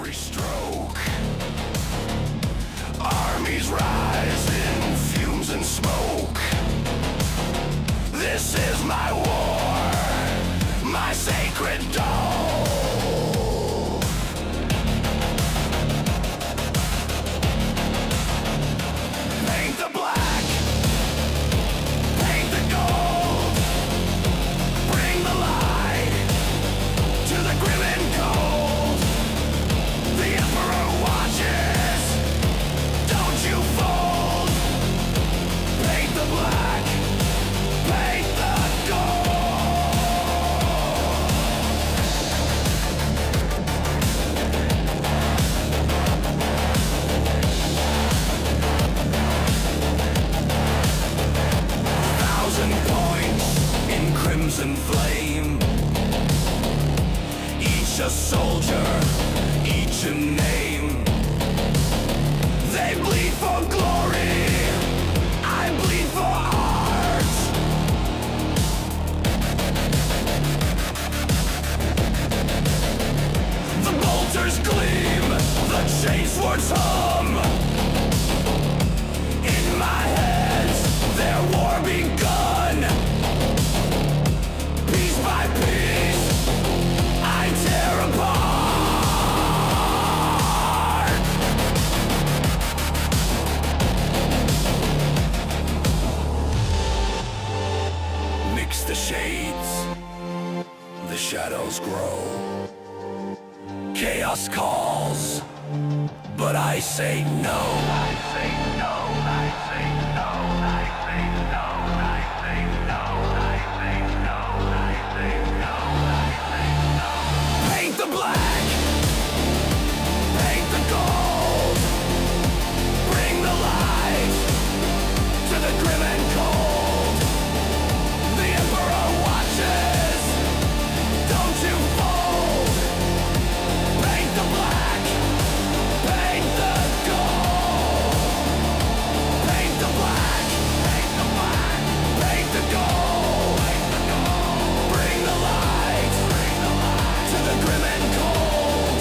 every stroke. Armies rise in fumes and smoke. This is my war, my sacred dole. Paint the black, paint the gold. Bring the light to the grim and cold. The Emperor watches, don't you fold. Paint the black, paint the gold. 1,000 points in crimson flame. Each a soldier, each a name. They bleed for glory, I bleed for art. The bolters gleam, the chain swords hum. In my head's their war begun. Piece by piece, I tear apart. Mix the shades, the shadows grow. Chaos calls, but I say no. I say no, I say no, I say no, I say no, I say no, I say no, I say no. Paint the black, paint the gold. Bring the light to the grim and cold. The Emperor watches, don't you fold. Paint the black, paint the gold. Paint the black, paint the black, paint the gold. Bring the light to the grim and cold.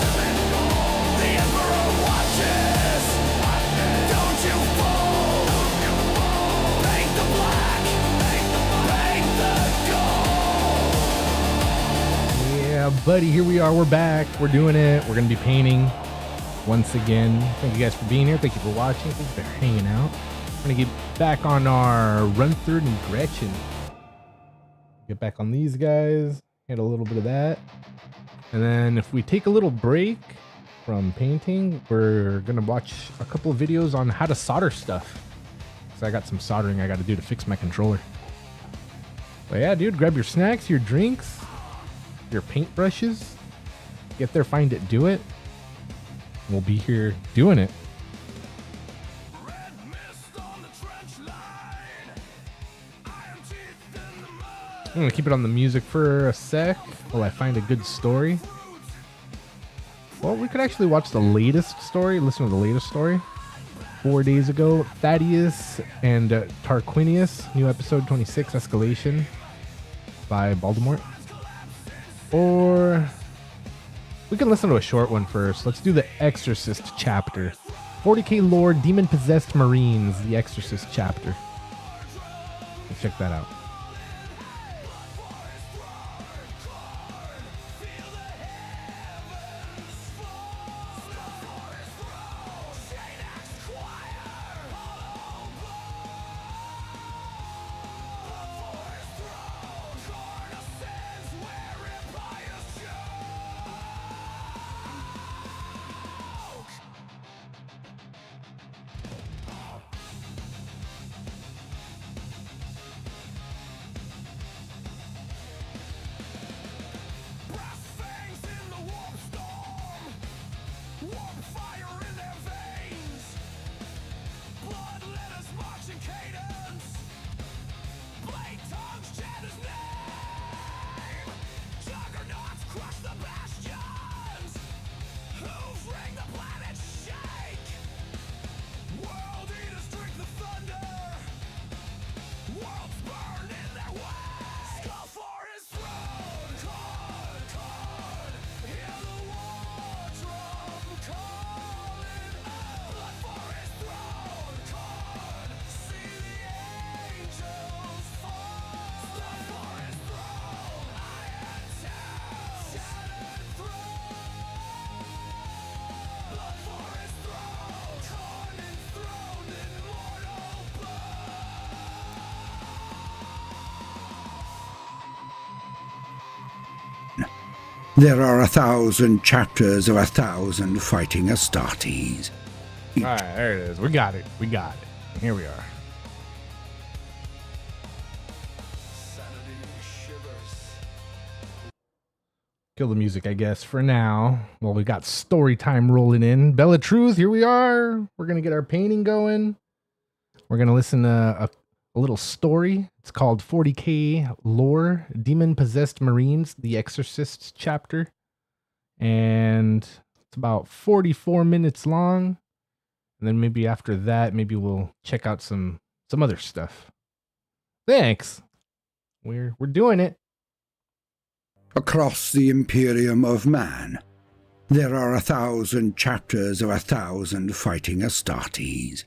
The Emperor watches, don't you fold. Paint the black, paint the gold. Yeah, buddy, here we are. We're back. We're doing it. We're going to be painting once again. Thank you guys for being here. Thank you for watching. Thank you for hanging out. We're going to get back on our Runtherd and Gretchen. Get back on these guys. Hit a little bit of that. And then if we take a little break from painting, we're going to watch a couple of videos on how to solder stuff. So I got some soldering I got to do to fix my controller. But yeah, dude, grab your snacks, your drinks, your paintbrushes. Get there, find it, do it. We'll be here doing it. Red mist on the trench line. Iron teeth in the mud. I'm gonna keep it on the music for a sec while I find a good story. Well, we could actually watch the latest story, listen to the latest story. 4 days ago, Thaddeus and Tarquinius, new episode 26, Escalation by Baltimore. Or we can listen to a short one first. Let's do the Exorcist chapter. 40k lore, demon-possessed Marines, the Exorcist chapter. Let's check that out. There are 1,000 chapters of 1,000 fighting Astartes. All right, there it is. We got it. We got it. Here we are. Kill the music, I guess, for now. Well, we got story time rolling in. Bella Truth, here we are. We're going to get our painting going. We're going to listen to a little story. It's called 40K Lore, Demon Possessed Marines, The Exorcist chapter. And it's about 44 minutes long. And then maybe after that, maybe we'll check out some other stuff. Thanks. We're doing it. Across the Imperium of Man, there are 1,000 chapters of 1,000 fighting Astartes.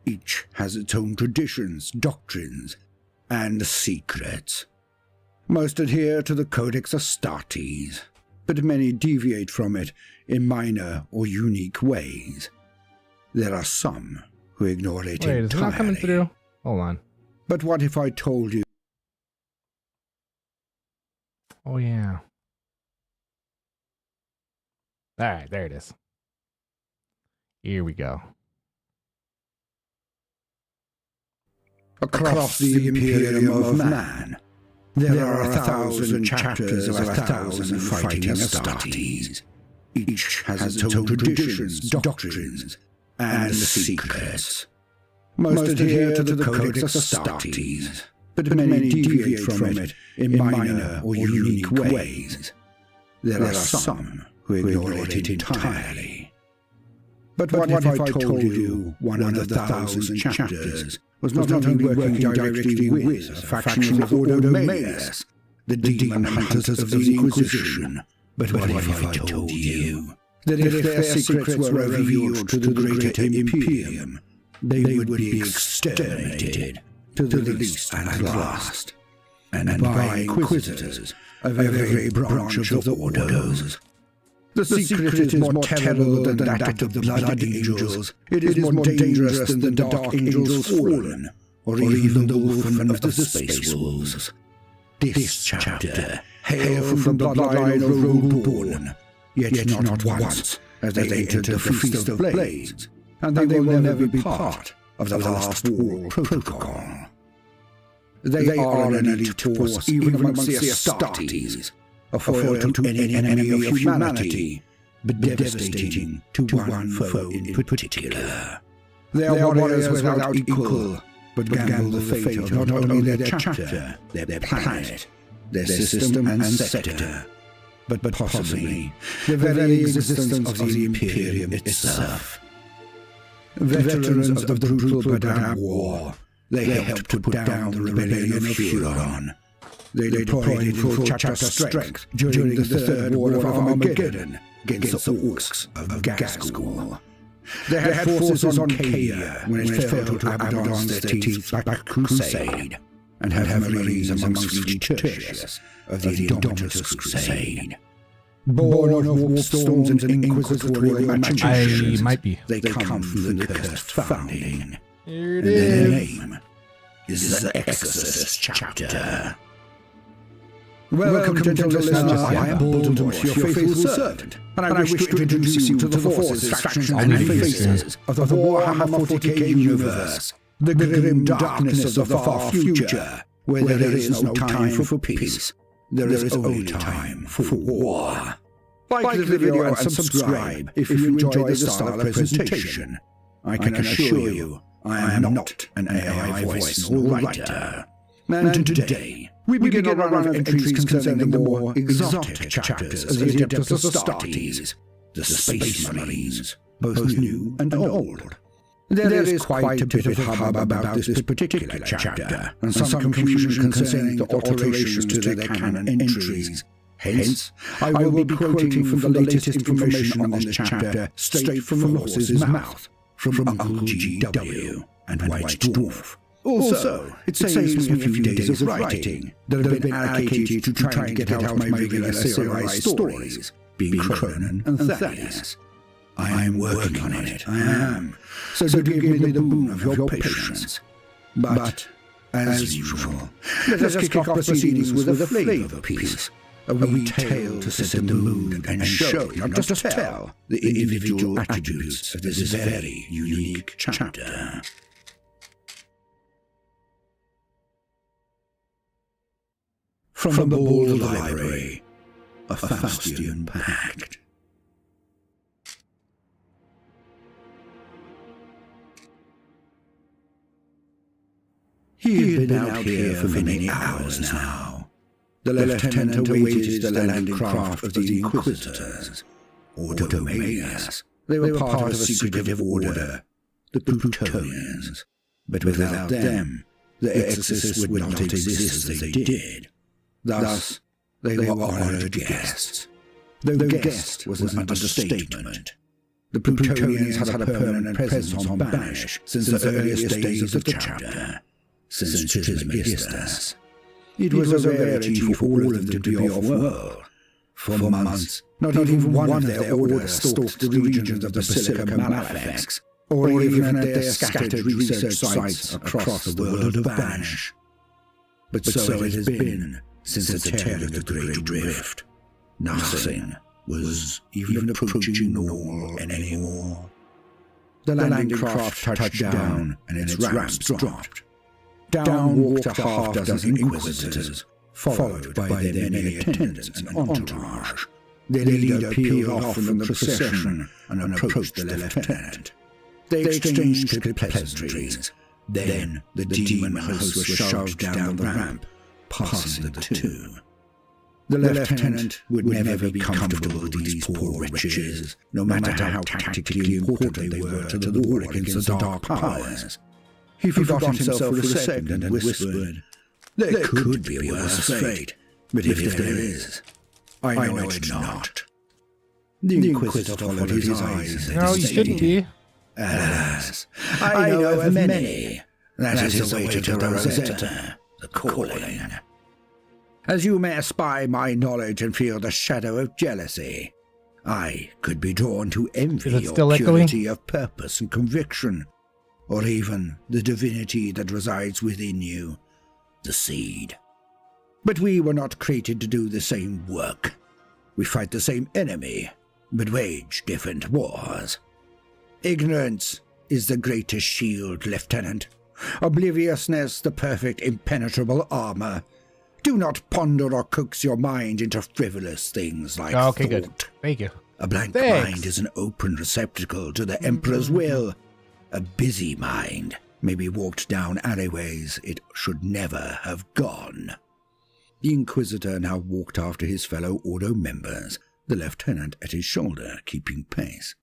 Each has its own traditions, doctrines, and secrets. Most adhere to the Codex Astartes, but many deviate from it in minor or unique ways. There are some who ignore it Wait, entirely. is it not coming through? Hold on. But what if I told you? Oh, yeah. All right, there it is. Here we go. Across the Imperium of Man, there are 1,000 chapters of 1,000 fighting Astartes. Each has its own traditions, doctrines, and secrets. Most adhere to the Codex Astartes, but many deviate from it in minor or unique ways. There are some who ignore it entirely. But what if I told you one of the 1,000 chapters was not only working directly with a faction of Ordo Malleus, the demon hunters of the Inquisition? But what if I told you that if their secrets were revealed to the greater Imperium, they would be exterminated, to the least and last, and by Inquisitors of every branch of the Ordos? The secret is more terrible than that of the Blood Angels. It is more dangerous than the Dark Angels Fallen, or even the Wolfmen of the Space Wolves. This chapter hail from the bloodline of Rogueborn, yet not once as they entered the Feast of Blades, and they will never be part of the Last War Protocol. They are an elite force even amongst the Astartes, a foil to any enemy of humanity, but devastating to one foe in particular. They are warriors without equal, but gamble the fate of not only their chapter, their planet, their system and sector, but possibly the very existence of the Imperium itself. Veterans of the brutal Badab War, they helped put down the rebellion of Huron. They deployed in full chapter strength during the Third War of Armageddon against the Orcs of Gasgul. They had forces on Cadia when it fell to Abaddon's 13th Black Crusade, and have marines amongst Fleet Tertius of the Indomitus Crusade. Born of warp storms and inquisitorial machinations, I might be. they come from the cursed founding. Here it And their is. name is the Exorcist chapter. Welcome, gentle listener. I am Baltimore, your faithful servant, and I wish to introduce you to the forces, factions, and faces of the Warhammer 40K universe, the grim darkness of the far future, where there is no time for peace. There is only time for war. Like the video and subscribe if you enjoy the style of presentation. I can assure you, I am not an AI voice nor writer. And today, we begin a run of entries concerning the more exotic chapters of the Adeptus Astartes, the Space Marines, both new and old. There is quite a bit of hubbub about this particular chapter, and some confusion concerning the alterations to their canon entries. Hence, I will be quoting from the latest information on this chapter straight from the horse's mouth, from Uncle G.W. and White Dwarf. Also, it saves me a few days of writing that have been allocated to trying to get out my regular serialized stories, being Cronin and Thaddeus. I am working on it, I am. So give me the boon of your patience. But, as usual, let us kick off proceedings with a flavor piece. a wee tale to set the mood and show, not just tell, the individual attributes of this very unique chapter. From the Bold Library, a Faustian Pact. He had been out here for many hours now. The lieutenant awaited the landing craft of the Inquisitors, or Domanias. They were part of a secretive order, the Plutonians. But without them, the Exorcists would not exist as they did. Thus, they were honored guests. Though guest was an understatement. The Plutonians had a permanent presence on Banish since the earliest days of the chapter, since Trismegistus. It was a rarity for all of them to be off-world. For months, not even one of their order stalked the regions of the Basilica Malefics, or even at their scattered research sites across the world of Banish. But so it has been since the tear of the Great Rift. Nothing was even approaching normal anymore. The landing craft touched down, and its ramps dropped. Down walked a half-dozen Inquisitors, followed by their many attendants and entourage. Their leader peeled off from the procession and approached the lieutenant. They exchanged pleasantries. Then the demon hosts were shoved down the ramp, passing the two. The lieutenant would never be comfortable with these poor wretches, no matter how tactically important they were to the war against the dark powers. He forgot himself for a second and whispered, "There could be a worse fate, but if there is, I know it's not." The Inquisitor followed his eyes. No, you shouldn't be. Alas, I know of many. That is the way to Rosetta, the calling. As you may espy my knowledge and feel the shadow of jealousy, I could be drawn to envy your purity of purpose and conviction, or even the divinity that resides within you, the seed. But we were not created to do the same work. We fight the same enemy, but wage different wars. Ignorance is the greatest shield, Lieutenant. Obliviousness the perfect impenetrable armor. Do not ponder or coax your mind into frivolous things like thought. Good. Thank you. A blank mind is an open receptacle to the Emperor's will. A busy mind may be walked down alleyways it should never have gone. The Inquisitor now walked after his fellow Ordo members, the lieutenant at his shoulder, keeping pace.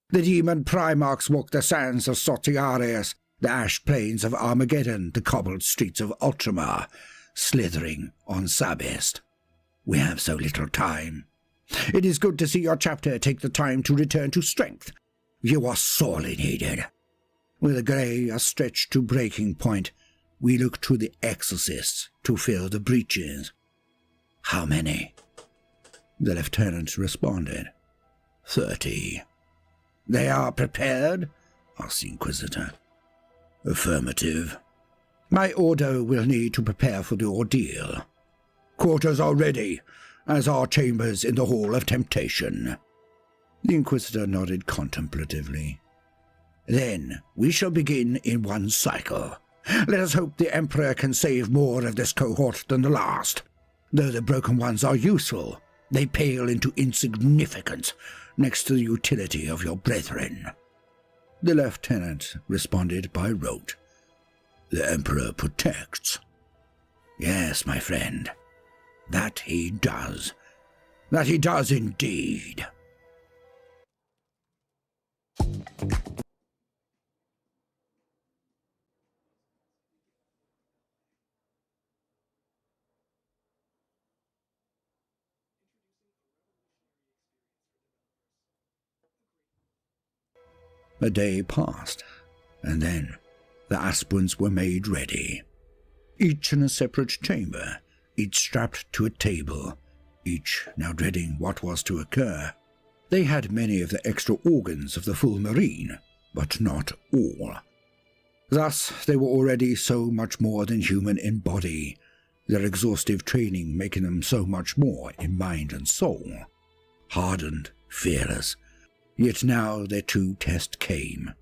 The demon Primarchs walked the sands of Sotiarius, the ash plains of Armageddon, the cobbled streets of Ultramar, slithering on Sabist. We have so little time. It is good to see your chapter take the time to return to strength. You are sorely needed. With the grey stretched to breaking point, we look to the Exorcists to fill the breaches. How many? The lieutenant responded. 30. They are prepared? Asked the Inquisitor. Affirmative. My order will need to prepare for the ordeal. Quarters are ready, as are chambers in the Hall of Temptation. The Inquisitor nodded contemplatively. Then we shall begin in one cycle. Let us hope the Emperor can save more of this cohort than the last. Though the broken ones are useful, they pale into insignificance next to the utility of your brethren. The lieutenant responded by rote. The Emperor protects. Yes, my friend. That he does. That he does indeed. A day passed, and then the aspirants were made ready. Each in a separate chamber, each strapped to a table, each now dreading what was to occur. They had many of the extra organs of the full marine, but not all. Thus they were already so much more than human in body, their exhaustive training making them so much more in mind and soul. Hardened, fearless, yet now their true test came.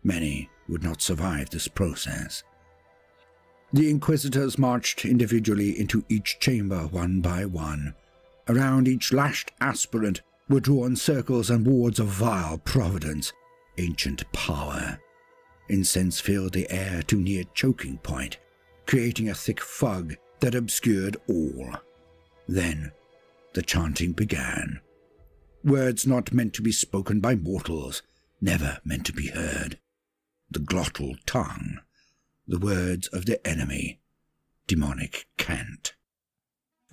Many would not survive this process. The Inquisitors marched individually into each chamber one by one. Around each lashed aspirant were drawn circles and wards of vile providence, ancient power. Incense filled the air to near choking point, creating a thick fog that obscured all. Then the chanting began. Words not meant to be spoken by mortals, never meant to be heard. The glottal tongue, the words of the enemy, demonic cant.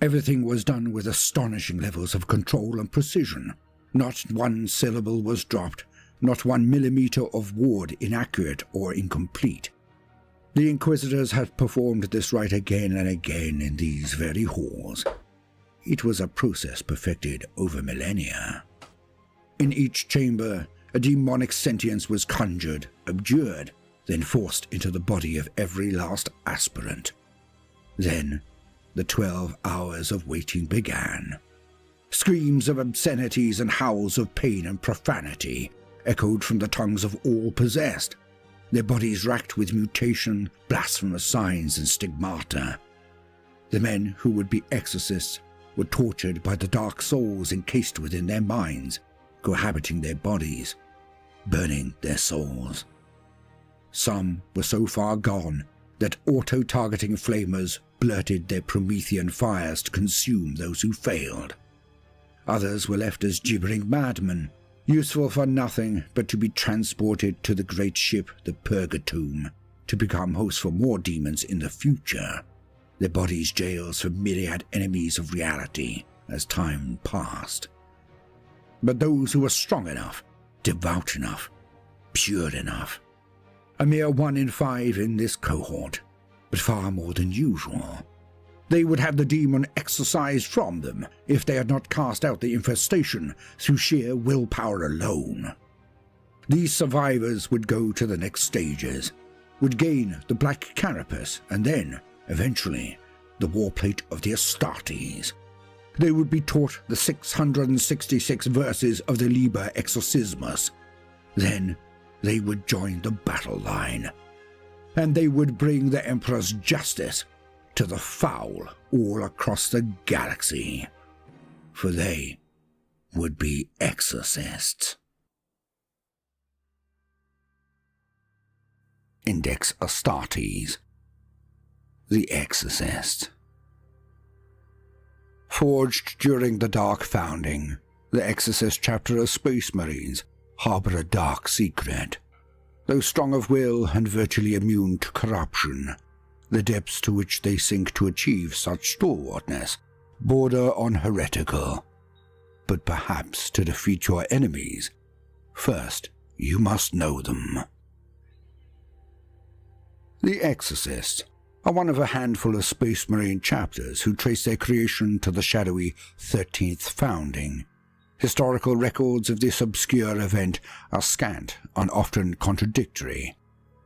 Everything was done with astonishing levels of control and precision. Not one syllable was dropped, not 1 millimeter of word inaccurate or incomplete. The Inquisitors had performed this rite again and again in these very halls. It was a process perfected over millennia. In each chamber, a demonic sentience was conjured, abjured, then forced into the body of every last aspirant. Then the 12 hours of waiting began. Screams of obscenities and howls of pain and profanity echoed from the tongues of all possessed, their bodies racked with mutation, blasphemous signs, and stigmata. The men who would be exorcists were tortured by the dark souls encased within their minds, cohabiting their bodies, burning their souls. Some were so far gone that auto-targeting flamers blurted their Promethean fires to consume those who failed. Others were left as gibbering madmen, useful for nothing but to be transported to the great ship, the Purgatomb, to become hosts for more demons in the future, their bodies jails for myriad enemies of reality as time passed. But those who were strong enough, devout enough, pure enough, a mere 1 in 5 in this cohort, but far more than usual. They would have the demon exorcised from them if they had not cast out the infestation through sheer willpower alone. These survivors would go to the next stages, would gain the Black Carapace, and then, eventually, the Warplate of the Astartes. They would be taught the 666 verses of the Liber Exorcismus. Then they would join the battle line, and they would bring the Emperor's justice to the foul all across the galaxy, for they would be exorcists. Index Astartes. The Exorcist. Forged during the Dark Founding, the Exorcist chapter of Space Marines harbor a dark secret. Though strong of will and virtually immune to corruption, the depths to which they sink to achieve such stalwartness border on heretical. But perhaps to defeat your enemies, first you must know them. The Exorcists are one of a handful of Space Marine chapters who trace their creation to the shadowy 13th Founding. Historical records of this obscure event are scant and often contradictory,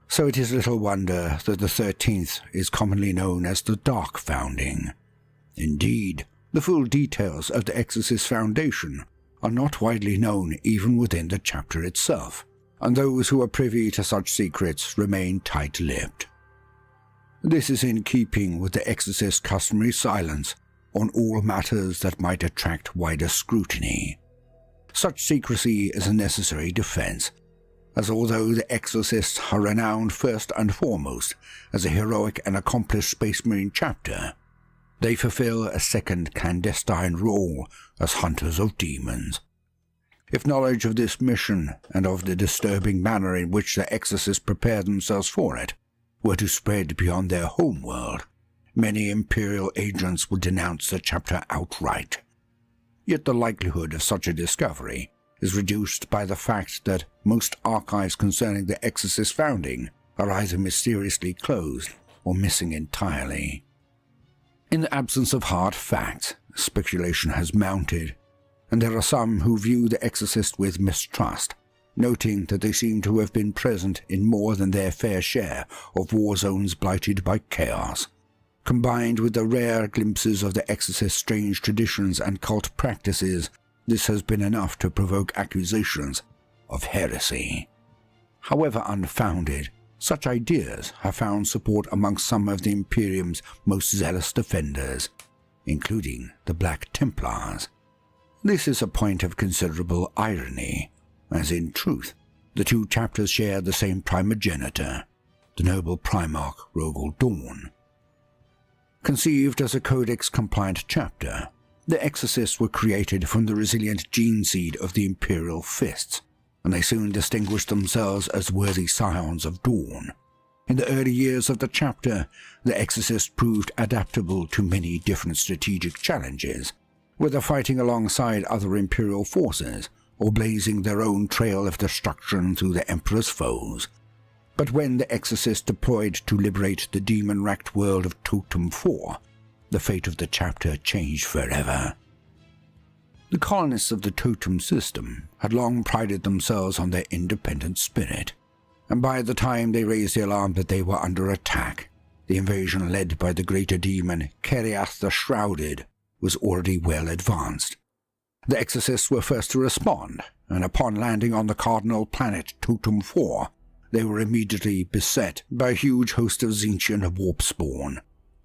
so it is little wonder that the 13th is commonly known as the Dark Founding. Indeed, the full details of the Exorcist Foundation are not widely known even within the chapter itself, and those who are privy to such secrets remain tight-lipped. This is in keeping with the Exorcist's customary silence on all matters that might attract wider scrutiny. Such secrecy is a necessary defense, as although the Exorcists are renowned first and foremost as a heroic and accomplished Space Marine chapter, they fulfill a second clandestine role as hunters of demons. If knowledge of this mission and of the disturbing manner in which the Exorcists prepare themselves for it were to spread beyond their homeworld, many Imperial agents would denounce the chapter outright. Yet the likelihood of such a discovery is reduced by the fact that most archives concerning the Exorcist Founding are either mysteriously closed or missing entirely. In the absence of hard facts, speculation has mounted, and there are some who view the Exorcist with mistrust, noting that they seem to have been present in more than their fair share of war zones blighted by chaos. Combined with the rare glimpses of the Exorcist's strange traditions and cult practices, this has been enough to provoke accusations of heresy. However unfounded, such ideas have found support amongst some of the Imperium's most zealous defenders, including the Black Templars. This is a point of considerable irony, as in truth, the two chapters share the same primogenitor, the noble Primarch Rogel Dawn. Conceived as a Codex-compliant chapter, the Exorcists were created from the resilient gene seed of the Imperial Fists, and they soon distinguished themselves as worthy scions of Dawn. In the early years of the chapter, the Exorcists proved adaptable to many different strategic challenges, whether fighting alongside other Imperial forces or blazing their own trail of destruction through the Emperor's foes. But when the Exorcists deployed to liberate the demon-racked world of Totem 4, the fate of the chapter changed forever. The colonists of the Totem system had long prided themselves on their independent spirit, and by the time they raised the alarm that they were under attack, the invasion led by the greater demon Keriath the Shrouded was already well advanced. The Exorcists were first to respond, and upon landing on the cardinal planet Totem 4, they were immediately beset by a huge host of Tzeentchian warp spawn.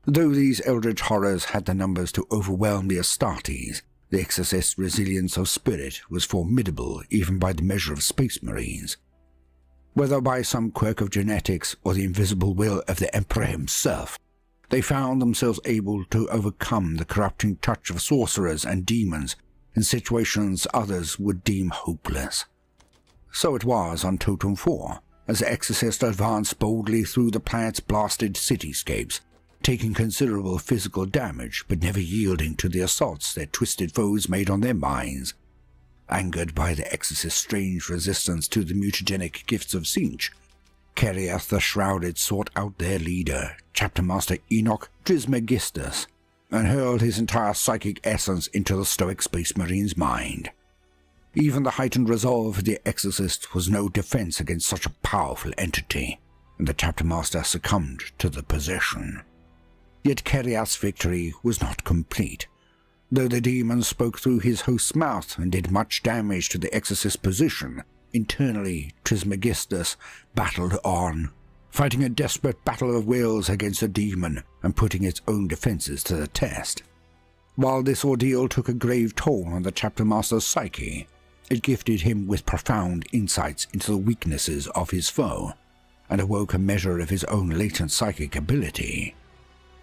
Though these eldritch horrors had the numbers to overwhelm the Astartes, the Exorcist's resilience of spirit was formidable even by the measure of Space Marines. Whether by some quirk of genetics or the invisible will of the Emperor himself, they found themselves able to overcome the corrupting touch of sorcerers and demons in situations others would deem hopeless. So it was on Totem 4, as the Exorcists advanced boldly through the planet's blasted cityscapes, taking considerable physical damage but never yielding to the assaults their twisted foes made on their minds. Angered by the Exorcist's strange resistance to the mutagenic gifts of Tzeentch, Keriath the Shrouded sought out their leader, Chapter Master Enoch Trismegistus, and hurled his entire psychic essence into the stoic Space Marine's mind. Even the heightened resolve of the Exorcist was no defense against such a powerful entity, and the Chapter Master succumbed to the possession. Yet Keriath's victory was not complete. Though the demon spoke through his host's mouth and did much damage to the Exorcist's position, internally Trismegistus battled on, fighting a desperate battle of wills against the demon and putting its own defenses to the test. While this ordeal took a grave toll on the Chapter Master's psyche, it gifted him with profound insights into the weaknesses of his foe, and awoke a measure of his own latent psychic ability.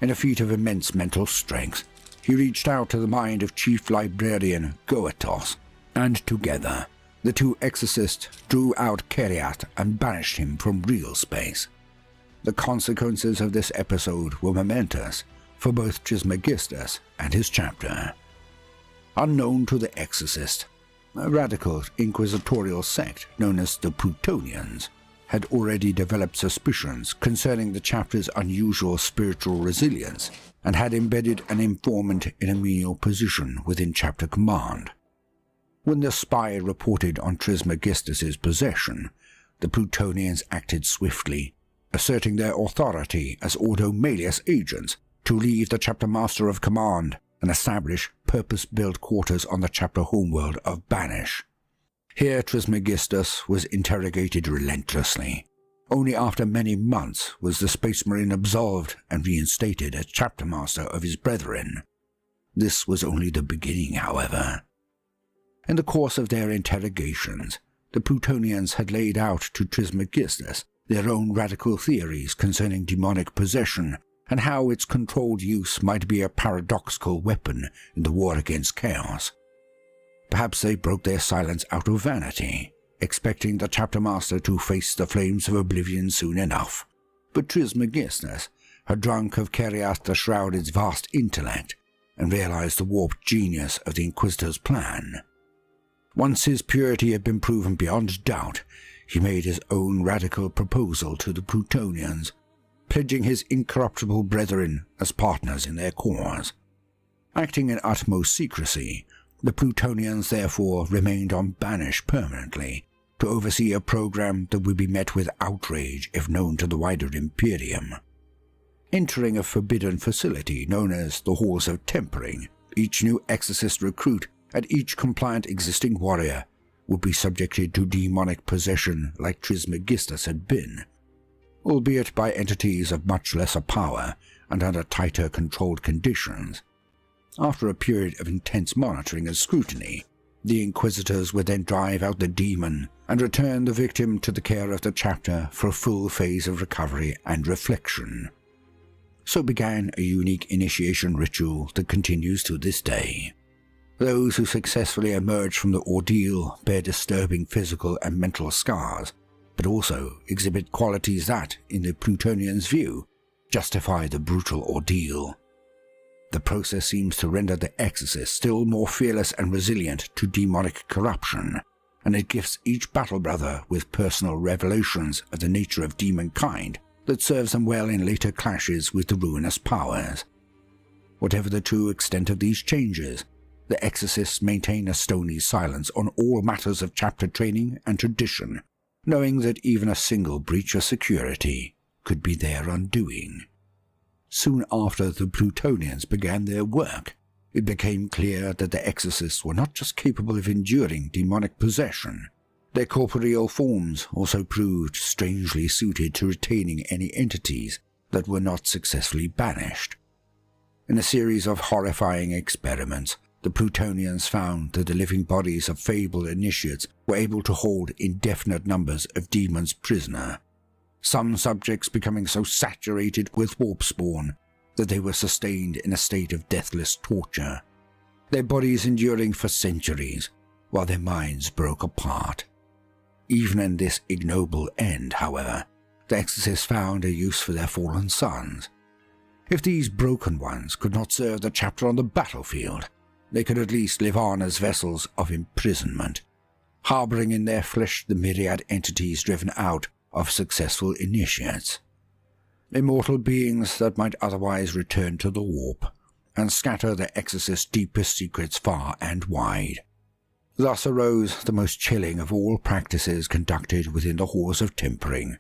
In a feat of immense mental strength, he reached out to the mind of Chief Librarian Goetos, and together, the two Exorcists drew out Keriath and banished him from real space. The consequences of this episode were momentous for both Trismegistus and his chapter. Unknown to the Exorcist, a radical inquisitorial sect known as the Plutonians had already developed suspicions concerning the chapter's unusual spiritual resilience and had embedded an informant in a menial position within chapter command. When the spy reported on Trismegistus's possession, the Plutonians acted swiftly, asserting their authority as Ordo Malleus agents to leave the chapter master of command and establish purpose-built quarters on the chapter homeworld of Banish. Here Trismegistus was interrogated relentlessly. Only after many months was the Space Marine absolved and reinstated as chapter master of his brethren. This was only the beginning, however. In the course of their interrogations, the Plutonians had laid out to Trismegistus their own radical theories concerning demonic possession and how its controlled use might be a paradoxical weapon in the war against chaos. Perhaps they broke their silence out of vanity, expecting the chapter master to face the flames of oblivion soon enough. But Trismegistus had drunk of Keriath the Shrouded's vast intellect and realized the warped genius of the Inquisitor's plan. Once his purity had been proven beyond doubt, he made his own radical proposal to the Plutonians, pledging his incorruptible brethren as partners in their cause. Acting in utmost secrecy, the Plutonians therefore remained on Banish permanently to oversee a program that would be met with outrage if known to the wider Imperium. Entering a forbidden facility known as the Halls of Tempering, each new exorcist recruit and each compliant existing warrior would be subjected to demonic possession like Trismegistus had been, albeit by entities of much lesser power and under tighter controlled conditions. After a period of intense monitoring and scrutiny, the Inquisitors would then drive out the demon and return the victim to the care of the chapter for a full phase of recovery and reflection. So began a unique initiation ritual that continues to this day. Those who successfully emerge from the ordeal bear disturbing physical and mental scars, but also exhibit qualities that, in the Plutonians' view, justify the brutal ordeal. The process seems to render the exorcist still more fearless and resilient to demonic corruption, and it gifts each battle brother with personal revelations of the nature of demonkind that serves them well in later clashes with the ruinous powers. Whatever the true extent of these changes, the exorcists maintain a stony silence on all matters of chapter training and tradition, knowing that even a single breach of security could be their undoing. Soon after the Plutonians began their work, it became clear that the exorcists were not just capable of enduring demonic possession. Their corporeal forms also proved strangely suited to retaining any entities that were not successfully banished. In a series of horrifying experiments, the Plutonians found that the living bodies of fabled initiates were able to hold indefinite numbers of demons prisoner, some subjects becoming so saturated with warp spawn that they were sustained in a state of deathless torture, their bodies enduring for centuries while their minds broke apart. Even in this ignoble end, however, the exorcists found a use for their fallen sons. If these broken ones could not serve the chapter on the battlefield, they could at least live on as vessels of imprisonment, harboring in their flesh the myriad entities driven out of successful initiates. Immortal beings that might otherwise return to the warp and scatter the exorcist's deepest secrets far and wide. Thus arose the most chilling of all practices conducted within the Halls of Tempering,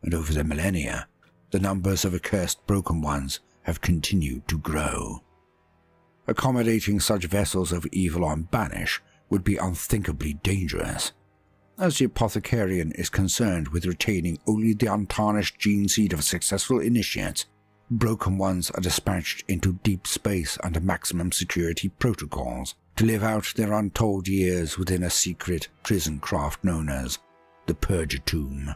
and over the millennia, the numbers of accursed broken ones have continued to grow. Accommodating such vessels of evil on Banish would be unthinkably dangerous, as the Apothecarian is concerned with retaining only the untarnished gene seed of successful initiates. Broken ones are dispatched into deep space under maximum security protocols to live out their untold years within a secret prison craft known as the Purgatomb.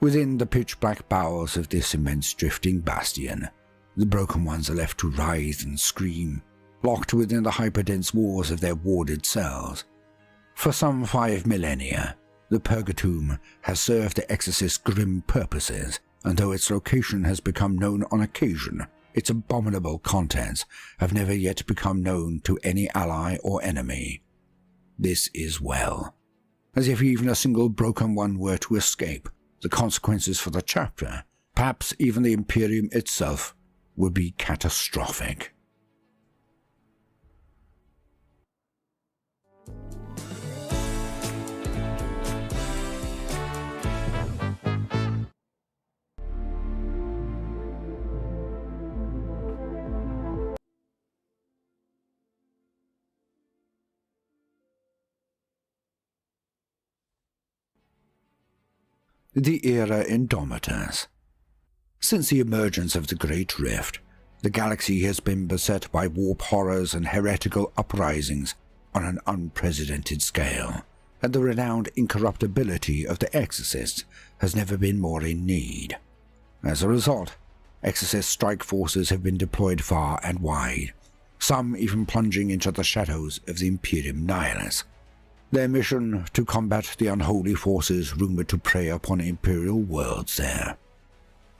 Within the pitch-black bowels of this immense drifting bastion, the broken ones are left to writhe and scream, locked within the hyperdense walls of their warded cells. For some 5 millennia, the Purgatomb has served the exorcist's grim purposes, and though its location has become known on occasion, its abominable contents have never yet become known to any ally or enemy. This is well, as if even a single broken one were to escape, the consequences for the chapter, perhaps even the Imperium itself, would be catastrophic. The Era Indomitus. Since the emergence of the Great Rift, the galaxy has been beset by warp horrors and heretical uprisings on an unprecedented scale, and the renowned incorruptibility of the Exorcists has never been more in need. As a result, Exorcist strike forces have been deployed far and wide, some even plunging into the shadows of the Imperium Nihilus. Their mission to combat the unholy forces rumored to prey upon Imperial worlds there.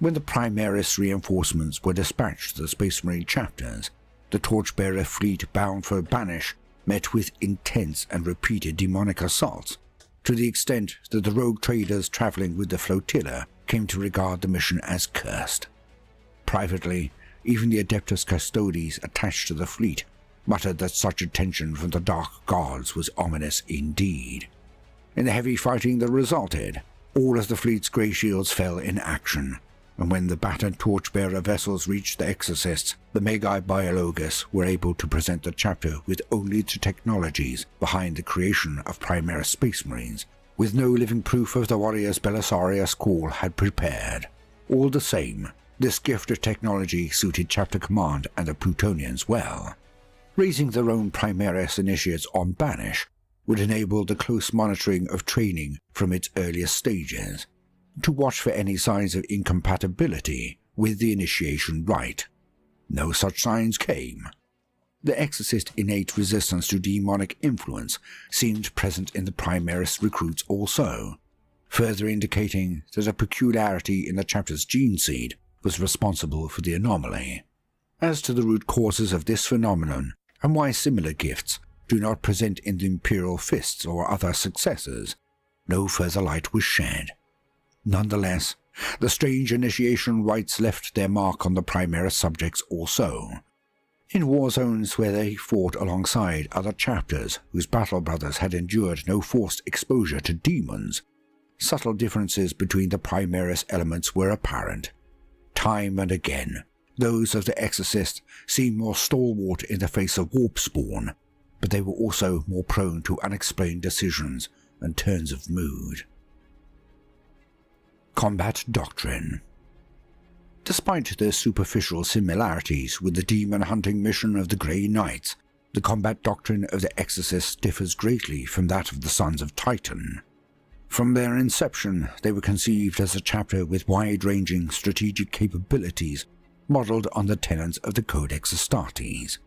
When the Primaris reinforcements were dispatched to the Space Marine chapters, the Torchbearer fleet bound for Banish met with intense and repeated demonic assaults, to the extent that the rogue traders traveling with the flotilla came to regard the mission as cursed. Privately, even the Adeptus Custodes attached to the fleet muttered that such attention from the Dark Gods was ominous indeed. In the heavy fighting that resulted, all of the fleet's grey shields fell in action, and when the battered torchbearer vessels reached the Exorcists, the Magi Biologus were able to present the chapter with only the technologies behind the creation of Primaris Space Marines, with no living proof of the warriors Belisarius Cawl had prepared. All the same, this gift of technology suited Chapter Command and the Plutonians well. Raising their own Primaris initiates on Banish would enable the close monitoring of training from its earliest stages, to watch for any signs of incompatibility with the initiation rite. No such signs came. The Exorcist innate resistance to demonic influence seemed present in the Primaris recruits also, further indicating that a peculiarity in the chapter's gene seed was responsible for the anomaly. As to the root causes of this phenomenon, and why similar gifts do not present in the Imperial Fists or other successors, no further light was shed. Nonetheless, the strange initiation rites left their mark on the Primaris subjects also. In war zones where they fought alongside other chapters whose battle brothers had endured no forced exposure to demons, subtle differences between the Primaris elements were apparent. Time and again, those of the Exorcist seemed more stalwart in the face of warp spawn, but they were also more prone to unexplained decisions and turns of mood. Combat Doctrine. Despite their superficial similarities with the demon-hunting mission of the Grey Knights, the combat doctrine of the Exorcists differs greatly from that of the Sons of Titan. From their inception, they were conceived as a chapter with wide-ranging strategic capabilities modelled on the tenets of the Codex Astartes,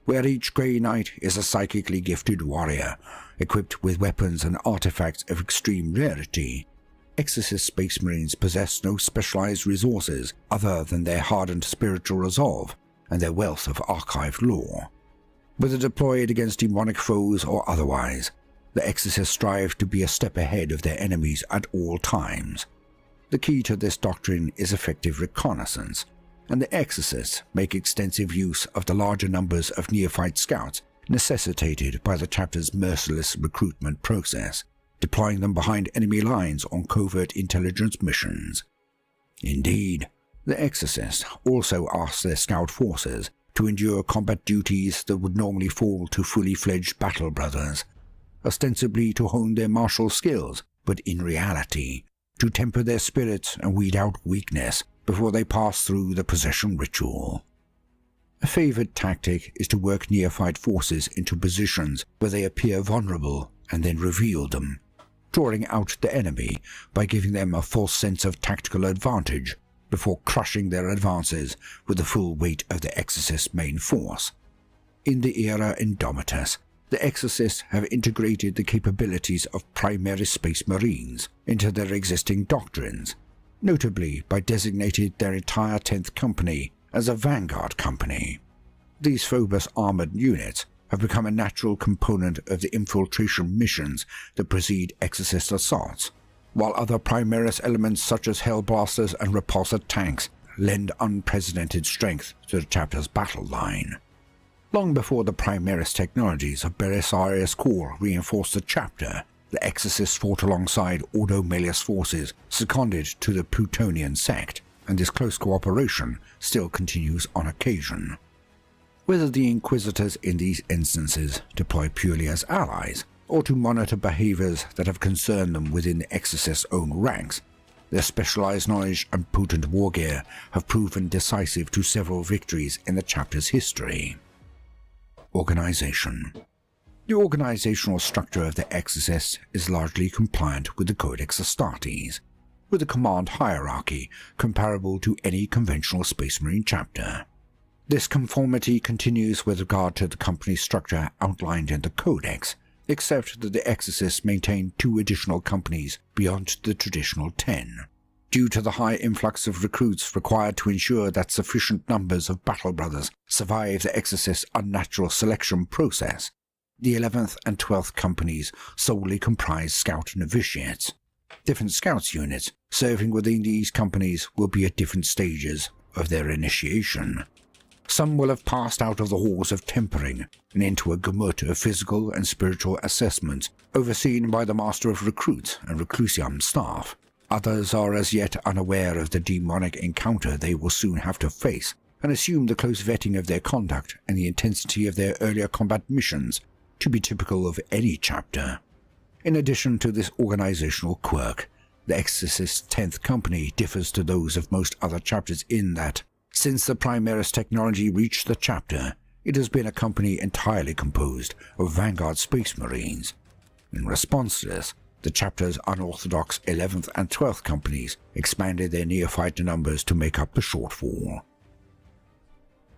where each Grey Knight is a psychically gifted warrior, equipped with weapons and artifacts of extreme rarity. Exorcist Space Marines possess no specialized resources other than their hardened spiritual resolve and their wealth of archived lore. Whether deployed against demonic foes or otherwise, the Exorcists strive to be a step ahead of their enemies at all times. The key to this doctrine is effective reconnaissance, and the Exorcists make extensive use of the larger numbers of neophyte scouts necessitated by the chapter's merciless recruitment process, deploying them behind enemy lines on covert intelligence missions. Indeed, the Exorcists also ask their scout forces to endure combat duties that would normally fall to fully fledged battle brothers, ostensibly to hone their martial skills, but in reality, to temper their spirits and weed out weakness before they pass through the possession ritual. A favored tactic is to work neophyte forces into positions where they appear vulnerable and then reveal them, drawing out the enemy by giving them a false sense of tactical advantage before crushing their advances with the full weight of the Exorcist's main force. In the era Indomitus, the Exorcists have integrated the capabilities of Primaris Space Marines into their existing doctrines, notably by designating their entire 10th Company as a Vanguard Company. These Phobos armored units have become a natural component of the infiltration missions that precede Exorcist assaults, while other Primaris elements such as Hellblasters and Repulsor tanks lend unprecedented strength to the chapter's battle line. Long before the Primaris technologies of Belisarius Cawl reinforced the chapter, the Exorcists fought alongside Ordo Malleus forces seconded to the Plutonian sect, and this close cooperation still continues on occasion. Whether the Inquisitors in these instances deploy purely as allies, or to monitor behaviors that have concerned them within the Exorcist's own ranks, their specialized knowledge and potent war gear have proven decisive to several victories in the chapter's history. Organization. The organizational structure of the Exorcists is largely compliant with the Codex Astartes, with a command hierarchy comparable to any conventional Space Marine chapter. This conformity continues with regard to the company structure outlined in the Codex, except that the Exorcists maintain 2 additional companies beyond the traditional 10. Due to the high influx of recruits required to ensure that sufficient numbers of battle brothers survive the Exorcist's unnatural selection process, the 11th and 12th companies solely comprise scout novitiates. Different scouts units serving within these companies will be at different stages of their initiation. Some will have passed out of the halls of tempering and into a gamut of physical and spiritual assessments overseen by the Master of Recruits and Reclusium staff, Others are as yet unaware of the demonic encounter they will soon have to face, and assume the close vetting of their conduct and the intensity of their earlier combat missions to be typical of any chapter. In addition to this organizational quirk, the Exorcist's 10th Company differs to those of most other chapters in that, since the Primaris technology reached the chapter, it has been a company entirely composed of Vanguard Space Marines. In response to this, the chapter's unorthodox 11th and 12th Companies expanded their neophyte numbers to make up the shortfall.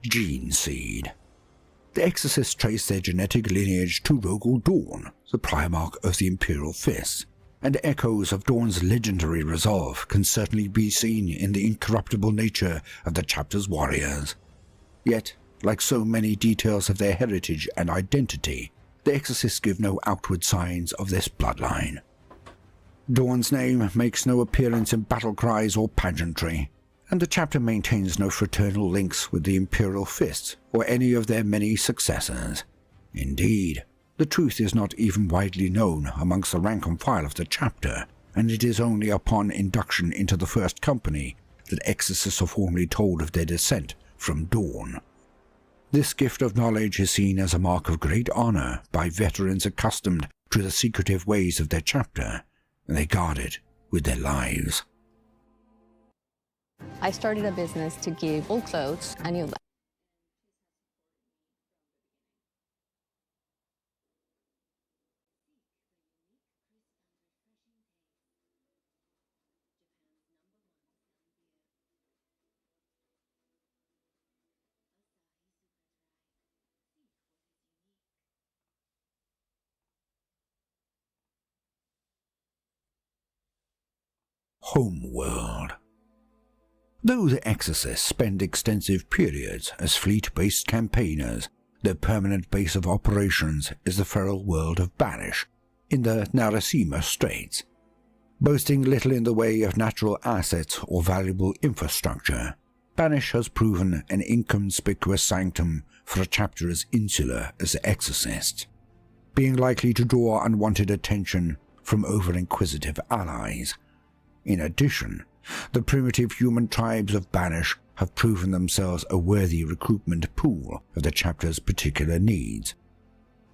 Gene Seed. The Exorcists trace their genetic lineage to Rogel Dawn, the Primarch of the Imperial Fist, and echoes of Dawn's legendary resolve can certainly be seen in the incorruptible nature of the chapter's warriors. Yet, like so many details of their heritage and identity, the Exorcists give no outward signs of this bloodline. Dawn's name makes no appearance in battle cries or pageantry, and the chapter maintains no fraternal links with the Imperial Fist or any of their many successors. Indeed, the truth is not even widely known amongst the rank and file of the chapter, and it is only upon induction into the First Company that Exorcists are formally told of their descent from Dawn. This gift of knowledge is seen as a mark of great honor by veterans accustomed to the secretive ways of their chapter, and they guard it with their lives. I started a business to give old clothes a new life. Homeworld. Though the Exorcists spend extensive periods as fleet-based campaigners, their permanent base of operations is the feral world of Banish, in the Narasima Straits. Boasting little in the way of natural assets or valuable infrastructure, Banish has proven an inconspicuous sanctum for a chapter as insular as the Exorcists, being likely to draw unwanted attention from over-inquisitive allies. In addition, the primitive human tribes of Banish have proven themselves a worthy recruitment pool of the chapter's particular needs.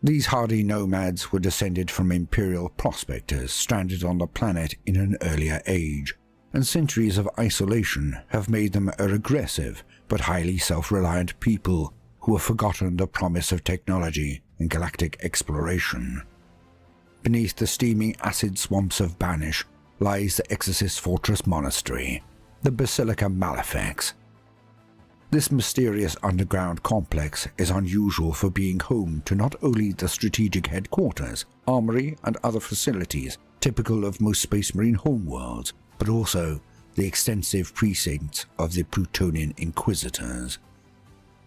These hardy nomads were descended from imperial prospectors stranded on the planet in an earlier age, and centuries of isolation have made them a regressive but highly self-reliant people who have forgotten the promise of technology and galactic exploration. Beneath the steaming acid swamps of Banish lies the Exorcist Fortress Monastery, the Basilica Malefax. This mysterious underground complex is unusual for being home to not only the strategic headquarters, armory, and other facilities typical of most Space Marine homeworlds, but also the extensive precincts of the Plutonian Inquisitors.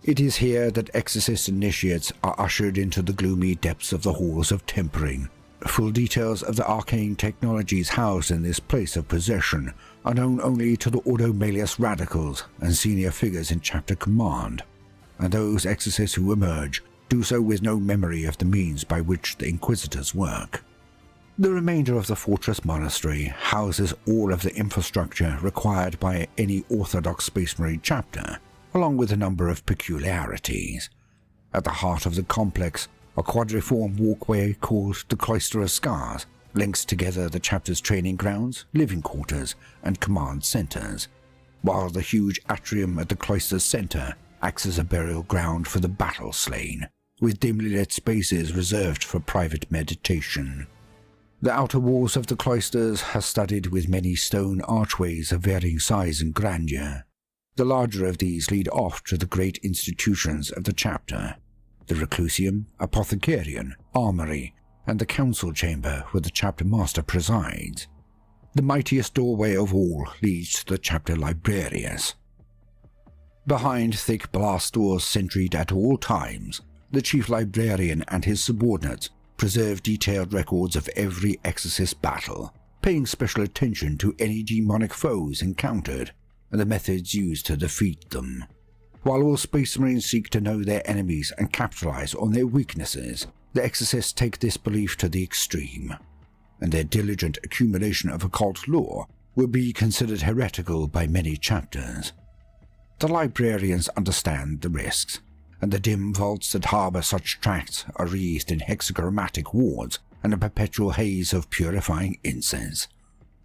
It is here that Exorcist initiates are ushered into the gloomy depths of the Halls of Tempering. Full details of the arcane technologies housed in this place of possession are known only to the Ordo Malleus radicals and senior figures in chapter command, and those Exorcists who emerge do so with no memory of the means by which the Inquisitors work. The remainder of the Fortress Monastery houses all of the infrastructure required by any Orthodox Space Marine chapter, along with a number of peculiarities. At the heart of the complex, a quadriform walkway called the Cloister of Scars links together the chapter's training grounds, living quarters, and command centers, while the huge atrium at the cloister's center acts as a burial ground for the battle slain, with dimly lit spaces reserved for private meditation. The outer walls of the cloisters are studded with many stone archways of varying size and grandeur. The larger of these lead off to the great institutions of the chapter: the Reclusium, Apothecarium, Armory, and the Council Chamber where the Chapter Master presides. The mightiest doorway of all leads to the Chapter Librarius. Behind thick blast doors sentryed at all times, the Chief Librarian and his subordinates preserve detailed records of every Exorcist battle, paying special attention to any demonic foes encountered and the methods used to defeat them. While all Space Marines seek to know their enemies and capitalize on their weaknesses, the Exorcists take this belief to the extreme, and their diligent accumulation of occult lore will be considered heretical by many chapters. The librarians understand the risks, and the dim vaults that harbour such tracts are wreathed in hexachromatic wards and a perpetual haze of purifying incense.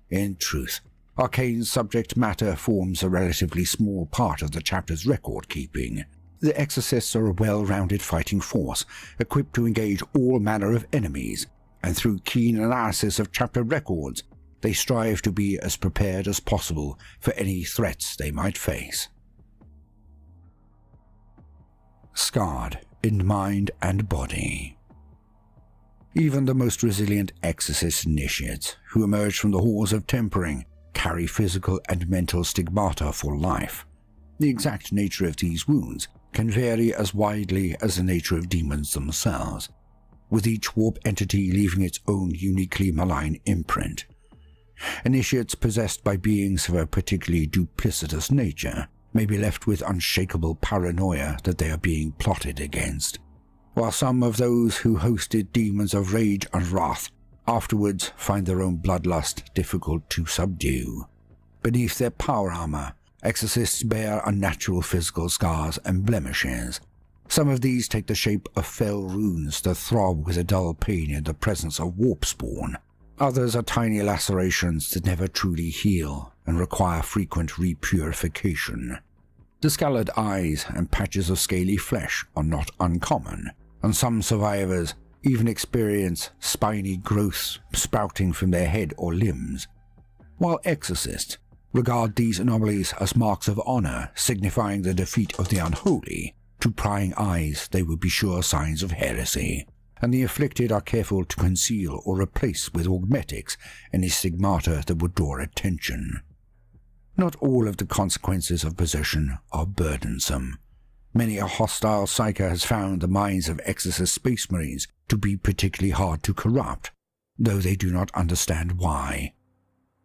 In truth, arcane subject matter forms a relatively small part of the chapter's record-keeping. The Exorcists are a well-rounded fighting force, equipped to engage all manner of enemies, and through keen analysis of chapter records, they strive to be as prepared as possible for any threats they might face. Scarred in mind and body. Even the most resilient exorcist initiates who emerge from the halls of tempering carry physical and mental stigmata for life. The exact nature of these wounds can vary as widely as the nature of demons themselves, with each warp entity leaving its own uniquely malign imprint. Initiates possessed by beings of a particularly duplicitous nature may be left with unshakable paranoia that they are being plotted against, while some of those who hosted demons of rage and wrath afterwards find their own bloodlust difficult to subdue. Beneath their power armor, exorcists bear unnatural physical scars and blemishes. Some of these take the shape of fell runes that throb with a dull pain in the presence of warp spawn. Others are tiny lacerations that never truly heal and require frequent repurification. Discolored eyes and patches of scaly flesh are not uncommon, and some survivors even experience spiny growths sprouting from their head or limbs, while exorcists regard these anomalies as marks of honor signifying the defeat of the unholy. To prying eyes they would be sure signs of heresy, and the afflicted are careful to conceal or replace with augmetics any stigmata that would draw attention. Not all of the consequences of possession are burdensome. Many a hostile psyker has found the minds of exorcist space marines to be particularly hard to corrupt, though they do not understand why.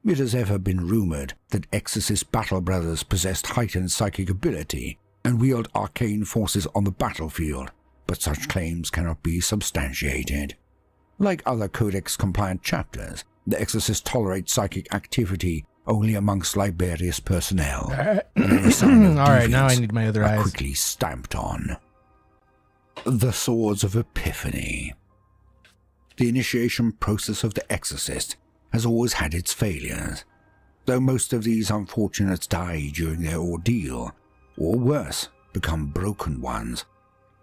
It has ever been rumored that exorcist battle brothers possessed heightened psychic ability and wield arcane forces on the battlefield, but such claims cannot be substantiated. Like other Codex-compliant chapters, the Exorcist tolerates psychic activity only amongst Liberius personnel, and any sign of Alright, now I deviance need my other are eyes. quickly stamped on. The Swords of Epiphany. The initiation process of the Exorcist has always had its failures, though most of these unfortunates die during their ordeal, or worse, become broken ones.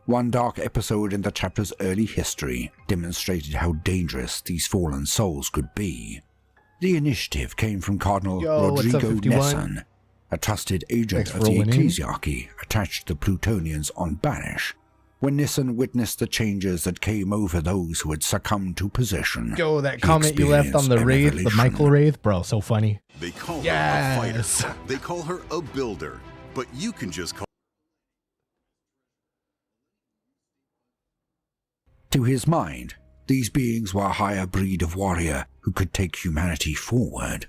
One dark episode in the chapter's early history demonstrated how dangerous these fallen souls could be. The initiative came from Cardinal what's up, Rodrigo 51? Nesson, a trusted agent Thanks for of the rolling in. Ecclesiarchy attached to the Plutonians on Banish. When Nissan witnessed the changes that came over those who had succumbed to possession, Yo, that he comment you left on the experienced a Wraith, the revelation. Michael Wraith, bro, so funny. They call her Yes. a fighter. They call her a builder. But you can just call To his mind, these beings were a higher breed of warrior who could take humanity forward.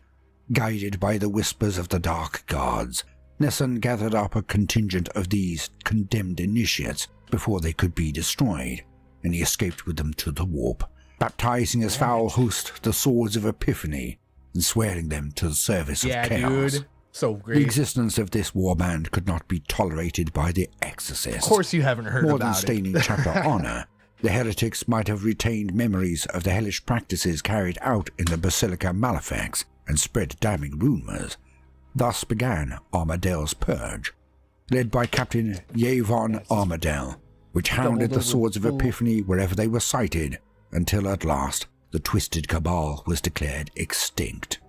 Guided by the whispers of the dark gods, Nesson gathered up a contingent of these condemned initiates before they could be destroyed, and he escaped with them to the warp, baptizing his foul host the Swords of Epiphany and swearing them to the service of chaos. So The great. existence of this warband could not be tolerated by the Exorcist. Of course you haven't heard More than about it. staining chapter honor, the heretics might have retained memories of the hellish practices carried out in the Basilica Malefax and spread damning rumors. Thus began Armadel's Purge, led by Captain Yevon Armadel, which hounded the Swords of Epiphany wherever they were sighted, until at last the Twisted Cabal was declared extinct.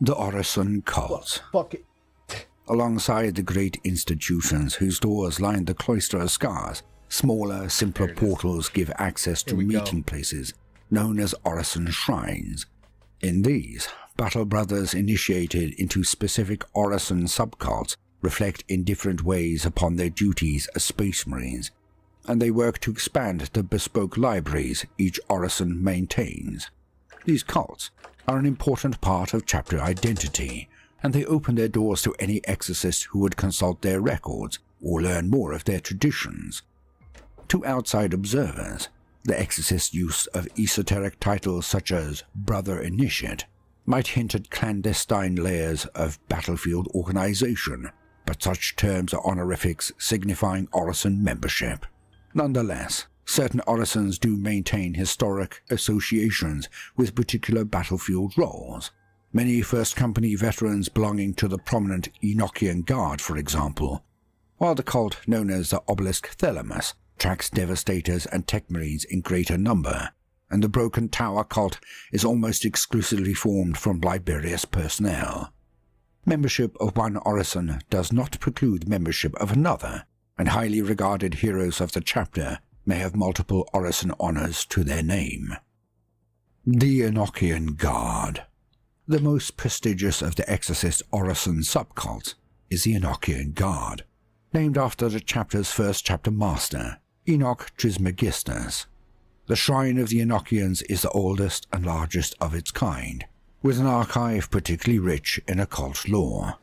The Orison Cults. Fuck it. Alongside the great institutions whose doors lined the cloister of scars, smaller, simpler portals give access to Here we go. meeting places known as Orison Shrines. In these, Battle Brothers initiated into specific Orison subcults reflect in different ways upon their duties as Space Marines, and they work to expand the bespoke libraries each Orison maintains. These cults are an important part of chapter identity, and they open their doors to any exorcist who would consult their records or learn more of their traditions. To outside observers, the exorcist's use of esoteric titles such as Brother Initiate might hint at clandestine layers of battlefield organization, but such terms are honorifics signifying Orison membership. Nonetheless, certain Orisons do maintain historic associations with particular battlefield roles. Many First Company veterans belonging to the prominent Enochian Guard, for example, while the cult known as the Obelisk Thelamus tracks Devastators and Techmarines in greater number, and the Broken Tower cult is almost exclusively formed from Liberius personnel. Membership of one Orison does not preclude membership of another, and highly regarded heroes of the chapter may have multiple Orison honors to their name. The Enochian Guard. The most prestigious of the Exorcist Orison subcults is the Enochian Guard, named after the chapter's first chapter master, Enoch Trismegistus. The Shrine of the Enochians is the oldest and largest of its kind, with an archive particularly rich in occult lore.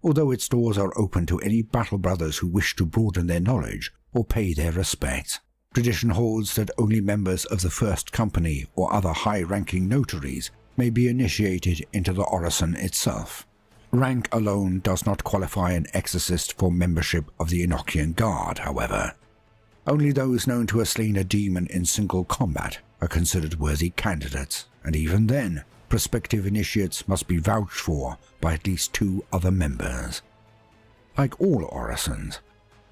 Although its doors are open to any battle brothers who wish to broaden their knowledge or pay their respects, tradition holds that only members of the First Company or other high-ranking notaries may be initiated into the Orison itself. Rank alone does not qualify an exorcist for membership of the Enochian Guard, however. Only those known to have slain a demon in single combat are considered worthy candidates, and even then, prospective initiates must be vouched for by at least 2 other members. Like all Orisons,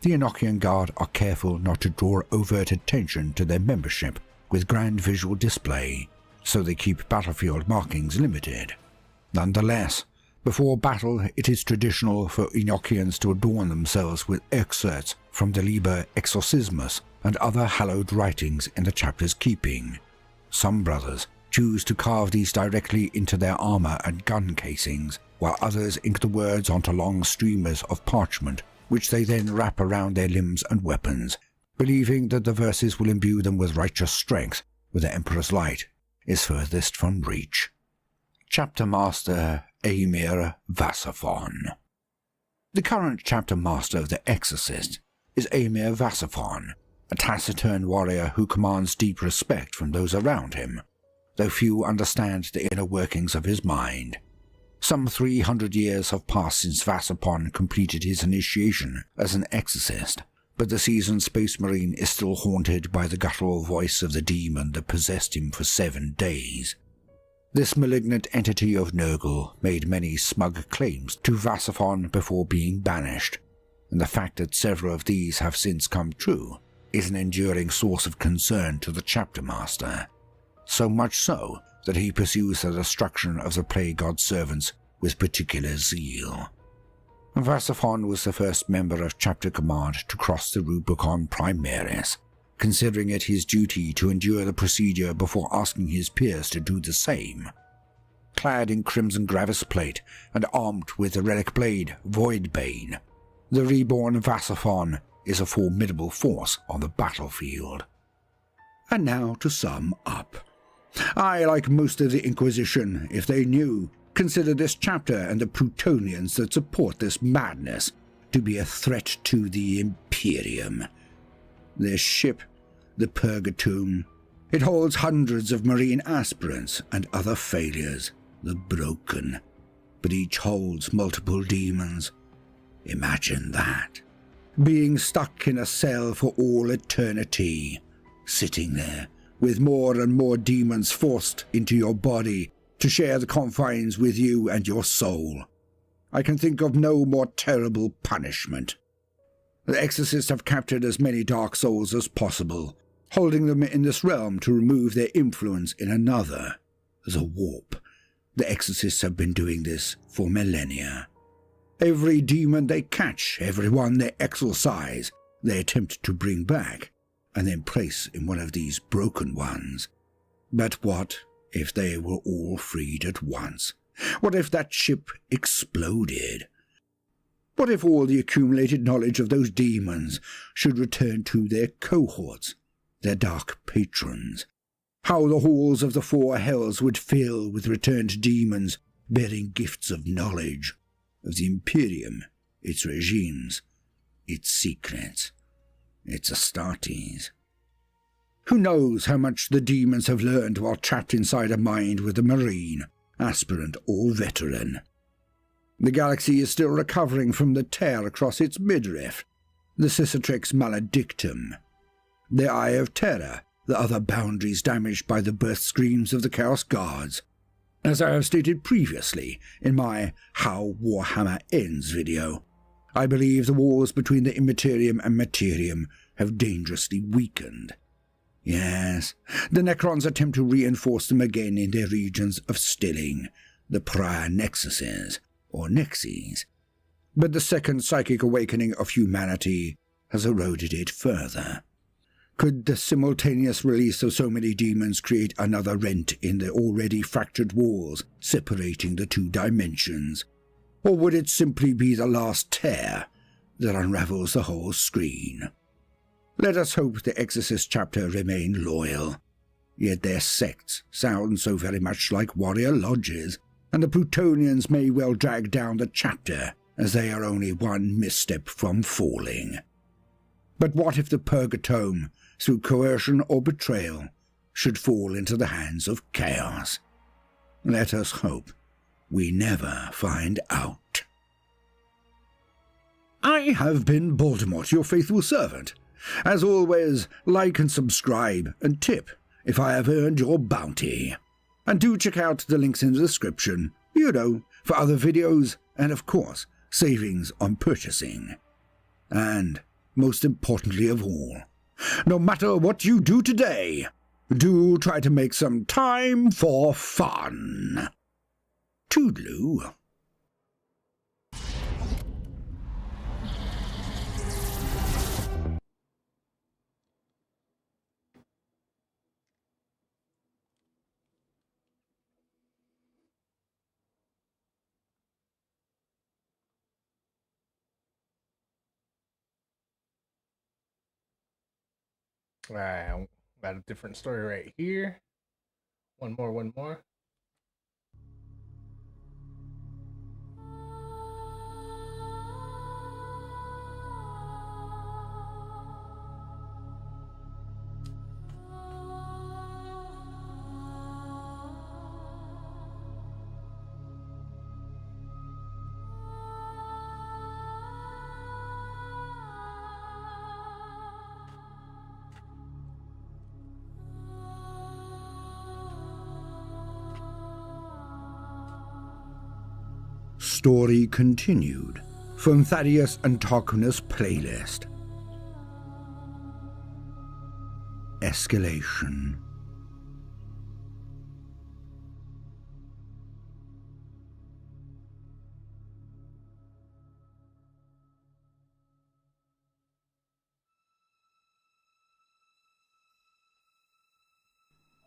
the Enochian Guard are careful not to draw overt attention to their membership with grand visual display, so they keep battlefield markings limited. Nonetheless, before battle it is traditional for Enochians to adorn themselves with excerpts from the Liber Exorcismus and other hallowed writings in the chapter's keeping. Some brothers choose to carve these directly into their armor and gun casings, while others ink the words onto long streamers of parchment, which they then wrap around their limbs and weapons, believing that the verses will imbue them with righteous strength where the Emperor's light is furthest from reach. Chapter Master Aemir Vasaphon. The current chapter master of the Exorcist is Aemir Vasaphon, a taciturn warrior who commands deep respect from those around him, though few understand the inner workings of his mind. Some 300 years have passed since Vasaphon completed his initiation as an exorcist, but the seasoned space marine is still haunted by the guttural voice of the demon that possessed him for 7 days. This malignant entity of Nurgle made many smug claims to Vasaphon before being banished, and the fact that several of these have since come true is an enduring source of concern to the chapter master, so much so that he pursues the destruction of the plague god's servants with particular zeal. Vasaphon was the first member of chapter command to cross the Rubicon Primaris, considering it his duty to endure the procedure before asking his peers to do the same. Clad in crimson gravis plate and armed with the relic blade Voidbane, the reborn Vasaphon is a formidable force on the battlefield. And now to sum up. I, like most of the Inquisition, if they knew, consider this chapter and the Plutonians that support this madness to be a threat to the Imperium. Their ship, the Purgatum, it holds hundreds of Marine aspirants and other failures, the Broken, but each holds multiple demons. Imagine that. Being stuck in a cell for all eternity, sitting there with more and more demons forced into your body to share the confines with you and your soul. I can think of no more terrible punishment. The Exorcists have captured as many dark souls as possible, holding them in this realm to remove their influence in another, the Warp. The Exorcists have been doing this for millennia. Every demon they catch, every one they exorcise, they attempt to bring back, and then place in one of these broken ones. But what if they were all freed at once? What if that ship exploded? What if all the accumulated knowledge of those demons should return to their cohorts, their dark patrons? How the halls of the 4 hells would fill with returned demons bearing gifts of knowledge, of the Imperium, its regimes, its secrets, its Astartes. Who knows how much the demons have learned while trapped inside a mind with the Marine, aspirant or veteran. The galaxy is still recovering from the tear across its midriff, the Cicatrix Maledictum, the Eye of Terror, the other boundaries damaged by the birth screams of the Chaos Guards. As I have stated previously in my How Warhammer Ends video, I believe the wars between the Immaterium and Materium have dangerously weakened. Yes, the Necrons attempt to reinforce them again in their regions of stilling, the prior nexuses, or nexes, but the second psychic awakening of humanity has eroded it further. Could the simultaneous release of so many demons create another rent in the already fractured walls separating the two dimensions? Or would it simply be the last tear that unravels the whole screen? Let us hope the Exorcist chapter remain loyal. Yet their sects sound so very much like warrior lodges, and the Plutonians may well drag down the chapter, as they are only one misstep from falling. But what if the Purgatome, through coercion or betrayal, should fall into the hands of chaos? Let us hope we never find out. I have been Baltimore, your faithful servant. As always, like and subscribe and tip if I have earned your bounty. And do check out the links in the description, for other videos and, of course, savings on purchasing. And, most importantly of all, no matter what you do today, do try to make some time for fun. Toodaloo. Alright, got a different story right here. One more. Story continued from Thaddeus Antarchnus playlist. Escalation.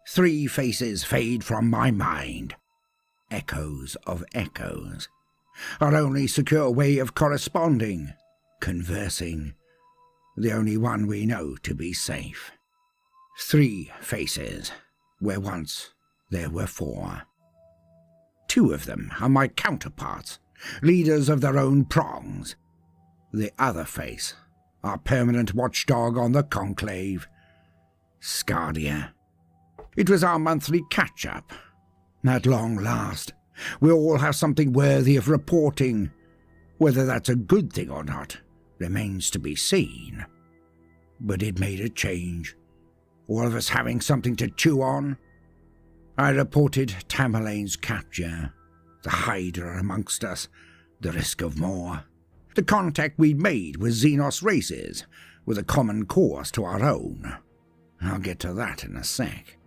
Three faces fade from my mind. Echoes of echoes. Our only secure way of corresponding, conversing, the only one we know to be safe. Three faces, where once there were four. Two of them are my counterparts, leaders of their own prongs. The other face, our permanent watchdog on the conclave, Scardia. It was our monthly catch-up. At long last, we all have something worthy of reporting. Whether that's a good thing or not remains to be seen. But it made a change. All of us having something to chew on. I reported Tamerlane's capture, the Hydra amongst us, the risk of more. The contact we'd made with Xenos races, with a common cause to our own. I'll get to that in a sec.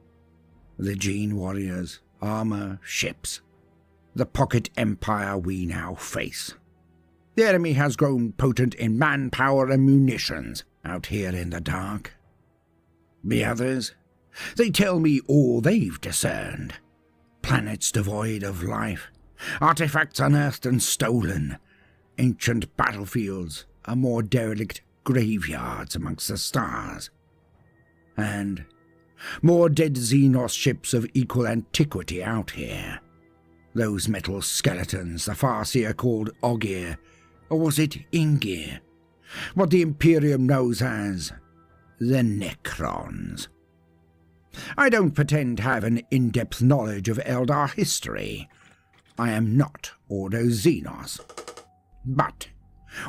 The Gene Warriors, armor, ships. The pocket empire we now face. The enemy has grown potent in manpower and munitions out here in the dark. The others, they tell me all they've discerned. Planets devoid of life, artifacts unearthed and stolen, ancient battlefields are more derelict graveyards amongst the stars. And more dead Xenos ships of equal antiquity out here. Those metal skeletons the Farseer called Ogier, or was it Ingir? What the Imperium knows as the Necrons. I don't pretend to have an in-depth knowledge of Eldar history. I am not Ordo Xenos. But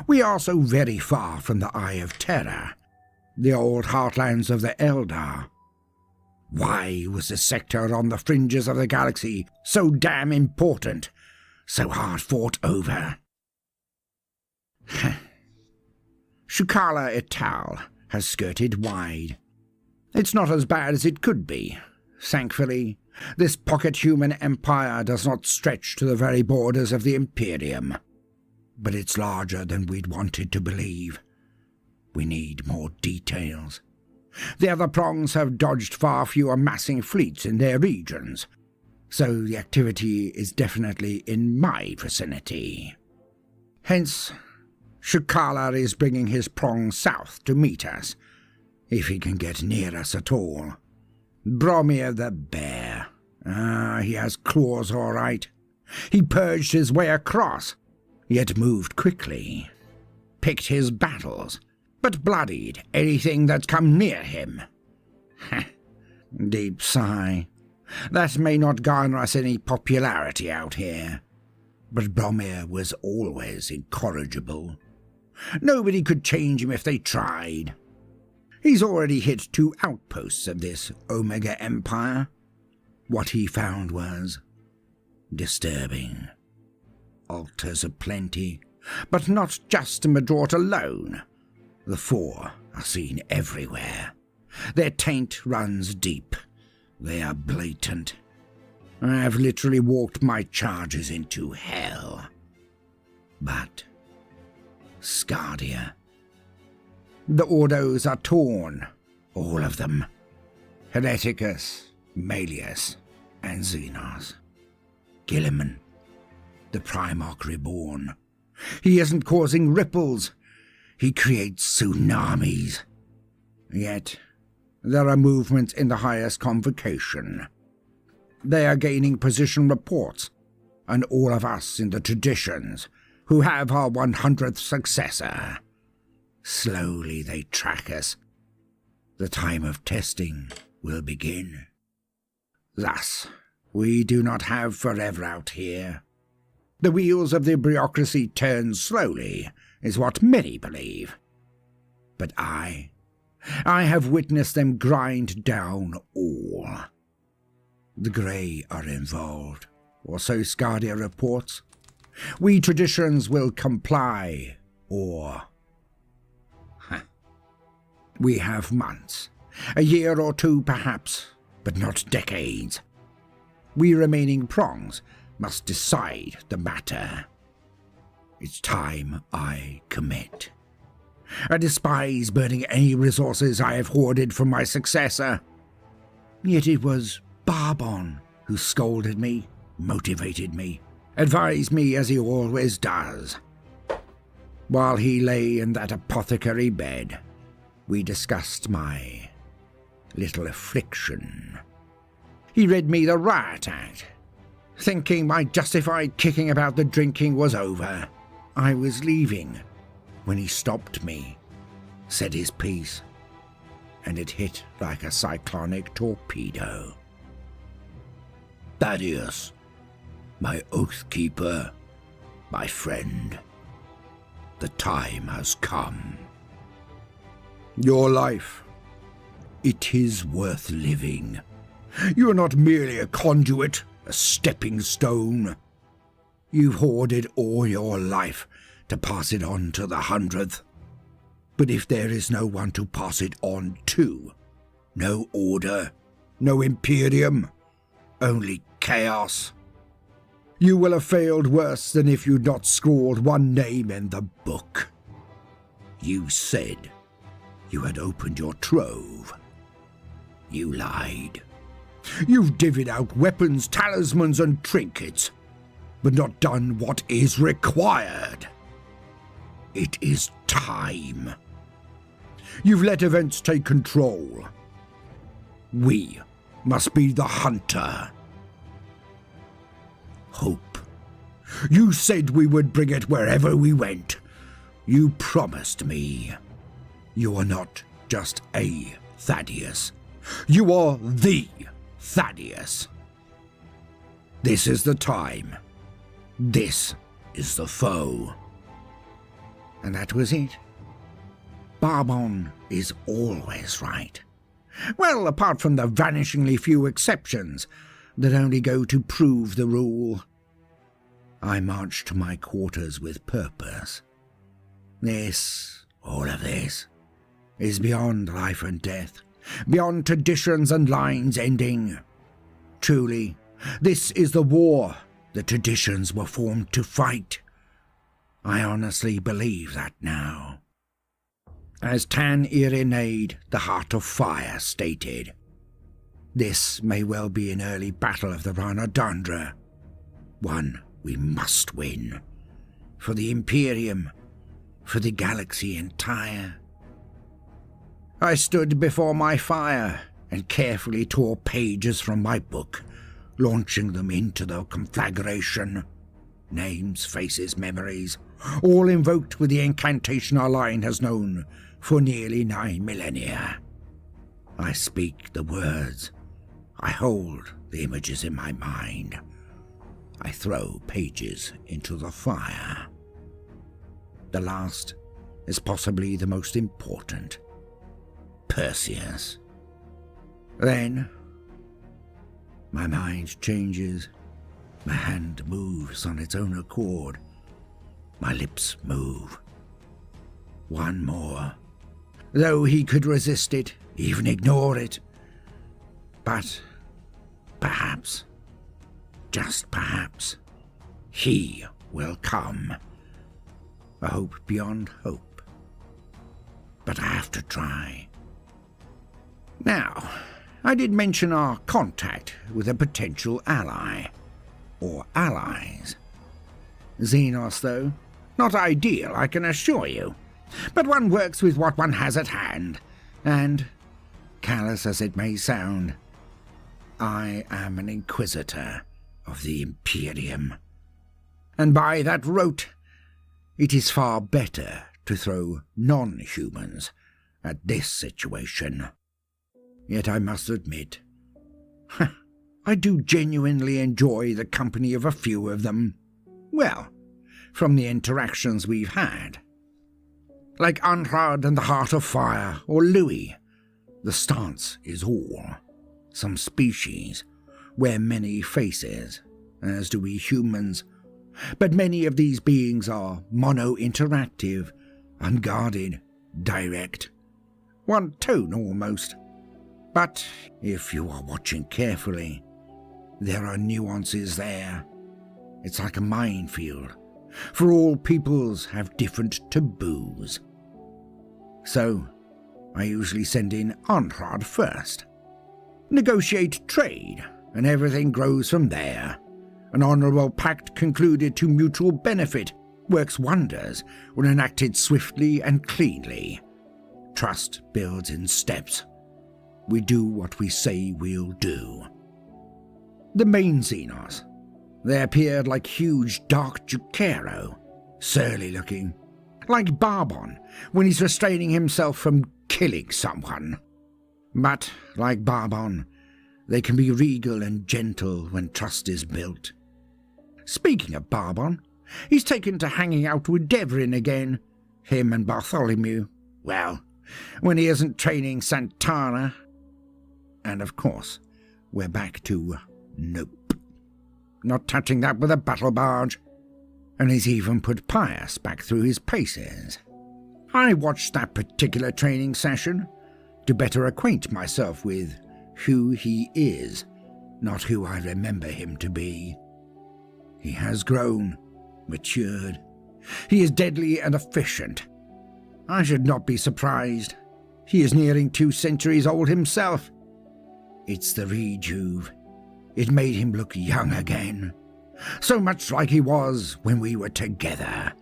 we are so very far from the Eye of Terror, the old heartlands of the Eldar. Why was the sector on the fringes of the galaxy so damn important, so hard fought over? Shukala et al. Has skirted wide. It's not as bad as it could be. Thankfully, this pocket-human empire does not stretch to the very borders of the Imperium. But it's larger than we'd wanted to believe. We need more details. The other prongs have dodged far fewer massing fleets in their regions, so the activity is definitely in my vicinity. Hence, Shukala is bringing his prong south to meet us, if he can get near us at all. Bromir the bear. He has claws all right. He purged his way across, yet moved quickly. Picked his battles, but bloodied anything that's come near him. Deep sigh. That may not garner us any popularity out here, but Bromir was always incorrigible. Nobody could change him if they tried. He's already hit 2 outposts of this Omega Empire. What he found was disturbing. Altars aplenty, but not just in Madrort alone. The 4 are seen everywhere. Their taint runs deep. They are blatant. I've literally walked my charges into hell. But Scardia. The Ordos are torn, all of them. Hereticus, Malleus, and Xenos. Guilliman, the Primarch reborn. He isn't causing ripples. He creates tsunamis. Yet, there are movements in the highest convocation. They are gaining position reports, and all of us in the traditions who have our 100th successor. Slowly they track us. The time of testing will begin. Thus, we do not have forever out here. The wheels of the bureaucracy turn slowly, is what many believe. But I have witnessed them grind down all. The Grey are involved, or so Scardia reports. We traditions will comply, or... We have months, a year or 2 perhaps, but not decades. We remaining prongs must decide the matter. It's time I commit. I despise burning any resources I have hoarded from my successor. Yet it was Barbon who scolded me, motivated me, advised me as he always does. While he lay in that apothecary bed, we discussed my little affliction. He read me the Riot Act. Thinking my justified kicking about the drinking was over, I was leaving when he stopped me, said his piece, and it hit like a cyclonic torpedo. Thaddeus, my oath keeper, my friend, the time has come. Your life, it is worth living. You are not merely a conduit, a stepping stone. You've hoarded all your life to pass it on to the 100th. But if there is no one to pass it on to, no order, no Imperium, only chaos, you will have failed worse than if you'd not scrawled one name in the book. You said you had opened your trove. You lied. You've divvied out weapons, talismans, and trinkets, but not done what is required. It is time. You've let events take control. We must be the hunter. Hope. You said we would bring it wherever we went. You promised me. You are not just a Thaddeus. You are the Thaddeus. This is the time. This is the foe. And that was it. Barbon is always right. Well, apart from the vanishingly few exceptions that only go to prove the rule. I marched to my quarters with purpose. All of this, is beyond life and death, beyond traditions and lines ending. Truly, this is the war the traditions were formed to fight. I honestly believe that now. As Tan Irenaid, the Heart of Fire, stated, this may well be an early battle of the Ranadandra. One we must win. For the Imperium, for the galaxy entire. I stood before my fire and carefully tore pages from my book, launching them into the conflagration. Names, faces, memories, all invoked with the incantation our line has known for nearly 9 millennia. I speak the words. I hold the images in my mind. I throw pages into the fire. The last is possibly the most important. Perseus. Then, my mind changes. My hand moves on its own accord. My lips move. One more. Though he could resist it, even ignore it. But perhaps, just perhaps, he will come. A hope beyond hope. But I have to try. Now, I did mention our contact with a potential ally. Or allies. Xenos, though, not ideal, I can assure you. But one works with what one has at hand, and, callous as it may sound, I am an inquisitor of the Imperium. And by that rote, it is far better to throw non-humans at this situation. Yet I must admit, I do genuinely enjoy the company of a few of them. Well, from the interactions we've had. Like Andrad and the Heart of Fire, or Louis, the stance is all. Some species wear many faces, as do we humans. But many of these beings are mono-interactive, unguarded, direct. One tone almost. But if you are watching carefully, there are nuances there. It's like a minefield, for all peoples have different taboos. So, I usually send in Andrad first. Negotiate trade, and everything grows from there. An honourable pact concluded to mutual benefit works wonders when enacted swiftly and cleanly. Trust builds in steps. We do what we say we'll do. The main Xenos. They appeared like huge dark Jukero, surly looking, like Barbon when he's restraining himself from killing someone. But, like Barbon, they can be regal and gentle when trust is built. Speaking of Barbon, he's taken to hanging out with Devrin again, him and Bartholomew. Well, when he isn't training Santana. And of course, we're back to nope. Not touching that with a battle barge. And he's even put Pius back through his paces. I watched that particular training session to better acquaint myself with who he is, not who I remember him to be. He has grown, matured. He is deadly and efficient. I should not be surprised. He is nearing 2 centuries old himself. It's the rejuve. It made him look young again. So much like he was when we were together.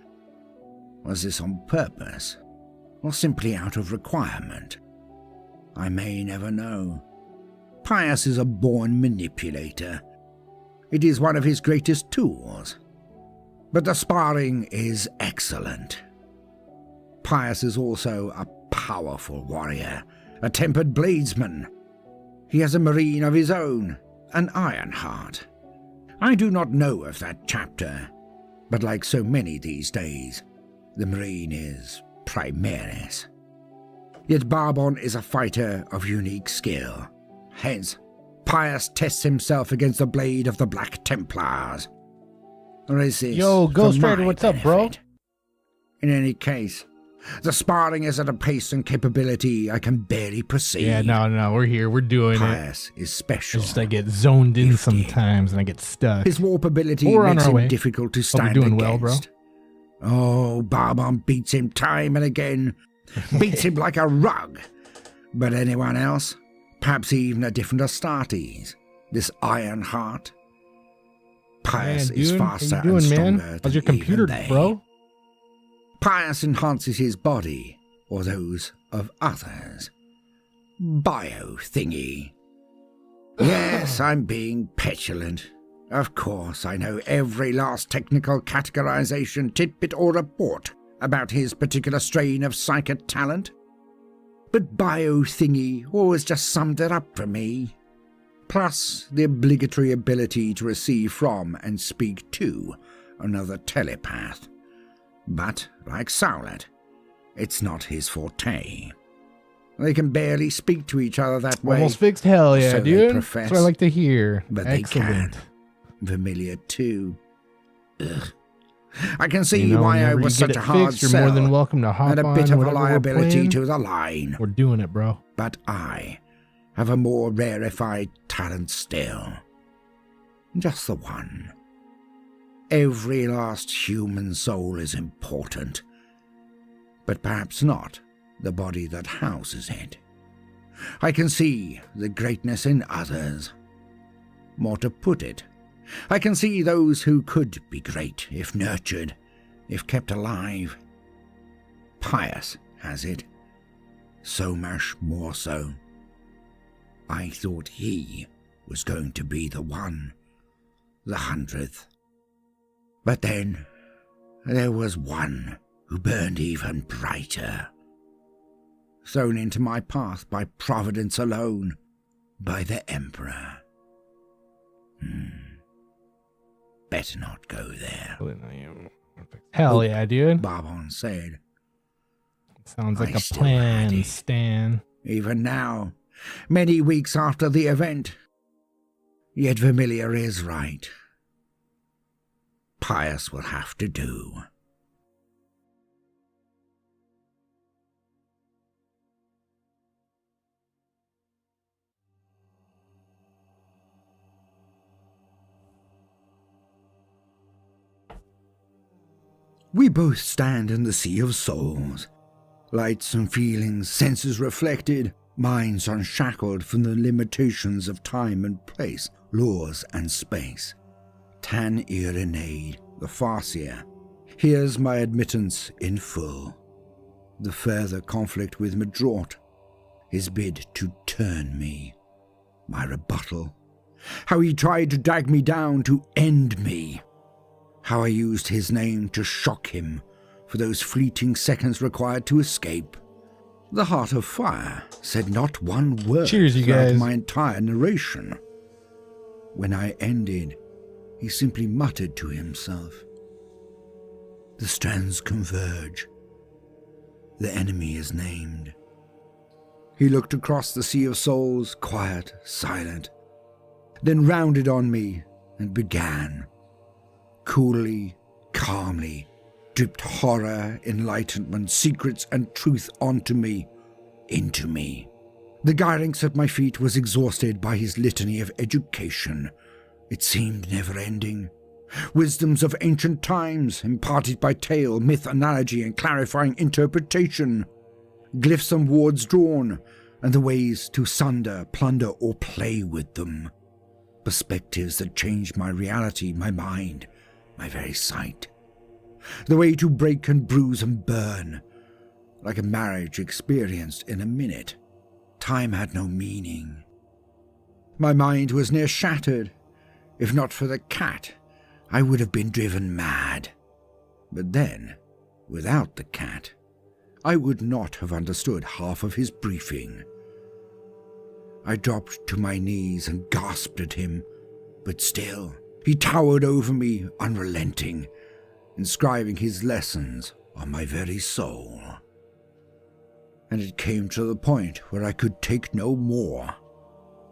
Was this on purpose? Or simply out of requirement? I may never know. Pius is a born manipulator. It is one of his greatest tools. But the sparring is excellent. Pius is also a powerful warrior, a tempered bladesman. He has a marine of his own, an Ironheart. I do not know of that chapter, but like so many these days, the marine is Primaris. Yet Barbon is a fighter of unique skill. Hence, Pius tests himself against the blade of the Black Templars. Or is this Yo, Ghost for Rider, my what's up, bro? benefit? In any case, the sparring is at a pace and capability I can barely perceive. Yeah, no, we're here. We're doing it. Pius is special. It's just I get zoned in Gifted. sometimes and I get stuck. His warp ability We're on makes our him way. difficult to Hope stand you're doing against. well, bro. Oh, Barbon beats him time and again. Beats him like a rug. But anyone else? Perhaps even a different Astartes. This Ironheart? Pius Man, is dude, faster how you doing, and stronger man? than How's your computer, even they. bro? Pius enhances his body, or those of others. Bio-thingy. Yes, I'm being petulant. Of course, I know every last technical categorization, tidbit, or report about his particular strain of psychic talent. But bio-thingy always just summed it up for me. Plus, the obligatory ability to receive from and speak to another telepath. But, like Sowlet, it's not his forte. They can barely speak to each other that way. Almost fixed. Hell yeah, So they dude. profess, That's what I like to hear. but Excellent. they can. Familiar too. Ugh. I can see You know, why I whenever was you get such a it hard fixed, you're sell more than welcome to hop and a on bit of a whatever we're liability playing. to the line. We're doing it, bro. But I have a more rarefied talent still. Just the one. Every last human soul is important, but perhaps not the body that houses it. I can see the greatness in others. More to put it, I can see those who could be great if nurtured, if kept alive. Pius has it. So much more so. I thought he was going to be the one, the 100th. But then there was one who burned even brighter. Thrown into my path by Providence alone, by the Emperor. Better not go there, Hell yeah, dude. Barbon said. Sounds like I a still had plan, it. Stan. Even now, many weeks after the event. Yet Vermilia is right. Pius will have to do. We both stand in the sea of souls. Lights and feelings, senses reflected, minds unshackled from the limitations of time and place, laws and space. Tan Irenaid, the Farseer, here's my admittance in full. The further conflict with Madrort, his bid to turn me, my rebuttal, how he tried to drag me down to end me, how I used his name to shock him for those fleeting seconds required to escape. The Heart of Fire said not one word Cheers, you throughout guys. my entire narration. When I ended, he simply muttered to himself. The strands converge. The enemy is named. He looked across the sea of souls, quiet, silent, then rounded on me and began. Coolly, calmly, dripped horror, enlightenment, secrets, and truth onto me, into me. The Gyrinx at my feet was exhausted by his litany of education. It seemed never-ending. Wisdoms of ancient times, imparted by tale, myth, analogy, and clarifying interpretation. Glyphs and wards drawn, and the ways to sunder, plunder, or play with them. Perspectives that changed my reality, my mind, my very sight. The way to break and bruise and burn, like a marriage experienced in a minute. Time had no meaning. My mind was near shattered. If not for the cat, I would have been driven mad. But then, without the cat, I would not have understood half of his briefing. I dropped to my knees and gasped at him, but still he towered over me, unrelenting, inscribing his lessons on my very soul. And it came to the point where I could take no more,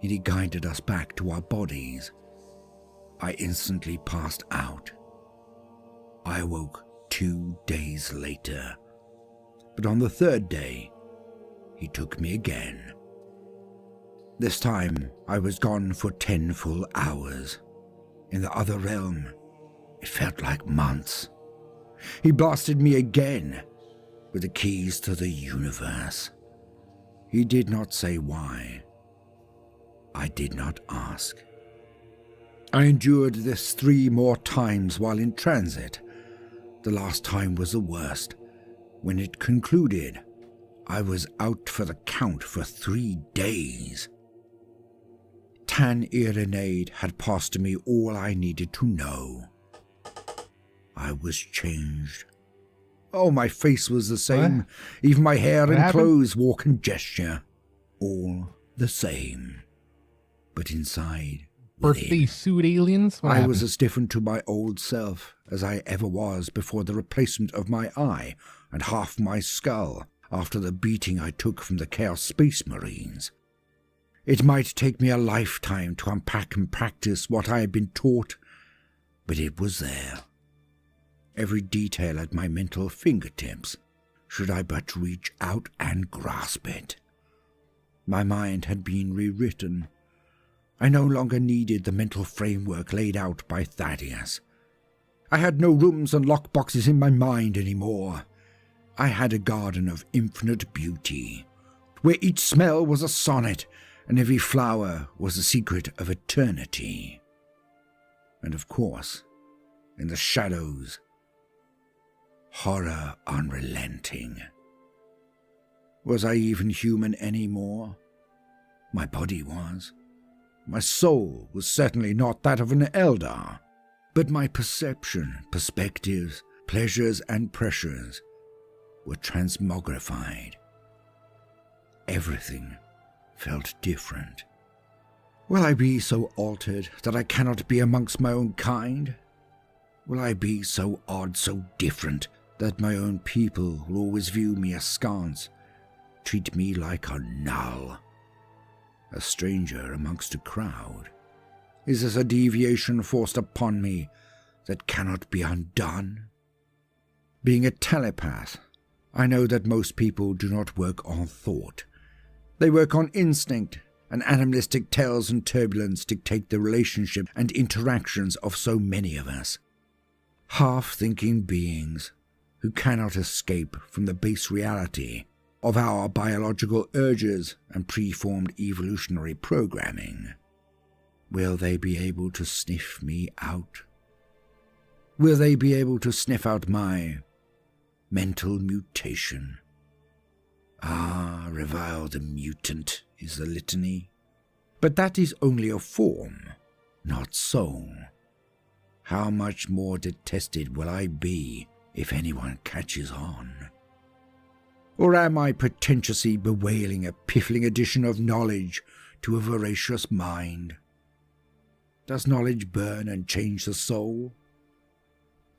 and he guided us back to our bodies. I instantly passed out. I awoke 2 days later, but on the third day, he took me again. This time, I was gone for 10 full hours. In the other realm, it felt like months. He blasted me again with the keys to the universe. He did not say why. I did not ask. I endured this 3 more times while in transit. The last time was the worst. When it concluded, I was out for the count for 3 days. Tan Irenaid had passed to me all I needed to know. I was changed. Oh, my face was the same. What? Even my hair What and happened? clothes, walk and gesture. All the same. But inside, Birthday within, suit aliens? What I happened? was as different to my old self as I ever was before the replacement of my eye and half my skull after the beating I took from the Chaos Space Marines. It might take me a lifetime to unpack and practice what I had been taught, but it was there. Every detail at my mental fingertips, should I but reach out and grasp it. My mind had been rewritten. I no longer needed the mental framework laid out by Thaddeus. I had no rooms and lockboxes in my mind anymore. I had a garden of infinite beauty, where each smell was a sonnet, and every flower was a secret of eternity. And of course, in the shadows, horror unrelenting. Was I even human anymore? My body was. My soul was certainly not that of an Eldar, but my perception, perspectives, pleasures and pressures were transmogrified. Everything felt different. Will I be so altered that I cannot be amongst my own kind? Will I be so odd, so different, that my own people will always view me askance, treat me like a null, a stranger amongst a crowd? Is this a deviation forced upon me that cannot be undone? Being a telepath, I know that most people do not work on thought. They work on instinct, and animalistic tells and turbulence dictate the relationship and interactions of so many of us. Half-thinking beings who cannot escape from the base reality of our biological urges and preformed evolutionary programming. Will they be able to sniff me out? Will they be able to sniff out my mental mutation? Ah, revile the mutant is the litany. But that is only a form, not soul. How much more detested will I be if anyone catches on? Or am I pretentiously bewailing a piffling addition of knowledge to a voracious mind? Does knowledge burn and change the soul?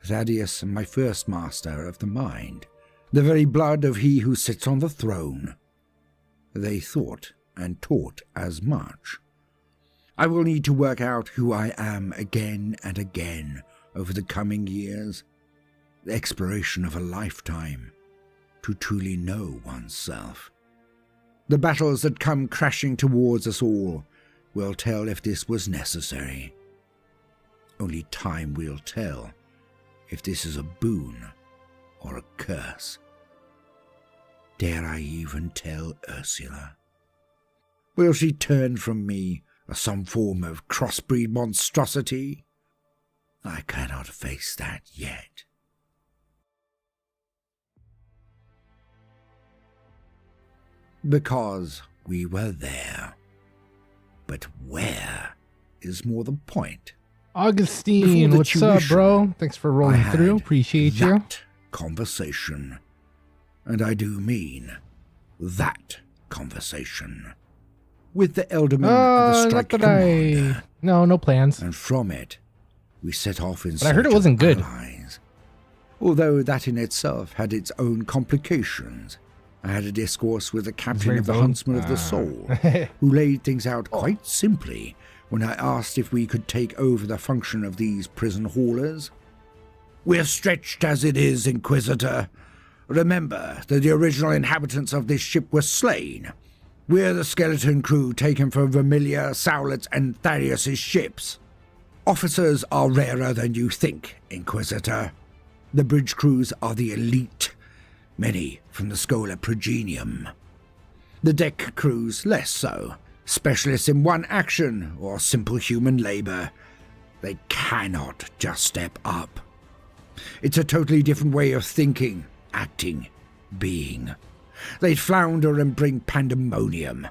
Thaddeus, my first master of the mind, the very blood of he who sits on the throne. They thought and taught as much. I will need to work out who I am again and again over the coming years, the exploration of a lifetime, to truly know oneself. The battles that come crashing towards us all will tell if this was necessary. Only time will tell if this is a boon or a curse. Dare I even tell Ursula? Will she turn from me as some form of crossbreed monstrosity? I cannot face that yet. Because we were there. But where is more the point? Augustine, Before the what's up, tuition, bro? Thanks for rolling I through. had Appreciate you. that conversation. And I do mean that conversation. with the Elderman and the not Strike that Commander. No plans. And from it, we set off in But I heard it search of wasn't good. allies. Although that in itself had its own complications. I had a discourse with the captain very of the bone? Huntsmen of the Soul, who laid things out quite simply when I asked if we could take over the function of these prison haulers. We're stretched as it is, Inquisitor. Remember that the original inhabitants of this ship were slain. We're the skeleton crew taken from Vermilia, Sowlet's, and Thaddeus's ships. Officers are rarer than you think, Inquisitor. The bridge crews are the elite, many from the Schola Progenium. The deck crews less so, specialists in one action or simple human labor. They cannot just step up. It's a totally different way of thinking, acting, being. They'd flounder and bring pandemonium.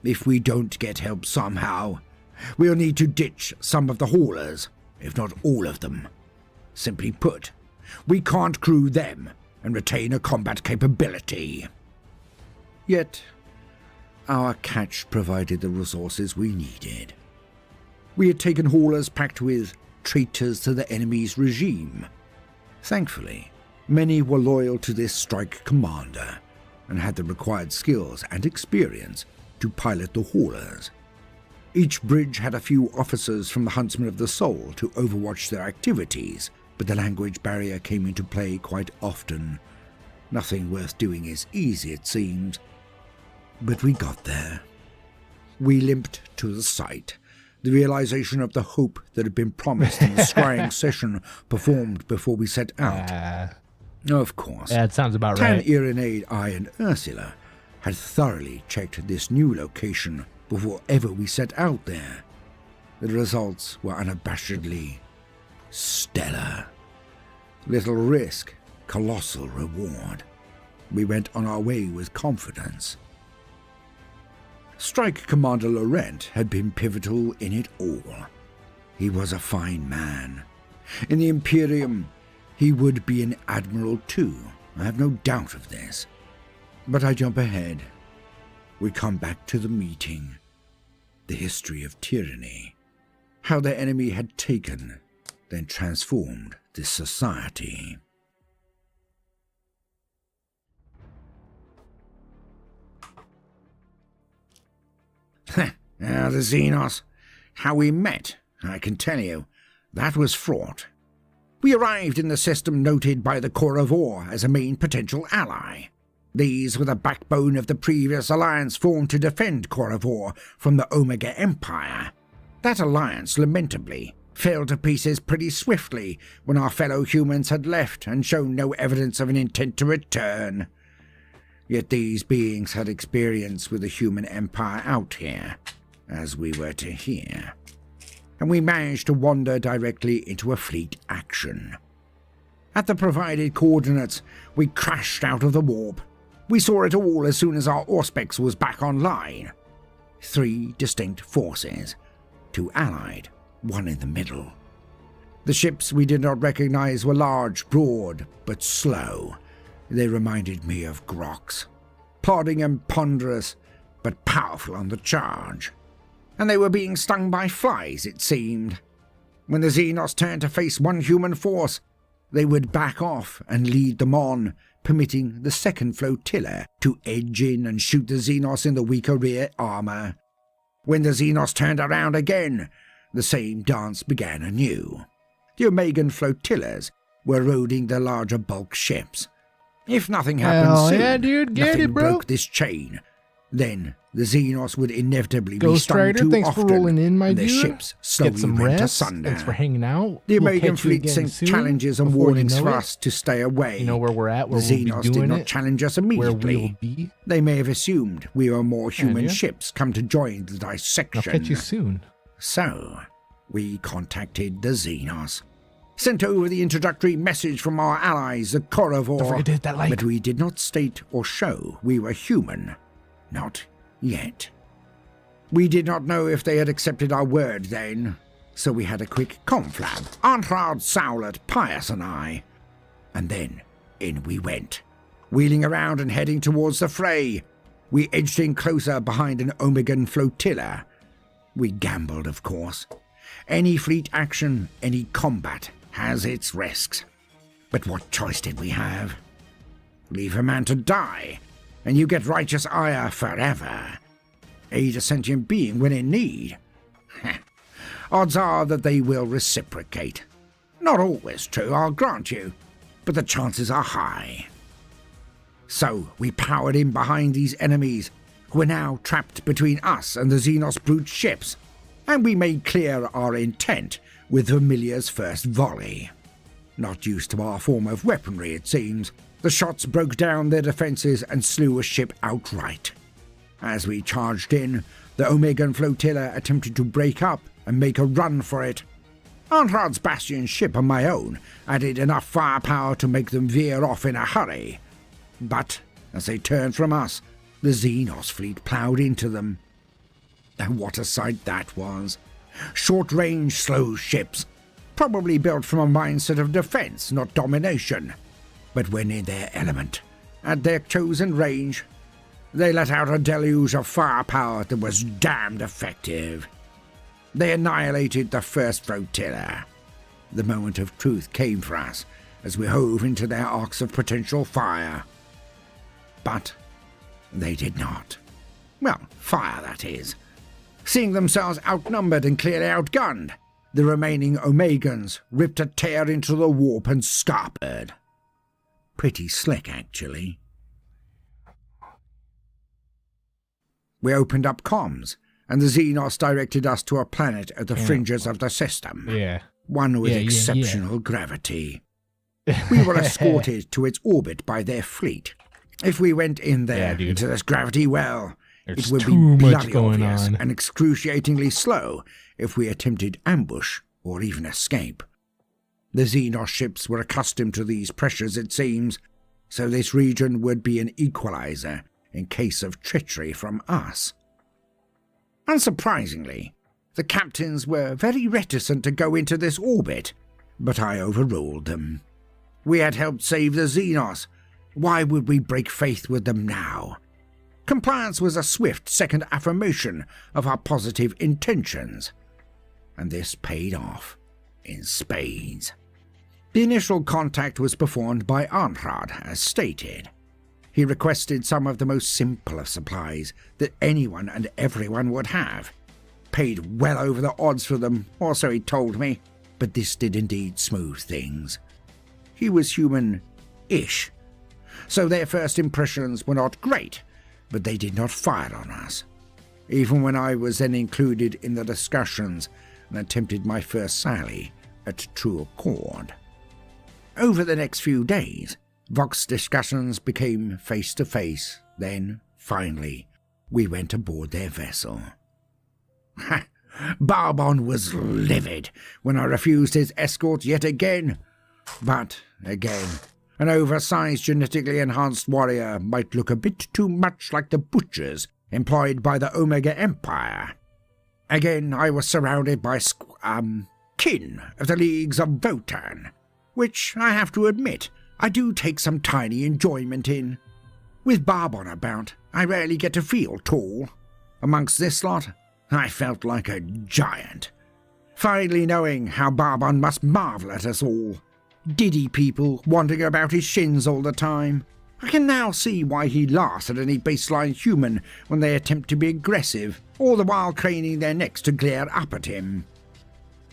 If we don't get help somehow, we'll need to ditch some of the haulers, if not all of them. Simply put, we can't crew them and retain a combat capability. Yet, our catch provided the resources we needed. We had taken haulers packed with traitors to the enemy's regime. Thankfully, many were loyal to this strike commander and had the required skills and experience to pilot the haulers. Each bridge had a few officers from the Huntsmen of the Soul to overwatch their activities, but the language barrier came into play quite often. Nothing worth doing is easy, it seems. But we got there. We limped to the site, the realization of the hope that had been promised in the scrying session performed before we set out. Of course. That sounds about Tan, right. Irenae, I, and Ursula had thoroughly checked this new location before ever we set out there. The results were unabashedly stellar. Little risk, colossal reward. We went on our way with confidence. Strike Commander Laurent had been pivotal in it all. He was a fine man. In the Imperium, he would be an admiral too. I have no doubt of this. But I jump ahead. We come back to the meeting. The history of tyranny. How the enemy had taken, then transformed this society. The Xenos. How we met, I can tell you. That was fraught. We arrived in the system noted by the Korivor as a main potential ally. These were the backbone of the previous alliance formed to defend Korivor from the Omega Empire. That alliance, lamentably, fell to pieces pretty swiftly when our fellow humans had left and shown no evidence of an intent to return. Yet these beings had experience with the human empire out here, as we were to hear. And we managed to wander directly into a fleet action. At the provided coordinates, we crashed out of the warp. We saw it all as soon as our Auspex was back online. 3 distinct forces, 2 allied, 1 in the middle. The ships we did not recognize were large, broad, but slow. They reminded me of Grox, plodding and ponderous, but powerful on the charge. And they were being stung by flies, it seemed. When the Xenos turned to face one human force, they would back off and lead them on, permitting the second flotilla to edge in and shoot the Xenos in the weaker rear armor. When the Xenos turned around again, the same dance began anew. The Omegan flotillas were loading the larger bulk ships. If nothing happened Hell soon, yeah, dude, get nothing it, bro. broke this chain. Then the Xenos would inevitably be Ghost stung Rider, too thanks often, for rolling in, my and their dude. ships slowly Get some went rest. asunder. Thanks for hanging out. The We'll Omegan catch you fleet again sent soon. challenges and Before you warnings know for it, us to stay away. You know where we're at, where The we'll be Xenos did doing not it, challenge us where we immediately. will be. They may have assumed we were more human yeah. ships come to join the I'll dissection. catch you soon. So, we contacted the Xenos. Sent over the introductory message from our allies, the Korivor. Don't forget to hit that like. But we did not state or show we were human. Not yet. We did not know if they had accepted our word then, so we had a quick conflab. Antrad, Sowlet, Pius and I. And then, in we went, wheeling around and heading towards the fray. We edged in closer behind an Omegan flotilla. We gambled, of course. Any fleet action, any combat, has its risks. But what choice did we have? Leave a man to die, and you get righteous ire forever. Aid a sentient being when in need. Odds are that they will reciprocate. Not always true, I'll grant you, but the chances are high. So we powered in behind these enemies, who were now trapped between us and the Xenos brute ships, and we made clear our intent with Vermilia's first volley. Not used to our form of weaponry, it seems, the shots broke down their defences and slew a ship outright. As we charged in, the Omegan flotilla attempted to break up and make a run for it. Arnhard's Bastion ship and my own added enough firepower to make them veer off in a hurry. But, as they turned from us, the Xenos fleet ploughed into them. And what a sight that was. Short-range, slow ships, probably built from a mindset of defense, not domination. But when in their element, at their chosen range, they let out a deluge of firepower that was damned effective. They annihilated the first flotilla. The moment of truth came for us as we hove into their arcs of potential fire. But they did not. Well, fire, that is. Seeing themselves outnumbered and clearly outgunned, the remaining Omegans ripped a tear into the warp and scarpered. Pretty slick, actually. We opened up comms, and the Xenos directed us to a planet at the fringes of the system. Yeah. One with exceptional gravity. We were escorted to its orbit by their fleet. If we went in there into this gravity well, There's it would be too much bloody going obvious on. and excruciatingly slow if we attempted ambush or even escape. The Xenos ships were accustomed to these pressures, it seems, so this region would be an equalizer in case of treachery from us. Unsurprisingly, the captains were very reticent to go into this orbit, but I overruled them. We had helped save the Xenos. Why would we break faith with them now? Compliance was a swift second affirmation of our positive intentions, and this paid off in spades. The initial contact was performed by Arnhard, as stated. He requested some of the most simple of supplies that anyone and everyone would have. Paid well over the odds for them, or so he told me, but this did indeed smooth things. He was human-ish, so their first impressions were not great, but they did not fire on us, even when I was then included in the discussions and attempted my first sally at true accord. Over the next few days, Vox discussions became face-to-face, then, finally, we went aboard their vessel. Barbon was livid when I refused his escort yet again, but, again, an oversized genetically enhanced warrior might look a bit too much like the butchers employed by the Omega Empire. Again, I was surrounded by kin of the Leagues of Votan, which, I have to admit, I do take some tiny enjoyment in. With Barbon about, I rarely get to feel tall. Amongst this lot, I felt like a giant. Finally knowing how Barbon must marvel at us all. Diddy people wandering about his shins all the time. I can now see why he laughs at any baseline human when they attempt to be aggressive, all the while craning their necks to glare up at him.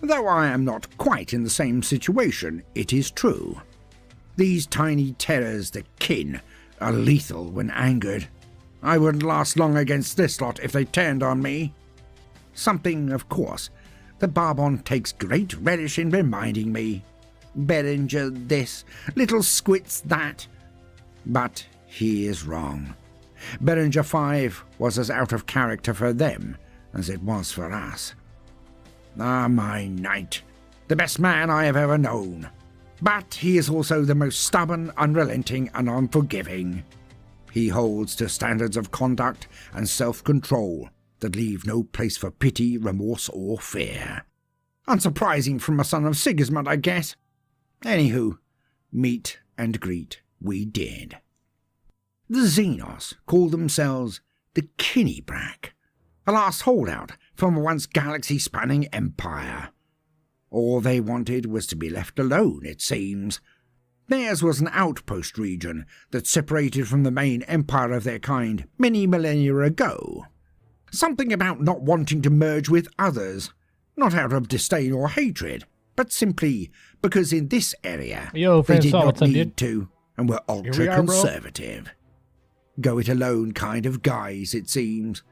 Though I am not quite in the same situation, it is true. These tiny terrors, the kin, are lethal when angered. I wouldn't last long against this lot if they turned on me. Something, of course, that Barbon takes great relish in reminding me. Beringer this, little Squits that. But he is wrong. Beringer 5 was as out of character for them as it was for us. Ah, my knight, the best man I have ever known. But he is also the most stubborn, unrelenting, and unforgiving. He holds to standards of conduct and self-control that leave no place for pity, remorse, or fear. Unsurprising from a son of Sigismund, I guess. Anywho, meet and greet we did. The Xenos called themselves the Kinnebrak, a last holdout from a once galaxy-spanning empire. All they wanted was to be left alone, it seems. Theirs was an outpost region that separated from the main empire of their kind many millennia ago. Something about not wanting to merge with others, not out of disdain or hatred, but simply because in this area Yo, they did Francois, not what's up, need dude? to and were we are, bro. ultra-conservative. Go-it-alone kind of guys, it seems.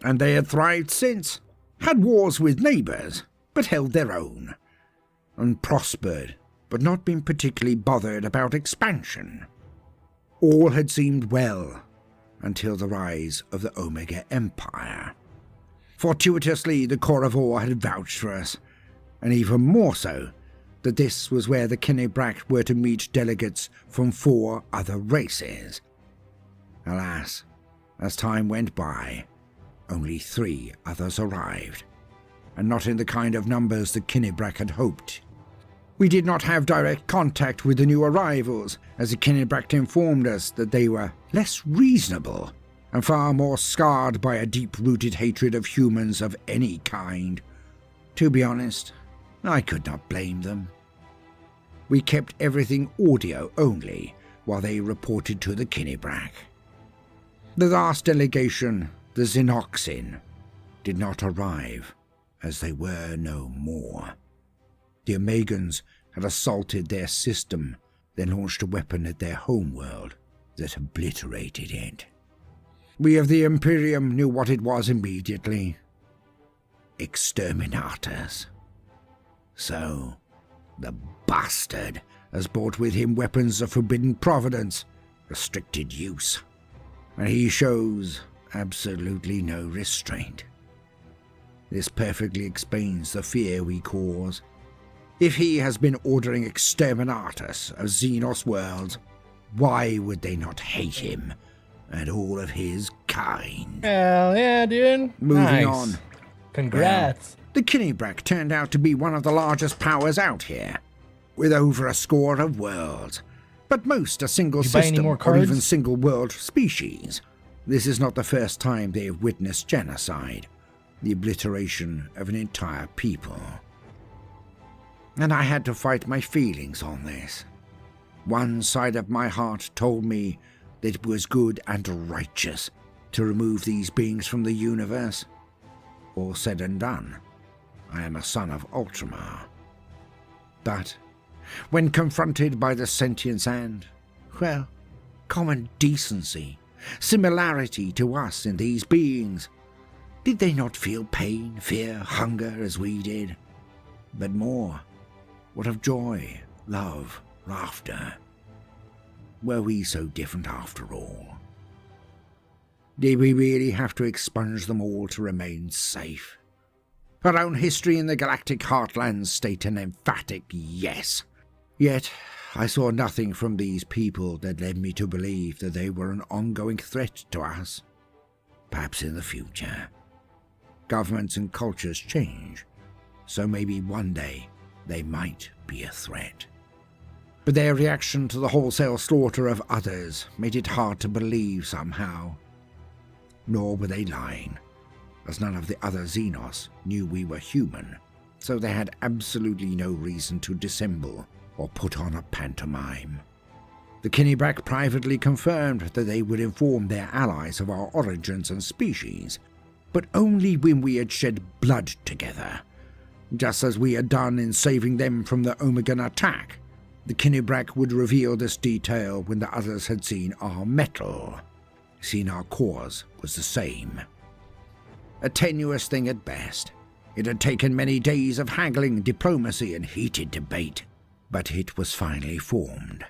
And they had thrived since, had wars with neighbours, but held their own, and prospered, but not been particularly bothered about expansion. All had seemed well until the rise of the Omega Empire. Fortuitously, the Korivor had vouched for us, and even more so, that this was where the Kinnebrak were to meet delegates from 4 other races. Alas, as time went by, only 3 others arrived, and not in the kind of numbers the Kinnebrak had hoped. We did not have direct contact with the new arrivals, as the Kinnebrak informed us that they were less reasonable and far more scarred by a deep-rooted hatred of humans of any kind. To be honest, I could not blame them. We kept everything audio only while they reported to the Kinnebrak. The last delegation, the Xenoxin, did not arrive, as they were no more. The Omegans had assaulted their system, then launched a weapon at their homeworld that obliterated it. We of the Imperium knew what it was immediately. Exterminators. So, the bastard has brought with him weapons of forbidden providence, restricted use, and he shows absolutely no restraint. This perfectly explains the fear we cause. If he has been ordering exterminators of Xenos worlds, why would they not hate him and all of his kind? Hell yeah, dude. Moving Nice. on. Congrats. The Kinnebrak turned out to be one of the largest powers out here, with over a score of worlds, but most a single Did you buy any system more or cards? even single world species. This is not the first time they have witnessed genocide, the obliteration of an entire people. And I had to fight my feelings on this. One side of my heart told me that it was good and righteous to remove these beings from the universe. All said and done, I am a son of Ultramar. But when confronted by the sentience and, well, common decency, similarity to us in these beings, did they not feel pain, fear, hunger as we did? But more, what of joy, love, laughter? Were we so different after all? Did we really have to expunge them all to remain safe? Our own history in the galactic heartlands state an emphatic yes. Yet, I saw nothing from these people that led me to believe that they were an ongoing threat to us. Perhaps in the future. Governments and cultures change, so maybe one day they might be a threat. But their reaction to the wholesale slaughter of others made it hard to believe somehow. Nor were they lying, as none of the other Xenos knew we were human, so they had absolutely no reason to dissemble or put on a pantomime. The Kinnebrak privately confirmed that they would inform their allies of our origins and species, but only when we had shed blood together, just as we had done in saving them from the Omegan attack. The Kinnebrak would reveal this detail when the others had seen our metal. Seen our cause was the same. A tenuous thing at best. It had taken many days of haggling, diplomacy, and heated debate, but it was finally formed,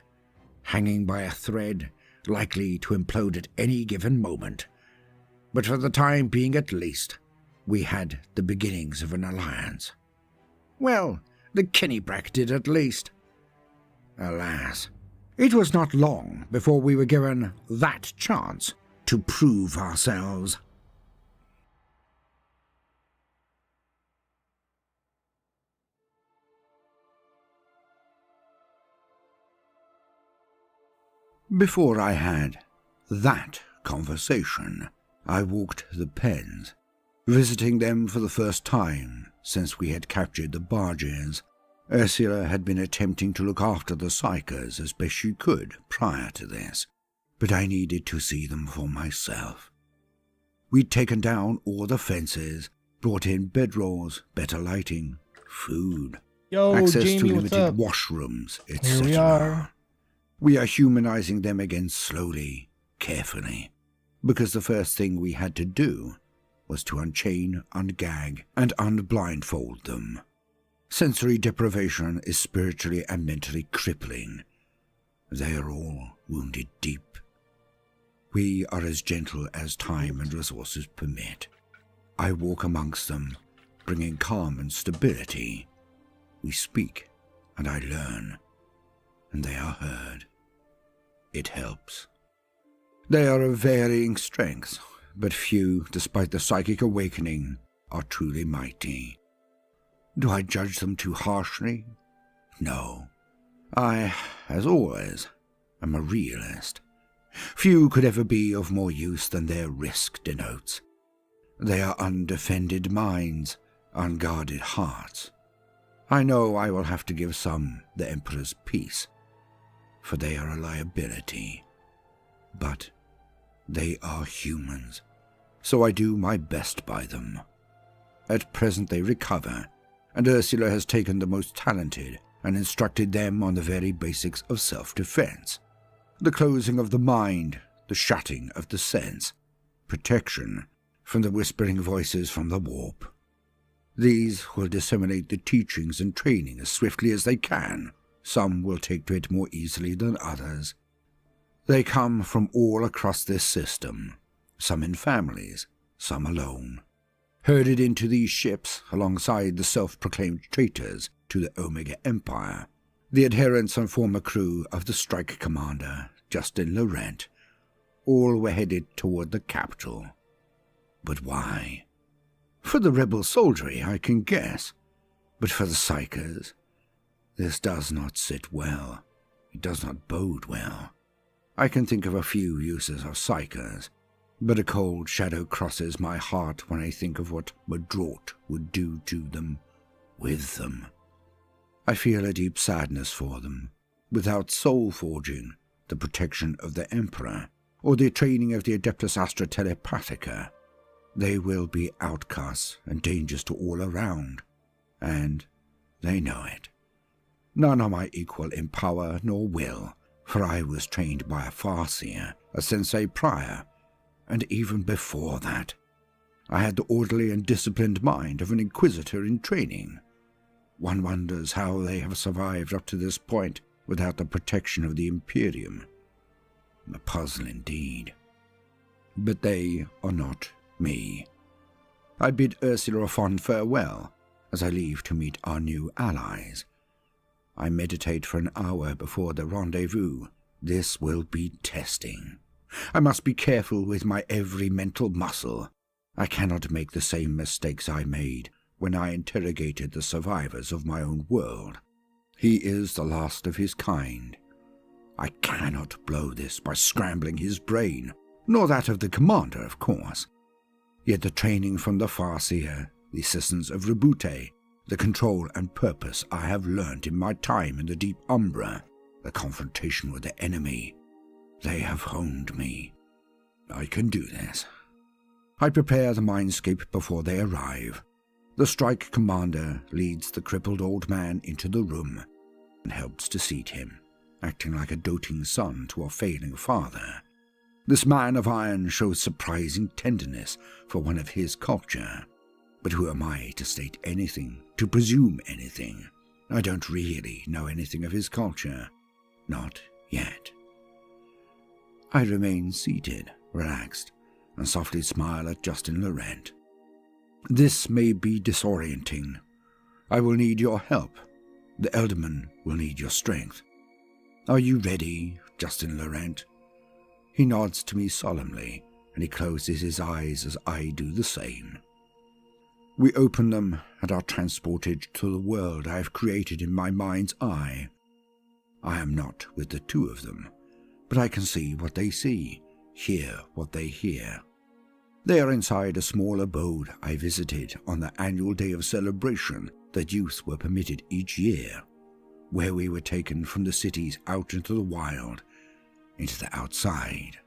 hanging by a thread, likely to implode at any given moment. But for the time being at least, we had the beginnings of an alliance. Well, the Kinnebrak did at least. Alas, it was not long before we were given that chance to prove ourselves. Before I had that conversation, I walked the pens, visiting them for the first time since we had captured the barges. Ursula had been attempting to look after the psychers as best she could prior to this, but I needed to see them for myself. We'd taken down all the fences, brought in bedrolls, better lighting, food, Yo, access Jamie, to what's limited up? washrooms, etc. Here we are. We are humanizing them again slowly, carefully, because the first thing we had to do was to unchain, ungag, and unblindfold them. Sensory deprivation is spiritually and mentally crippling. They are all wounded deep. We are as gentle as time and resources permit. I walk amongst them, bringing calm and stability. We speak, and I learn, and they are heard. It helps. They are of varying strengths, but few, despite the psychic awakening, are truly mighty. Do I judge them too harshly? No. I, as always, am a realist. Few could ever be of more use than their risk denotes. They are undefended minds, unguarded hearts. I know I will have to give some the Emperor's peace, for they are a liability. But they are humans, so I do my best by them. At present they recover, and Ursula has taken the most talented and instructed them on the very basics of self-defense. The closing of the mind, the shutting of the sense, protection from the whispering voices from the warp. These will disseminate the teachings and training as swiftly as they can. Some will take to it more easily than others. They come from all across this system, some in families, some alone, herded into these ships alongside the self-proclaimed traitors to the Omega Empire, the adherents and former crew of the strike commander, Justin Laurent. All were headed toward the capital. But why? For the rebel soldiery, I can guess, but for the psychers, this does not sit well. It does not bode well. I can think of a few uses of psychers, but a cold shadow crosses my heart when I think of what Madrot would do to them, with them. I feel a deep sadness for them. Without soul forging, the protection of the Emperor, or the training of the Adeptus Astra Telepathica, they will be outcasts and dangers to all around, and they know it. None are my equal in power nor will, for I was trained by a Farseer, a Sensei prior, and even before that, I had the orderly and disciplined mind of an Inquisitor in training. One wonders how they have survived up to this point without the protection of the Imperium. A puzzle indeed. But they are not me. I bid Ursula a fond farewell as I leave to meet our new allies. I meditate for an hour before the rendezvous. This will be testing. I must be careful with my every mental muscle. I cannot make the same mistakes I made when I interrogated the survivors of my own world. He is the last of his kind. I cannot blow this by scrambling his brain, nor that of the commander, of course. Yet the training from the Farseer, the assistance of Rebute, the control and purpose I have learned in my time in the Deep Umbra, the confrontation with the enemy, they have honed me. I can do this. I prepare the mindscape before they arrive. The strike commander leads the crippled old man into the room and helps to seat him, acting like a doting son to a failing father. This man of iron shows surprising tenderness for one of his culture. But who am I to state anything, to presume anything? I don't really know anything of his culture. Not yet. I remain seated, relaxed, and softly smile at Justin Laurent. This may be disorienting. I will need your help. The Elderman will need your strength. Are you ready, Justin Laurent? He nods to me solemnly, and he closes his eyes as I do the same. We open them and are transported to the world I have created in my mind's eye. I am not with the two of them, but I can see what they see, hear what they hear. They are inside a small abode I visited on the annual day of celebration that youth were permitted each year, where we were taken from the cities out into the wild, into the outside.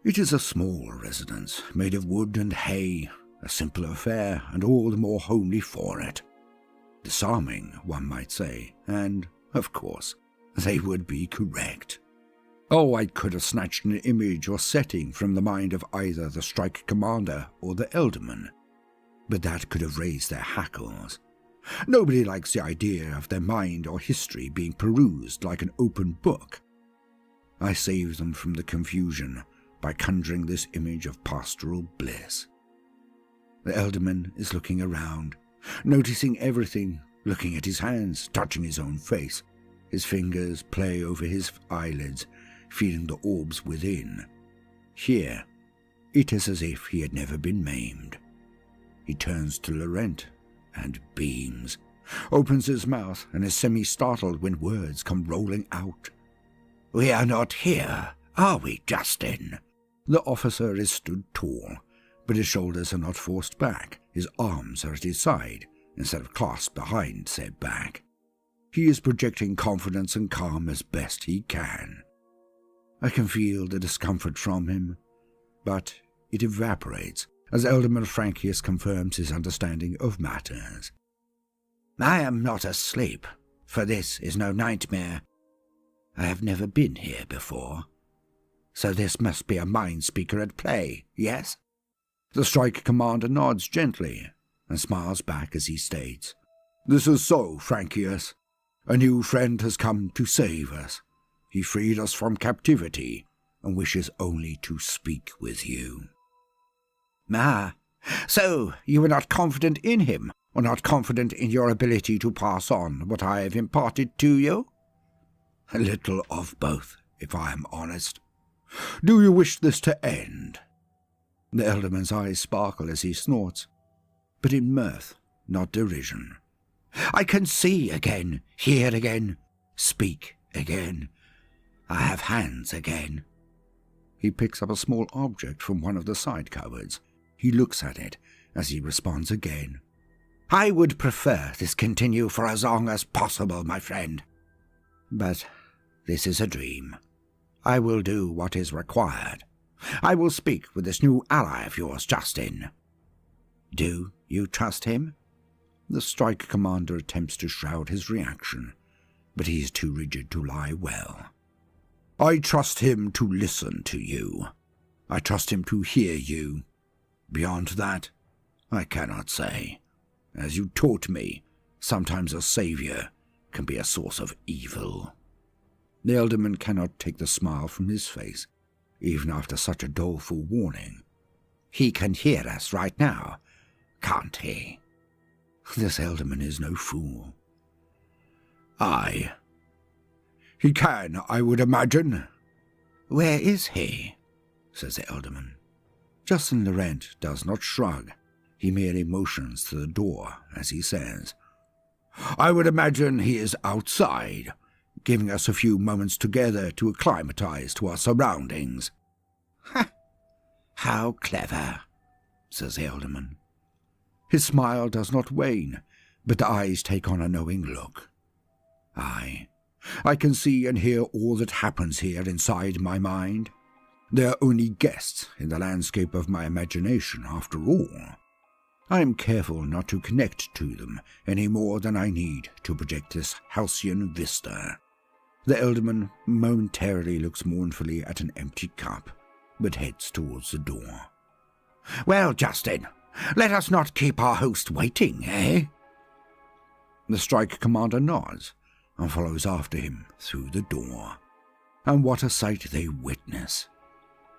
It is a small residence, made of wood and hay, a simple affair, and all the more homely for it. Disarming, one might say, and, of course, they would be correct. Oh, I could have snatched an image or setting from the mind of either the strike commander or the Elderman, but that could have raised their hackles. Nobody likes the idea of their mind or history being perused like an open book. I saved them from the confusion by conjuring this image of pastoral bliss. The Elderman is looking around, noticing everything, looking at his hands, touching his own face. His fingers play over his eyelids, feeling the orbs within. Here, it is as if he had never been maimed. He turns to Laurent and beams, opens his mouth, and is semi-startled when words come rolling out. "We are not here, are we, Justin?" The officer is stood tall, but his shoulders are not forced back. His arms are at his side, instead of clasped behind said back. He is projecting confidence and calm as best he can. I can feel the discomfort from him, but it evaporates as Elderman Frankius confirms his understanding of matters. "I am not asleep, for this is no nightmare. I have never been here before, so this must be a mind speaker at play, yes?" The strike commander nods gently and smiles back as he states, "This is so, Frankius. A new friend has come to save us. He freed us from captivity and wishes only to speak with you." "Ah, so you are not confident in him, or not confident in your ability to pass on what I have imparted to you?" "A little of both, if I am honest. Do you wish this to end?" The Elderman's eyes sparkle as he snorts, but in mirth, not derision. "I can see again, hear again, speak again. I have hands again." He picks up a small object from one of the side cupboards. He looks at it as he responds again. "I would prefer this continue for as long as possible, my friend. But this is a dream. I will do what is required. I will speak with this new ally of yours, Justin. Do you trust him?" The strike commander attempts to shroud his reaction, but he is too rigid to lie well. "I trust him to listen to you. I trust him to hear you. Beyond that, I cannot say. As you taught me, sometimes a savior can be a source of evil." The Elderman cannot take the smile from his face, even after such a doleful warning. "He can hear us right now, can't he?" This Elderman is no fool. "Aye. He can, I would imagine." "Where is he?" says the Elderman. Justin Laurent does not shrug. He merely motions to the door as he says, "I would imagine he is outside, giving us a few moments together to acclimatize to our surroundings." "Ha! How clever," says the Elderman. His smile does not wane, but the eyes take on a knowing look. Aye, I can see and hear all that happens here inside my mind. They are only guests in the landscape of my imagination, after all. I am careful not to connect to them any more than I need to project this halcyon vista. The Elderman momentarily looks mournfully at an empty cup, but heads towards the door. "Well, Justin, let us not keep our host waiting, eh?" The strike commander nods and follows after him through the door. And what a sight they witness.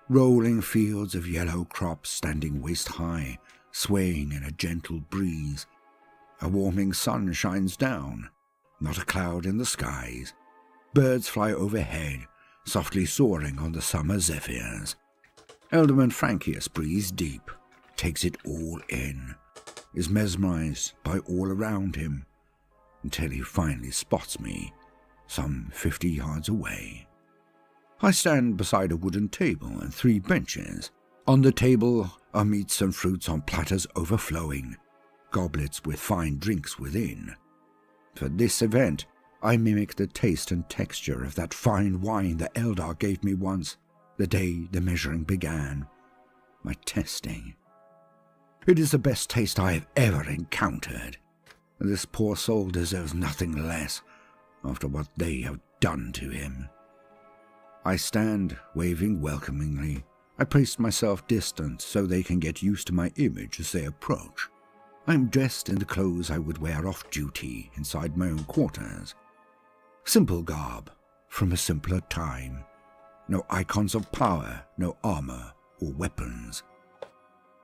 Rolling fields of yellow crops standing waist-high, swaying in a gentle breeze. A warming sun shines down, not a cloud in the skies. Birds fly overhead, softly soaring on the summer zephyrs. Elderman Frankius breathes deep, takes it all in, is mesmerized by all around him, until he finally spots me, some 50 yards away. I stand beside a wooden table and 3 benches. On the table, our meats and fruits on platters overflowing, goblets with fine drinks within. For this event, I mimic the taste and texture of that fine wine the Eldar gave me once, the day the measuring began. My testing. It is the best taste I have ever encountered. This poor soul deserves nothing less after what they have done to him. I stand, waving welcomingly. I place myself distant so they can get used to my image as they approach. I am dressed in the clothes I would wear off duty inside my own quarters. Simple garb, from a simpler time. No icons of power, no armor or weapons.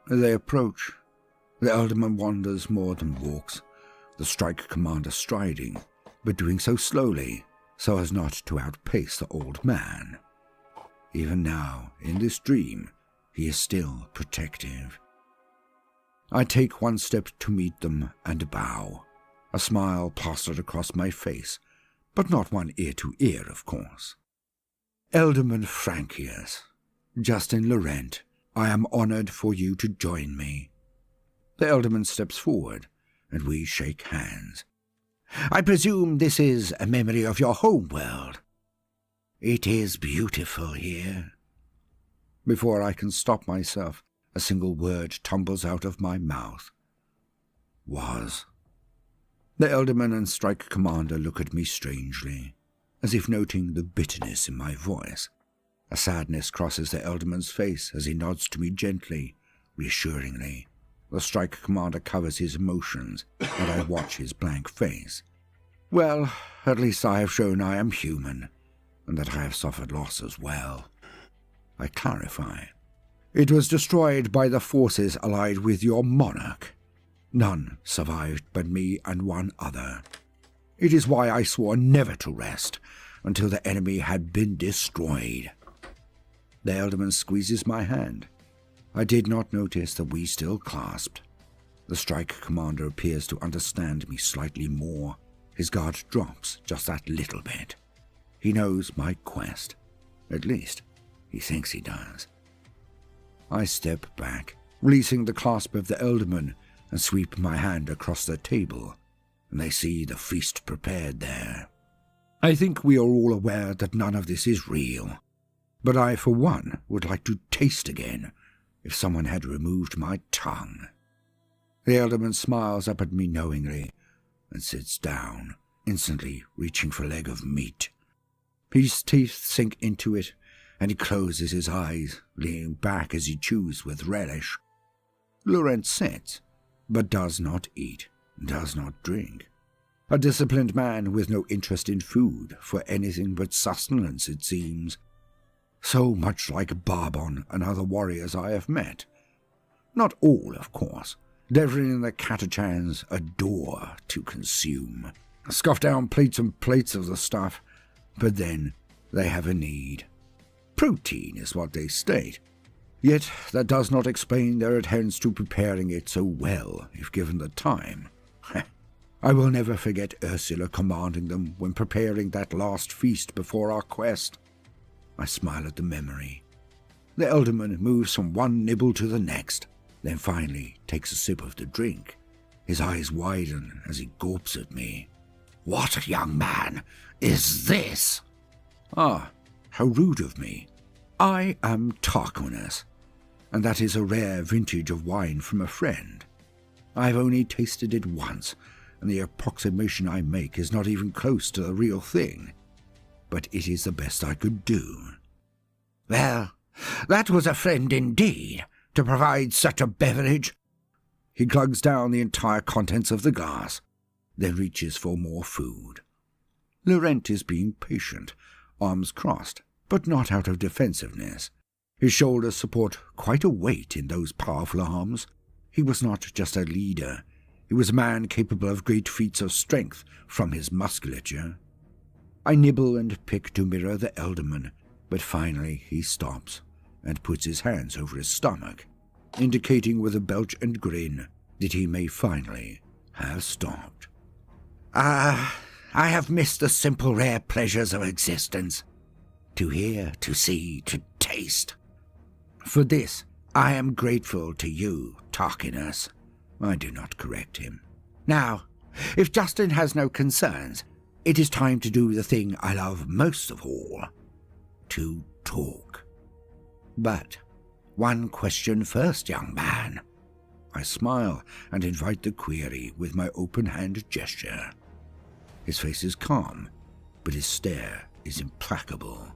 As they approach, the Elderman wanders more than walks, the strike commander striding, but doing so slowly, so as not to outpace the old man. Even now, in this dream, he is still protective. I take one step to meet them and bow, a smile plastered across my face, but not one ear to ear, of course. Elderman Frankius, Justin Laurent, I am honored for you to join me. The Elderman steps forward, and we shake hands. I presume this is a memory of your home world. It is beautiful here. Before I can stop myself, a single word tumbles out of my mouth. Was. The Elderman and Strike Commander look at me strangely, as if noting the bitterness in my voice. A sadness crosses the Elderman's face as he nods to me gently, reassuringly. The Strike Commander covers his emotions, and I watch his blank face. Well, at least I have shown I am human, and that I have suffered loss as well. I clarify. It was destroyed by the forces allied with your monarch. None survived but me and one other. It is why I swore never to rest until the enemy had been destroyed. The Elderman squeezes my hand. I did not notice that we still clasped. The Strike Commander appears to understand me slightly more. His guard drops just that little bit. He knows my quest. At least, he thinks he does. I step back, releasing the clasp of the Elderman, and sweep my hand across the table, and they see the feast prepared there. I think we are all aware that none of this is real, but I, for one, would like to taste again if someone had removed my tongue. The Elderman smiles up at me knowingly and sits down, instantly reaching for a leg of meat. His teeth sink into it, and he closes his eyes, leaning back as he chews with relish. Laurent sits, but does not eat, does not drink. A disciplined man with no interest in food for anything but sustenance, it seems. So much like Barbon and other warriors I have met. Not all, of course. Devlin and the Catachans adore to consume. Scoff down plates and plates of the stuff, but then they have a need. Protein is what they state. Yet that does not explain their adherence to preparing it so well, if given the time. I will never forget Ursula commanding them when preparing that last feast before our quest. I smile at the memory. The Elderman moves from one nibble to the next, then finally takes a sip of the drink. His eyes widen as he gulps at me. What, young man, is this? Ah, how rude of me. I am Tarquinius, and that is a rare vintage of wine from a friend. I have only tasted it once, and the approximation I make is not even close to the real thing. But it is the best I could do. Well, that was a friend indeed, to provide such a beverage. He glugs down the entire contents of the glass, then reaches for more food. Laurent is being patient, arms crossed, but not out of defensiveness. His shoulders support quite a weight in those powerful arms. He was not just a leader. He was a man capable of great feats of strength from his musculature. I nibble and pick to mirror the Elderman, but finally he stops and puts his hands over his stomach, indicating with a belch and grin that he may finally have stopped. I have missed the simple rare pleasures of existence. To hear, to see, to taste. For this, I am grateful to you, Tarquinius. I do not correct him. Now, if Justin has no concerns, it is time to do the thing I love most of all, to talk. But one question first, young man. I smile and invite the query with my open-hand gesture. His face is calm, but his stare is implacable.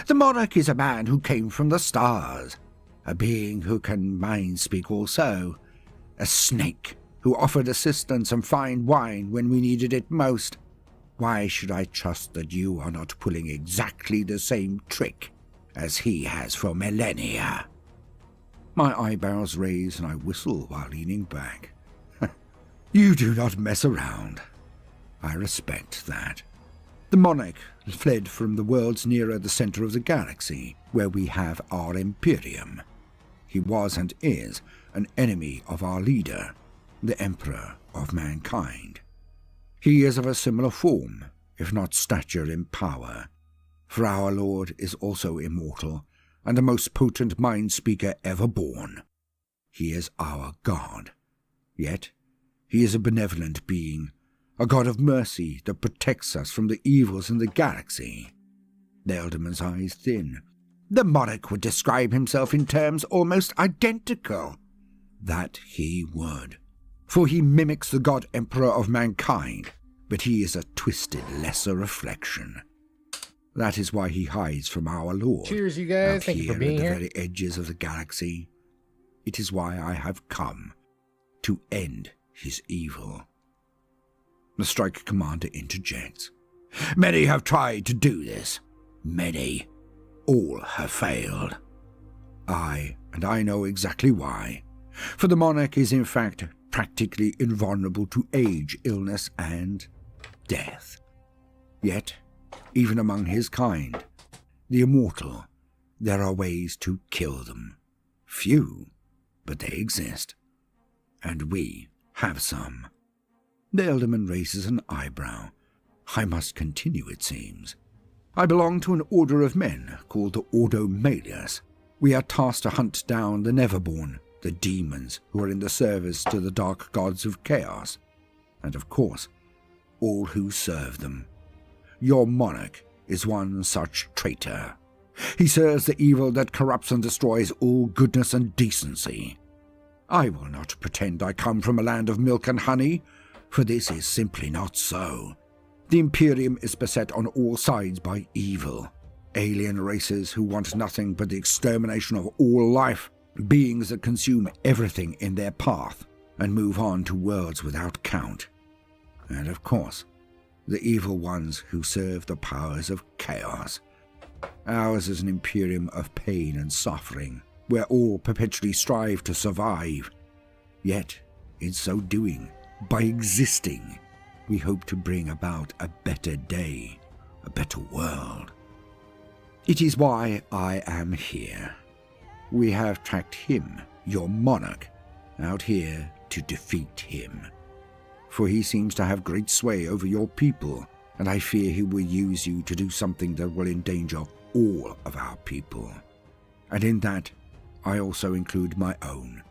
The monarch is a man who came from the stars, a being who can mind speak also, a snake who offered assistance and fine wine when we needed it most. Why should I trust that you are not pulling exactly the same trick as he has for millennia? My eyebrows raise and I whistle while leaning back. You do not mess around. I respect that. The monarch fled from the worlds nearer the center of the galaxy, where we have our Imperium. He was and is an enemy of our leader, the Emperor of mankind. He is of a similar form, if not stature in power, for our Lord is also immortal, and the most potent mind-speaker ever born. He is our God. Yet, he is a benevolent being, a God of mercy that protects us from the evils in the galaxy. The Elderman's eyes thin. The monarch would describe himself in terms almost identical. That he would. For he mimics the God Emperor of mankind, but he is a twisted lesser reflection. That is why he hides from our Lord. Cheers, you guys. Out Thank you for here being at the here. very edges of the galaxy. It is why I have come, to end his evil. The strike commander interjects. Many have tried to do this. Many. All have failed. And I know exactly why. For the monarch is in fact practically invulnerable to age, illness, and death. Yet, even among his kind, the immortal, there are ways to kill them. Few, but they exist. And we have some. The Elderman raises an eyebrow. I must continue, it seems. I belong to an order of men called the Ordo Malleus. We are tasked to hunt down the Neverborn, the demons who are in the service to the dark gods of chaos, and of course, all who serve them. Your monarch is one such traitor. He serves the evil that corrupts and destroys all goodness and decency. I will not pretend I come from a land of milk and honey, for this is simply not so. The Imperium is beset on all sides by evil. Alien races who want nothing but the extermination of all life, beings that consume everything in their path and move on to worlds without count. And of course, the evil ones who serve the powers of chaos. Ours is an Imperium of pain and suffering, where all perpetually strive to survive. Yet, in so doing, by existing, we hope to bring about a better day, a better world. It is why I am here. We have tracked him, your monarch, out here to defeat him. For he seems to have great sway over your people, and I fear he will use you to do something that will endanger all of our people. And in that, I also include my own,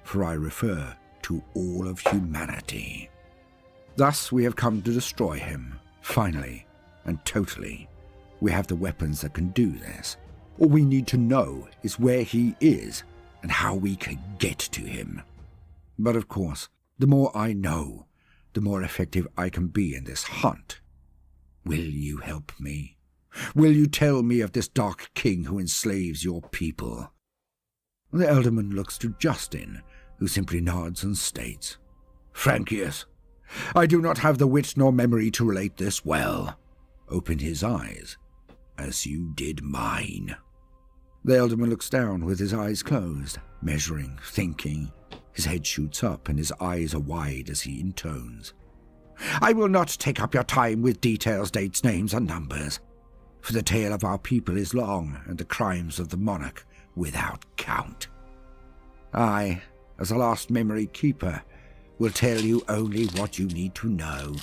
for I refer to all of humanity. Thus we have come to destroy him, finally and totally. We have the weapons that can do this. All we need to know is where he is and how we can get to him. But of course, the more I know, the more effective I can be in this hunt. Will you help me? Will you tell me of this dark king who enslaves your people? The Elderman looks to Justin, who simply nods and states, Frankius, I do not have the wit nor memory to relate this well. Open his eyes, as you did mine. The Elderman looks down with his eyes closed, measuring, thinking. His head shoots up and his eyes are wide as he intones. I will not take up your time with details, dates, names, and numbers, for the tale of our people is long and the crimes of the monarch without count. I, as a last memory keeper, will tell you only what you need to know.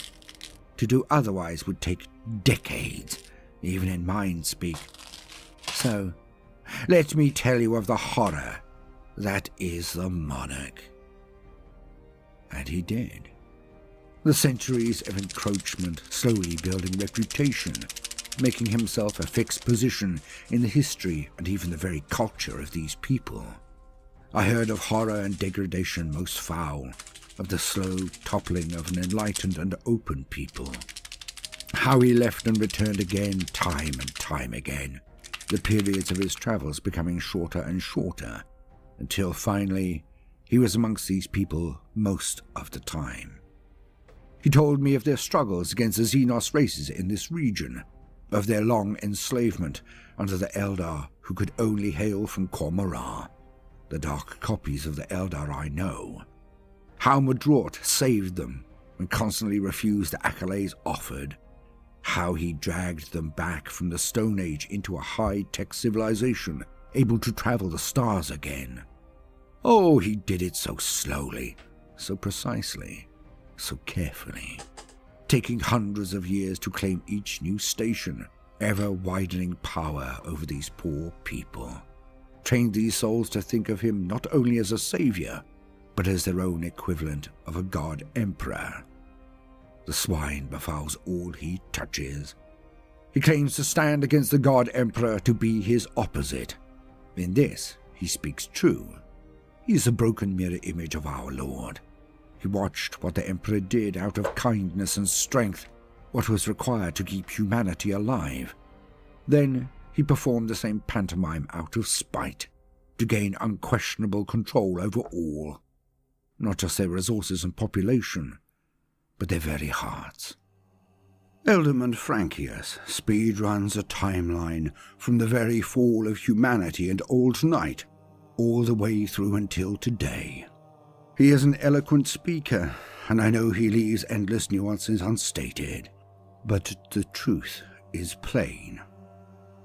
To do otherwise would take decades, even in mind speak. So, let me tell you of the horror That is the monarch. And he did. The centuries of encroachment slowly building reputation, making himself a fixed position in the history and even the very culture of these people. I heard of horror and degradation most foul, of the slow toppling of an enlightened and open people. How he left and returned again, time and time again, the periods of his travels becoming shorter and shorter, until finally he was amongst these people most of the time. He told me of their struggles against the Xenos races in this region, of their long enslavement under the Eldar who could only hail from Kormorah, the dark copies of the Eldar I know. How Madrort saved them and constantly refused the accolades offered. How he dragged them back from the Stone Age into a high-tech civilization, able to travel the stars again. Oh, he did it so slowly, so precisely, so carefully, taking hundreds of years to claim each new station, ever-widening power over these poor people. Trained these souls to think of him not only as a savior, but as their own equivalent of a god emperor. The swine befouls all he touches. He claims to stand against the god emperor to be his opposite. In this, he speaks true. He is a broken mirror image of our Lord. He watched what the emperor did out of kindness and strength, what was required to keep humanity alive. Then he performed the same pantomime out of spite, to gain unquestionable control over all, not just their resources and population, but their very hearts. Elderman Frankius speedruns a timeline from the very fall of humanity and Old Night, all the way through until today. He is an eloquent speaker, and I know he leaves endless nuances unstated, but the truth is plain.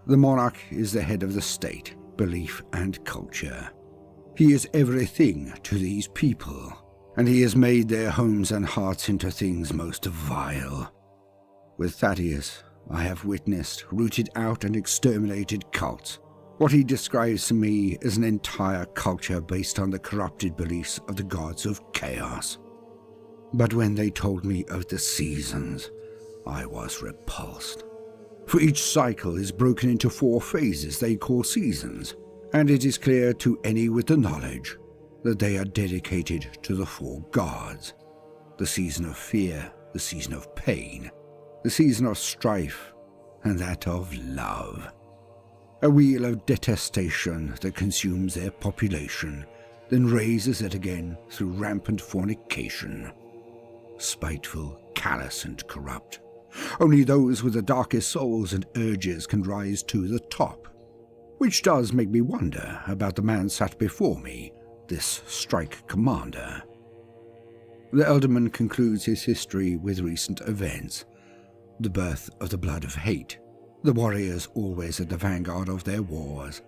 The monarch is the head of the state, belief and culture. He is everything to these people, and he has made their homes and hearts into things most vile. With Thaddeus, I have witnessed, rooted out and exterminated cults. What he describes to me is an entire culture based on the corrupted beliefs of the gods of chaos. But when they told me of the seasons, I was repulsed. For each cycle is broken into 4 phases they call seasons, and it is clear to any with the knowledge that they are dedicated to the 4 gods. The season of fear, the season of pain, the season of strife, and that of love. A wheel of detestation that consumes their population, then raises it again through rampant fornication. Spiteful, callous, and corrupt. Only those with the darkest souls and urges can rise to the top. Which does make me wonder about the man sat before me, this strike commander. The Elderman concludes his history with recent events. The birth of the Blood of Hate. The warriors always at the vanguard of their wars.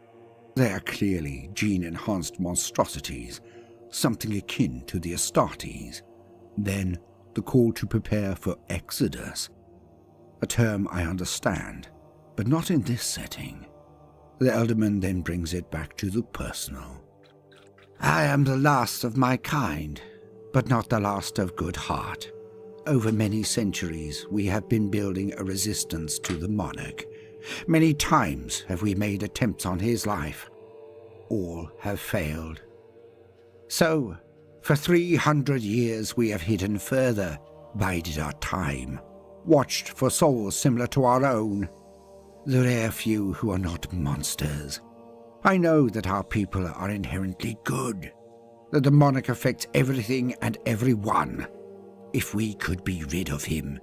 They are clearly gene-enhanced monstrosities, something akin to the Astartes. Then the call to prepare for Exodus. A term I understand, but not in this setting. The Elderman then brings it back to the personal. I am the last of my kind, but not the last of good heart. Over many centuries, we have been building a resistance to the monarch. Many times have we made attempts on his life. All have failed. So, for 300 years we have hidden further, bided our time, watched for souls similar to our own. The rare few who are not monsters. I know that our people are inherently good, that the monarch affects everything and everyone. If we could be rid of him,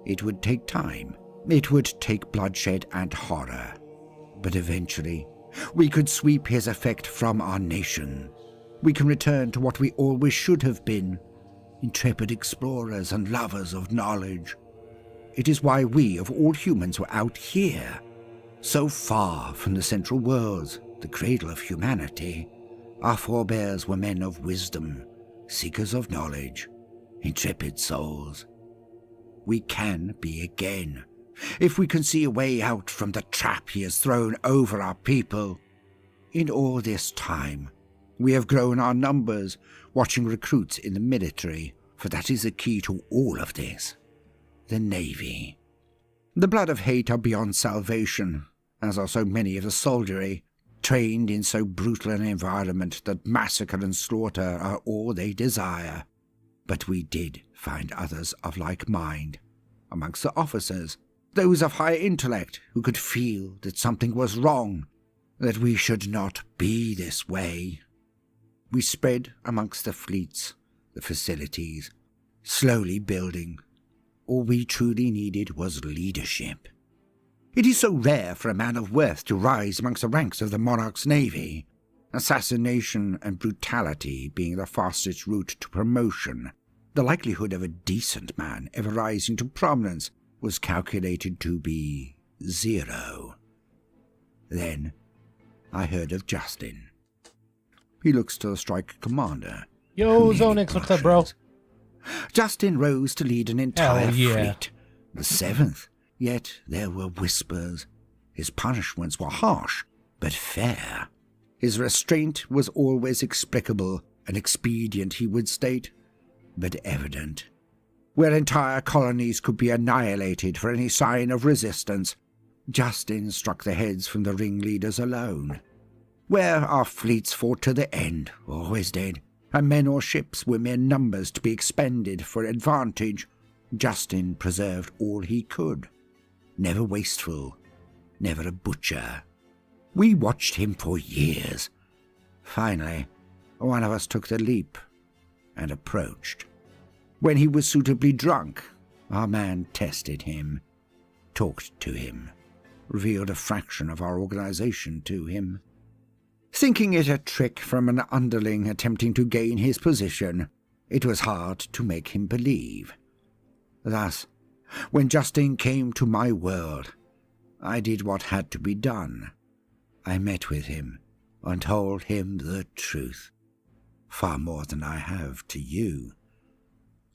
it would take time. It would take bloodshed and horror. But eventually, we could sweep his effect from our nation. We can return to what we always should have been, intrepid explorers and lovers of knowledge. It is why we, of all humans, were out here, so far from the central worlds, the cradle of humanity. Our forebears were men of wisdom, seekers of knowledge, intrepid souls. We can be again, if we can see a way out from the trap he has thrown over our people. In all this time, We have grown our numbers, watching recruits in the military, for that is the key to all of this. The Navy. The blood of hate are beyond salvation, as are so many of the soldiery, trained in so brutal an environment that massacre and slaughter are all they desire. But we did find others of like mind, amongst the officers, those of high intellect who could feel that something was wrong, that we should not be this way. We spread amongst the fleets, the facilities, slowly building. All we truly needed was leadership. It is so rare for a man of worth to rise amongst the ranks of the monarch's navy, assassination and brutality being the fastest route to promotion. The likelihood of a decent man ever rising to prominence was calculated to be 0. Then I heard of Justin. He looks to the strike commander. Yo, Zonix, what's up, bro? Justin rose to lead an entire Hell yeah. fleet, the 7th. Yet there were whispers. His punishments were harsh, but fair. His restraint was always explicable, an expedient, he would state, but evident. Where entire colonies could be annihilated for any sign of resistance, Justin struck the heads from the ringleaders alone. Where our fleets fought to the end, always did, and men or ships were mere numbers to be expended for advantage, Justin preserved all he could. Never wasteful, never a butcher. We watched him for years. Finally, one of us took the leap and approached. When he was suitably drunk, our man tested him, talked to him, revealed a fraction of our organization to him. Thinking it a trick from an underling attempting to gain his position, it was hard to make him believe. Thus, when Justin came to my world, I did what had to be done. I met with him and told him the truth, far more than I have to you.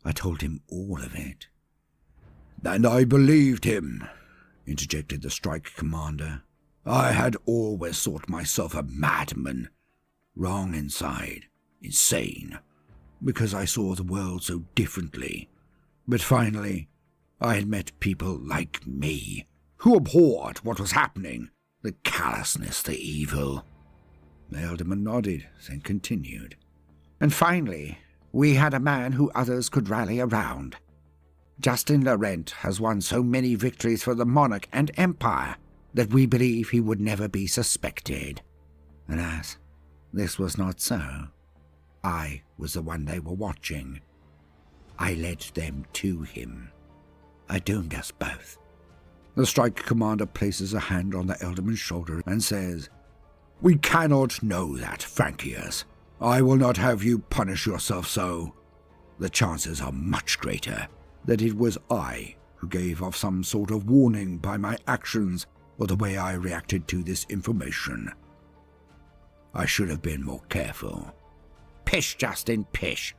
I told him all of it. And I believed him, interjected the strike commander. I had always thought myself a madman, wrong inside, insane, because I saw the world so differently. But finally, I had met people like me, who abhorred what was happening, the callousness, the evil. The alderman nodded, then continued. And finally, we had a man who others could rally around. Justin Laurent has won so many victories for the monarch and empire that we believe he would never be suspected. Alas, this was not so. I was the one they were watching. I led them to him. I doomed us both. The strike commander places a hand on the alderman's shoulder and says, We cannot know that, Frankius. I will not have you punish yourself so. The chances are much greater that it was I who gave off some sort of warning by my actions or the way I reacted to this information. I should have been more careful. Pish, Justin, pish.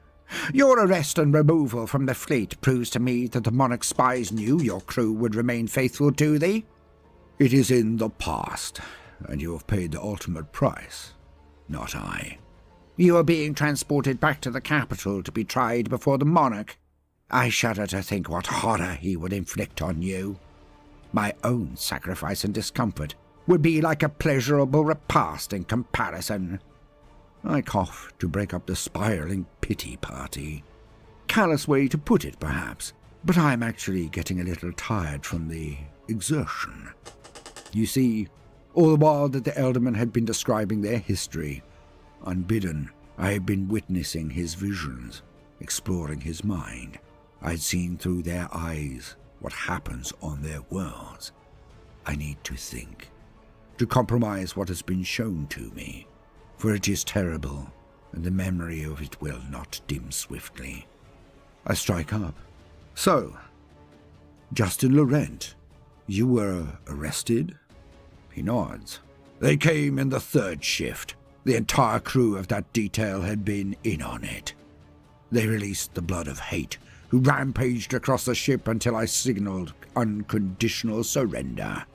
Your arrest and removal from the fleet proves to me that the monarch spies knew your crew would remain faithful to thee. It is in the past, and you have paid the ultimate price, not I. You are being transported back to the capital to be tried before the monarch. I shudder to think what horror he would inflict on you. My own sacrifice and discomfort would be like a pleasurable repast in comparison. I cough to break up the spiraling pity party. Callous way to put it, perhaps, but I'm actually getting a little tired from the exertion. You see, all the while that the aldermen had been describing their history, unbidden, I had been witnessing his visions, exploring his mind. I'd seen through their eyes what happens on their worlds. I need to think, to compromise what has been shown to me, for it is terrible, and the memory of it will not dim swiftly. I strike up. So, Justin Laurent, you were arrested? He nods. They came in the 3rd shift. The entire crew of that detail had been in on it. They released the blood of hate, who rampaged across the ship until I signaled unconditional surrender,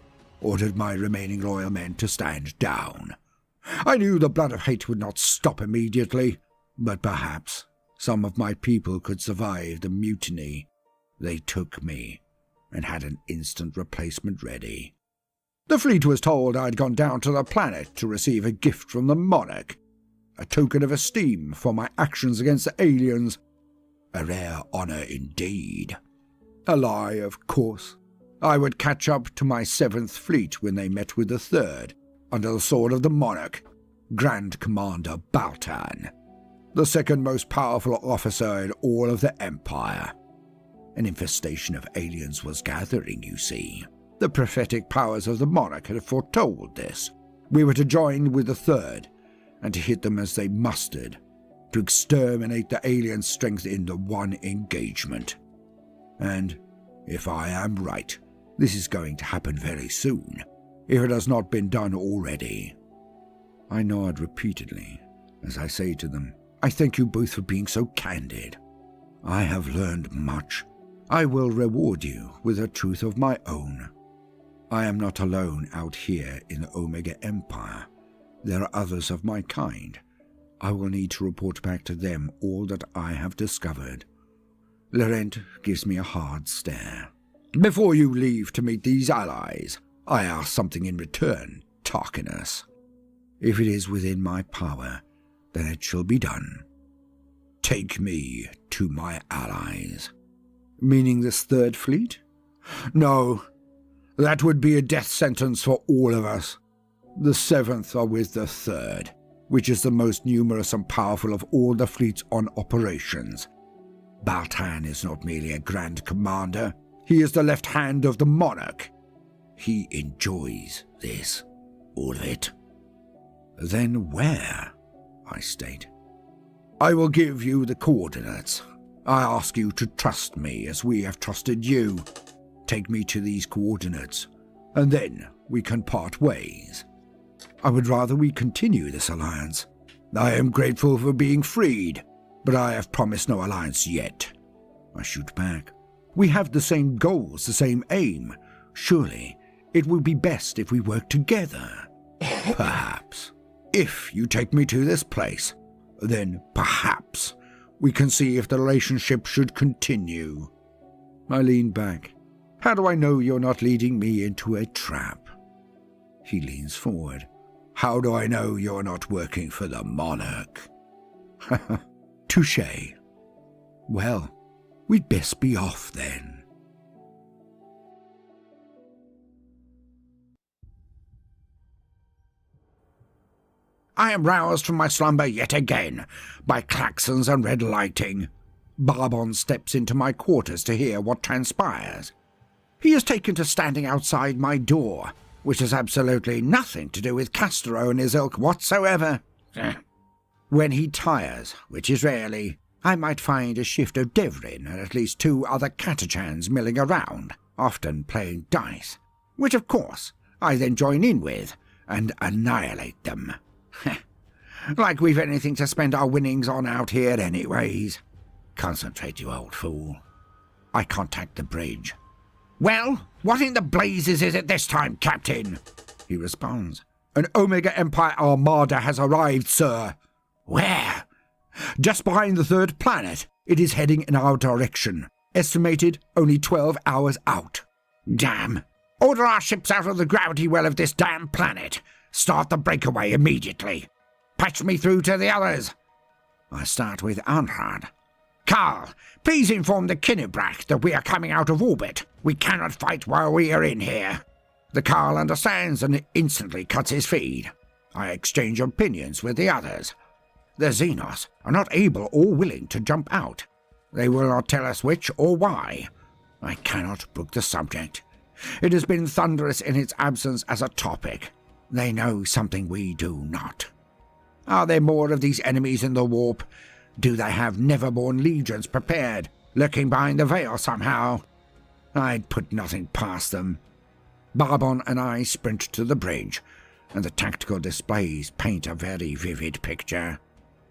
ordered my remaining loyal men to stand down. I knew the blood of hate would not stop immediately, but perhaps some of my people could survive the mutiny. They took me and had an instant replacement ready. The fleet was told I'd gone down to the planet to receive a gift from the monarch, a token of esteem for my actions against the aliens. A rare honor indeed. A lie, of course. I would catch up to my 7th Fleet when they met with the 3rd, under the sword of the monarch, Grand Commander Baltan, the 2nd most powerful officer in all of the Empire. An infestation of aliens was gathering, you see. The prophetic powers of the monarch had foretold this. We were to join with the 3rd, and to hit them as they mustered, to exterminate the alien strength in the one engagement. And, if I am right, this is going to happen very soon, if it has not been done already. I nod repeatedly as I say to them, I thank you both for being so candid. I have learned much. I will reward you with a truth of my own. I am not alone out here in the Omega Empire. There are others of my kind. I will need to report back to them all that I have discovered. Laurent gives me a hard stare. Before you leave to meet these allies, I ask something in return, Tarquinius. If it is within my power, then it shall be done. Take me to my allies. Meaning this 3rd Fleet? No, that would be a death sentence for all of us. The 7th are with the 3rd, which is the most numerous and powerful of all the fleets on operations. Baltan is not merely a Grand Commander, he is the left hand of the monarch. He enjoys this, all of it. Then where? I state. I will give you the coordinates. I ask you to trust me as we have trusted you. Take me to these coordinates, and then we can part ways. I would rather we continue this alliance. I am grateful for being freed, but I have promised no alliance yet. I shoot back. We have the same goals, the same aim. Surely it would be best if we work together. Perhaps. If you take me to this place, then perhaps we can see if the relationship should continue. I lean back. How do I know you're not leading me into a trap? He leans forward. How do I know you're not working for the monarch? Touché. Well, we'd best be off then. I am roused from my slumber yet again by klaxons and red lighting. Barbon steps into my quarters to hear what transpires. He has taken to standing outside my door, which has absolutely nothing to do with Castro and his ilk whatsoever. When he tires, which is rarely, I might find a shift of Devrin and at least 2 other Catachans milling around, often playing dice, which of course I then join in with and annihilate them. Like we've anything to spend our winnings on out here anyways. Concentrate, you old fool. I contact the bridge. Well, what in the blazes is it this time, Captain? He responds. An Omega Empire armada has arrived, sir. Where? Just behind the 3rd planet. It is heading in our direction. Estimated only 12 hours out. Damn. Order our ships out of the gravity well of this damn planet. Start the breakaway immediately. Patch me through to the others. I start with Anrad. Carl, please inform the Kinnebrak that we are coming out of orbit. We cannot fight while we are in here. The Carl understands and instantly cuts his feed. I exchange opinions with the others. The Xenos are not able or willing to jump out. They will not tell us which or why. I cannot brook the subject. It has been thunderous in its absence as a topic. They know something we do not. Are there more of these enemies in the warp? Do they have Neverborn legions prepared, lurking behind the veil somehow? I'd put nothing past them. Barbon and I sprint to the bridge, and the tactical displays paint a very vivid picture.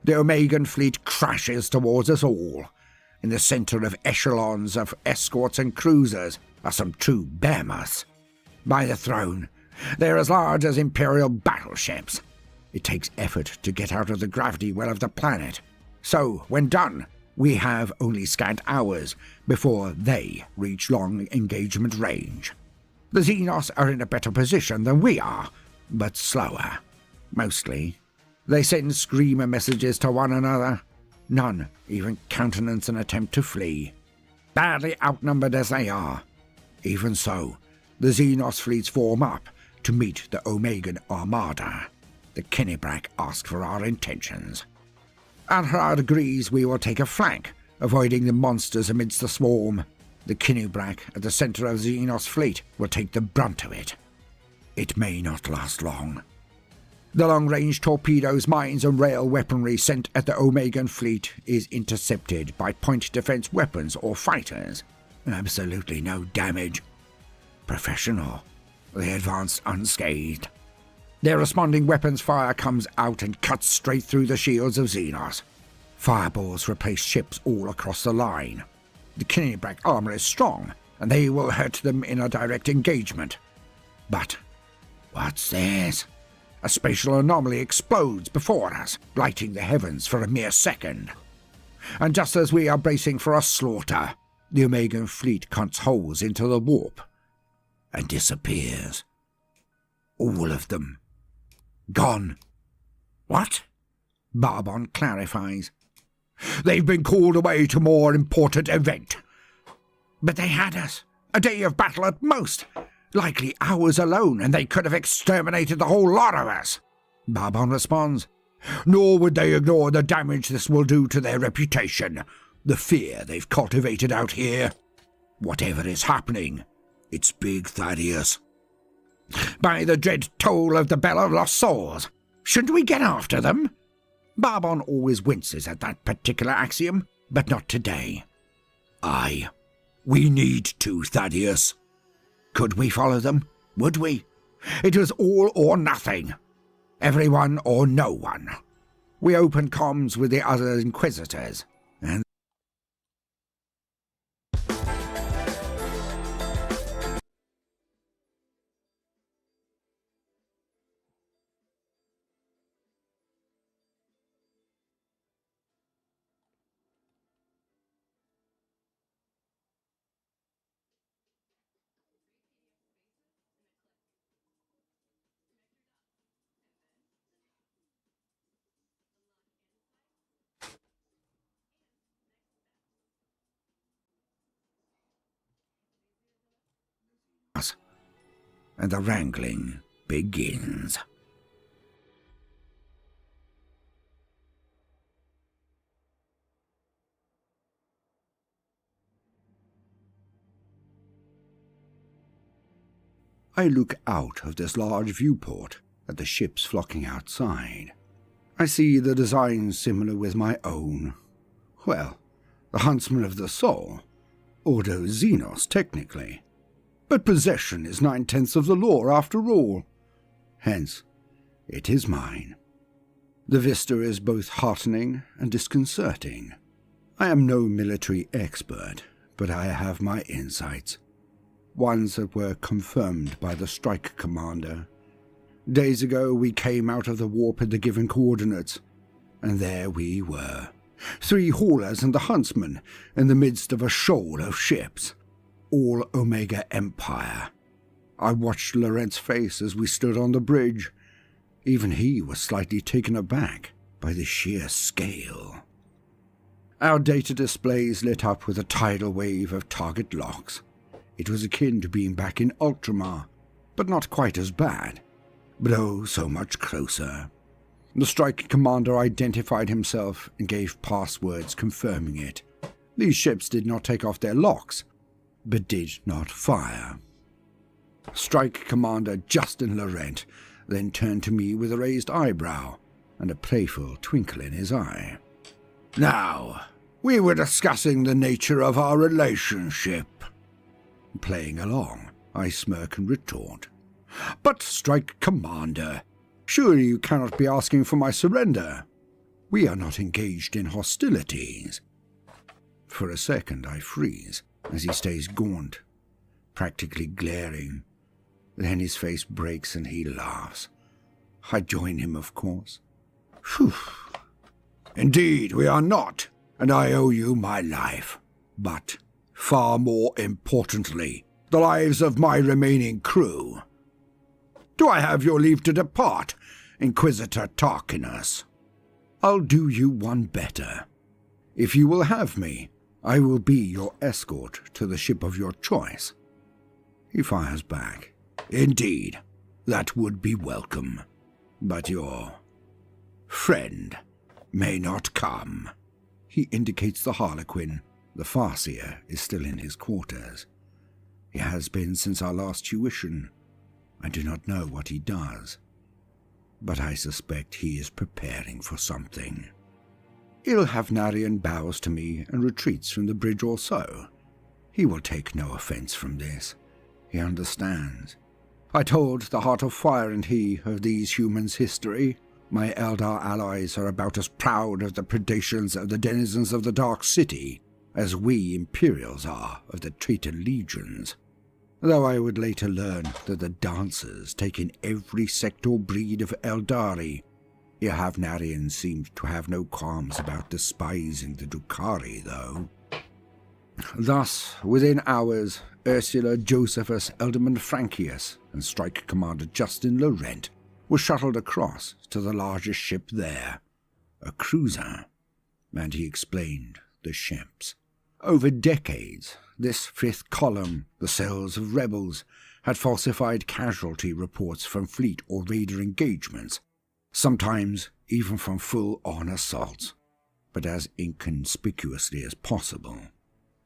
The Omegan fleet crashes towards us all. In the center of echelons of escorts and cruisers are some true behemoths. By the throne, they're as large as Imperial battleships. It takes effort to get out of the gravity well of the planet. So, when done, we have only scant hours before they reach long engagement range. The Xenos are in a better position than we are, but slower. Mostly. They send screamer messages to one another. None even countenance an attempt to flee. Badly outnumbered as they are. Even so, the Xenos fleets form up to meet the Omegan Armada. The Kennebrack ask for our intentions. Alharad agrees we will take a flank, avoiding the monsters amidst the swarm. The Kennebrack at the center of the Xenos fleet will take the brunt of it. It may not last long. The long-range torpedoes, mines and rail weaponry sent at the Omegan fleet is intercepted by point defense weapons or fighters. Absolutely no damage. Professional. They advanced unscathed. Their responding weapons fire comes out and cuts straight through the shields of Xenos. Fireballs replace ships all across the line. The Kennebrack armor is strong, and they will hurt them in a direct engagement. But what's this? A spatial anomaly explodes before us, lighting the heavens for a mere second. And just as we are bracing for a slaughter, the Omegan fleet cuts holes into the warp and disappears. All of them. Gone. What? Barbon clarifies. They've been called away to more important event. But they had us. A day of battle at most. Likely hours alone, and they could have exterminated the whole lot of us. Barbon responds. Nor would they ignore the damage this will do to their reputation. The fear they've cultivated out here. Whatever is happening, it's big, Thaddeus. By the dread toll of the Bell of Lost Souls. Shouldn't we get after them? Barbon always winces at that particular axiom, but not today. Aye. We need to, Thaddeus. Could we follow them? Would we? It was all or nothing. Everyone or no one. We opened comms with the other Inquisitors, and the wrangling begins. I look out of this large viewport at the ships flocking outside. I see the designs similar with my own. Well, the Huntsman of the Soul, Ordo Xenos technically. But possession is 9/10 of the law after all. Hence, it is mine. The vista is both heartening and disconcerting. I am no military expert, but I have my insights. Ones that were confirmed by the strike commander. Days ago we came out of the warp at the given coordinates, and there we were. 3 haulers and the huntsman in the midst of a shoal of ships. All Omega Empire. I watched Laurent's face as we stood on the bridge. Even he was slightly taken aback by the sheer scale. Our data displays lit up with a tidal wave of target locks. It was akin to being back in Ultramar, but not quite as bad. But oh, so much closer. The strike commander identified himself and gave passwords confirming it. These ships did not take off their locks, but did not fire. Strike Commander Justin Laurent then turned to me with a raised eyebrow and a playful twinkle in his eye. Now, we were discussing the nature of our relationship. Playing along, I smirk and retort. But, Strike Commander, surely you cannot be asking for my surrender. We are not engaged in hostilities. For a second I freeze as he stays gaunt, practically glaring. Then his face breaks and he laughs. I join him, of course. Phew. Indeed, we are not, and I owe you my life. But, far more importantly, the lives of my remaining crew. Do I have your leave to depart, Inquisitor Tarquinius? I'll do you one better. If you will have me, I will be your escort to the ship of your choice. He fires back. Indeed, that would be welcome. But your friend may not come. He indicates the Harlequin. The Farseer is still in his quarters. He has been since our last tuition. I do not know what he does, but I suspect he is preparing for something. Il Havnarian bows to me and retreats from the bridge or so. He will take no offense from this. He understands. I told the Heart of Fire and he of these humans' history. My Eldar allies are about as proud of the predations of the denizens of the Dark City as we Imperials are of the traitor legions. Though I would later learn that the Dancers take in every sect or breed of Eldari, Il Havnarian seemed to have no qualms about despising the Drukhari, though. Thus, within hours, Ursula Josephus Elderman Frankius and Strike Commander Justin Laurent were shuttled across to the largest ship there, a cruiser, and he explained the ships. Over decades, this fifth column, the cells of rebels, had falsified casualty reports from fleet or raider engagements, sometimes even from full-on assaults, but as inconspicuously as possible.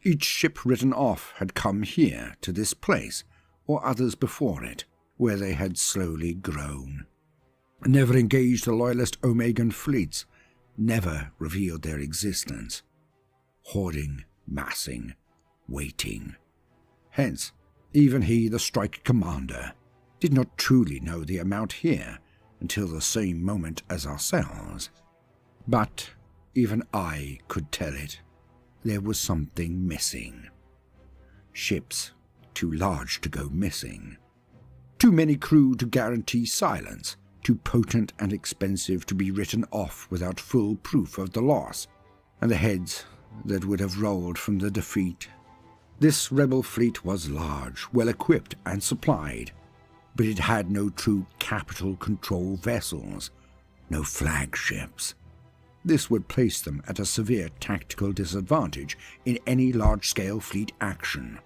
Each ship written off had come here to this place, or others before it, where they had slowly grown. Never engaged the loyalist Omegan fleets, never revealed their existence. Hoarding, massing, waiting. Hence, even he, the Strike Commander, did not truly know the amount here until the same moment as ourselves. But even I could tell it. There was something missing. Ships too large to go missing. Too many crew to guarantee silence. Too potent and expensive to be written off without full proof of the loss, and the heads that would have rolled from the defeat. This rebel fleet was large, well-equipped and supplied, but it had no true capital control vessels, no flagships. This would place them at a severe tactical disadvantage in any large-scale fleet action.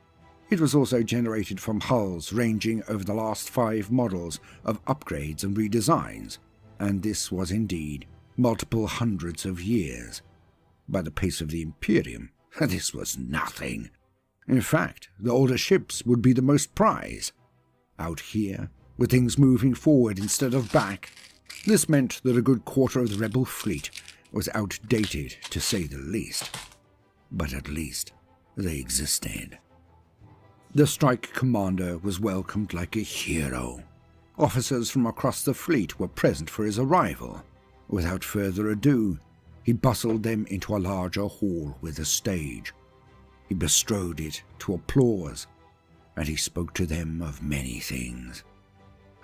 It was also generated from hulls ranging over the last 5 models of upgrades and redesigns, and this was indeed multiple hundreds of years. By the pace of the Imperium, this was nothing. In fact, the older ships would be the most prized. Out here, with things moving forward instead of back, this meant that a good quarter of the rebel fleet was outdated, to say the least. But at least they existed. The Strike Commander was welcomed like a hero. Officers from across the fleet were present for his arrival. Without further ado, he bustled them into a larger hall with a stage. He bestrode it to applause, and he spoke to them of many things.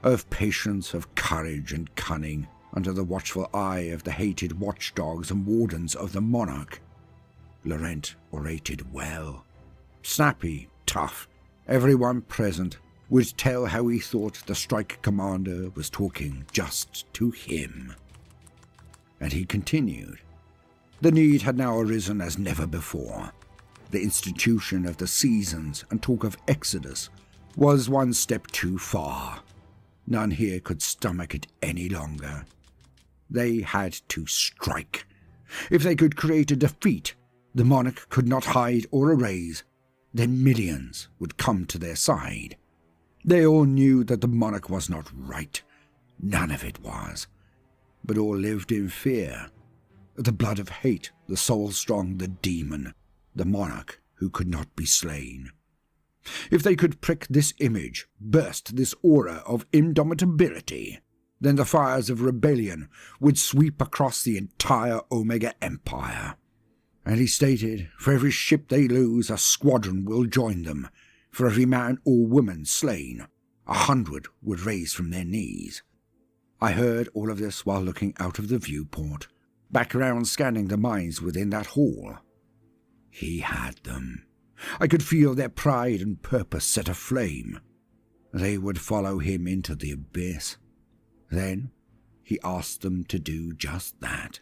Of patience, of courage and cunning, under the watchful eye of the hated watchdogs and wardens of the monarch. Laurent orated well. Snappy, tough, everyone present would tell how he thought the Strike Commander was talking just to him. And he continued. The need had now arisen as never before. The institution of the seasons and talk of Exodus was one step too far. None here could stomach it any longer. They had to strike. If they could create a defeat the monarch could not hide or erase, then millions would come to their side. They all knew that the monarch was not right. None of it was. But all lived in fear. The blood of hate, the soul-strong, the demon, the monarch who could not be slain. If they could prick this image, burst this aura of indomitability, then the fires of rebellion would sweep across the entire Omega Empire. And he stated, for every ship they lose, a squadron will join them. For every man or woman slain, 100 would raise from their knees. I heard all of this while looking out of the viewport, background scanning the minds within that hall. He had them. I could feel their pride and purpose set aflame. They would follow him into the abyss. Then he asked them to do just that.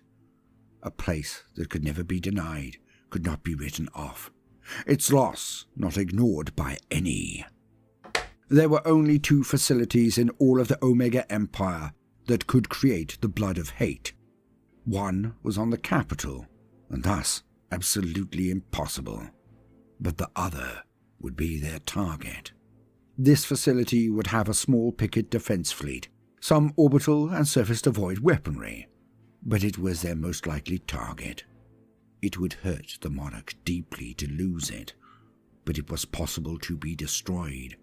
A place that could never be denied, could not be written off. Its loss not ignored by any. There were only 2 facilities in all of the Omega Empire that could create the blood of hate. One was on the capital, and thus absolutely impossible. But the other would be their target. This facility would have a small picket defense fleet, some orbital and surface-to-void weaponry, but it was their most likely target. It would hurt the Monarch deeply to lose it, but it was possible to be destroyed.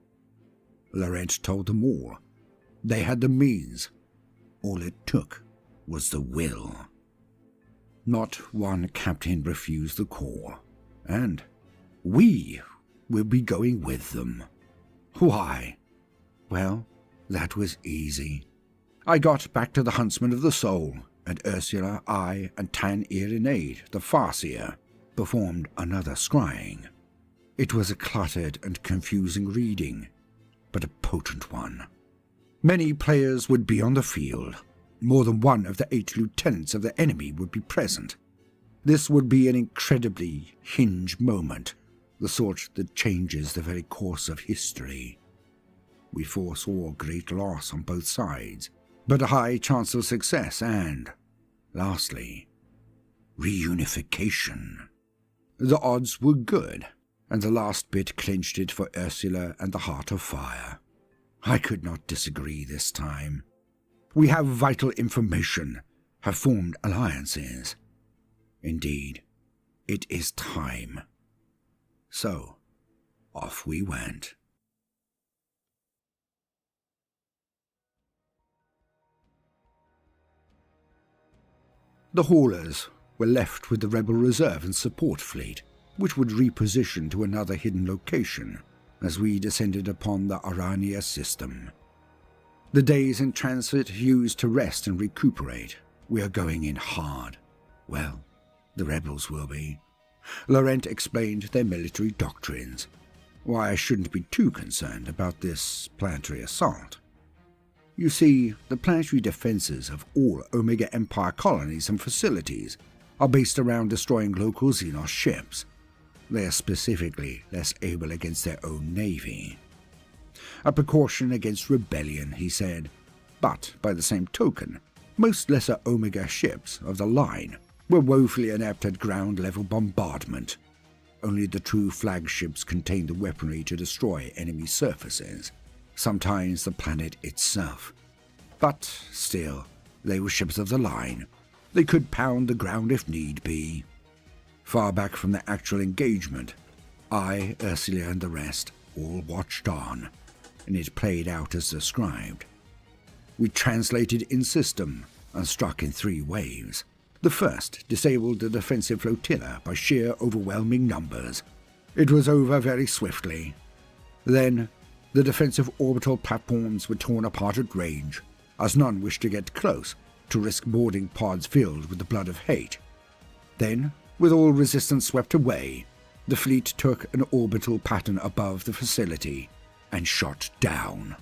Laurent told them all. They had the means. All it took was the will. Not one captain refused the call, and we will be going with them. Why? Well, that was easy. I got back to the Huntsman of the Soul, and Ursula, I, and Tan Irenaid, the Farseer, performed another scrying. It was a cluttered and confusing reading, but a potent one. Many players would be on the field. More than one of the 8 lieutenants of the enemy would be present. This would be an incredibly hinge moment, the sort that changes the very course of history. We foresaw great loss on both sides, but a high chance of success and, lastly, reunification. The odds were good, and the last bit clinched it for Ursula and the Heart of Fire. I could not disagree this time. We have vital information, have formed alliances. Indeed, it is time. So, off we went. The haulers were left with the Rebel Reserve and support fleet, which would reposition to another hidden location as we descended upon the Arania system. The days in transit used to rest and recuperate. We are going in hard. Well, the rebels will be. Laurent explained their military doctrines, why I shouldn't be too concerned about this planetary assault. You see, the planetary defenses of all Omega Empire colonies and facilities are based around destroying local Xenos ships. They are specifically less able against their own navy. A precaution against rebellion, he said, but by the same token, most lesser Omega ships of the line were woefully inept at ground-level bombardment. Only the true flagships contained the weaponry to destroy enemy surfaces, sometimes the planet itself. But still, they were ships of the line. They could pound the ground if need be. Far back from the actual engagement, I, Ursula, and the rest all watched on, and it played out as described. We translated in system and struck in 3 waves. The first disabled the defensive flotilla by sheer overwhelming numbers. It was over very swiftly. Then, the defensive orbital platforms were torn apart at range, as none wished to get close to risk boarding pods filled with the blood of hate. Then, with all resistance swept away, the fleet took an orbital pattern above the facility and shot down.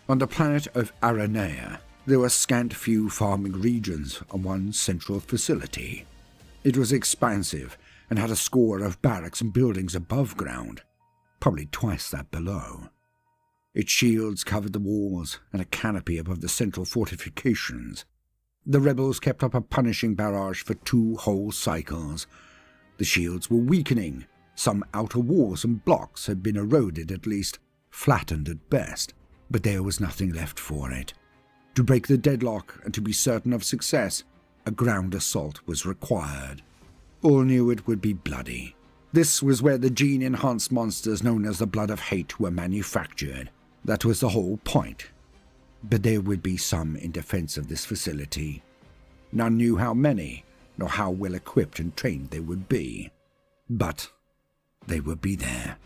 On the planet of Aranea, there were scant few farming regions on one central facility. It was expansive and had a score of barracks and buildings above ground, probably twice that below. Its shields covered the walls and a canopy above the central fortifications. The rebels kept up a punishing barrage for 2 whole cycles. The shields were weakening. Some outer walls and blocks had been eroded, at least flattened at best, but there was nothing left for it. To break the deadlock and to be certain of success, a ground assault was required. All knew it would be bloody. This was where the gene-enhanced monsters known as the Blood of Hate were manufactured. That was the whole point. But there would be some in defense of this facility. None knew how many, nor how well equipped and trained they would be. But they would be there.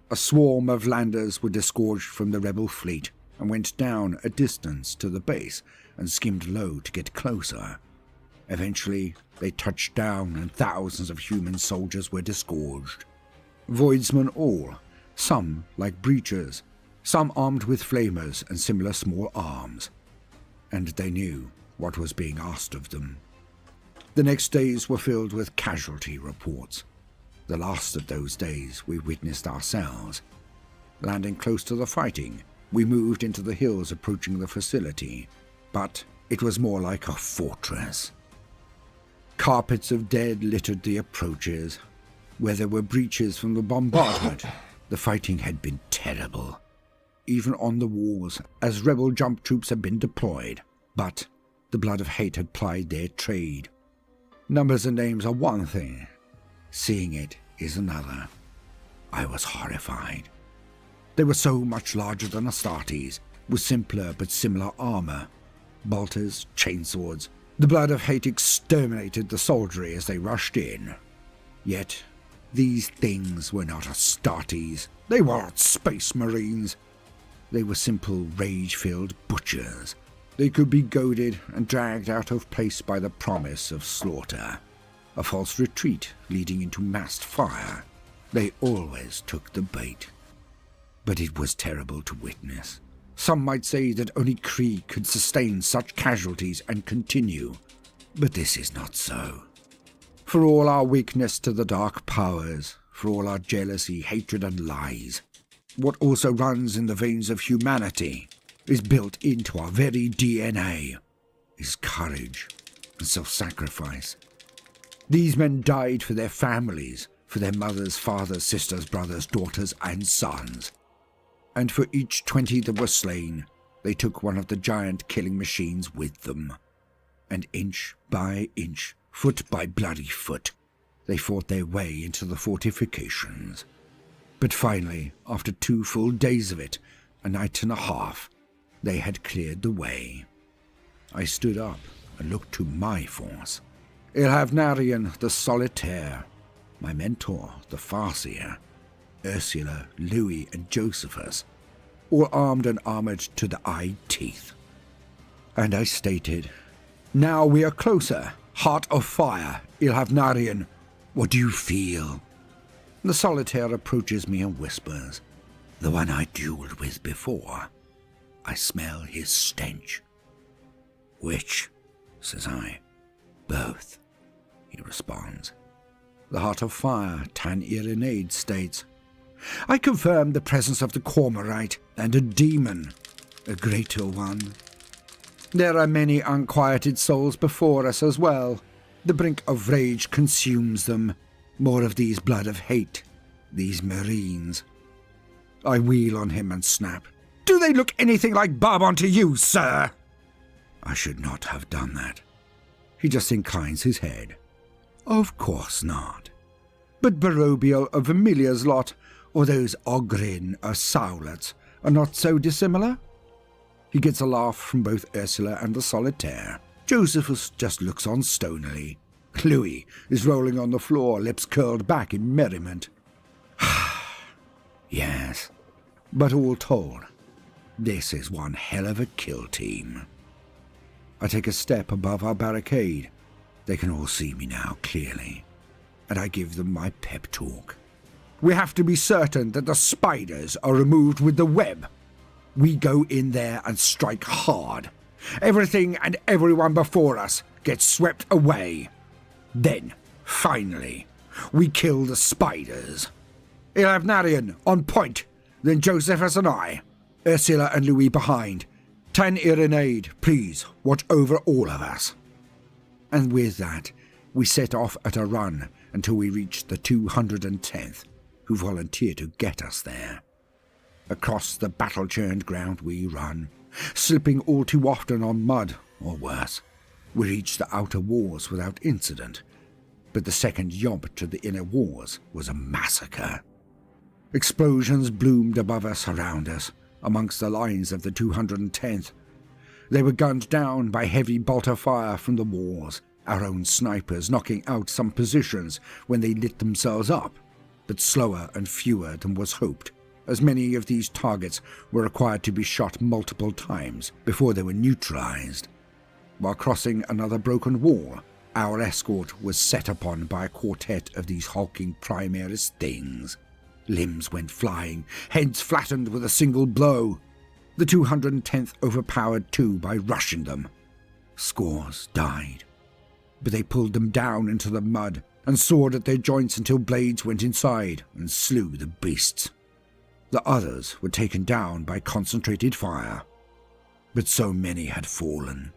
A swarm of landers were disgorged from the rebel fleet, and went down a distance to the base and skimmed low to get closer. Eventually, they touched down and thousands of human soldiers were disgorged. Voidsmen all, some like breachers, some armed with flamers and similar small arms. And they knew what was being asked of them. The next days were filled with casualty reports. The last of those days we witnessed ourselves. Landing close to the fighting, we moved into the hills approaching the facility, but it was more like a fortress. Carpets of dead littered the approaches. Where there were breaches from the bombardment, the fighting had been terrible. Even on the walls, as rebel jump troops had been deployed, but the blood of hate had plied their trade. Numbers and names are one thing, seeing it is another. I was horrified. They were so much larger than Astartes, with simpler but similar armor, bolters, chainswords. The blood of hate exterminated the soldiery as they rushed in. Yet, these things were not Astartes. They weren't space marines. They were simple, rage-filled butchers. They could be goaded and dragged out of place by the promise of slaughter, a false retreat leading into massed fire. They always took the bait. But it was terrible to witness. Some might say that only Krieg could sustain such casualties and continue, but this is not so. For all our weakness to the dark powers, for all our jealousy, hatred and lies, what also runs in the veins of humanity, is built into our very DNA, is courage and self-sacrifice. These men died for their families, for their mothers, fathers, sisters, brothers, daughters and sons. And for each 20 that were slain, they took one of the giant killing machines with them. And inch by inch, foot by bloody foot, they fought their way into the fortifications. But finally, after 2 full days of it, a night and a half, they had cleared the way. I stood up and looked to my force. Ilhavnarian the Solitaire, my mentor the Farseer, Ursula, Louis and Josephus, all armed and armored to the eye teeth. And I stated, "Now we are closer. Heart of fire, Ilhavnarian, what do you feel?" The Solitaire approaches me and whispers, "The one I dueled with before. I smell his stench." "Which?" says I. "Both," he responds. The Heart of Fire, Tan Irenaid, states, "I confirm the presence of the Cormorite and a demon, a greater one. There are many unquieted souls before us as well. The brink of rage consumes them. More of these blood of hate, these Marines." I wheel on him and snap, "Do they look anything like Barbon to you, sir?" I should not have done that. He just inclines his head. "Of course not. But Barobiel of Vermilia's lot, or those Ogrin or Saulets, are not so dissimilar?" He gets a laugh from both Ursula and the Solitaire. Josephus just looks on stonily. Louis is rolling on the floor, lips curled back in merriment. Yes, but all told, this is one hell of a kill team. I take a step above our barricade. They can all see me now clearly, and I give them my pep talk. "We have to be certain that the spiders are removed with the web. We go in there and strike hard. Everything and everyone before us gets swept away. Then, finally, we kill the spiders. Ilhavnarian on point, then Josephus and I, Ursula and Louis behind. Tan Irenaid, please watch over all of us." And with that, we set off at a run until we reached the 210th, who volunteered to get us there. Across the battle-churned ground we run, slipping all too often on mud, or worse. We reached the outer walls without incident, but the second yomp to the inner walls was a massacre. Explosions bloomed above us, around us, amongst the lines of the 210th. They were gunned down by heavy bolter fire from the walls, our own snipers knocking out some positions when they lit themselves up, but slower and fewer than was hoped. as many of these targets were required to be shot multiple times before they were neutralized. While crossing another broken wall, our escort was set upon by a quartet of these hulking Primaris things. Limbs went flying, heads flattened with a single blow. The 210th overpowered too by rushing them. Scores died, but they pulled them down into the mud and sawed at their joints until blades went inside and slew the beasts. The others were taken down by concentrated fire, but so many had fallen.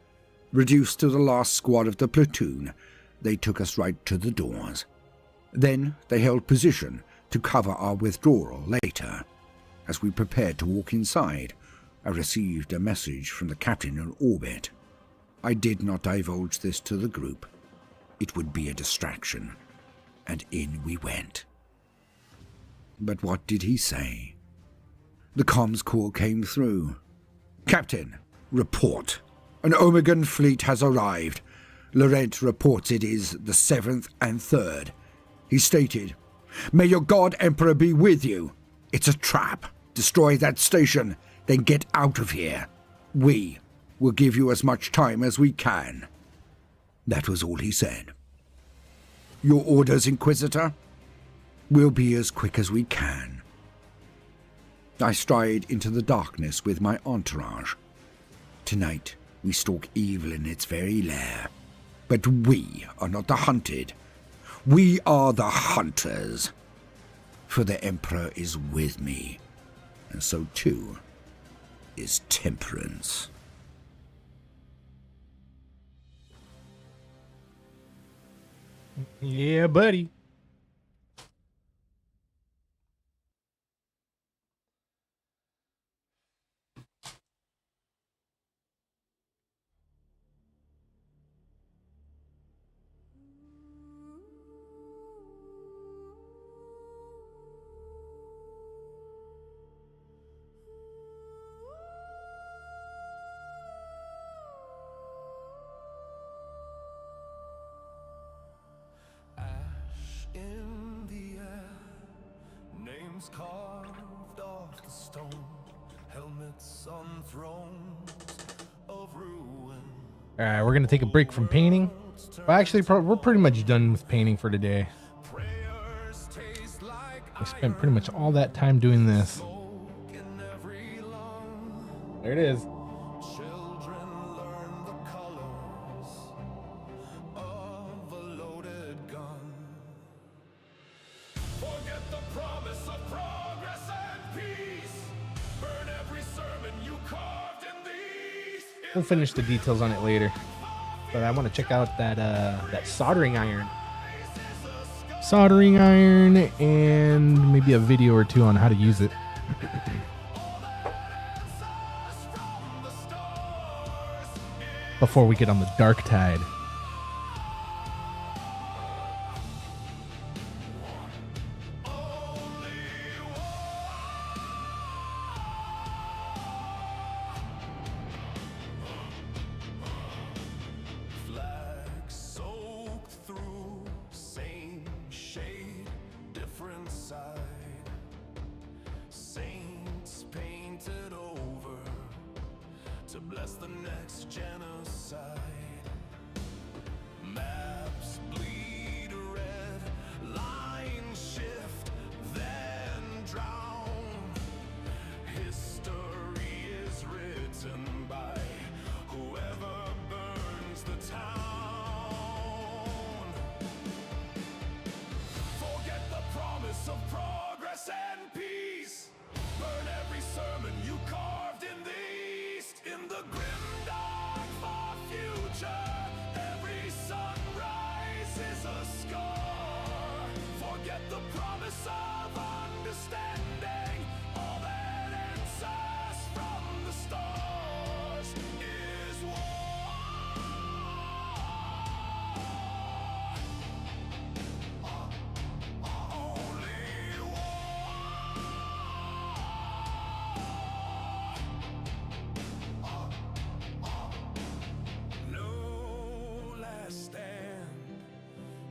Reduced to the last squad of the platoon, they took us right to the doors. Then they held position to cover our withdrawal later. As we prepared to walk inside, I received a message from the captain in orbit. I did not divulge this to the group. It would be a distraction, and in we went. But what did he say? The comms call came through. Captain, report. An Omegan fleet has arrived. Laurent reports it is the 7th and 3rd. He stated, "May your God Emperor be with you. It's a trap. Destroy that station, then get out of here. We will give you as much time as we can." That was all he said. Your orders, Inquisitor? We'll be as quick as we can. I stride into the darkness with my entourage. Tonight, we stalk evil in its very lair. But we are not the hunted. We are the hunters. For the Emperor is with me, and so too is Temperance. Yeah, buddy. In the air, names carved off the stone, helmets on thrones of ruin. All right, we're gonna take a break from painting. Well, actually, we're pretty much done with painting for today. Prayers taste like I spent pretty much all that time doing this. smoke in every lung. There it is. Children learn the colors of a loaded gun. Forget the promise of progress and peace. Burn every sermon you carved in these. We'll finish the details on it later. But I want to check out that soldering iron. Soldering iron and maybe a video or two on how to use it. Before we get on the dark tide. Flags soaked through, same shade, different side. Saints painted over to bless the next genocide. Maps bleed red, lines shift, then drown. History is written by whoever burns the town. Forget the promise of progress and peace. Burn every sermon you carved in the east. In the grim dark far future, every sunrise is a scar. Forget the promise of understanding. All that answers from the stars is war. Only war. No last stand,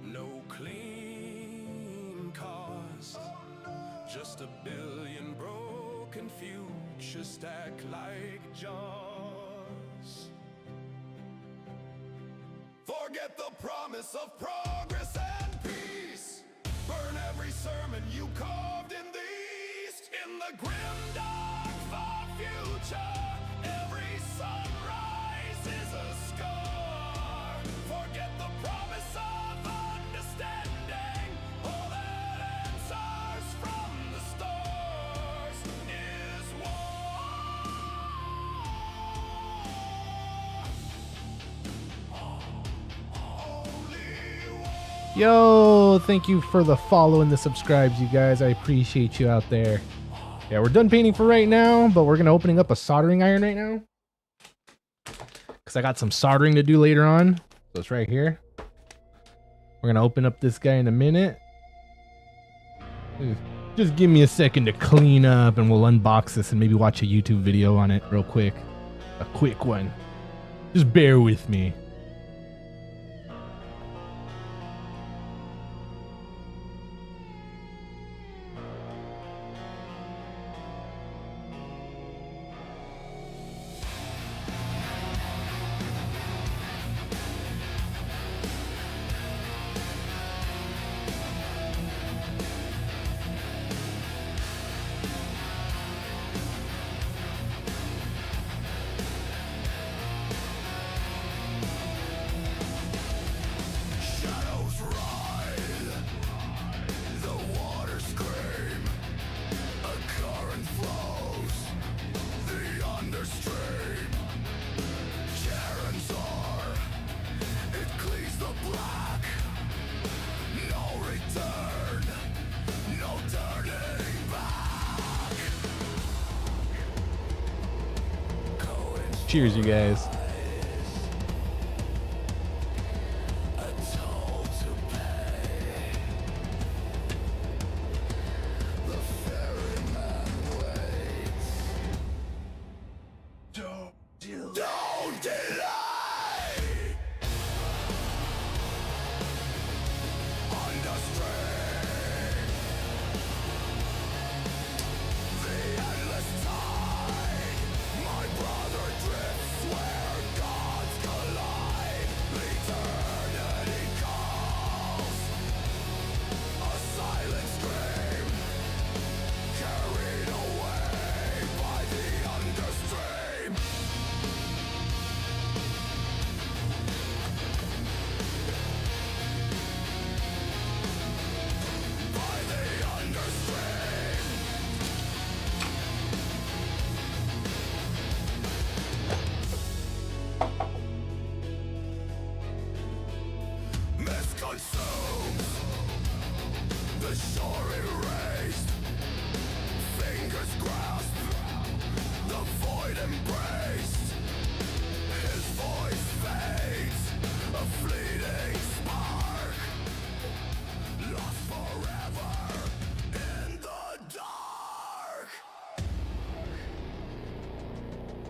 no clean cars, just a billion broken torches stack like jaws. Forget the promise of progress and peace. Burn every sermon you carved in the east. In the grim dark far future, every sunrise is a scar. Forget the promise of understanding. All that answers from the stars is war. Only war. Yo, thank you for the follow and the subscribes, you guys. I appreciate you out there. Yeah, we're done painting for right now, but we're gonna opening up a soldering iron right now because I got some soldering to do later on. So it's right here. We're gonna open up this guy in a minute. Just give me a second to clean up and we'll unbox this and maybe watch a YouTube video on it real quick. A quick one. Just bear with me. Shadows ride, the waters scream, a current flows, the understream. Charon's are, it cleaves the black. No return, no turning back. Cheers, you guys. Don't delay. Understream. The endless tide. My brother drifts where gods collide. Eternity calls. A silent scream. Carried away by the understream. By the understream. Mist consumes, the shore erased. Fingers grasp, the void embraced. His voice fades, a fleeting spark. Lost forever in the dark.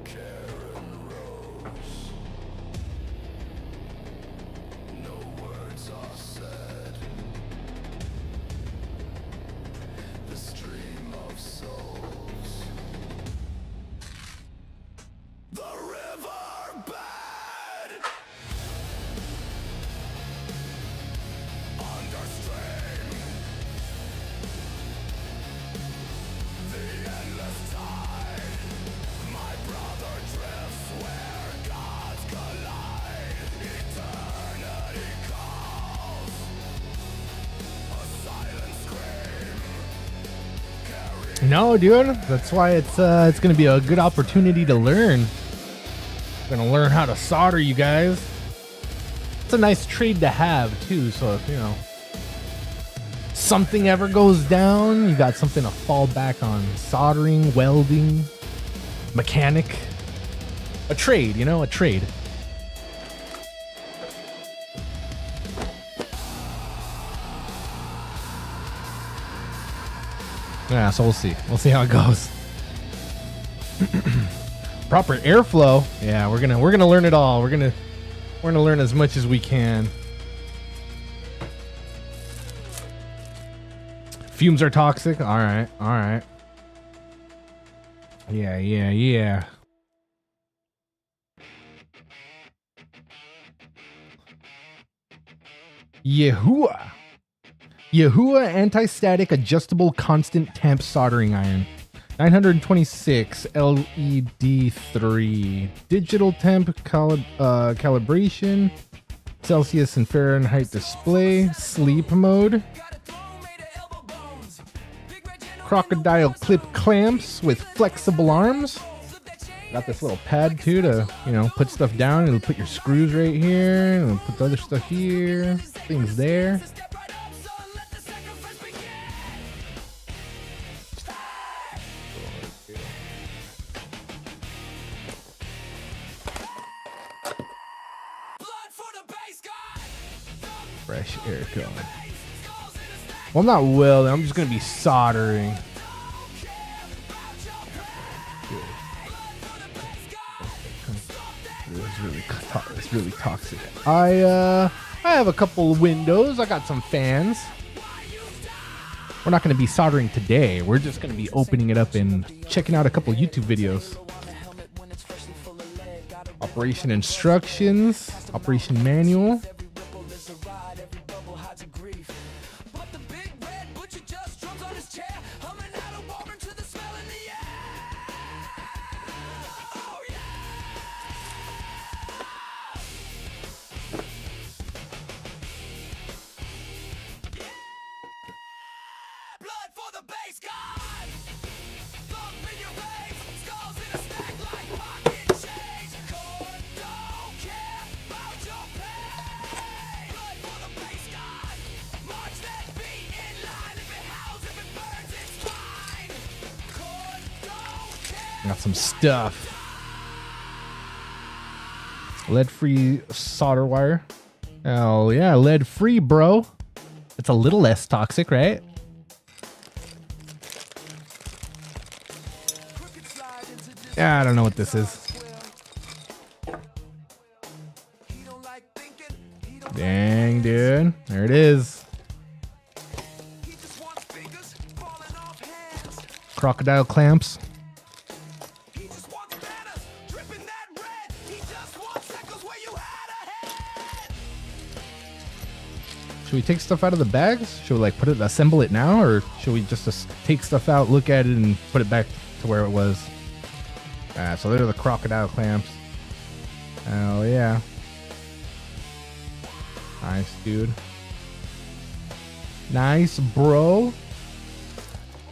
Karen Rose. No words are said. The stream of souls. The river bed. Understream. The endless tide. My brother drifts where gods collide. Eternity calls. A silent scream. No, dude. That's why it's gonna be a good opportunity to learn. Gonna learn how to solder, you guys. It's a nice trade to have too. So if something ever goes down, you got something to fall back on. Soldering, welding, mechanic. A trade, a trade. Yeah, so we'll see. We'll see how it goes. Proper airflow. Yeah, we're gonna learn it all. We're gonna learn as much as we can. Fumes are toxic. All right. Yeah. Yahua anti-static adjustable constant temp soldering iron. 926 LED 3 digital temp calibration, Celsius and Fahrenheit display, sleep mode, crocodile clip clamps with flexible arms. Got this little pad too to, put stuff down. It'll put your screws right here, and it'll put the other stuff here. Things there. Fresh air going. Well, I'm not welding. I'm just gonna be soldering. It's really toxic. I have a couple of windows. I got some fans. We're not going to be soldering today. We're just going to be opening it up and checking out a couple of YouTube videos. Operation instructions, operation manual. Got some stuff. Lead-free solder wire. Oh yeah, lead-free, bro. It's a little less toxic, right? Yeah, I don't know what this is. Dang, dude. There it is. Crocodile clamps. Should we take stuff out of the bags? Should we assemble it now, or should we just take stuff out, look at it, and put it back to where it was? So there are the crocodile clamps. Hell yeah. Nice, dude. Nice, bro.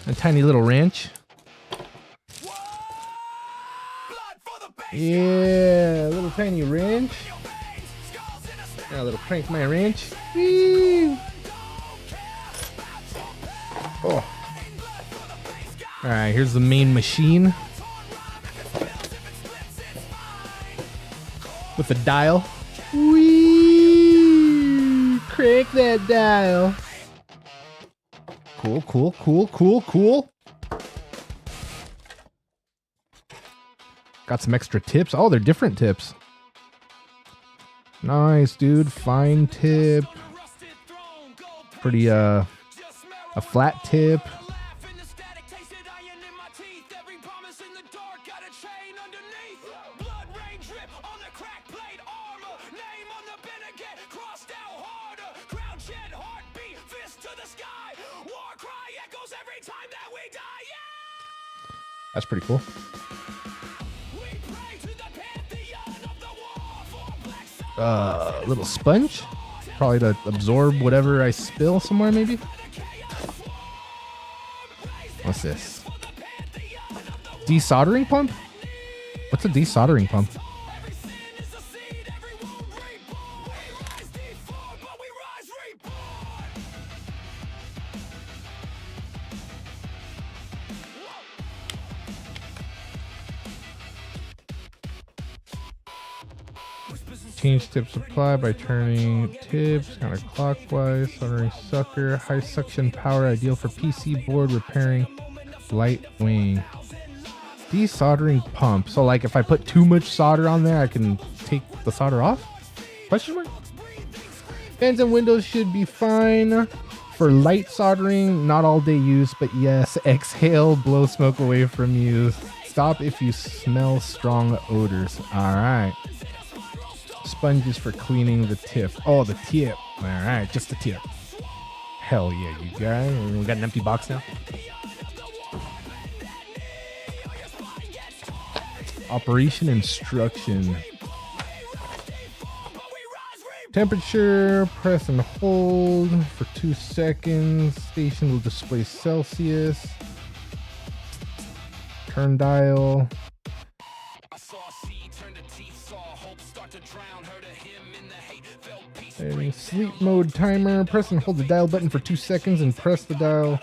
A tiny little wrench. Yeah, a little tiny wrench. A little crank my wrench. Whee! Oh. Alright, here's the main machine. With the dial. Whee! Crank that dial. Cool. Got some extra tips. Oh, they're different tips. Nice, dude. Fine tip. Pretty, a flat tip. That's pretty cool. Little sponge, probably to absorb whatever I spill somewhere, maybe. What's this? Desoldering pump? What's a desoldering pump? Change tip supply by turning tips counterclockwise. Soldering sucker. High suction power ideal for PC board repairing. Light wing. Desoldering pump. So like if I put too much solder on there, I can take the solder off? Question mark? Fans and windows should be fine. For light soldering, not all day use, but yes, exhale, blow smoke away from you. Stop if you smell strong odors. All right. Sponges for cleaning the tip. Oh, the tip. All right, just the tip. Hell yeah, you guys. We got an empty box now. Operation instruction. Temperature, press and hold for 2 seconds. Station will display Celsius. Turn dial. And sleep mode timer. Press and hold the dial button for 2 seconds and press the dial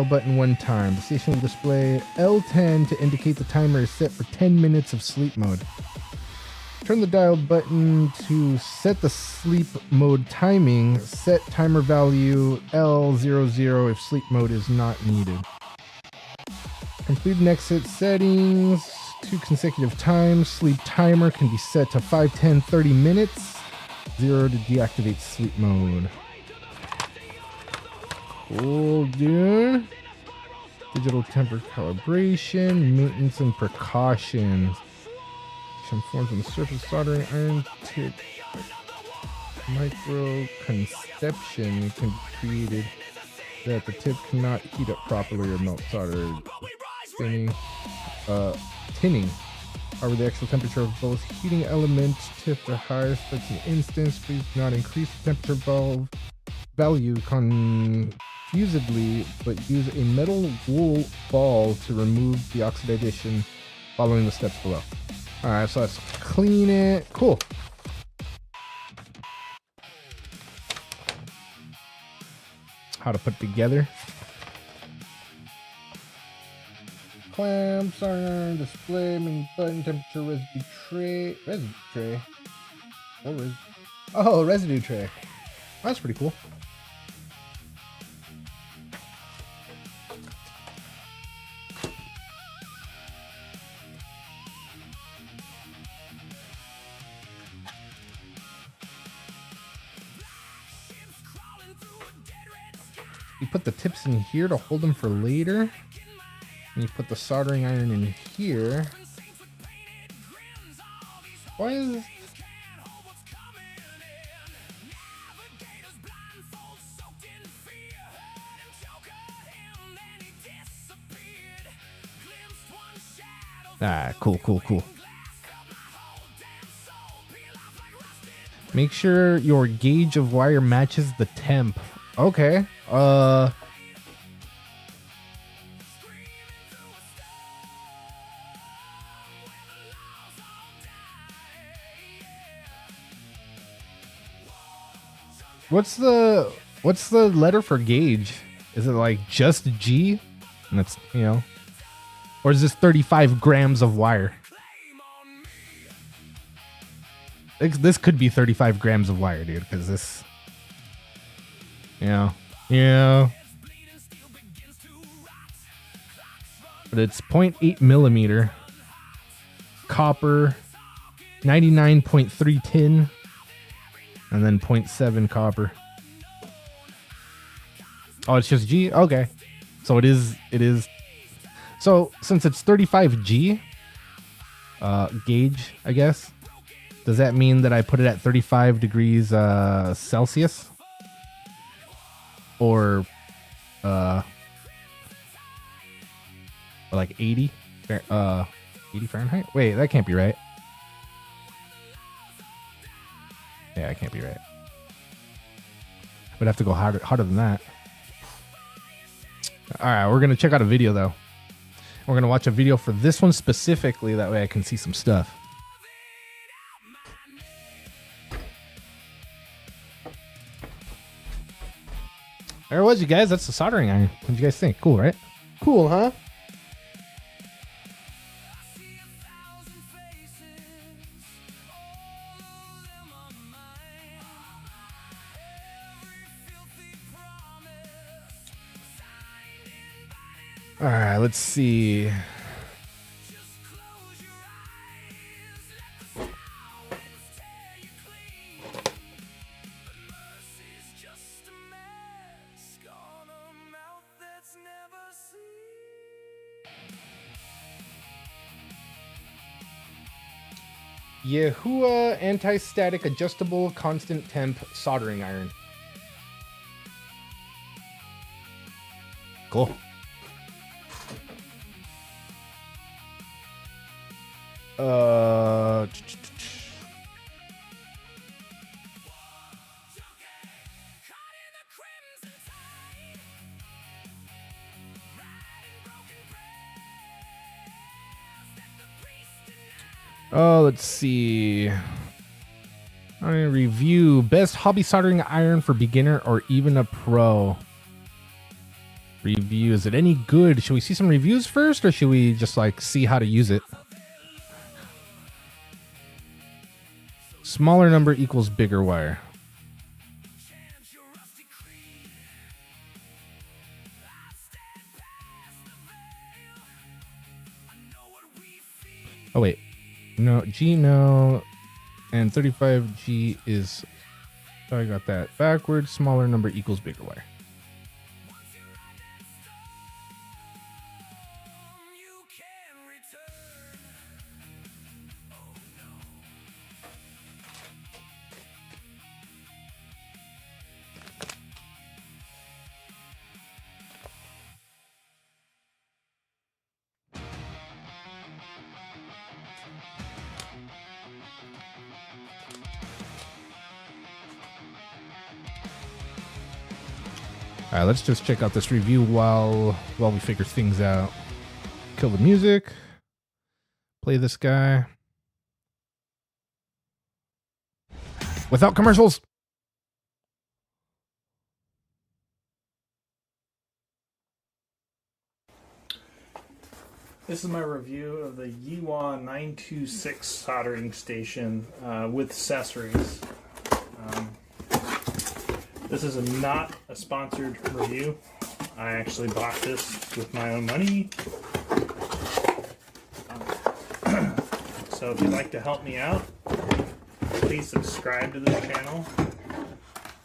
button 1 time. The station will display L10 to indicate the timer is set for 10 minutes of sleep mode. Turn the dial button to set the sleep mode timing. Set timer value L00 if sleep mode is not needed. Complete and exit settings. 2 consecutive times. Sleep timer can be set to 5, 10, 30 minutes. 0 to deactivate sleep mode. Cool, dude. Digital temper calibration, maintenance and precautions. Some forms on the surface, soldering iron tip. Micro conception can be created that the tip cannot heat up properly or melt solder. Tinning. However, the actual temperature of both heating elements tip the highest. That's an instance. Please do not increase the temperature value confusedly, but use a metal wool ball to remove the oxidation following the steps below. Alright, so let's clean it. Cool. How to put it together. Clamps, iron, display, menu button, temperature, residue tray. Residue tray? Oh, residue tray. That's pretty cool. You put the tips in here to hold them for later. And you put the soldering iron in here. Why is this? Ah, cool. Make sure your gauge of wire matches the temp. Okay. What's the letter for gauge? Is it like just G? And that's, you know, or is this 35 grams of wire? This could be 35 grams of wire, dude, because this, yeah. But it's 0.8 millimeter copper, 99.3 tin, and then 0.7 copper. Oh, it's just G? Okay. So it is. So since it's 35G gauge, I guess, does that mean that I put it at 35 degrees Celsius? Or like 80 Fahrenheit? Wait, that can't be right. Yeah, it can't be right. Would have to go harder than that. All right, we're gonna check out a video though. We're gonna watch a video for this one specifically. That way I can see some stuff. There it was, you guys. That's the soldering iron. What did you guys think? Cool, right? Cool, huh? All right, let's see. Yehua anti-static adjustable constant temp soldering iron. Cool. Oh, let's see. I'm gonna review best hobby soldering iron for beginner or even a pro. Review, is it any good? Should we see some reviews first, or should we just like see how to use it? Smaller number equals bigger wire. Oh wait, no, G no, and 35G is, oh, I got that backwards. Smaller number equals bigger wire. All right, let's just check out this review while we figure things out. Kill the music. Play this guy. Without commercials. This is my review of the Yiwa 926 soldering station with accessories. This is not a sponsored review. I actually bought this with my own money. So if you'd like to help me out, please subscribe to this channel.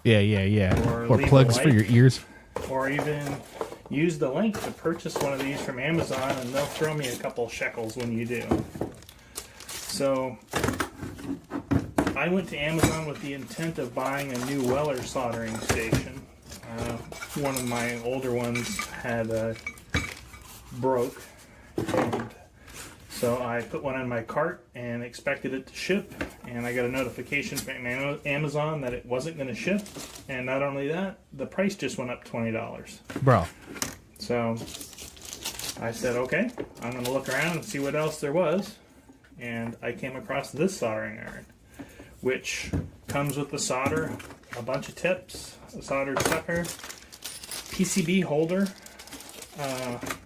Yeah. Or leave plugs a for like, your ears. Or even use the link to purchase one of these from Amazon, and they'll throw me a couple shekels when you do. So I went to Amazon with the intent of buying a new Weller soldering station. One of my older ones had broke, and so I put one in my cart and expected it to ship, and I got a notification from Amazon that it wasn't going to ship, and not only that, the price just went up $20. Bro. So I said, okay, I'm going to look around and see what else there was, and I came across this soldering iron, which comes with the solder, a bunch of tips, a soldered sucker, PCB holder,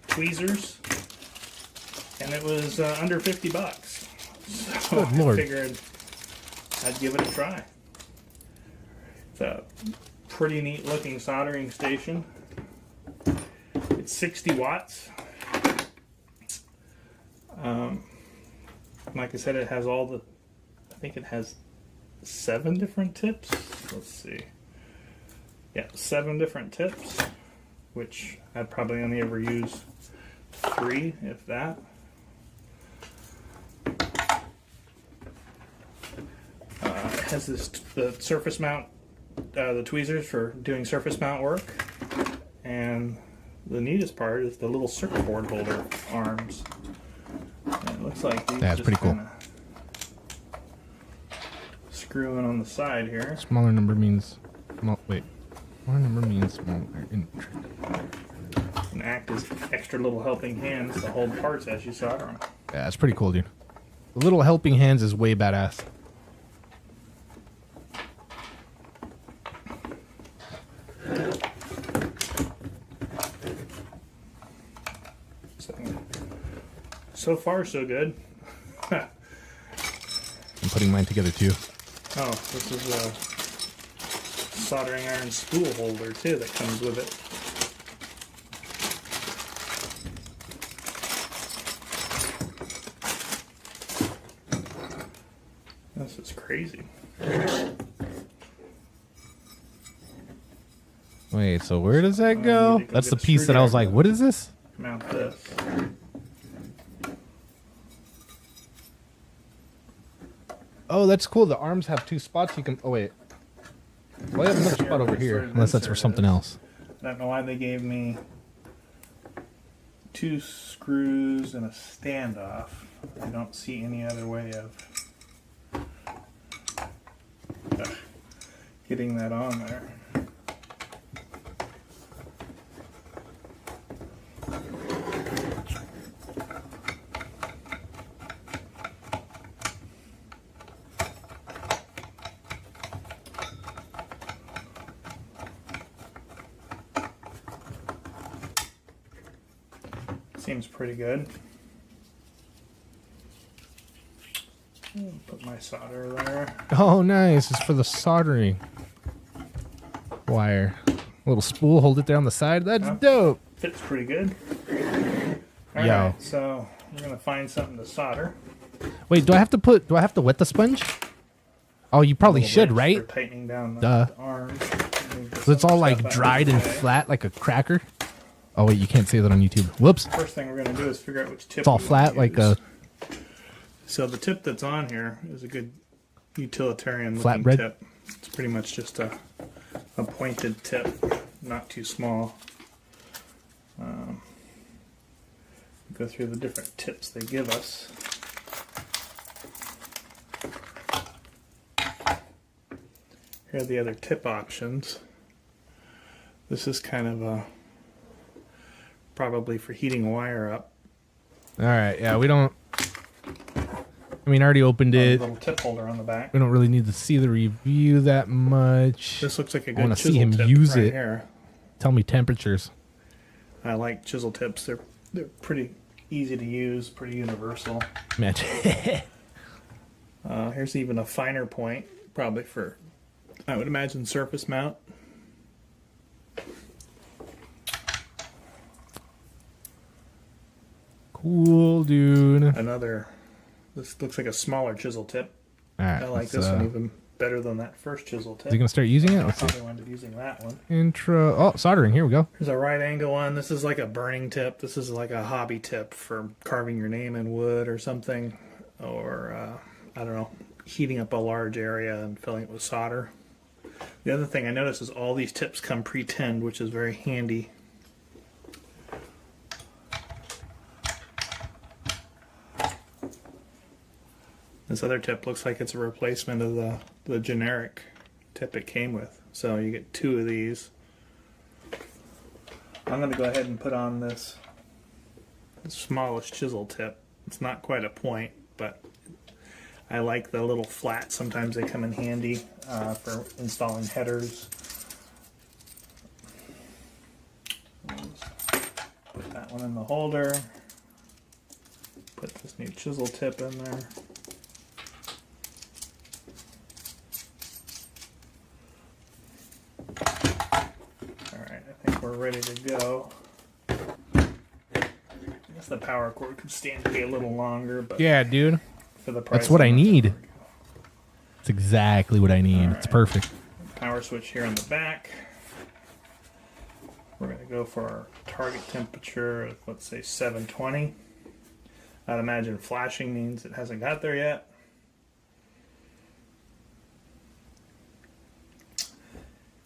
tweezers, and it was under $50. So Good Lord. I figured I'd give it a try. It's a pretty neat looking soldering station. It's 60 watts. Like I said, it has all the, I think it has 7 different tips. Let's see. Yeah, 7 different tips, which I'd probably only ever use 3, if that. It has the surface mount, the tweezers for doing surface mount work, and the neatest part is the little circuit board holder arms. And it looks like these That's just pretty cool. kinda screw in on the side here. Smaller number means small. Wait. Smaller number means smaller. And act as extra little helping hands to hold parts as you solder them. Yeah, that's pretty cool, dude. The little helping hands is way badass. So far, so good. I'm putting mine together too. Oh, this is a soldering iron spool holder too that comes with it. This is crazy. Wait, so where does that I go? need to go That's the get a piece that I was like, screwdriver. what is this? Mount this. Oh, that's cool. The arms have 2 spots you can. Oh wait. Well, I have another spot over here, unless that's for something else. I don't know why they gave me 2 screws and a standoff. I don't see any other way of getting that on there. Seems pretty good. Put my solder there. Oh, nice. It's for the soldering wire. A little spool. Hold it there on the side. That's dope. Fits pretty good. All Yo. right, so we're gonna find something to solder. Wait, do I have to wet the sponge? Oh, you probably Little should, bit right? For tightening down Duh. the arms. So it's all like dried and flat like a cracker. Oh wait, you can't say that on YouTube. Whoops. First thing we're gonna do is figure out which tip. It's all we wanna flat like use. a So the tip that's on here is a good utilitarian looking Flatbread? tip. It's pretty much just a pointed tip, not too small. Go through the different tips they give us. Here are the other tip options. This is kind of a probably for heating wire up. All right, yeah, we don't. I mean, I already opened A it. little tip holder on the back. We don't really need to see the review that much. This looks like a I good wanna chisel see him tip use right it. here. Tell me temperatures. I like chisel tips. They're pretty easy to use, pretty universal. Match. Here's even a finer point, probably for, I would imagine, surface mount. Cool, dude. Another, this looks like a smaller chisel tip. All right, I like let's, this one even better than that first chisel tip. Is he gonna start using it? Let's see. Probably wound up using that one. Intro. Oh, soldering. Here we go. Here's a right angle one. This is like a burning tip. This is like a hobby tip for carving your name in wood or something. Or, I don't know, heating up a large area and filling it with solder. The other thing I noticed is all these tips come pre-tinned, which is very handy. This other tip looks like it's a replacement of the generic tip it came with. So you get 2 of these. I'm going to go ahead and put on this smallest chisel tip. It's not quite a point, but I like the little flat. Sometimes they come in handy for installing headers. Put that one in the holder. Put this new chisel tip in there. Alright, I think we're ready to go. I guess the power cord could stand to be a little longer, but Yeah, dude. for the price That's what of I the need. It's exactly what I need. It's perfect. power switch here on the back. We're going to go for our target temperature of, let's say, 720. I'd imagine flashing means it hasn't got there yet.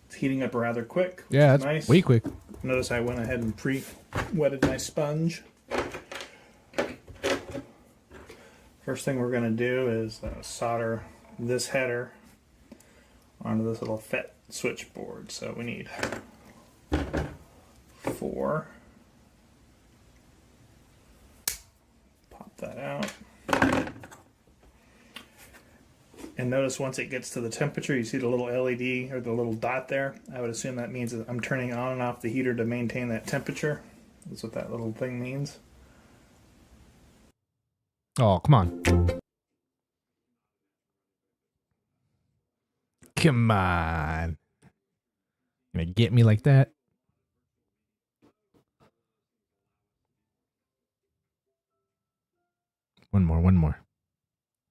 It's heating up rather quick, which Yeah, is that's nice. way quick. Notice I went ahead and pre-wetted my sponge. First thing we're going to do is solder this header onto this little FET switchboard. So we need 4. Pop that out. And notice once it gets to the temperature, you see the little LED or the little dot there. I would assume that means that I'm turning on and off the heater to maintain that temperature. That's what that little thing means. Oh, come on. Come on. Gonna get me like that? One more.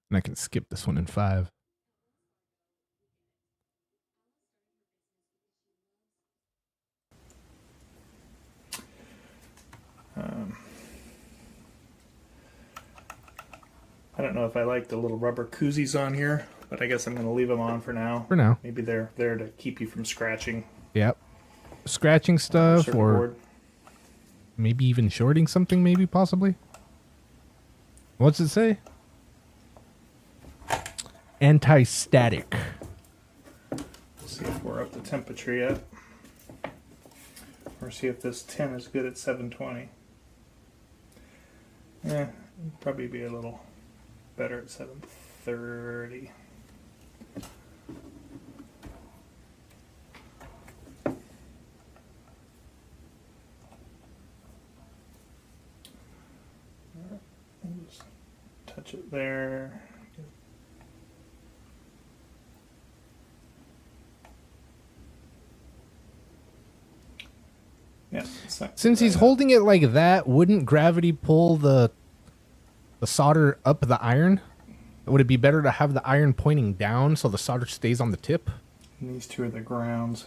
And I can skip this one in 5. I don't know if I like the little rubber koozies on here, but I guess I'm going to leave them on for now. For now. Maybe they're there to keep you from scratching. Yep. Scratching stuff, circuit or board. maybe even shorting something, maybe, possibly. What's it say? Anti-static. See if we're up to temperature yet. Or see if this tin is good at 720. Yeah, probably be a little better at 730. Just touch it there. Yeah, it's not Since he's bad. holding it like that, wouldn't gravity pull the solder up the iron? Would it be better to have the iron pointing down so the solder stays on the tip? And these two are the grounds.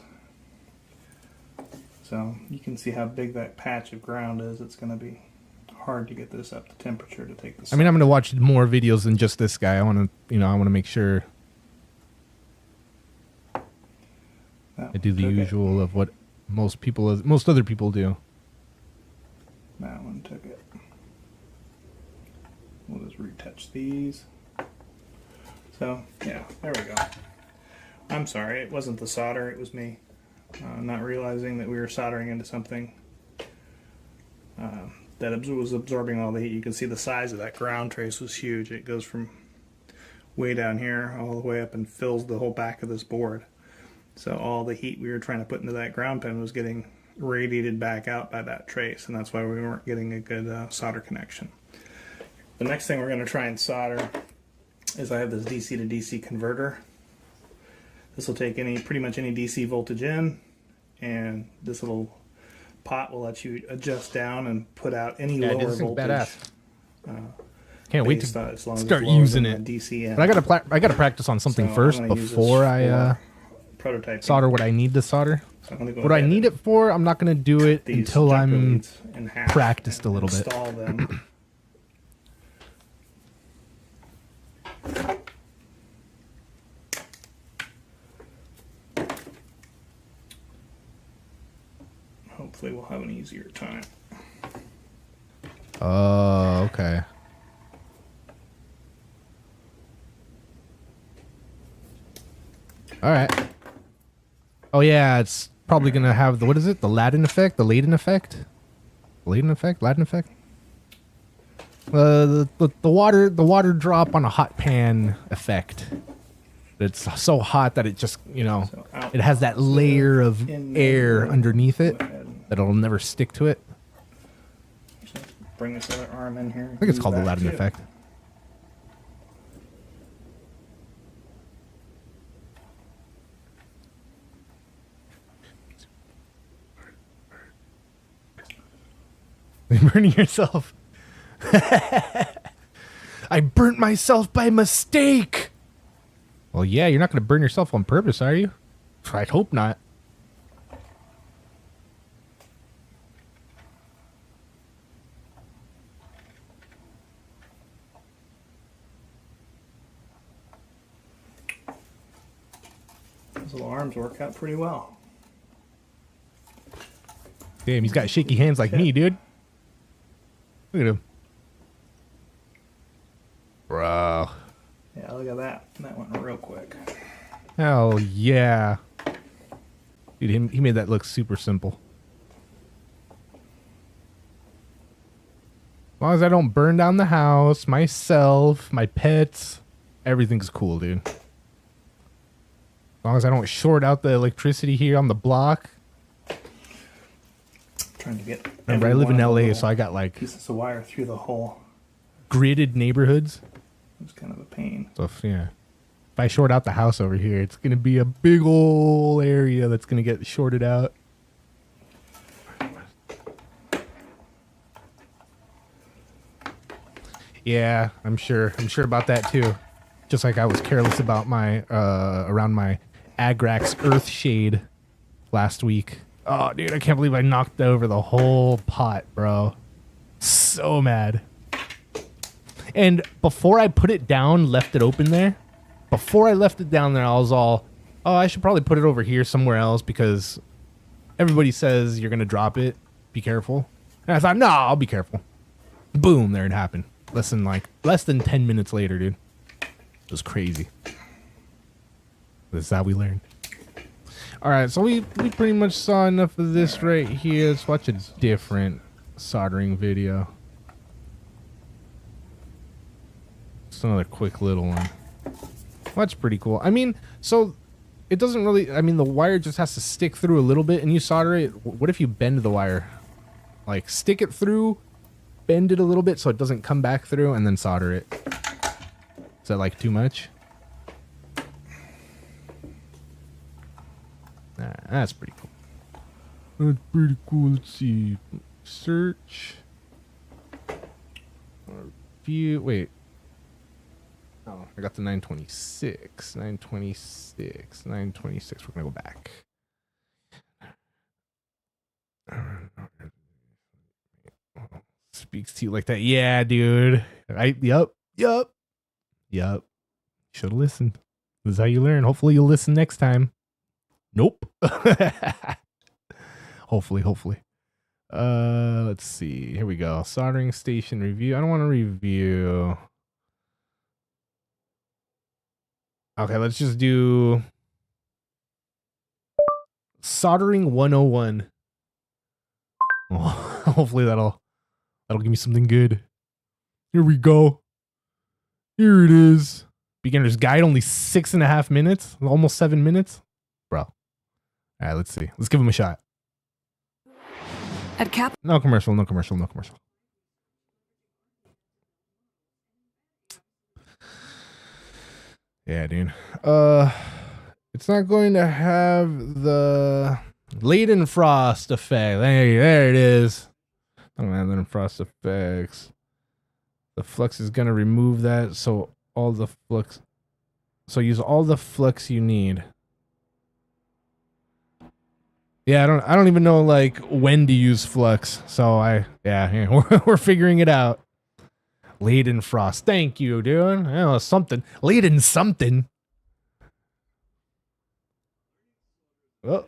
So you can see how big that patch of ground is. It's going to be hard to get this up to temperature to take this. I mean, I'm going to watch more videos than just this guy. I want to, I want to make sure I do the usual of what most other people do. That one took it. We'll just retouch these. So, yeah, there we go. I'm sorry, it wasn't the solder, it was me. Not realizing that we were soldering into something that was absorbing all the heat. You can see the size of that ground trace was huge. It goes from way down here all the way up and fills the whole back of this board. So all the heat we were trying to put into that ground pin was getting radiated back out by that trace, and that's why we weren't getting a good solder connection. The next thing we're going to try and solder is I have this DC to DC converter. This will take pretty much any DC voltage in, and this little pot will let you adjust down and put out any lower voltage. Badass. Can't wait based to on- as long as start it's lower using than it. the DC in. But I gotta practice on something So first I'm gonna use this before I for prototyping. solder what I need to solder. So I'm gonna go What I ahead need and it for, I'm not gonna do it these until jumper I'm leads in half practiced a and little bit. install them. Hopefully we'll have an easier time. Oh, okay. All right. Oh yeah, it's probably gonna have the what is it? The Latin effect, the Leyden effect, Latin effect. The water drop on a hot pan effect. It's so hot that it just So out it has that layer of in air there. underneath it Go ahead and that it'll never stick to it. just bring this other arm in here. I think it's called the Latin effect. Burning yourself. I burnt myself by mistake. Well, yeah, you're not going to burn yourself on purpose, are you? I'd hope not. Those little arms work out pretty well. Damn, he's got shaky hands like me, dude. Look at him. Bro. Yeah, look at that. That went real quick. Hell yeah. Dude, he made that look super simple. As long as I don't burn down the house, myself, my pets, everything's cool, dude. As long as I don't short out the electricity here on the block. Trying to get. Remember, I every live in one of the LA, little so I got like pieces of wire through the hole. gridded neighborhoods. It's kind of a pain. So if I short out the house over here, it's gonna be a big ol' area that's gonna get shorted out. Yeah, I'm sure about that too. Just like I was careless about my around my Agrax Earth Shade last week. Oh, dude, I can't believe I knocked over the whole pot, bro. So mad. And before I put it down, left it open there. Before I left it down there, I was all, oh, I should probably put it over here somewhere else because everybody says you're going to drop it. Be careful. And I thought, no, I'll be careful. Boom, there it happened. Less than 10 minutes later, dude. It was crazy. This is how we learned. All right, so we pretty much saw enough of this right here. Let's watch a different soldering video. Just another quick little one. Well, that's pretty cool. I mean, so it doesn't really, I mean, the wire just has to stick through a little bit and you solder it. What if you bend the wire? Like stick it through, bend it a little bit so it doesn't come back through and then solder it. Is that like too much? Nah, that's pretty cool. That's pretty cool. Let's see. Search. View. Wait. Oh, I got the 926. 926. 926. We're going to go back. Speaks to you like that. Yeah, dude. Yup. Should have listened. This is how you learn. Hopefully you'll listen next time. Nope. Hopefully. Let's see. Here we go. Soldering station review. I don't want to review. Okay, let's just do soldering 101. Oh, hopefully that'll give me something good. Here we go. Here it is. Beginner's guide, only 6.5 minutes, almost 7 minutes. Bro. All right, let's see. Let's give him a shot. At Cap. No commercial. Yeah, dude. It's not going to have the Leidenfrost effect. There it is. I'm gonna have Leidenfrost effects. The flux is gonna remove that, so all the flux. So use all the flux you need. Yeah, I don't even know like when to use flux. So we're figuring it out. Leidenfrost. Thank you, dude. Oh, something. Leiden something. Oh.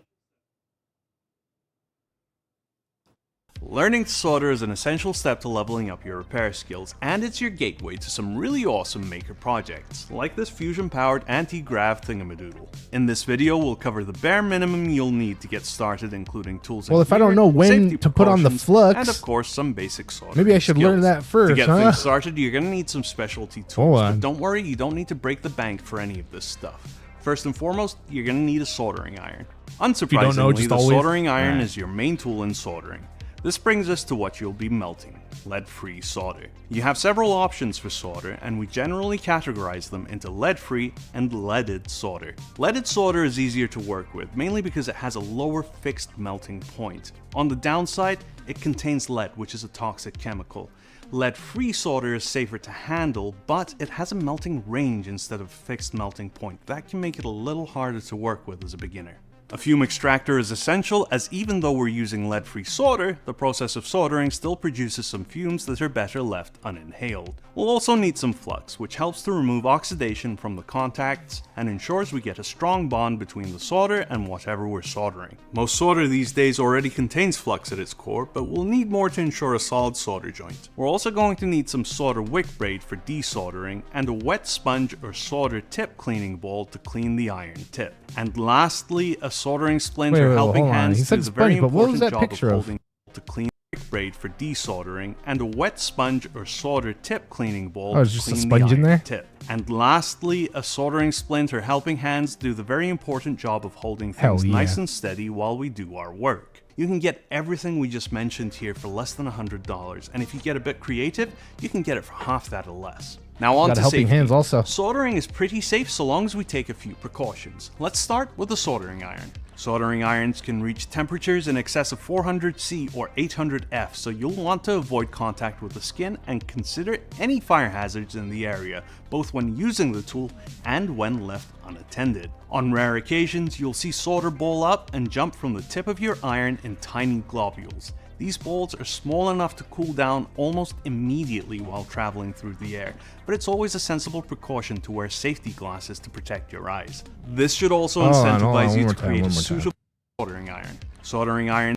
Learning to solder is an essential step to leveling up your repair skills, and it's your gateway to some really awesome maker projects, like this fusion-powered anti-grav thingamadoodle. In this video, we'll cover the bare minimum you'll need to get started, including tools and well, if I don't know when to put on the flux, and of course some basic soldering maybe I should skills. learn that first. To get things started, you're gonna need some specialty tools, but don't worry, you don't need to break the bank for any of this stuff. First and foremost, you're gonna need a soldering iron. Unsurprisingly, the soldering iron is your main tool in soldering. This brings us to what you'll be melting, lead-free solder. You have several options for solder, and we generally categorize them into lead-free and leaded solder. Leaded solder is easier to work with, mainly because it has a lower fixed melting point. On the downside, it contains lead, which is a toxic chemical. Lead-free solder is safer to handle, but it has a melting range instead of a fixed melting point. That can make it a little harder to work with as a beginner. A fume extractor is essential, as even though we're using lead-free solder, the process of soldering still produces some fumes that are better left uninhaled. We'll also need some flux, which helps to remove oxidation from the contacts and ensures we get a strong bond between the solder and whatever we're soldering. Most solder these days already contains flux at its core, but we'll need more to ensure a solid solder joint. We're also going to need some solder wick braid for desoldering, and a wet sponge or solder tip cleaning ball to clean the iron tip. And lastly, a soldering splinter helping hands do the very important job of holding to clean wick braid for desoldering, and a wet sponge or solder tip cleaning ball to clean the iron tip. And lastly, a soldering splinter helping hands do the very important job of holding things nice and steady while we do our work. You can get everything we just mentioned here for less than $100, and if you get a bit creative, you can get it for half that or less. Now on to safety. Hands also. Soldering is pretty safe so long as we take a few precautions. Let's start with the soldering iron. Soldering irons can reach temperatures in excess of 400°C or 800°F, so you'll want to avoid contact with the skin and consider any fire hazards in the area, both when using the tool and when left unattended. On rare occasions, you'll see solder ball up and jump from the tip of your iron in tiny globules. These bolts are small enough to cool down almost immediately while traveling through the air, but it's always a sensible precaution to wear safety glasses to protect your eyes. This should also incentivize you to create a suitable soldering iron. Soldering iron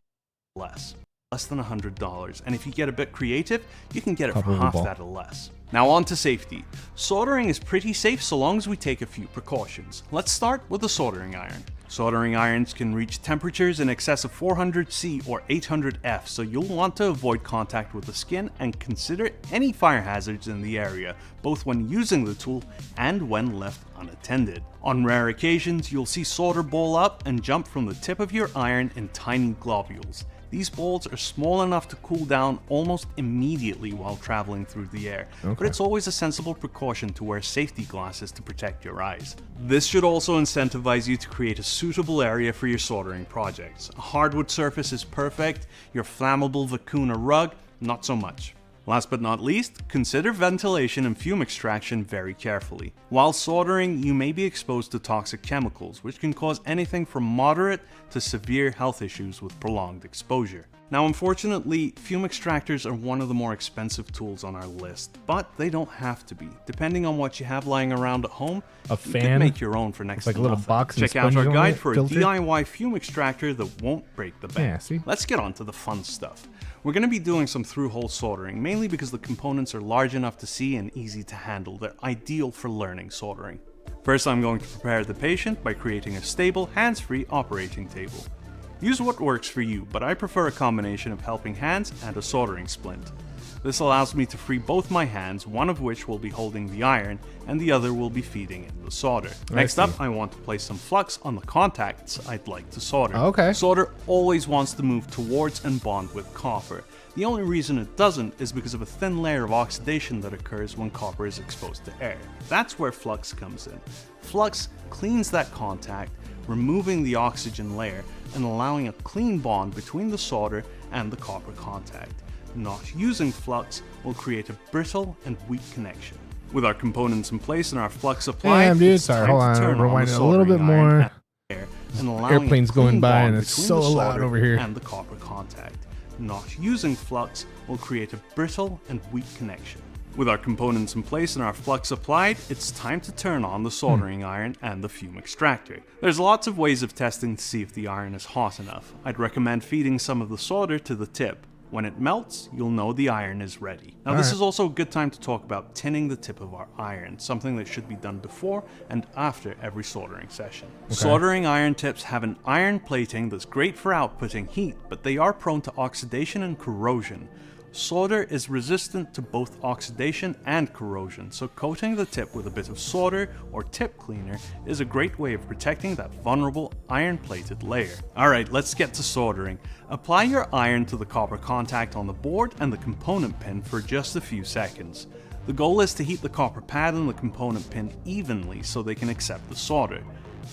less than $100, and if you get a bit creative, you can get it for half that or less. Now on to safety. Soldering is pretty safe so long as we take a few precautions. Let's start with the soldering iron. Soldering irons can reach temperatures in excess of 400 C or 800 F, so you'll want to avoid contact with the skin and consider any fire hazards in the area, both when using the tool and when left unattended. On rare occasions, you'll see solder ball up and jump from the tip of your iron in tiny globules. These bolts are small enough to cool down almost immediately while traveling through the air, but it's always a sensible precaution to wear safety glasses to protect your eyes. This should also incentivize you to create a suitable area for your soldering projects. A hardwood surface is perfect, your flammable Vicuna rug, not so much. Last but not least, consider ventilation and fume extraction very carefully. While soldering, you may be exposed to toxic chemicals, which can cause anything from moderate to severe health issues with prolonged exposure. Now, unfortunately, fume extractors are one of the more expensive tools on our list, but they don't have to be. Depending on what you have lying around at home, you can make your own for next to nothing. Check out our guide for a DIY fume extractor that won't break the bank. Let's get on to the fun stuff. We're going to be doing some through-hole soldering, mainly because the components are large enough to see and easy to handle. They're ideal for learning soldering. First, I'm going to prepare the patient by creating a stable, hands-free operating table. Use what works for you, but I prefer a combination of helping hands and a soldering splint. This allows me to free both my hands, one of which will be holding the iron and the other will be feeding in the solder. Next up, I want to place some flux on the contacts I'd like to solder. Solder always wants to move towards and bond with copper. The only reason it doesn't is because of a thin layer of oxidation that occurs when copper is exposed to air. That's where flux comes in. Flux cleans that contact, removing the oxygen layer and allowing a clean bond between the solder and the copper contact. Not using flux will create a brittle and weak connection. With our components in place and our flux applied, it's time to turn on the soldering iron and allowing Airplanes going by and it's so loud over here. And the copper contact. Not using flux will create a brittle and weak connection. With our components in place and our flux applied, it's time to turn on the soldering iron and the fume extractor. There's lots of ways of testing to see if the iron is hot enough. I'd recommend feeding some of the solder to the tip. When it melts, you'll know the iron is ready. Now this is also a good time to talk about tinning the tip of our iron, something that should be done before and after every soldering session. Soldering iron tips have an iron plating that's great for outputting heat, but they are prone to oxidation and corrosion. Solder is resistant to both oxidation and corrosion, so coating the tip with a bit of solder or tip cleaner is a great way of protecting that vulnerable iron-plated layer. Alright, let's get to soldering. Apply your iron to the copper contact on the board and the component pin for just a few seconds. The goal is to heat the copper pad and the component pin evenly so they can accept the solder.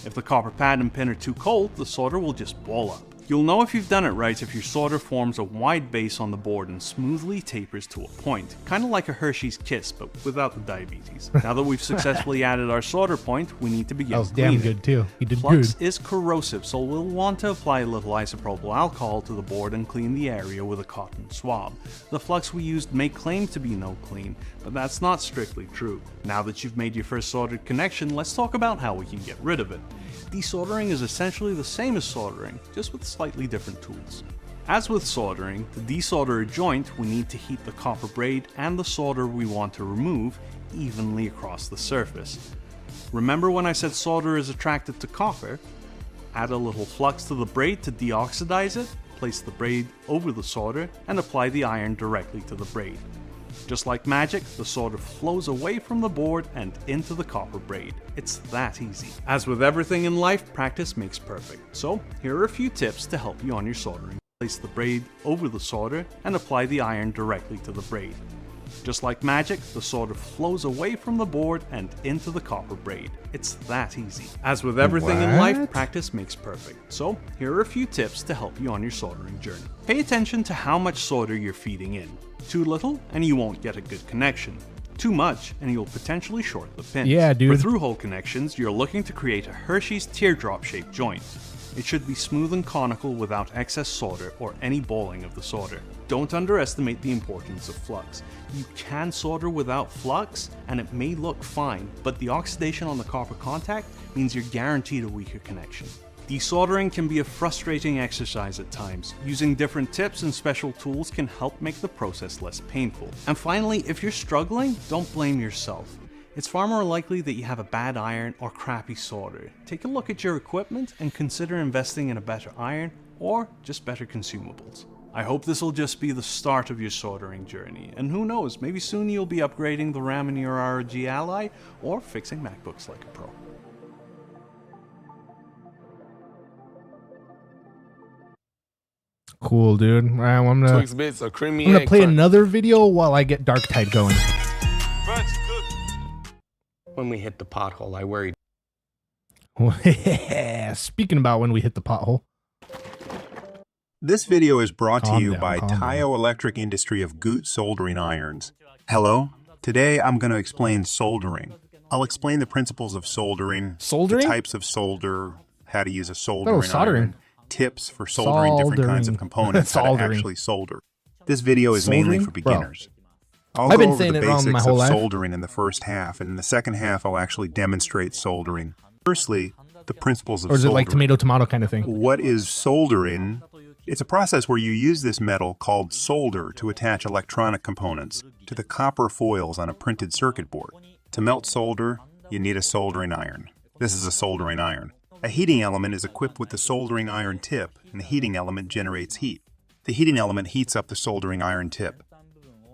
If the copper pad and pin are too cold, the solder will just ball up. You'll know if you've done it right if your solder forms a wide base on the board and smoothly tapers to a point, kind of like a Hershey's Kiss, but without the diabetes. Now that we've successfully added our solder point, we need to begin cleaning. That was damn good too. He did Flux good. is corrosive, so we'll want to apply a little isopropyl alcohol to the board and clean the area with a cotton swab. The flux we used may claim to be no clean, but that's not strictly true. Now that you've made your first soldered connection, let's talk about how we can get rid of it. Desoldering is essentially the same as soldering, just with slightly different tools. As with soldering, to desolder a joint, we need to heat the copper braid and the solder we want to remove evenly across the surface. Remember when I said solder is attracted to copper? Add a little flux to the braid to deoxidize it, place the braid over the solder, and apply the iron directly to the braid. Just like magic, the solder flows away from the board and into the copper braid. It's that easy. As with everything in life, practice makes perfect. So, here are a few tips to help you on your soldering. Place the braid over the solder and apply the iron directly to the braid. Just like magic, the solder flows away from the board and into the copper braid. It's that easy. As with everything in life, practice makes perfect. So, here are a few tips to help you on your soldering journey. Pay attention to how much solder you're feeding in. Too little, and you won't get a good connection. Too much, and you'll potentially short the pin. Yeah, dude. For through-hole connections, you're looking to create a Hershey's teardrop-shaped joint. It should be smooth and conical without excess solder or any balling of the solder. Don't underestimate the importance of flux. You can solder without flux, and it may look fine, but the oxidation on the copper contact means you're guaranteed a weaker connection. Desoldering can be a frustrating exercise at times. Using different tips and special tools can help make the process less painful. And finally, if you're struggling, don't blame yourself. It's far more likely that you have a bad iron or crappy solder. Take a look at your equipment and consider investing in a better iron or just better consumables. I hope this will just be the start of your soldering journey, and who knows, maybe soon you'll be upgrading the RAM in your ROG Ally or fixing MacBooks like a pro. Cool, dude. All right, I'm gonna play another video while I get Darktide going. When we hit the pothole, I worried. Speaking about when we hit the pothole. This video is brought to you by Taiyo Electric Industry of Goot Soldering Irons. Hello, today I'm going to explain soldering. I'll explain the principles of soldering, the types of solder, how to use a soldering iron, tips for soldering different kinds of components, how to actually solder. This video is mainly for beginners. I'll go over the basics of soldering in the first half, and in the second half I'll actually demonstrate soldering. Firstly, the principles of soldering. Or is it like tomato kind of thing? What is soldering? It's a process where you use this metal called solder to attach electronic components to the copper foils on a printed circuit board. To melt solder, you need a soldering iron. This is a soldering iron. A heating element is equipped with the soldering iron tip, and the heating element generates heat. The heating element heats up the soldering iron tip.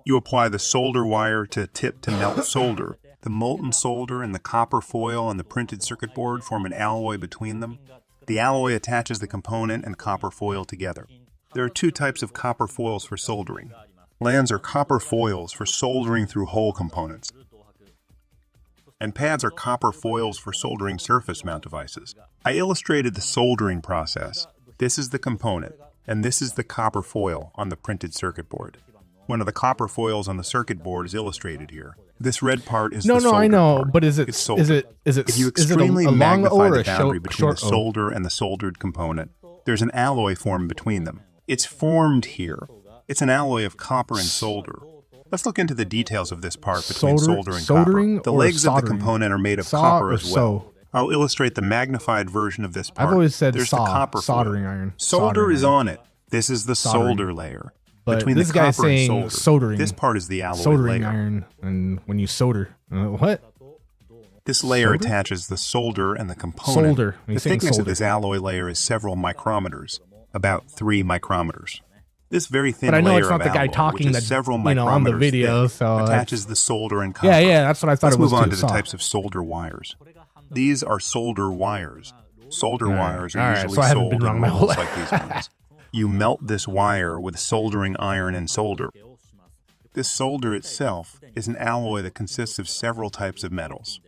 You apply the solder wire to tip to melt solder. The molten solder and the copper foil on the printed circuit board form an alloy between them. The alloy attaches the component and copper foil together. There are two types of copper foils for soldering. Lands are copper foils for soldering through hole components. And pads are copper foils for soldering surface mount devices. I illustrated the soldering process. This is the component, and this is the copper foil on the printed circuit board. One of the copper foils on the circuit board is illustrated here. This red part is the solder I know, part. But is it If you extremely magnify the boundary between the solder and the soldered component, there's an alloy formed between them. It's formed here. It's an alloy of copper and solder. Let's look into the details of this part between solder and copper. The legs of the component are made of copper as well. I'll illustrate the magnified version of this part. I've always said there's the copper soldering iron. Solder is on it. This is the solder layer. But between this the guy's copper saying and soldering. This part is the alloy soldering layer. Iron, and when you solder, what? This layer attaches the solder and the component. Solder. The thickness of this alloy layer is several micrometers, about 3 micrometers. This very thin layer but I know it's not of the guy alloy, talking which is several micrometers on the video, thick, so attaches the solder and copper. Yeah, that's what I thought Let's it was. Let's move on to the types of solder wires. These are solder wires. Solder wires are usually sold in molds like these ones. You melt this wire with soldering iron and solder. This solder itself is an alloy that consists of several types of metals.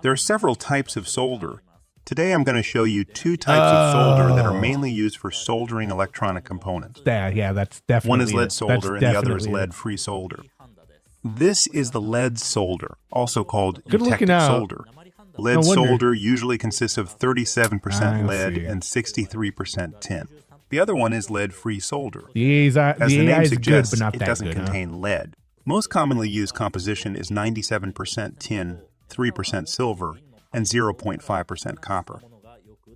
There are several types of solder. Today I'm going to show you 2 types of solder that are mainly used for soldering electronic components. Yeah, that's definitely one is lead solder and the other is lead-free solder. This is the lead solder, also called eutectic solder. Lead solder usually consists of 37% lead and 63% tin. The other one is lead-free solder. As the name suggests, it doesn't contain lead. Most commonly used composition is 97% tin, 3% silver, and 0.5% copper.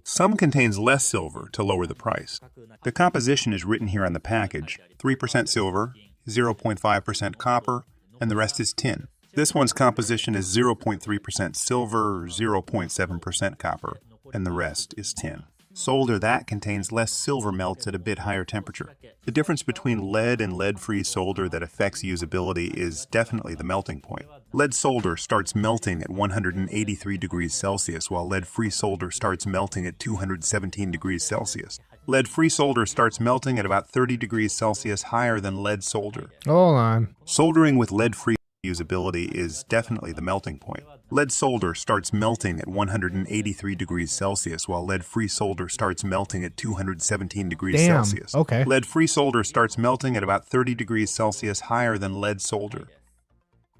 Some contains less silver to lower the price. The composition is written here on the package: 3% silver, 0.5% copper, and the rest is tin. This one's composition is 0.3% silver, 0.7% copper, and the rest is tin. Solder that contains less silver melts at a bit higher temperature. The difference between lead and lead-free solder that affects usability is definitely the melting point. Lead solder starts melting at 183 degrees Celsius, while lead-free solder starts melting at 217 degrees Celsius. Lead-free solder starts melting at about 30 degrees Celsius higher than lead solder. Hold on. Soldering with lead-free usability is definitely the melting point. Lead solder starts melting at 183 degrees Celsius, while lead-free solder starts melting at 217 degrees Celsius. Okay. Lead-free solder starts melting at about 30 degrees Celsius higher than lead solder.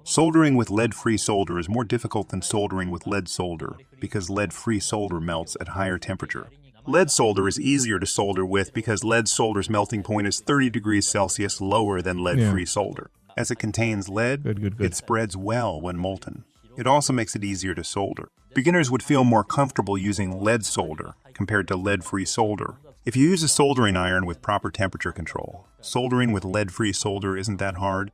Soldering with lead-free solder is more difficult than soldering with lead solder because lead-free solder melts at higher temperature. Lead solder is easier to solder with because lead solder's melting point is 30 degrees Celsius lower than lead-free solder. As it contains lead, it spreads well when molten. It also makes it easier to solder. Beginners would feel more comfortable using lead solder compared to lead-free solder. If you use a soldering iron with proper temperature control, soldering with lead-free solder isn't that hard,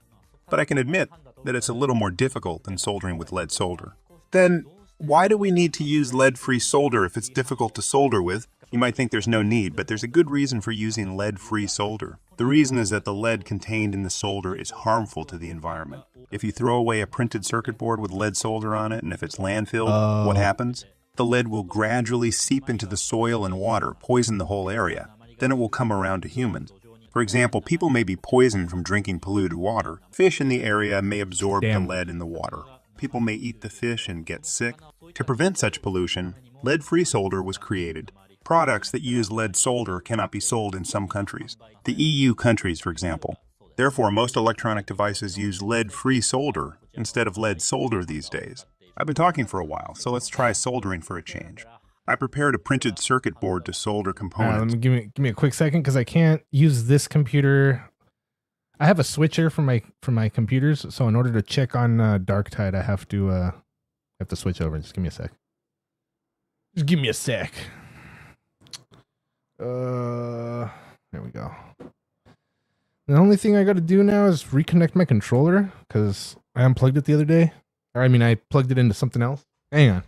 but I can admit that it's a little more difficult than soldering with lead solder. Then, why do we need to use lead-free solder if it's difficult to solder with? You might think there's no need, but there's a good reason for using lead-free solder. The reason is that the lead contained in the solder is harmful to the environment. If you throw away a printed circuit board with lead solder on it, and if it's landfilled, what happens? The lead will gradually seep into the soil and water, poison the whole area. Then it will come around to humans. For example, people may be poisoned from drinking polluted water. Fish in the area may absorb the lead in the water. People may eat the fish and get sick. To prevent such pollution, lead-free solder was created. Products that use lead solder cannot be sold in some countries. The EU countries, for example. Therefore, most electronic devices use lead-free solder instead of lead solder these days. I've been talking for a while, so let's try soldering for a change. I prepared a printed circuit board to solder components. Give me a quick second because I can't use this computer. I have a switcher for my computers, so in order to check on Darktide, I have to switch over. Just give me a sec. Just give me a sec. There we go. The only thing I got to do now is reconnect my controller because I unplugged it the other day. Or I mean, I plugged it into something else. Hang on.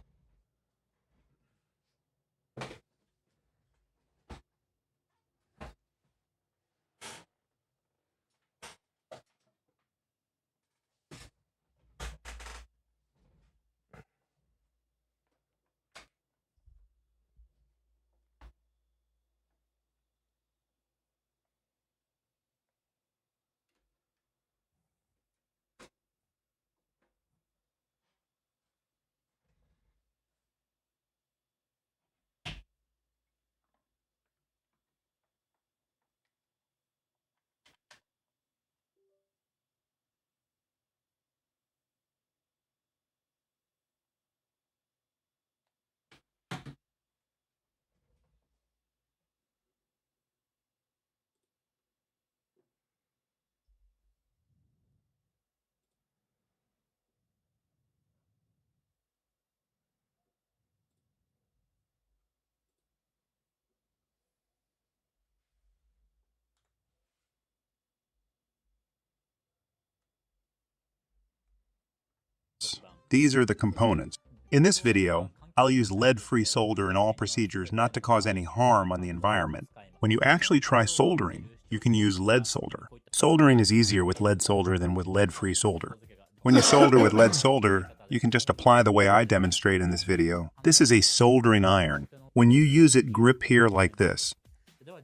These are the components. In this video, I'll use lead-free solder in all procedures not to cause any harm on the environment. When you actually try soldering, you can use lead solder. Soldering is easier with lead solder than with lead-free solder. When you solder with lead solder, you can just apply the way I demonstrate in this video. This is a soldering iron. When you use it, grip here like this.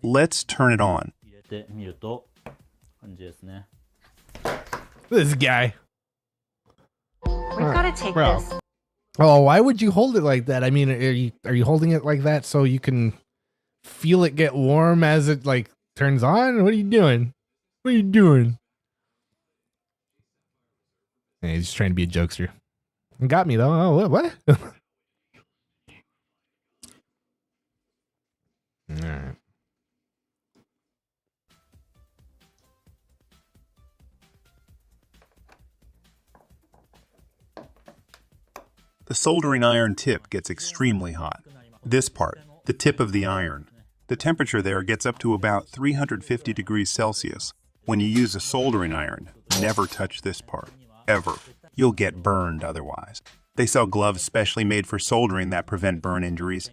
Let's turn it on. This guy. We've got to take this. Oh, why would you hold it like that? I mean, are you holding it like that so you can feel it get warm as it like turns on? What are you doing? What are you doing? Hey, he's just trying to be a jokester. Got me though. Oh, what? All right. The soldering iron tip gets extremely hot. This part, the tip of the iron, the temperature there gets up to about 350 degrees Celsius. When you use a soldering iron, never touch this part, ever. You'll get burned otherwise. They sell gloves specially made for soldering that prevent burn injuries.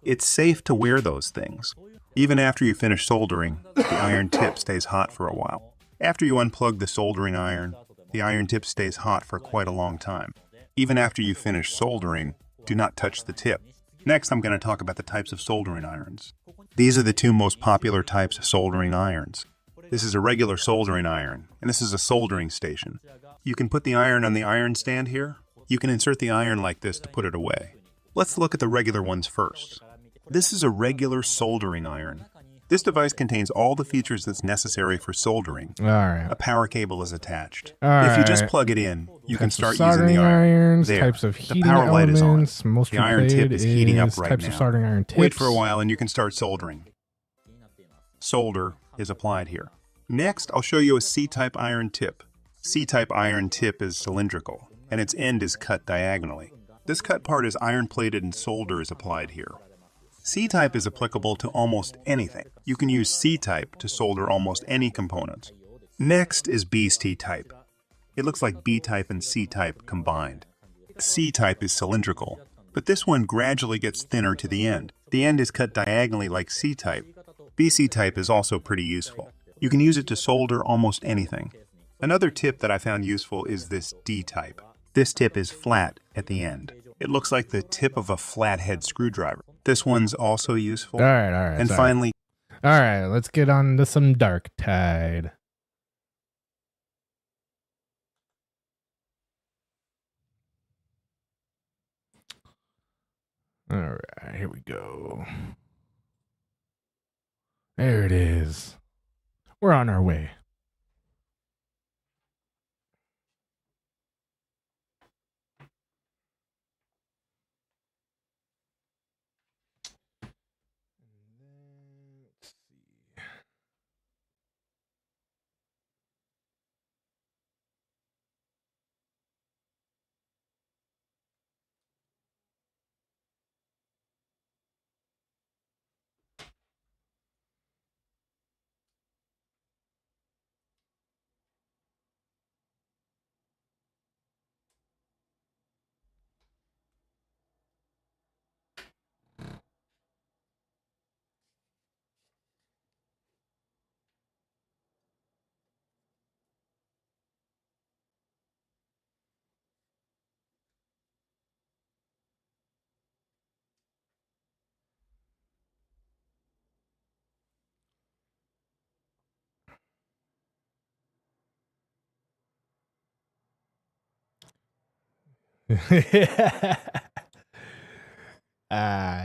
It's safe to wear those things. Even after you finish soldering, the iron tip stays hot for a while. After you unplug the soldering iron, the iron tip stays hot for quite a long time. Even after you finish soldering, do not touch the tip. Next, I'm going to talk about the types of soldering irons. These are the two most popular types of soldering irons. This is a regular soldering iron, and this is a soldering station. You can put the iron on the iron stand here. You can insert the iron like this to put it away. Let's look at the regular ones first. This is a regular soldering iron. This device contains all the features that's necessary for soldering. All right. A power cable is attached. All if you just right. plug it in, you can Types start of using the soldering iron. irons, There. types of The heating power light is on. elements. Most The iron tip is heating up right types now. of soldering iron tips. Wait for a while and you can start soldering. Solder is applied here. Next, I'll show you a C-type iron tip. C-type iron tip is cylindrical, and its end is cut diagonally. This cut part is iron-plated and solder is applied here. C-type is applicable to almost anything. You can use C-type to solder almost any components. Next is BC-type. It looks like B-type and C-type combined. C-type is cylindrical, but this one gradually gets thinner to the end. The end is cut diagonally like C-type. BC-type is also pretty useful. You can use it to solder almost anything. Another tip that I found useful is this D-type. This tip is flat at the end. It looks like the tip of a flathead screwdriver. This one's also useful. All right. And finally... All right, let's get on to some Darktide. All right, here we go. There it is. We're on our way.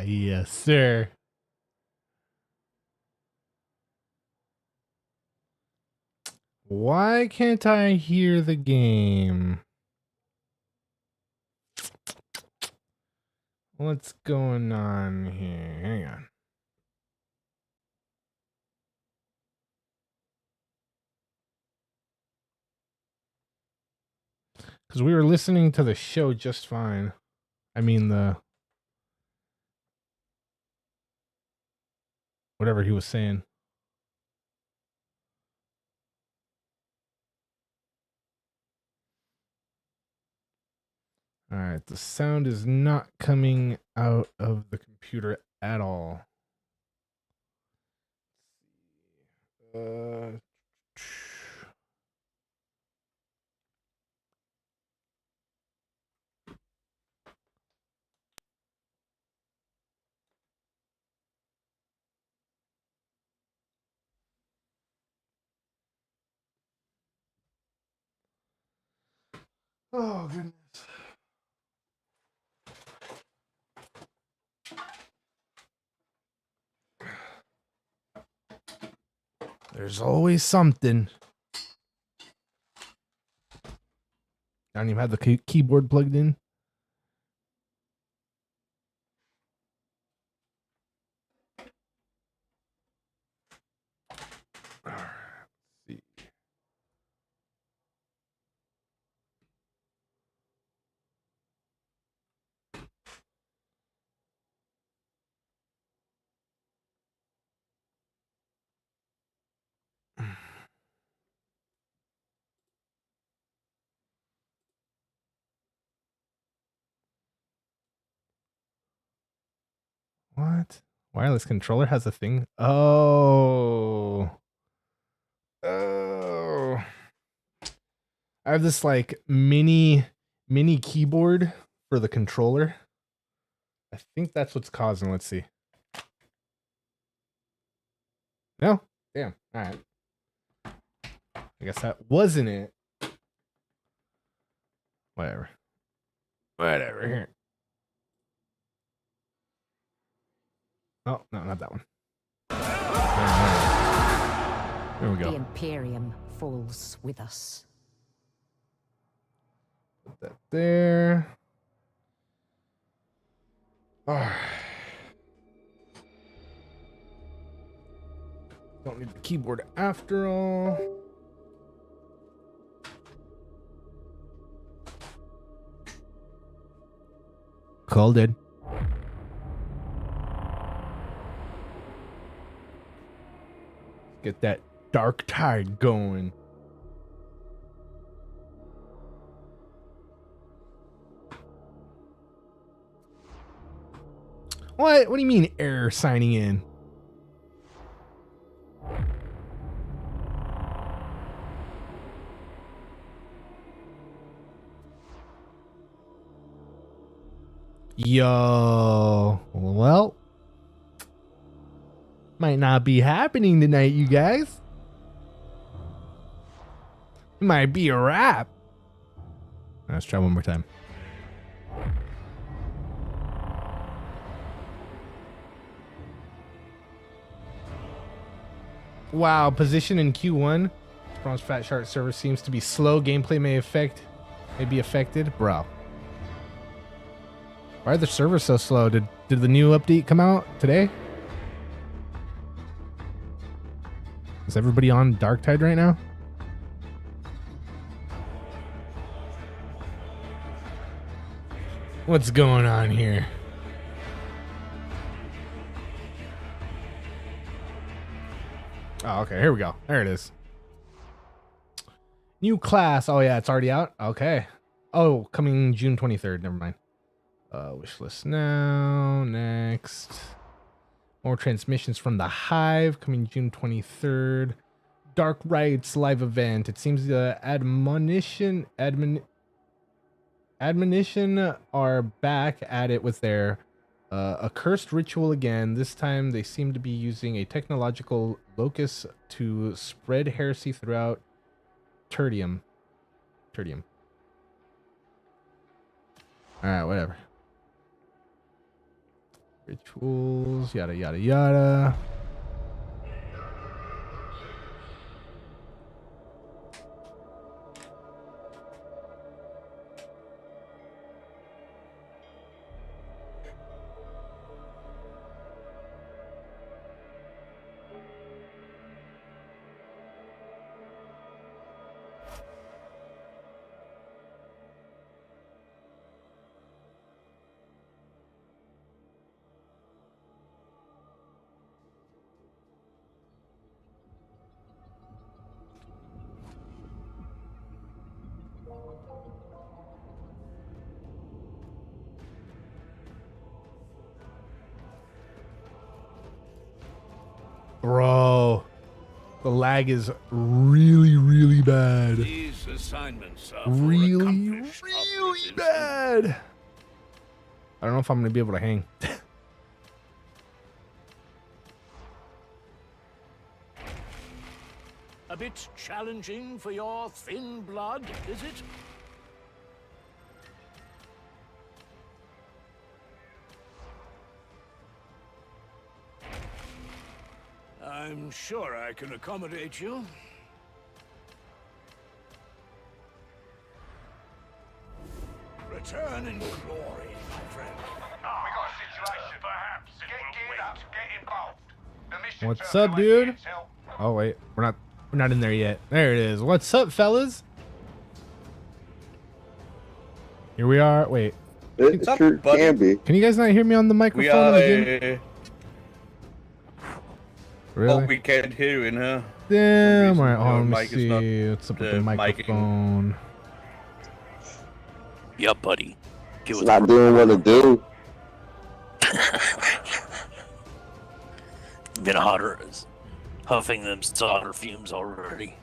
Yes, sir. Why can't I hear the game? What's going on here? Hang on. Because we were listening to the show just fine. I mean, whatever he was saying. All right, the sound is not coming out of the computer at all. Oh, goodness. There's always something. I don't even have the keyboard plugged in. All right, let's see. What? Wireless controller has a thing? Oh. I have this like mini keyboard for the controller. I think that's what's causing. Let's see. No? Damn. All right. I guess that wasn't it. Whatever. Here. Oh, no, not that one. There we The go. Imperium falls with us. Put that there. Alright. Don't need the keyboard after all. Called it. Get that dark tide going. What? What do you mean error signing in? Yo, well, might not be happening tonight, you guys. It might be a wrap. Let's try one more time. Wow, position in Q1. Bronze Fat Shark server seems to be slow. Gameplay may be affected. Bro. Why are the servers so slow? Did the new update come out today? Is everybody on Darktide right now? What's going on here? Oh, okay. Here we go. There it is. New class. Oh, yeah. It's already out. Okay. Oh, coming June 23rd. Never mind. Wish list now. Next. More transmissions from the Hive coming June 23rd. Dark Rites live event. It seems the admonition are back at it with their accursed ritual again. This time they seem to be using a technological locus to spread heresy throughout Tertium. Alright, whatever. Rituals, yada yada yada. Bro, the lag is really, really bad. These assignments are Really bad. I don't know if I'm gonna be able to hang. a bit challenging for your thin blood, is it? I'm sure I can accommodate you. Return in glory, my friend. We got a situation, perhaps. Get geared up, get involved. The mission What's up, dude? Oh wait, we're not in there yet. There it is. What's up, fellas? Here we are. Wait. It sure can be. Can you guys not hear me on the microphone again? Really? Oh, we can't hear you in here. Damn. All right, hold on. Let me mic is not see. What's up with the the microphone? Yeah, buddy. It's not doing what it do. Been hotter as huffing them solder fumes already.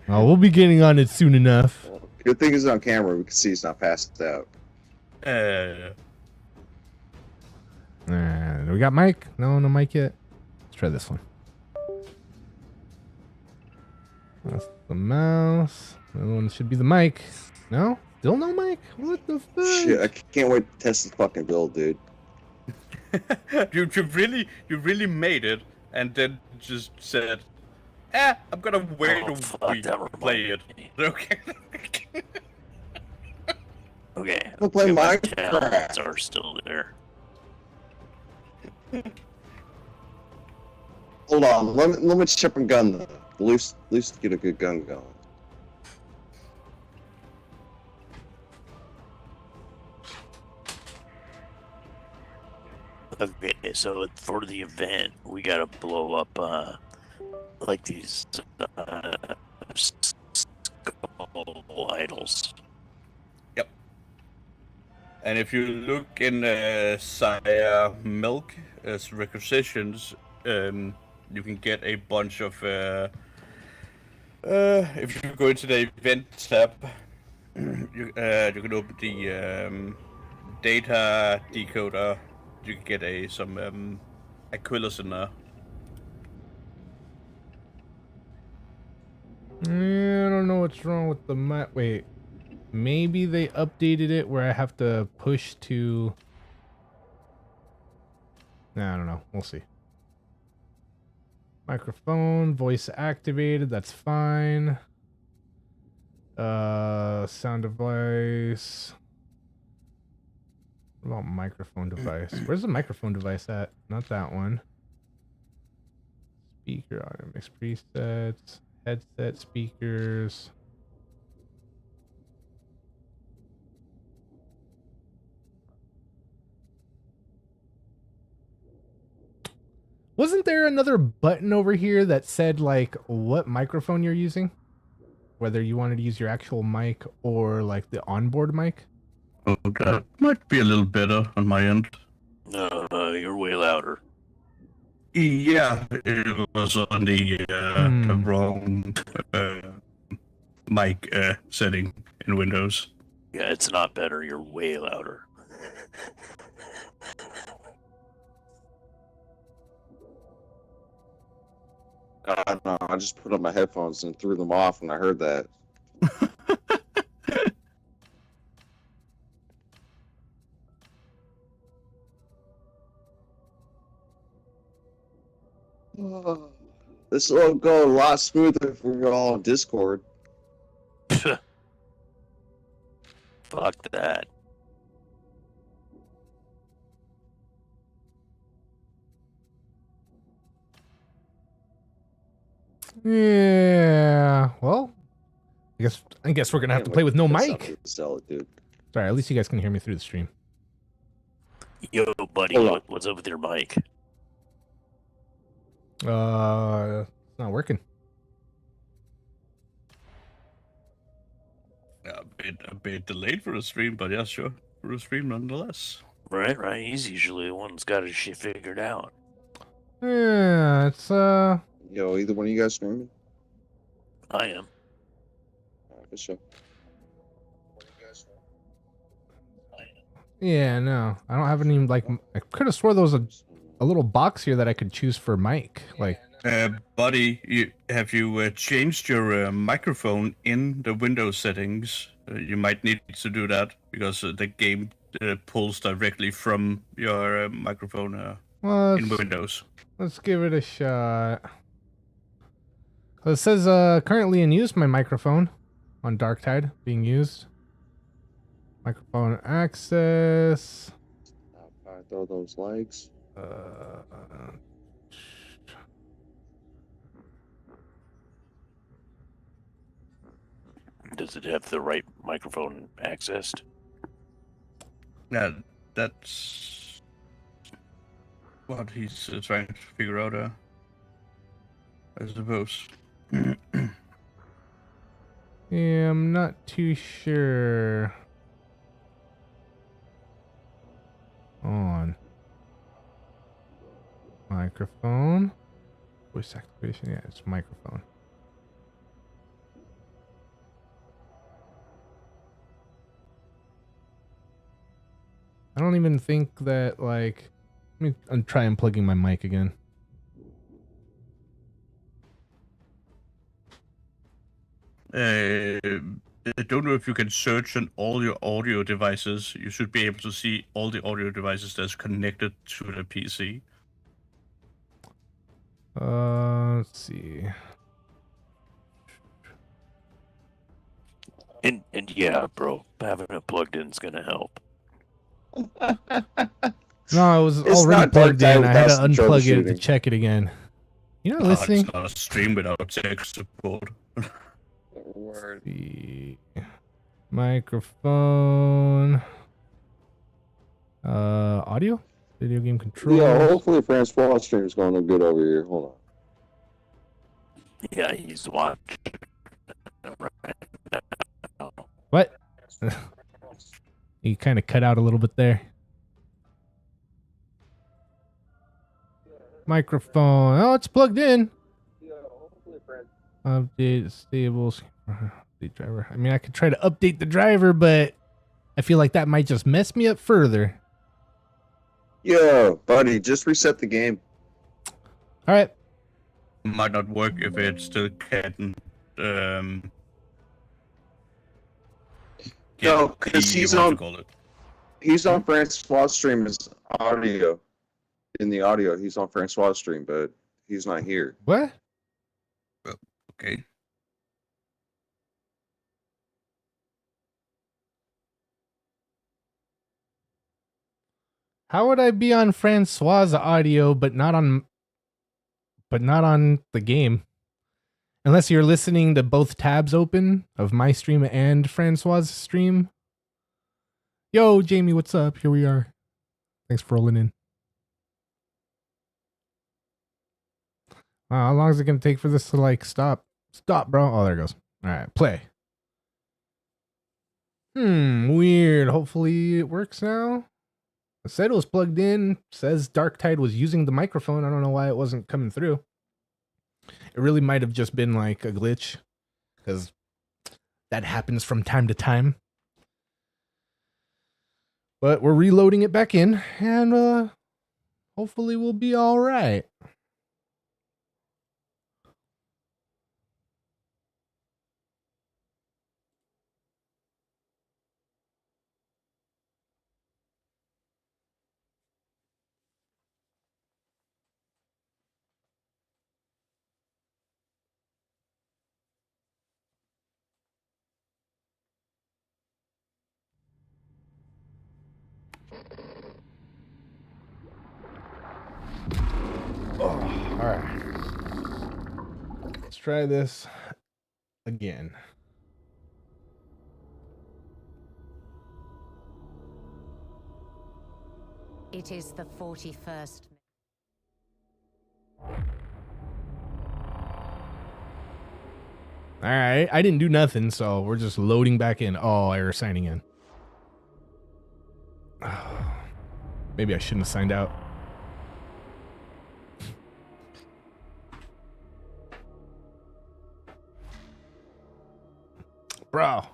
Oh, we'll be getting on it soon enough. Good thing it's on camera. We can see it's not passed out. Do we got mic? No mic yet. Let's try this one. That's the mouse. The other one should be the mic. No? Still no mic? What the fuck? Shit, I can't wait to test this fucking build, dude. you really made it, and then just said, I'm gonna wait Oh, to fuck, that play it. Okay. Okay. Go play my Minecraft. talents are still there. Hold on, let me chip and gun them. At least get a good gun going. Okay, so for the event, we gotta blow up like these skull idols. Yep. And if you look in Sire Milk as requisitions, you can get a bunch of. If you go into the event tab, you can open the data decoder. You can get some Aquilus in there. I don't know what's wrong with the map. Wait, maybe they updated it where I have to push to. Nah, I don't know. We'll see. Microphone, voice activated. That's fine. Sound device. What about microphone device? Where's the microphone device at? Not that one. Speaker, audio mix presets, headset speakers. Wasn't there another button over here that said like what microphone you're using? Whether you wanted to use your actual mic or like the onboard mic? Oh, that might be a little better on my end. You're way louder. Yeah, it was on the wrong mic setting in Windows. Yeah, it's not better. You're way louder. I don't know. I just put on my headphones and threw them off when I heard that. This will go a lot smoother if we're all on Discord. Fuck that. Yeah. Well, I guess we're gonna have to play with no mic. Sell it, dude. Sorry, at least you guys can hear me through the stream. Yo, buddy, what's up with your mic? It's not working. A bit delayed for a stream, but yeah, sure, for a stream nonetheless. Right. He's usually the one that's got his shit figured out. Yeah, it's Yo, either one of you guys streaming? I am. For sure. Yeah, no, I don't have any like. I could have swore there was a little box here that I could choose for mic. Like, buddy, have you changed your microphone in the Windows settings? You might need to do that because the game pulls directly from your microphone in Windows. Let's give it a shot. So it says currently in use, my microphone on Darktide being used. Microphone access. I throw those legs. Does it have the right microphone accessed? Yeah, that's what he's trying to figure out, I suppose. Yeah, I'm not too sure. On microphone, voice activation. Yeah, it's microphone. I don't even think that like. Let me try unplugging my mic again. I don't know if you can search on all your audio devices. You should be able to see all the audio devices that's connected to the PC. Let's see. And yeah, bro, having it plugged in is gonna help. No, it was already plugged in. I had to unplug it to check it again. You're not listening? It's not a stream without tech support. Word. Microphone. Audio? Video game controller. Yeah, hopefully Francois stream's going to look good over here. Hold on. Yeah, he's watching. What? You kind of cut out a little bit there. Microphone. Oh, it's plugged in. Update stables. The driver. I mean, I could try to update the driver, but I feel like that might just mess me up further. Yeah, buddy, just reset the game. All right. Might not work if it's still getting No, because he's on Francois' stream is audio. In the audio, he's on Francois' stream, but he's not here. What? Okay. How would I be on Francois' audio but not on the game? Unless you're listening to both tabs open of my stream and Francois' stream. Yo, Jamie, what's up? Here we are. Thanks for rolling in. How long is it going to take for this to like stop? Stop, bro. Oh, there it goes. All right, play. Weird. Hopefully it works now. It said it was plugged in. Says Darktide was using the microphone. I don't know why it wasn't coming through. It really might have just been like a glitch, because that happens from time to time. But we're reloading it back in, and hopefully we'll be all right. All right. Let's try this again. It is the 41st. All right. I didn't do nothing, so we're just loading back in. Oh, error signing in. Maybe I shouldn't have signed out. Bro.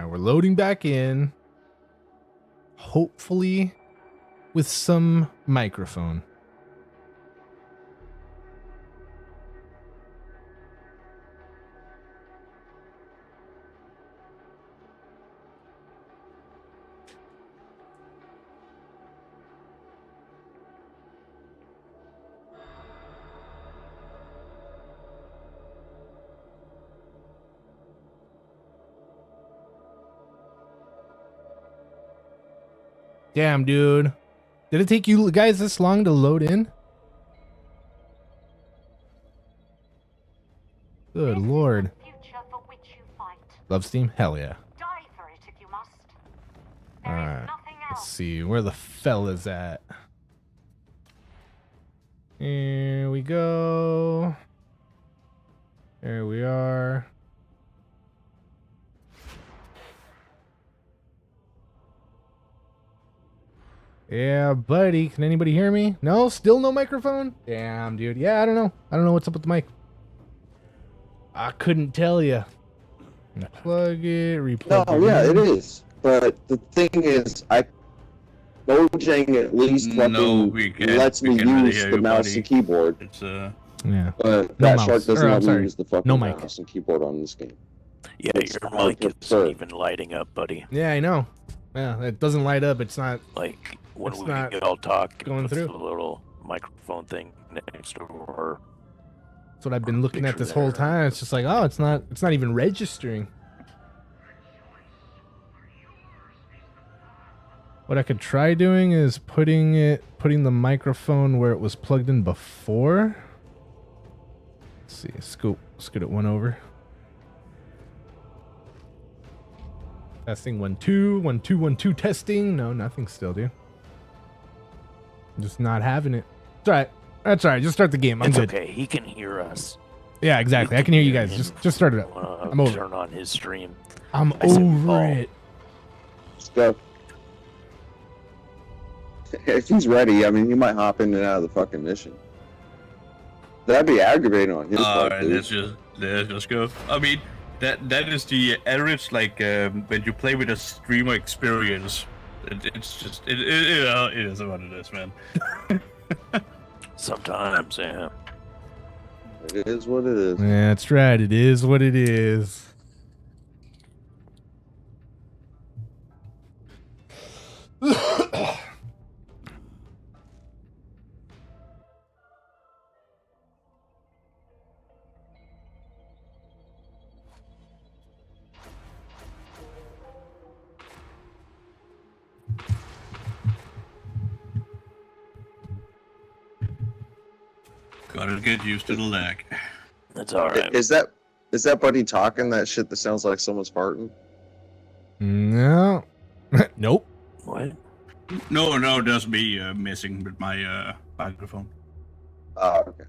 We're loading back in. Hopefully with some microphone. Damn, dude. Did it take you guys this long to load in? Good lord. Love Steam? Hell yeah. Alright. Let's see where the fella's at. Here we go. There we are. Yeah, buddy. Can anybody hear me? No? Still no microphone? Damn, dude. Yeah, I don't know. I don't know what's up with the mic. I couldn't tell you. Plug it, replug No, yeah, it is. But the thing is, Mojang at least fucking lets me use the mouse and keyboard. It's yeah. But No that mouse. shark doesn't Or, I'm let me sorry. use the fucking No mic. mouse and keyboard on this game. Yeah, It's your hard mic to isn't prefer. even lighting up, buddy. Yeah, I know. Yeah, it doesn't light up. It's not Like when It's we not all talk going with through. the little microphone thing next door. That's what I've been looking at this whole time. It's just like, oh, it's not even registering. What I could try doing is putting the microphone where it was plugged in before. Let's see, scoot it one over. Testing 1 2 1 2 1 2 testing. No, nothing still, dude. I'm just not having it. It's all right. That's all right. Just start the game. I'm It's good. okay. He can hear us. Yeah, exactly. I can hear you guys. Just start it up. I'm over. Turn on his stream. I'm I said, over "Oh." it. Let's go. If he's ready, I mean, he might hop in and out of the fucking mission. That'd be aggravating on his part, Alright, dude. let's just go. I mean, that is the average, like, when you play with a streamer experience. It's just, it is what it is, man. Sometimes, yeah. It is what it is. Yeah, that's right. It is what it is. Gotta get used to the lag. That's alright. Is that buddy talking that shit that sounds like someone's farting? No. Nope. What? No, that's me messing with my microphone. Oh, okay.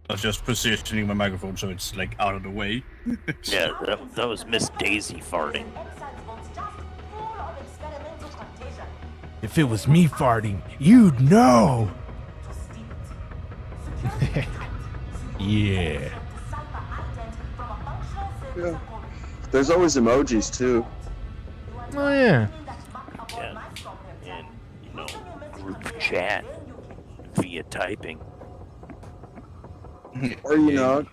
I was just positioning my microphone so it's like out of the way. Yeah, that was Miss Daisy farting. If it was me farting, you'd know. Yeah. Yeah. There's always emojis too. Oh yeah. Yeah. And, you know, group chat via typing. Or, you know,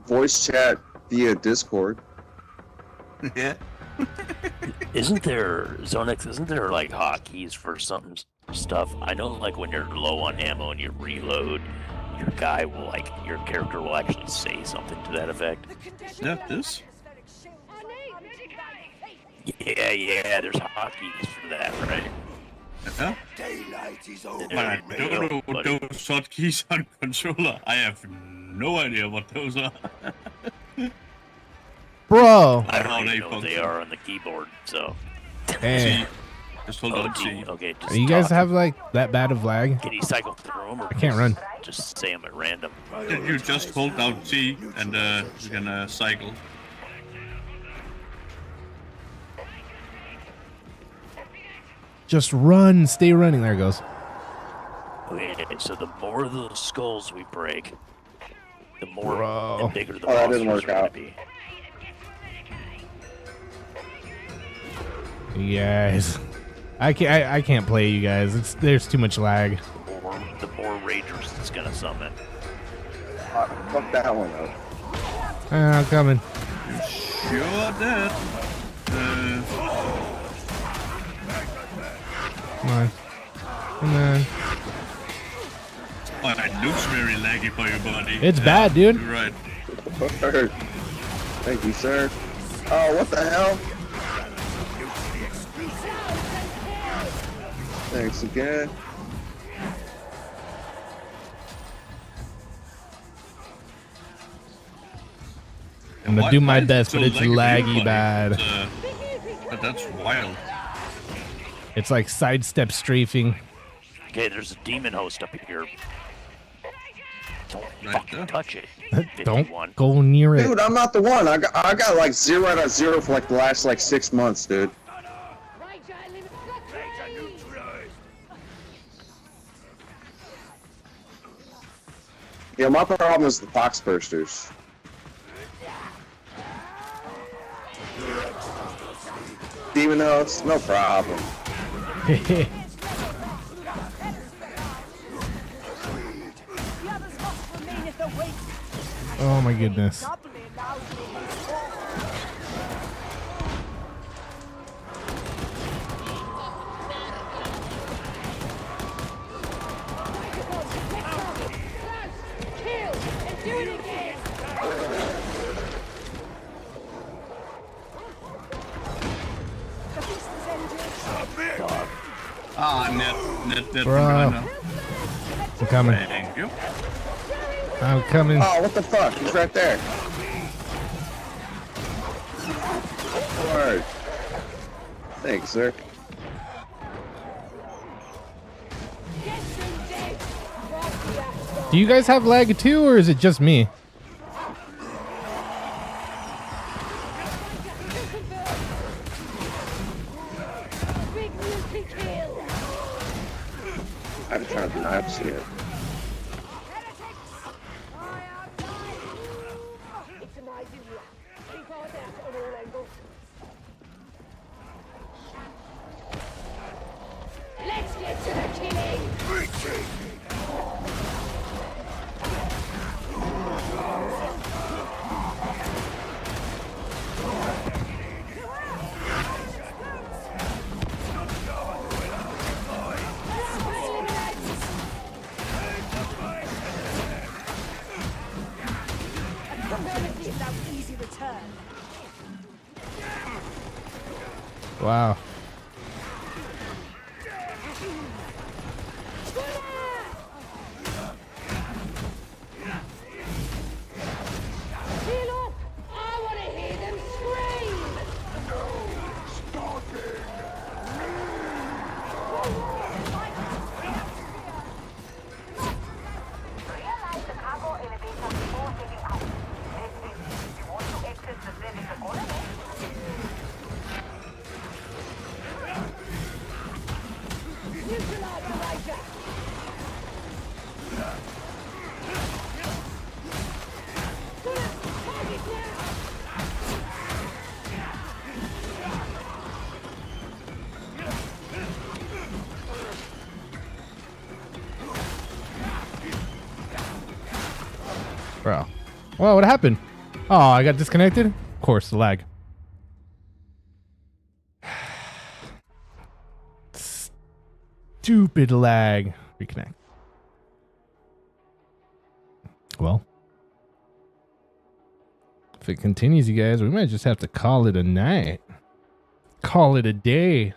voice chat via Discord. Yeah. Isn't there, Zonex, isn't there like hotkeys for some stuff? I know like when you're low on ammo and you reload, your guy will like, your character will actually say something to that effect. Yeah, this? Yeah, there's hotkeys for that, right? Huh? I don't know what those hotkeys on controller. I have no idea what those are. Bro. I don't even know what they are on the keyboard, so. Hey. Just hold on, T. Okay, just You guys talk. have like that bad of lag? Can you cycle through them, or I can't run. just say them at random? You just hold down T and you're gonna cycle. Just run. Stay running. There it goes. Okay, so the more of those skulls we break, the more Bro. and bigger the Oh, that monsters didn't work are gonna out. be. You guys. I can't play you guys. There's too much lag. The more ragers it's gonna summon. Fuck that one up. I'm coming. Sure did. Come on. Come on. Oh, that looks very laggy for your body. It's bad, dude. You're right. Word. Thank you, sir. Oh, what the hell? Thanks again. I'm gonna do my best, so but it's laggy for laggy you, bad. But that's wild. It's like sidestep strafing. Okay, there's a demon host up here. Don't Right fucking there. touch it. Don't 51. go near it. Dude, I'm not the one. I got like 0 out of 0 for like the last like 6 months, dude. Yeah, my problem is the fox bursters. Demon House, no problem. Oh my goodness. Net. Bro. I'm coming. Thank you. I'm coming. Oh, what the fuck? He's right there. Word. Thanks, sir. Do you guys have lag too, or is it just me? I'm trying to not see it. Let's get to the killing! Wow. Bro. Well, what happened? Oh, I got disconnected? Of course, the lag. Stupid lag. Reconnect. Well. If it continues, you guys, we might just have to call it a night. Call it a day.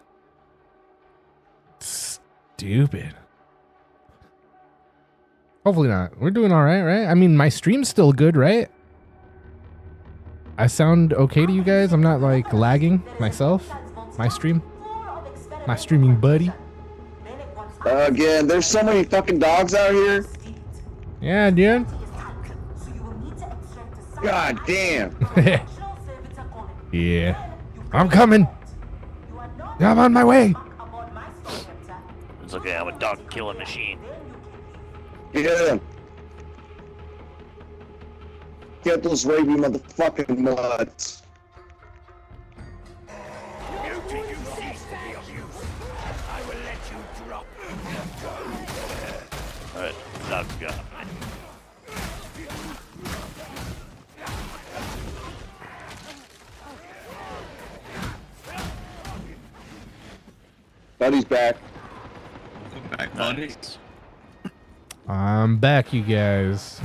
Stupid. Hopefully not. We're doing all right, right? I mean, my stream's still good, right? I sound okay to you guys? I'm not like lagging myself? My stream? My streaming buddy? Again, there's so many fucking dogs out here. Yeah, dude. God damn. Yeah. I'm coming. I'm on my way. It's okay, I'm a dog killing machine. Get him. Get those rapey motherfucking mutts. Alright, dog's got. Buddy's back. Back, buddy. I'm back, you guys.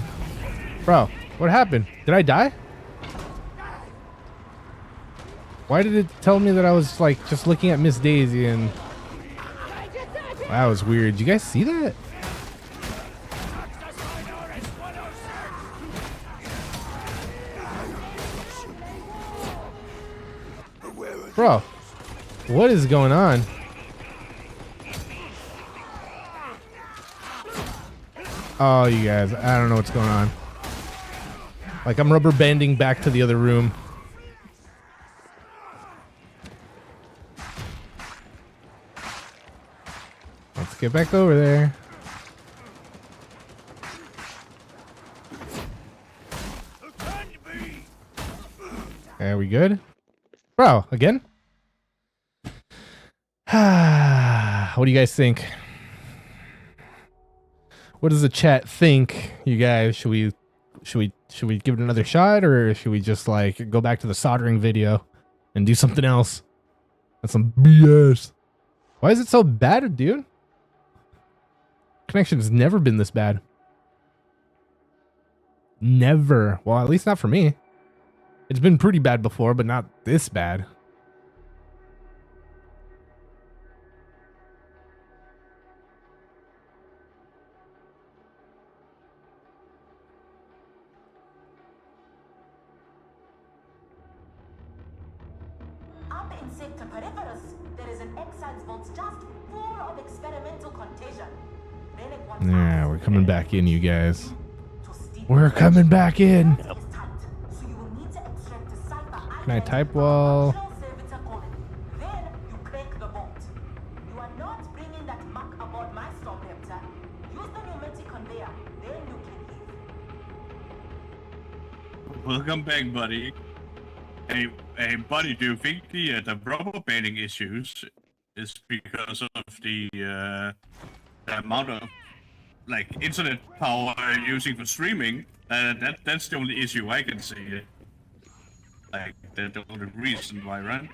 Bro, what happened? Did I die? Why did it tell me that I was like just looking at Miss Daisy and that was weird. Did you guys see that? Bro, what is going on? Oh, you guys, I don't know what's going on. Like, I'm rubber banding back to the other room. Let's get back over there. Are we good? Bro, again? What do you guys think? What does the chat think, you guys? Should we give it another shot, or should we just like go back to the soldering video and do something else? That's some BS. Why is it so bad, dude? Connection has never been this bad. Never. Well, at least not for me. It's been pretty bad before, but not this bad. Up in Sector Periferus, there is an Exiles vault just full of experimental contagion. Yeah, we're coming back in, you guys. We're coming back in. Can I type while? Then you crank the vault. You are not bringing that muck aboard my storm raptor. Use the pneumatic conveyor, then you can leave. Welcome back, buddy. Hey, buddy, do you think the rubber banding issues is because of the amount of like internet power you're using for streaming? That's the only issue I can see. Like that's the only reason why, right?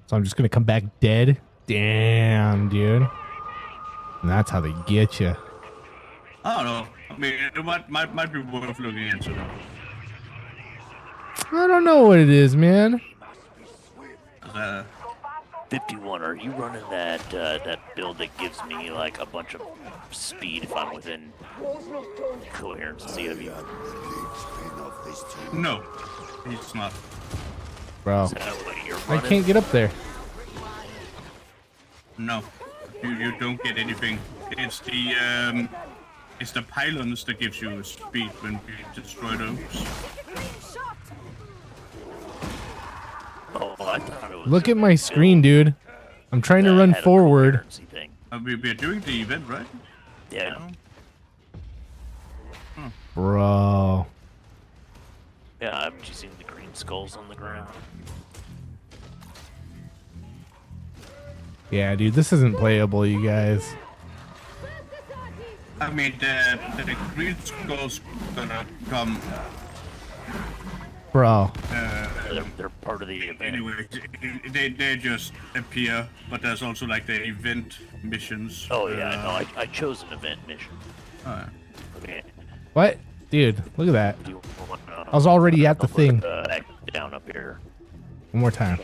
So I'm just gonna come back dead? Damn, dude. And that's how they get you. I don't know. I mean, it might be worth looking into. I don't know what it is, man. 51, are you running that build that gives me like a bunch of speed if I'm within coherence CW? No, he's not. Bro, I can't get up there. No, you don't get anything. It's the pylons that gives you speed when you destroy those. Oh, I thought it was. Look at my screen, dude. I'm trying to run forward. We're doing the event, right? Yeah. Bro. Yeah, haven't you seen the green skulls on the ground? Yeah, dude, this isn't playable, you guys. I mean, the green skulls gonna come. Bro. They're part of the event. Anyway, they just appear, but there's also like the event missions. Oh yeah, no, I chose an event mission. Alright. Okay. What? Dude, look at that. I was already at the thing. Down up here. One more time.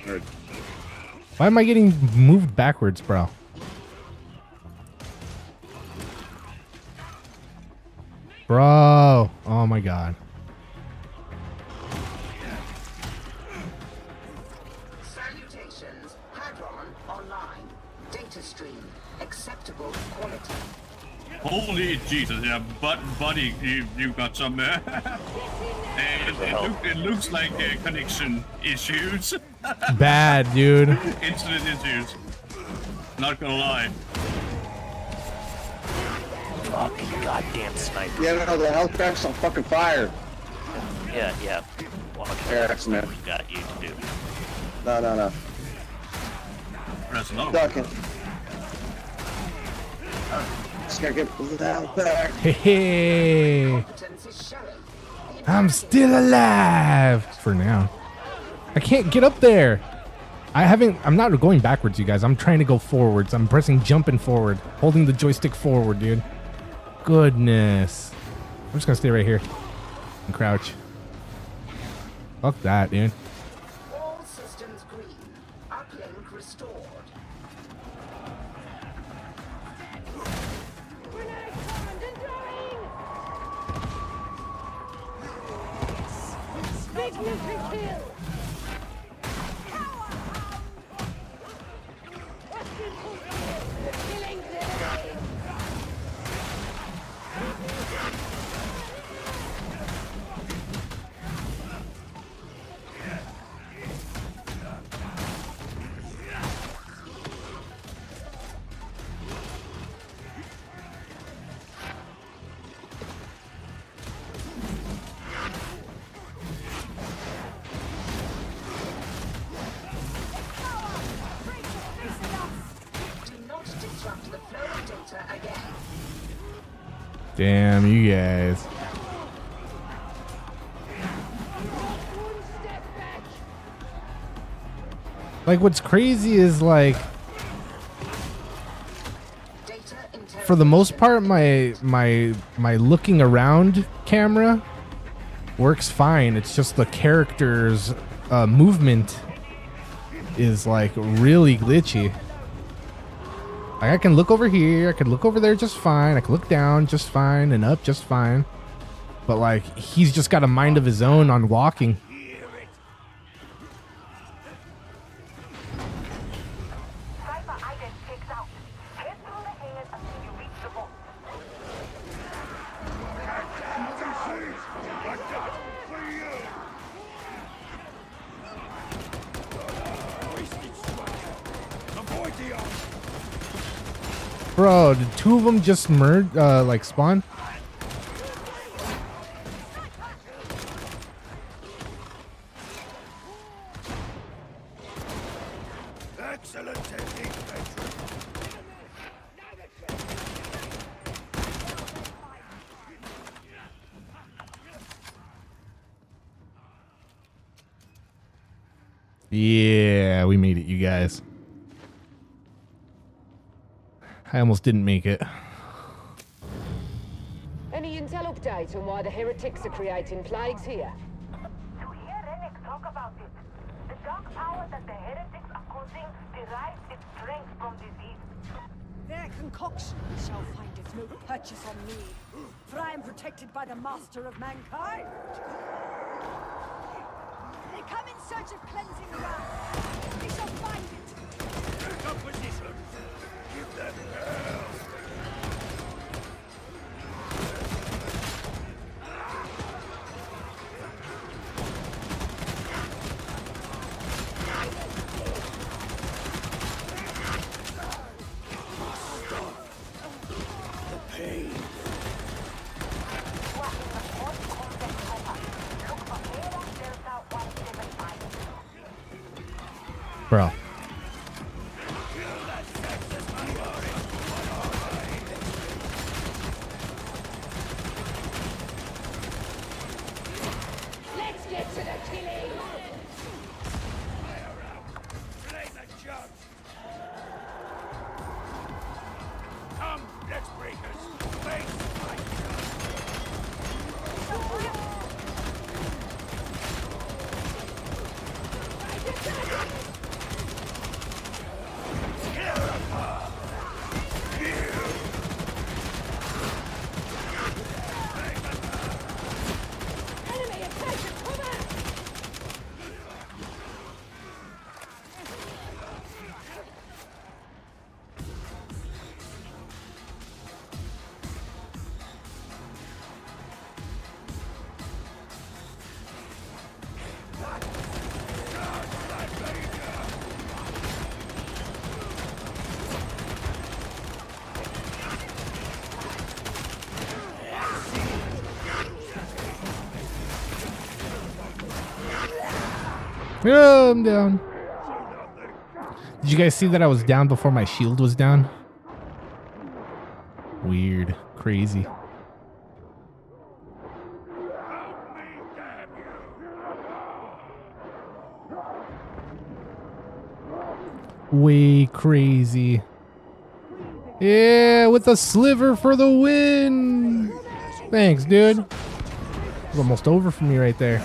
Why am I getting moved backwards, bro? Bro. Oh my god. Salutations. Hadron online. Data stream. Acceptable quality. Holy Jesus, yeah, buddy, you got some. It looks like connection issues. Bad, dude. Internet issues. Not gonna lie. Fucking goddamn sniper. Yeah, no, the health pack's on fucking fire. Yeah. Well, Yeah, that's man. got you to do. No. Press low. Ducking. Just gotta get the health pack. Hey. I'm still alive for now. I can't get up there. I'm not going backwards, you guys. I'm trying to go forwards. I'm pressing jump and forward, holding the joystick forward, dude. Goodness. I'm just gonna stay right here and crouch. Fuck that, dude. All systems green. Uplink restored. Damn, you guys. Like, what's crazy is, like, for the most part, my looking around camera works fine. It's just the character's movement is, like, really glitchy. Like, I can look over here, I can look over there just fine, I can look down just fine, and up just fine. But, like, he's just got a mind of his own on walking. Bro, did two of them just merge, like spawn? Excellent technique, veteran. Yeah, we made it, you guys. I almost didn't make it. Any intel update on why the heretics are creating plagues here? To hear Rennick talk about it, the dark power that the heretics are causing derives its strength from disease. Their concoction shall find its no purchase on me, for I am protected by the master of mankind. They come in search of cleansing ground. They shall find it. Take up position. Give them hell. Bro. Let's get to the killing! Play the judge. Come, let's breakers. Face my Oh, I'm down. Did you guys see that I was down before my shield was down? Weird. Crazy. Way crazy. Yeah, with a sliver for the win. Thanks, dude. It was almost over for me right there.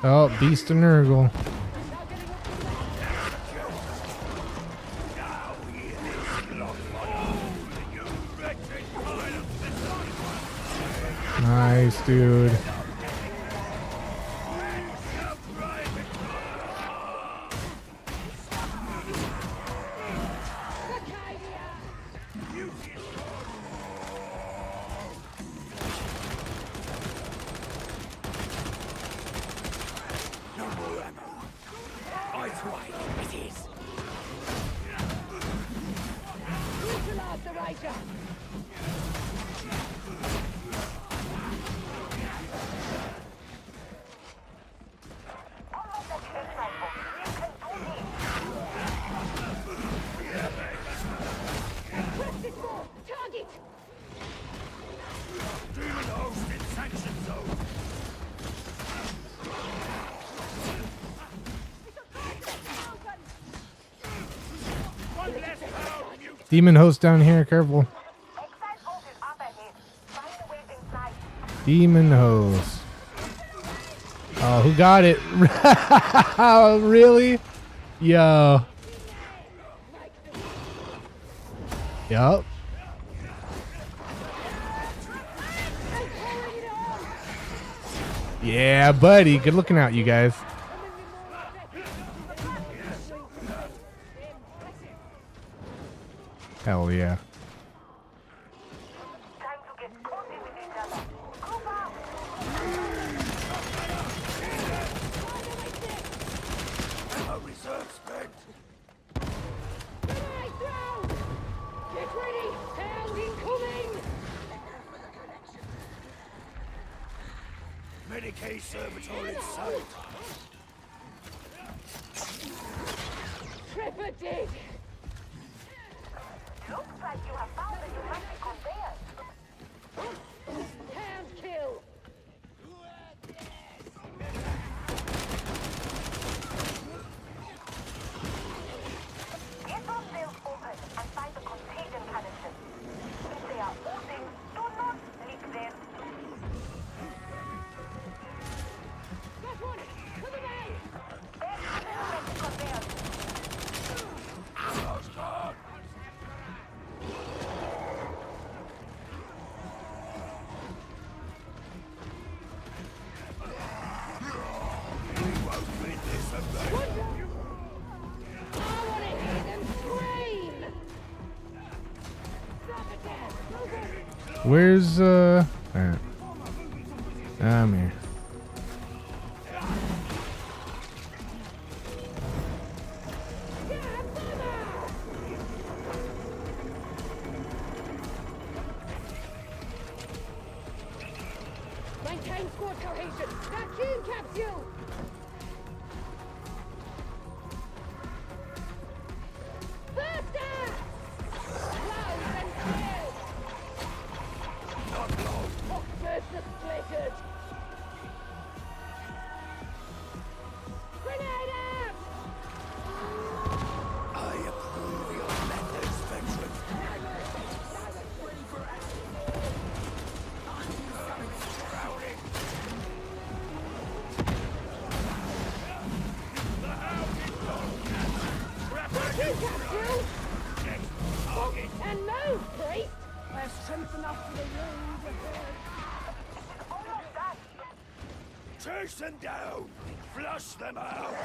Oh, Beast and Nurgle. Nice, dude. Demon host down here, careful. Demon host. Oh, who got it? Really? Yo. Yup. Yeah, buddy. Good looking out, you guys. Hell yeah. Medicaid servitor in sight. Tripper dig! Looks like you have found the pneumatic conveyor. Hand kill! Get those cells open and find the contagion canisters. If they are oozing, do not leak them. Got one! To the bay! There's the pneumatic conveyor. Where's alright. I'm here. Maintain squad cohesion! Vacuum capsule! Faster! Close and kill! Versus splintered! Grenade out! I approve your methods, veteran. Vacuum capsule! And move, priest! There's strength enough for the road ahead. Chase them down! Flush them out!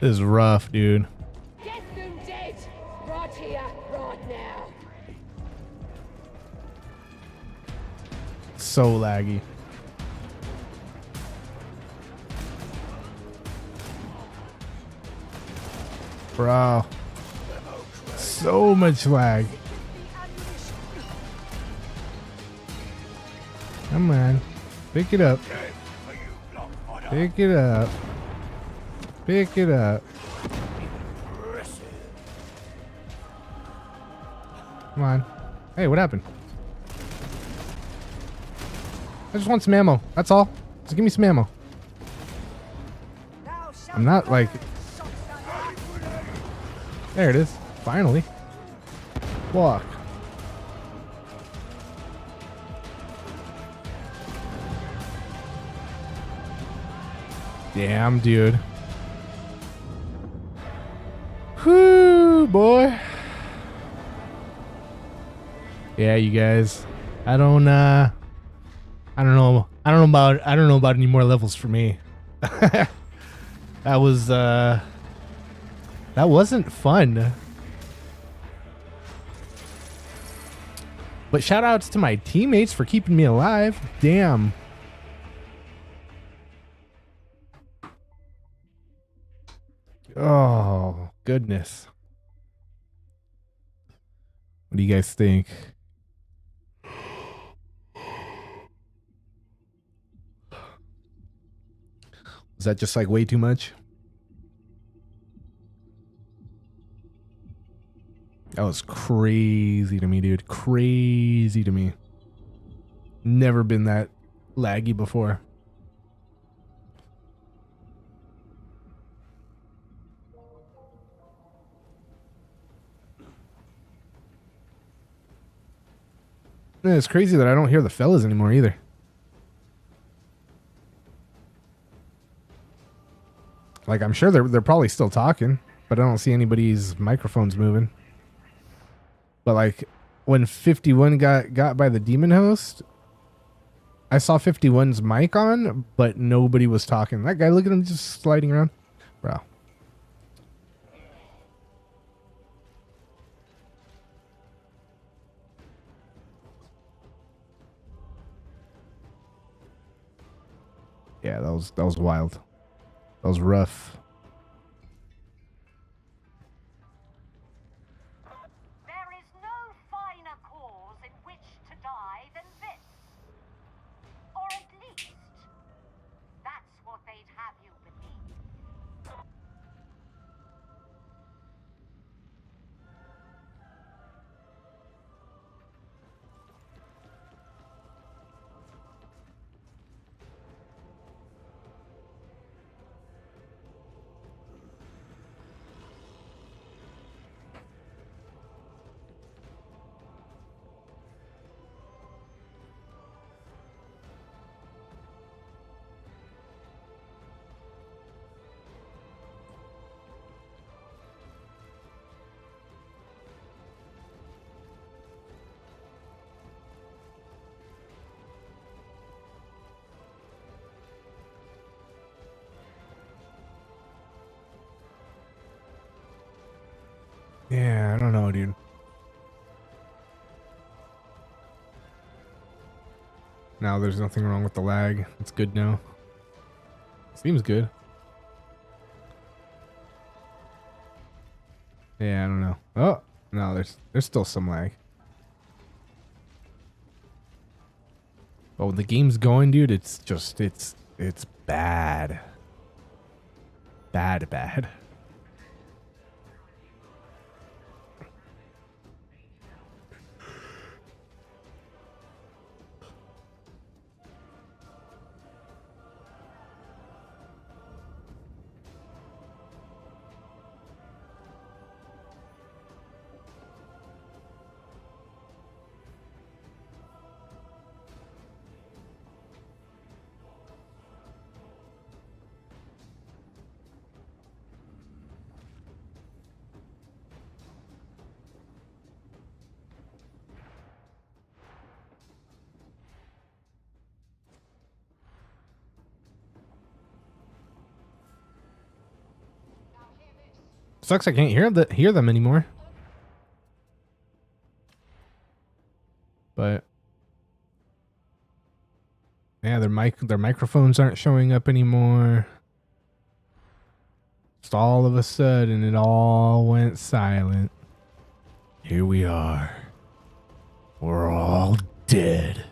This is rough, dude. Get them dead! Right here, right now. So laggy. Bro. So much lag. Come on. Pick it up. Pick it up. Pick it up. Come on. Hey, what happened? I just want some ammo. That's all. Just give me some ammo. I'm not like... There it is. Finally. Walk. Damn, dude. Whoo, boy. Yeah, you guys. I don't know about any more levels for me. That wasn't fun. But shout outs to my teammates for keeping me alive. Damn. Oh, goodness. What do you guys think? Was that just like way too much? That was crazy to me, dude. Crazy to me. Never been that laggy before. And it's crazy that I don't hear the fellas anymore either. Like, I'm sure they're probably still talking, but I don't see anybody's microphones moving. But like when 51 got by the demon host, I saw 51's mic on, but nobody was talking. That guy, look at him just sliding around. Bro. Yeah, that was wild. That was rough. There is no finer cause in which to die than this. Or at least, that's what they'd have you believe. Yeah, I don't know, dude. Now there's nothing wrong with the lag. It's good now. Seems good. Yeah, I don't know. Oh, no, there's still some lag. But when the game's going, dude, it's just it's bad. Bad. Sucks I can't hear them anymore. But yeah, their microphones aren't showing up anymore. Just all of a sudden it all went silent. Here we are. We're all dead.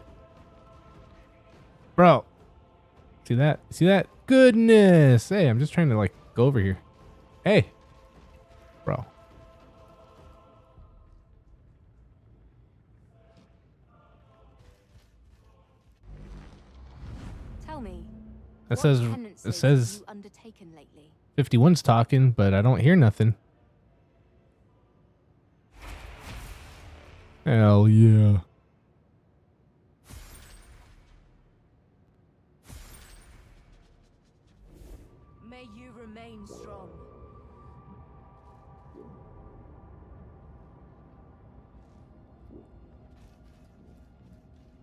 Bro. See that? See that? Goodness. Hey, I'm just trying to like go over here. Hey. Bro. It says 51's talking, but I don't hear nothing. Hell yeah. May you remain strong.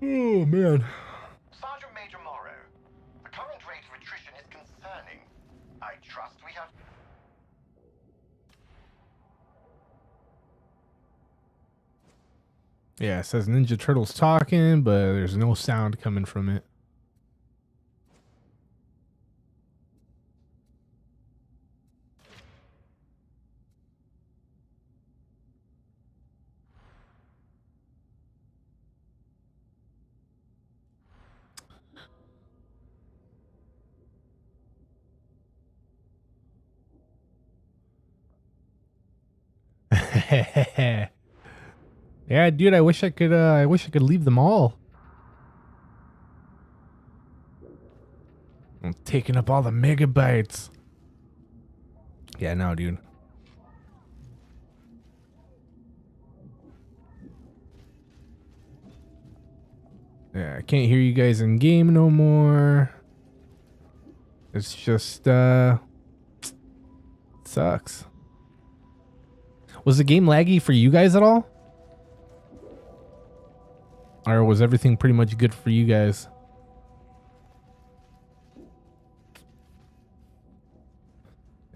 Oh man. Sergeant Major Morrow, the current rate of attrition is concerning. I trust we have... Yeah, it says Ninja Turtles talking, but there's no sound coming from it. Yeah, dude, I wish I could leave them all. I'm taking up all the megabytes. Yeah, no, dude. Yeah, I can't hear you guys in game no more. It's just sucks. Was the game laggy for you guys at all? Or was everything pretty much good for you guys?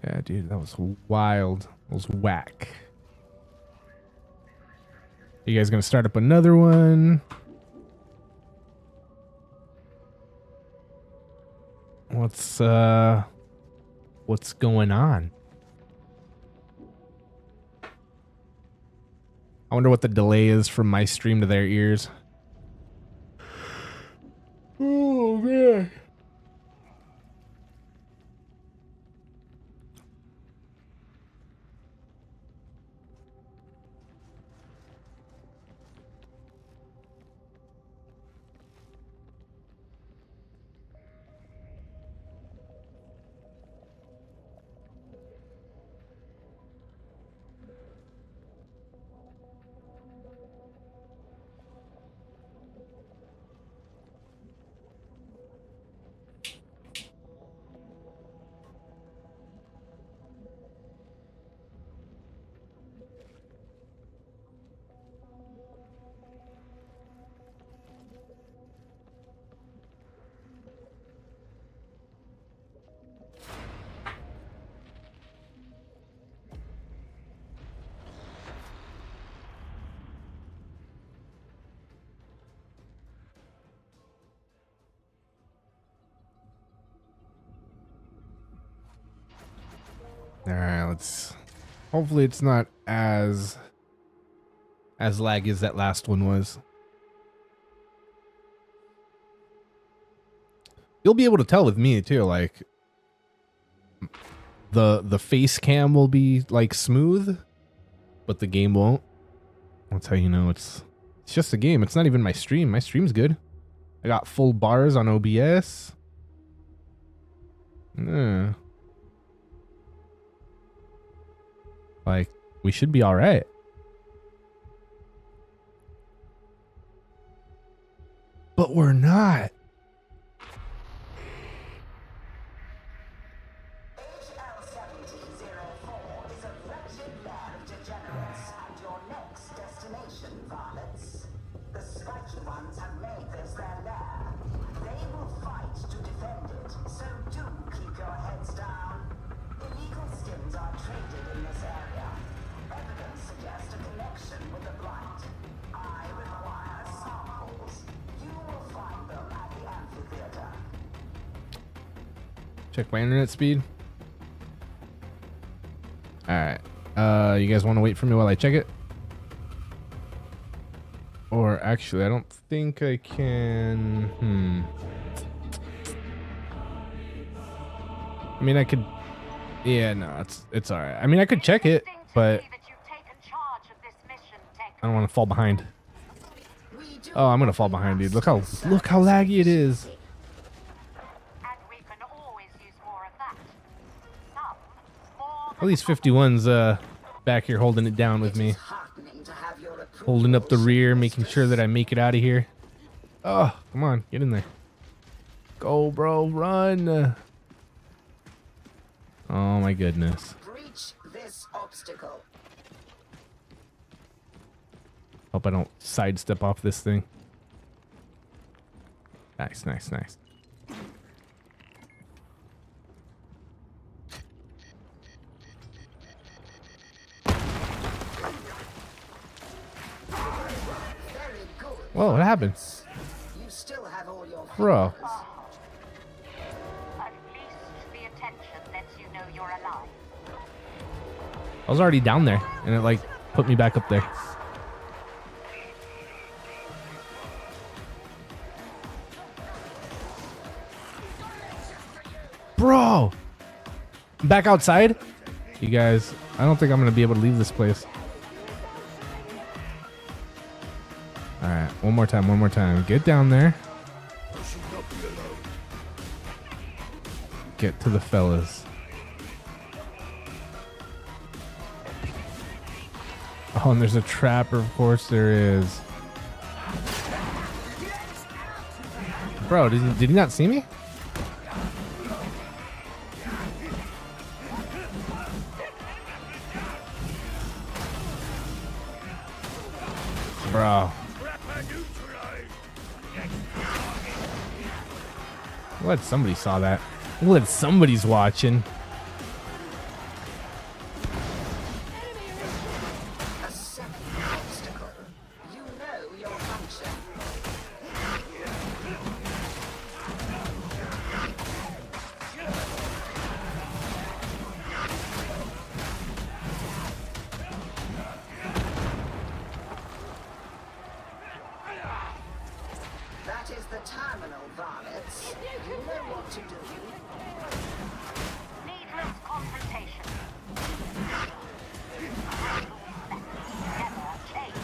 Yeah, dude, that was wild. That was whack. You guys gonna start up another one? What's going on? I wonder what the delay is from my stream to their ears. Oh man. Alright, let's... Hopefully it's not as laggy as that last one was. You'll be able to tell with me too, like... The face cam will be, like, smooth, but the game won't. That's how you know it's just a game. It's not even my stream. My stream's good. I got full bars on OBS. Yeah. Like, we should be all right. But we're not. Check my internet speed. Alright. You guys want to wait for me while I check it? Or actually, I don't think I can... I mean, I could... Yeah, no, it's alright. I mean, I could check it, but... I don't want to fall behind. Oh, I'm gonna fall behind, dude. Look how laggy it is. At least 51's back here holding it down with me. Holding up the rear, making sure that I make it out of here. Oh, come on, get in there. Go, bro, run. Oh my goodness. Breach this obstacle. Hope I don't sidestep off this thing. Nice, nice, nice. Whoa, what happened? You still have all your Bro. At least the attention lets you know you're alive. I was already down there, and it like put me back up there. Bro! I'm back outside? You guys, I don't think I'm gonna be able to leave this place. Alright, one more time, one more time. Get down there. Get to the fellas. Oh, and there's a trapper, of course there is. Bro, did he not see me? Bro. I'm glad somebody saw that. I'm glad somebody's watching. A second obstacle. You know your function. That is the terminal, varlets. You know what to do. Needless confrontation. Never change.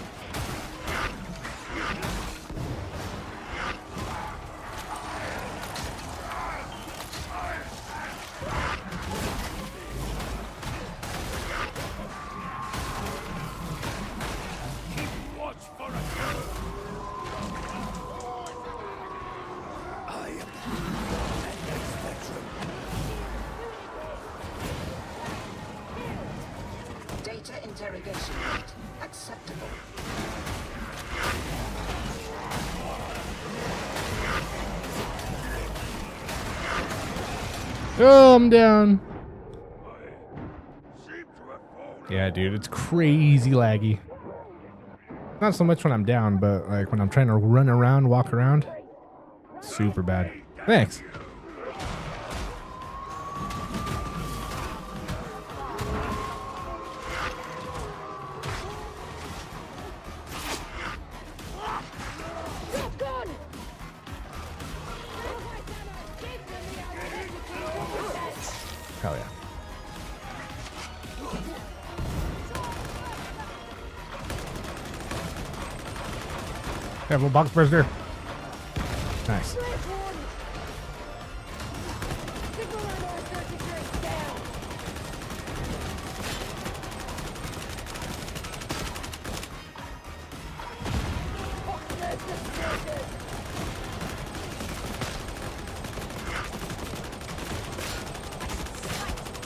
Watch for a curve. I am Data interrogation rate acceptable. Oh, I'm down. Yeah, dude, it's crazy laggy. Not so much when I'm down, but like when I'm trying to run around, walk around. Super bad. Thanks. Hell yeah. Careful, box prisoner. Nice.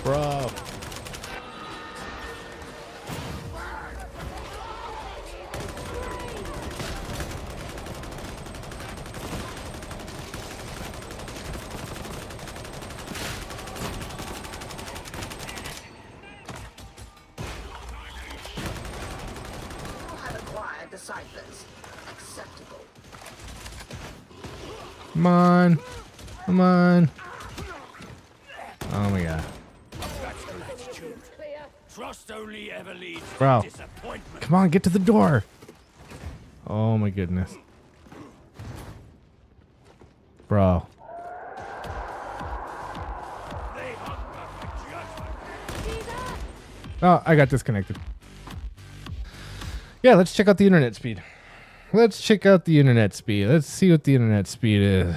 Bro. Ciphers. Acceptable. Come on. Come on. Oh my god. Trust only ever leads to Bro. disappointment. Come on, get to the door. Oh my goodness. Bro. Oh, I got disconnected. Yeah, let's check out the internet speed. Let's check out the internet speed. Let's see what the internet speed is.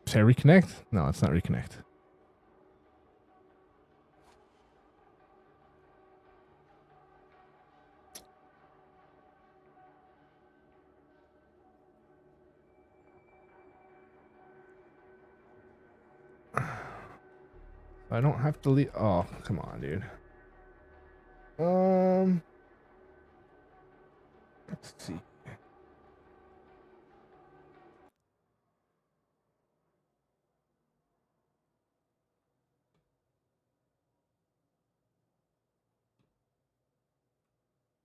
Should I reconnect? No, it's not reconnect. I don't have to leave. Oh, come on, dude. Let's see.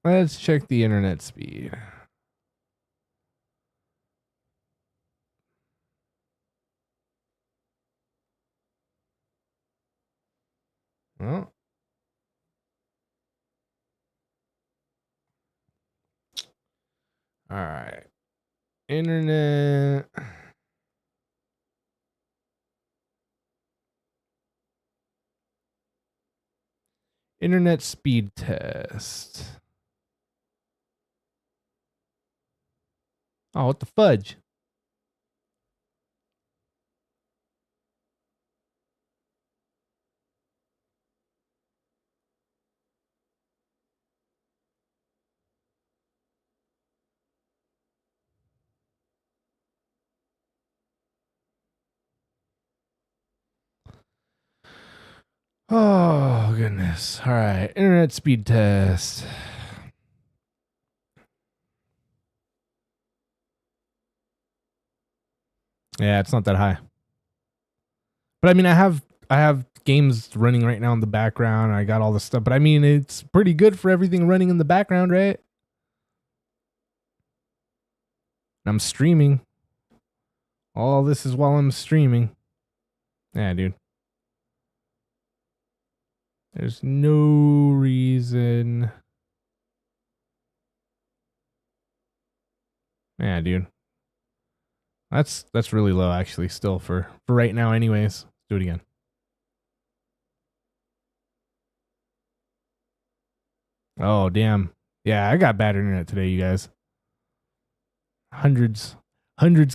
Let's check the internet speed. Well, all right. Internet. Internet speed test. Oh, what the fudge? Oh, goodness. All right. Internet speed test. Yeah, it's not that high. But I mean, I have games running right now in the background. I got all this stuff, but I mean, it's pretty good for everything running in the background, right? I'm streaming. All this is while I'm streaming. Yeah, dude. There's no reason. Yeah, dude. That's really low actually still for right now anyways. Let's do it again. Oh, damn. Yeah, I got bad internet today, you guys. Hundreds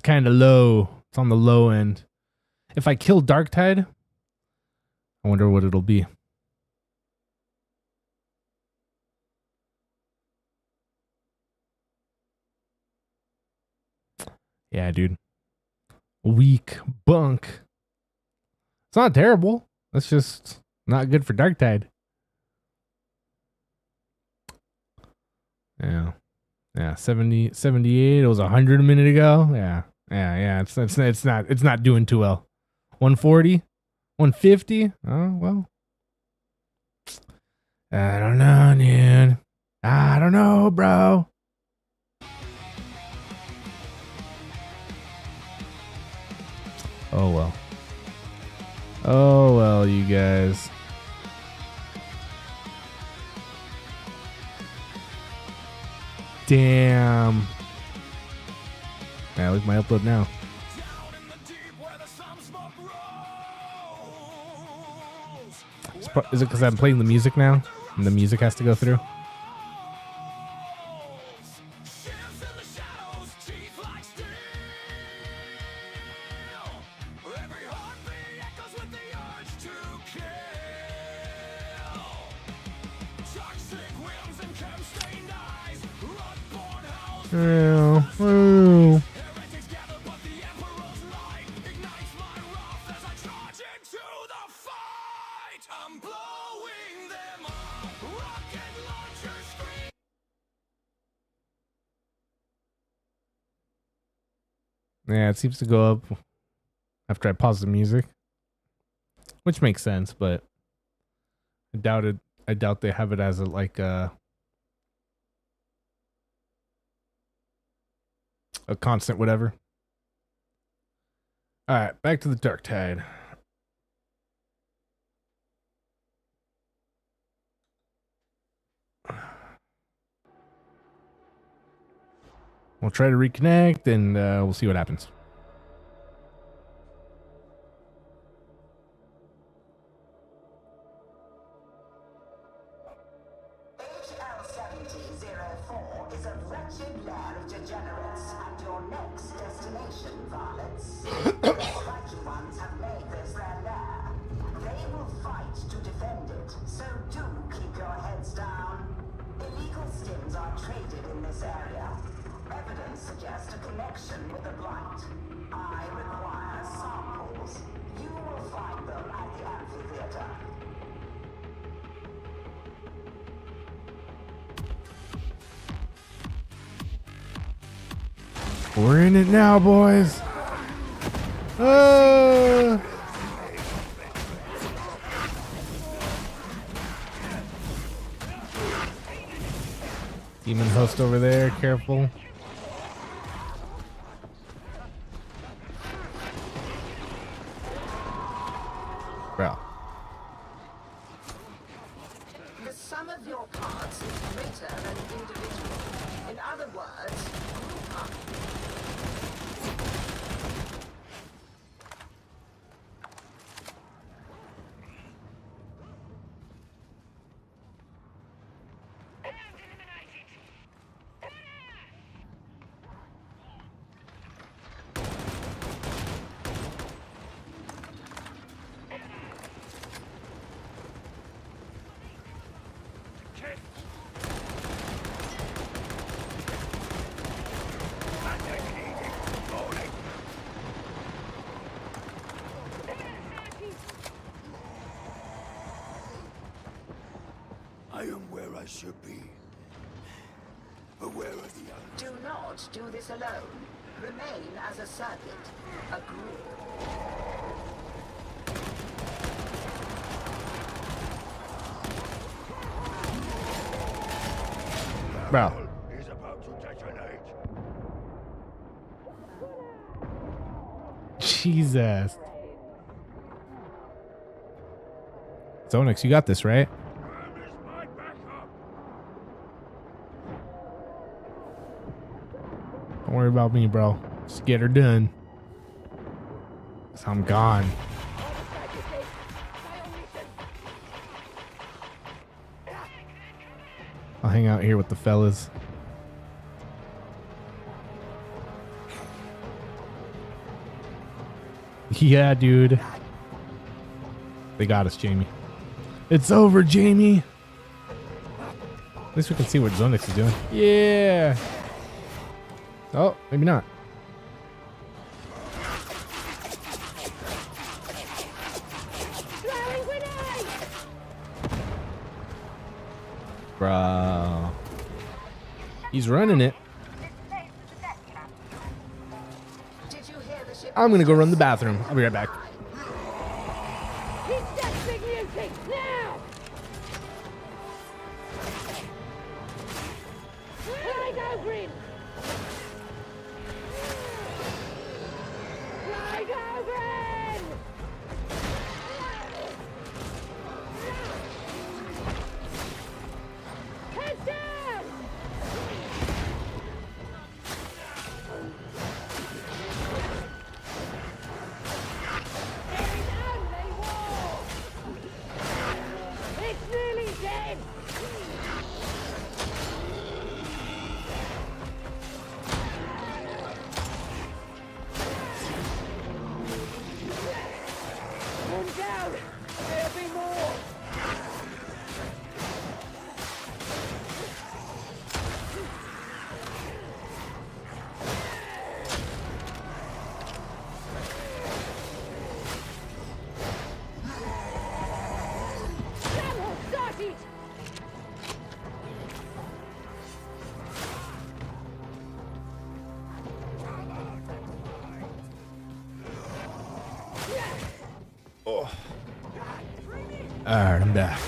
kind of low. It's on the low end. If I kill Darktide, I wonder what it'll be. Yeah, dude. Weak bunk. It's not terrible. It's just not good for Darktide. Yeah. Yeah, 70, 78. It was 100 a minute ago. Yeah. Yeah. It's not doing too well. 140? 150? Oh, well. I don't know, dude. I don't know, bro. Oh, well. Oh, well, you guys. Damn. Yeah, look at my upload now. Is it because I'm playing the music now? And the music has to go through? Yeah, it seems to go up after I pause the music, which makes sense, but I doubt they have it as a constant whatever. All right, back to the Darktide. We'll try to reconnect and we'll see what happens. HL7004 is a wretched lair of degenerates, and your next destination, varlets. The spiky ones have made this their lair. They will fight to defend it, so do keep your heads down. Illegal stims are traded in this area. Evidence suggests a connection with the blight. I require samples. You will find them at the amphitheater. We're in it now, boys. Demon host over there, careful. Bro. The sum of your parts is greater than individual. In other words, group up. I am where I should be. But where are the others? Do not do this alone. Remain as a circuit, a group. Bro. Is about to detonate. Jesus. Zonix, you got this, right? Don't worry about me, bro. Just get her done. 'Cause I'm gone. I'll hang out here with the fellas. Yeah, dude. They got us, Jamie. It's over, Jamie. At least we can see what Zonix is doing. Yeah. Oh, maybe not. Bro. He's running it. I'm gonna go run the bathroom. I'll be right back. Alright, I'm back.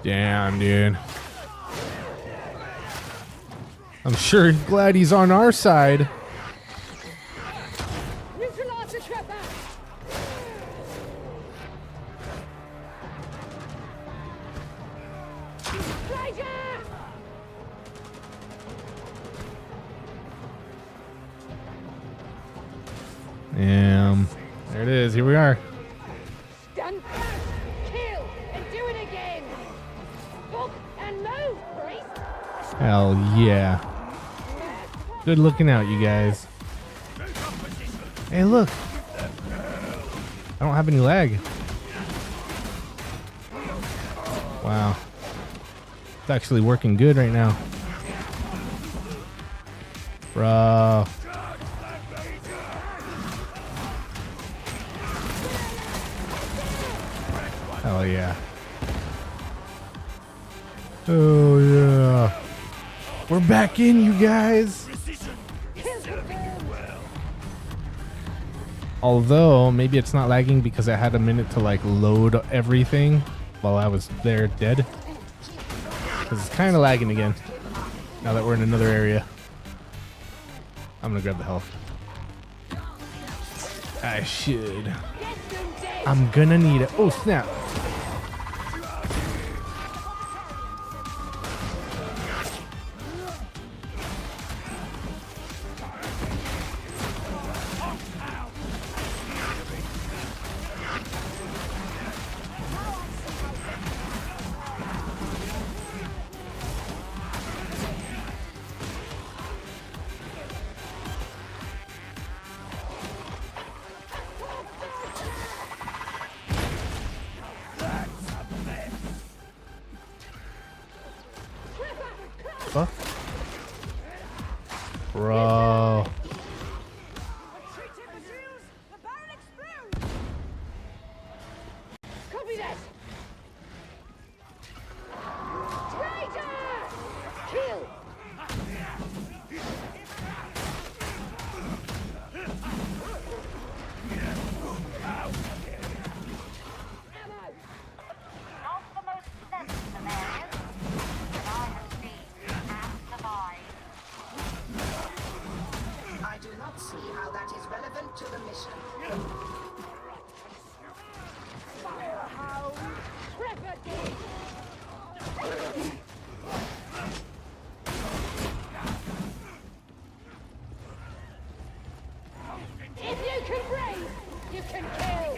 Damn, dude. I'm sure glad he's on our side. Damn. There it is. Here we are. Stand fast, kill, and do it again. Up and move, priest. Hell yeah. Good looking out, you guys. Hey, look. I don't have any lag. Wow. It's actually working good right now. Bro. Hell yeah. Oh yeah. We're back in, you guys. Kill Although maybe it's not lagging because I had a minute to like load everything while I was there dead. Because it's kind of lagging again now that we're in another area. I'm gonna grab the health. I should. I'm gonna need it. Oh snap. Huh? Bro. Copy that. Traitor! Kill. Not the most pleasant of areas, but I have seen and survived. I do not see how that is relevant to the mission. Firehound. Trepidate. If you can brave, you can kill.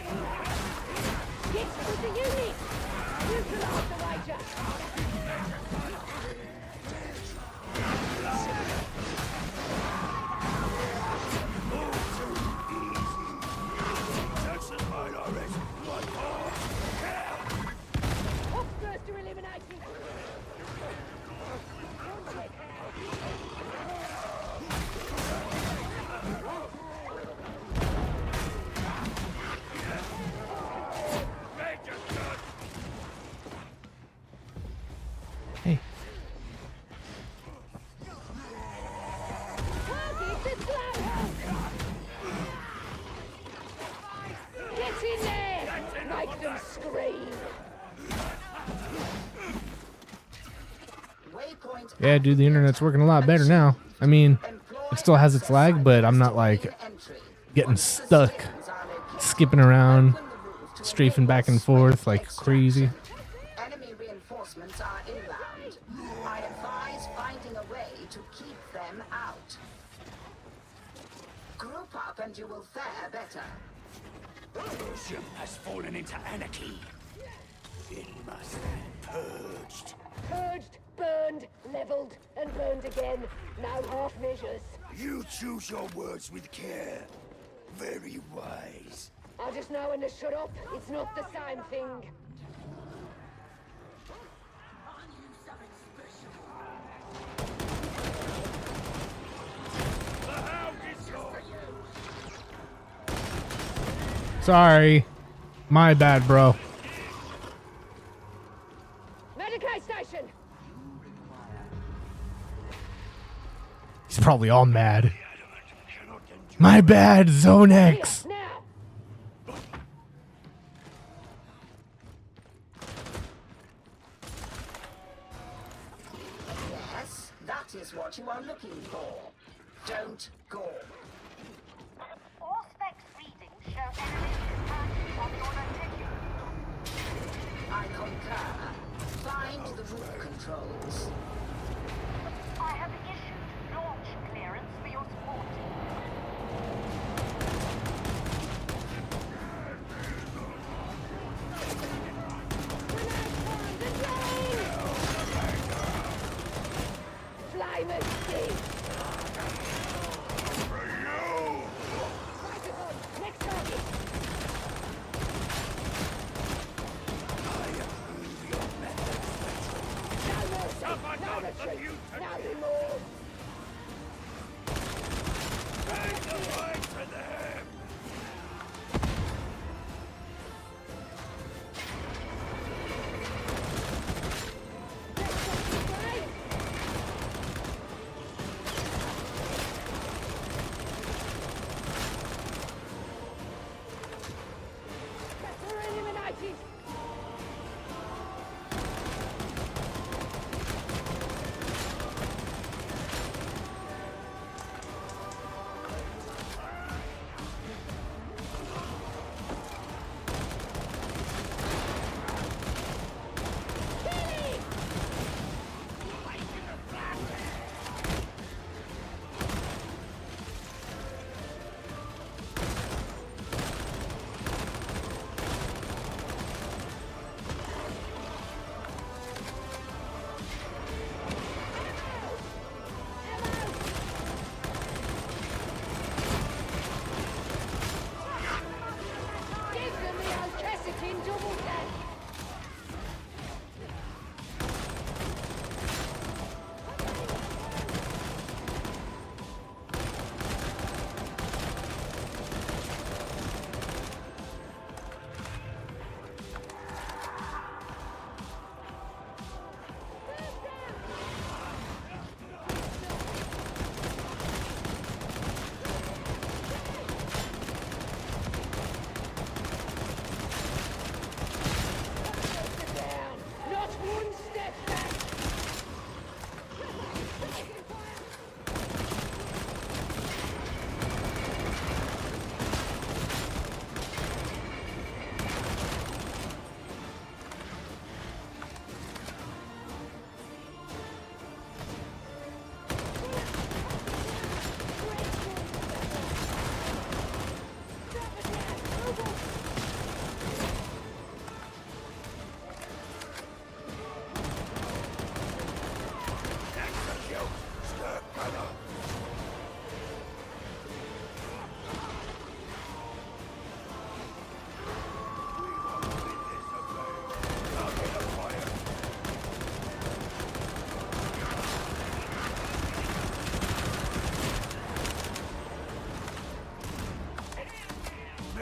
Get with the unit. Neutralize the Ranger. First to elimination. Hey. Target the slowhound. Get in there. Make them scream. Waypoint Yeah, dude, the internet's working a lot better now. I mean, it still has its lag, but I'm not like getting stuck, skipping around, strafing back and forth like crazy. enemy reinforcements are inbound. I advise finding a way to keep them out. Group up and you will fare better. Ship has fallen into anarchy. It must be purged. Purged, burned, leveled, and burned again. No half measures. You choose your words with care. Very wise. I just know when to shut up. It's not the same thing. Sorry. My bad, bro. Medicaid station. He's probably all mad. My bad, Zone X. Now. Yes, that is what you are looking for. Don't go. All specs readings show enemy capacity on your reticulum. I concur. Find the root controls. I have issued launch clearance for your support team. Flame and steam. Next target. No mercy.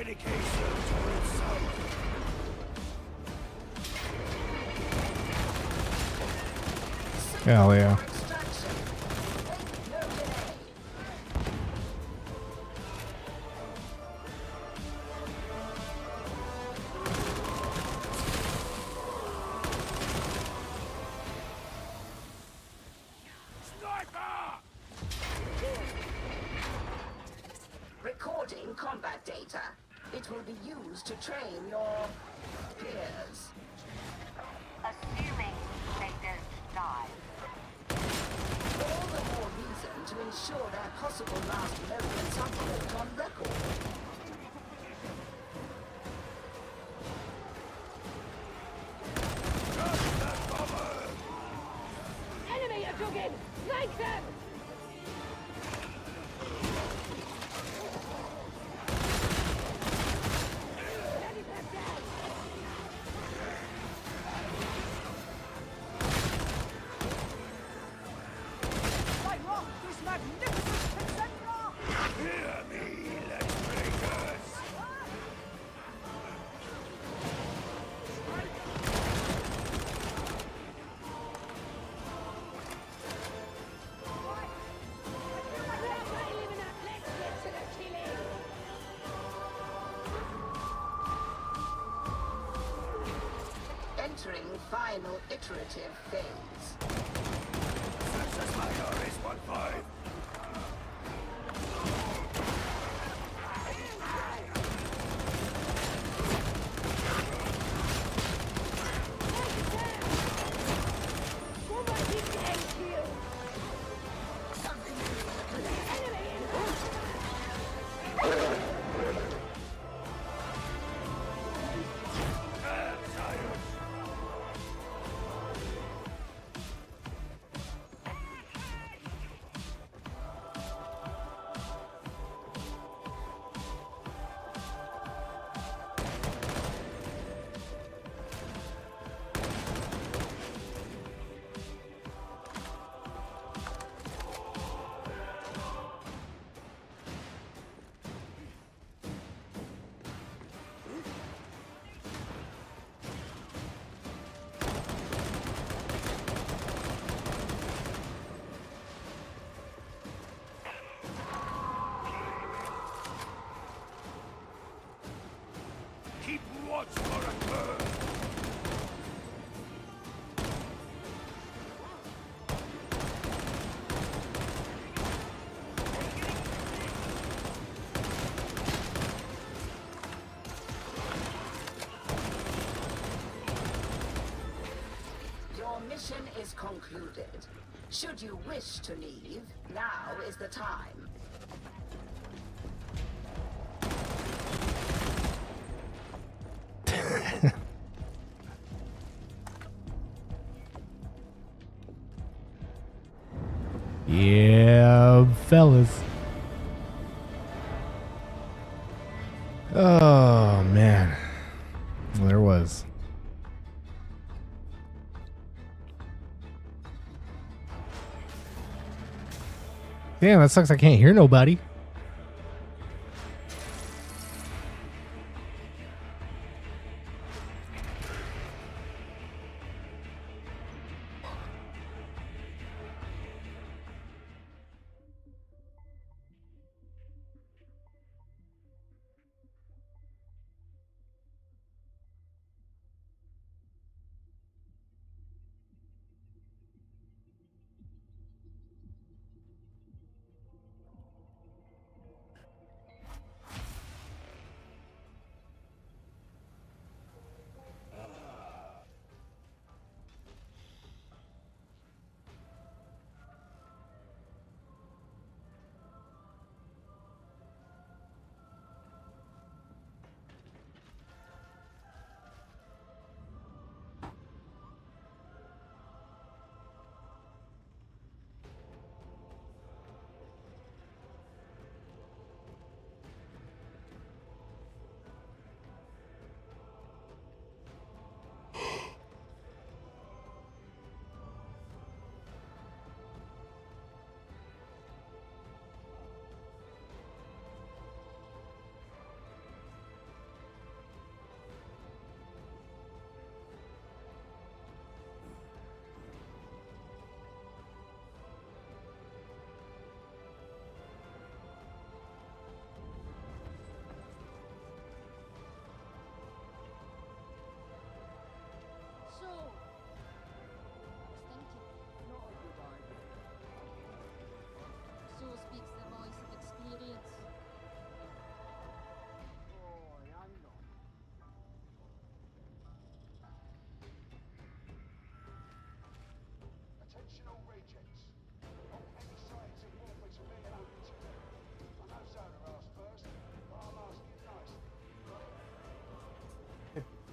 dedication to itself. Hell yeah. Recording combat data. It will be used to train your peers. Assuming they don't die. All the more reason to ensure their possible last moments are put on record. Enemy are dug in! Flank them! I rock this magnificent Cassandra! Hear me, Legbreakers! Entering final iterative phase. Census Major is 1-5. Keep watch for a bird. Your mission is concluded. Should you wish to leave, now is the time. Yeah, fellas. Oh, man. Well, there was. Damn, that sucks. I can't hear nobody.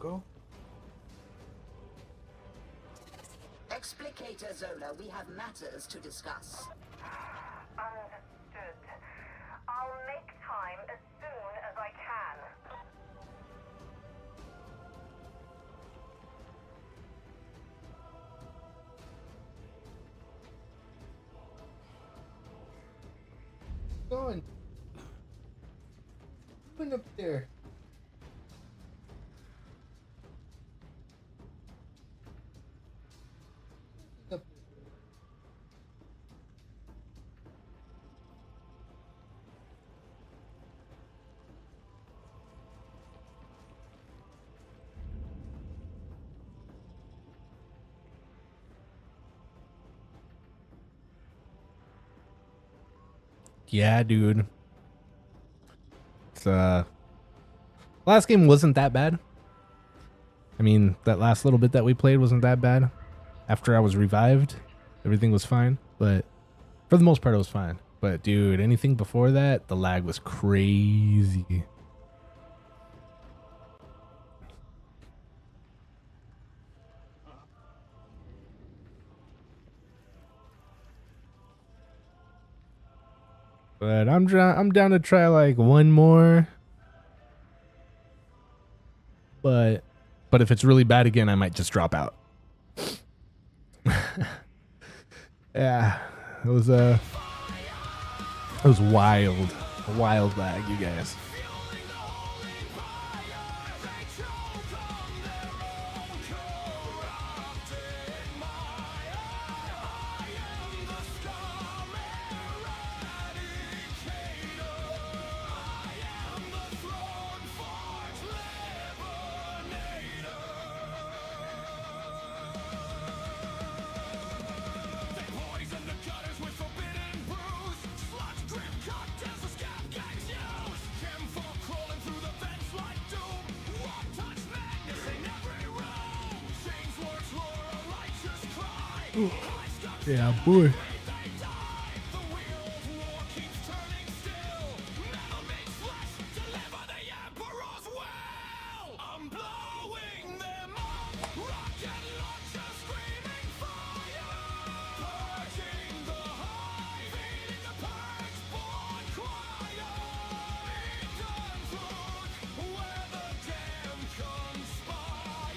go. Explicator Zola, we have matters to discuss. Understood. I'll make time as soon as I can. Going. Open up there. Yeah, dude. It's last game wasn't that bad. I mean, that last little bit that we played wasn't that bad. After I was revived, everything was fine, but for the most part it was fine. But dude, anything before that, the lag was crazy. But I'm down to try like one more. But if it's really bad again, I might just drop out. Yeah, it was wild, a wild lag, you guys. Yeah, boy.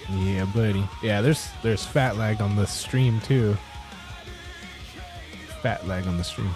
Yeah, buddy. Yeah, there's fat lag on the stream too. Fat lag on the stream.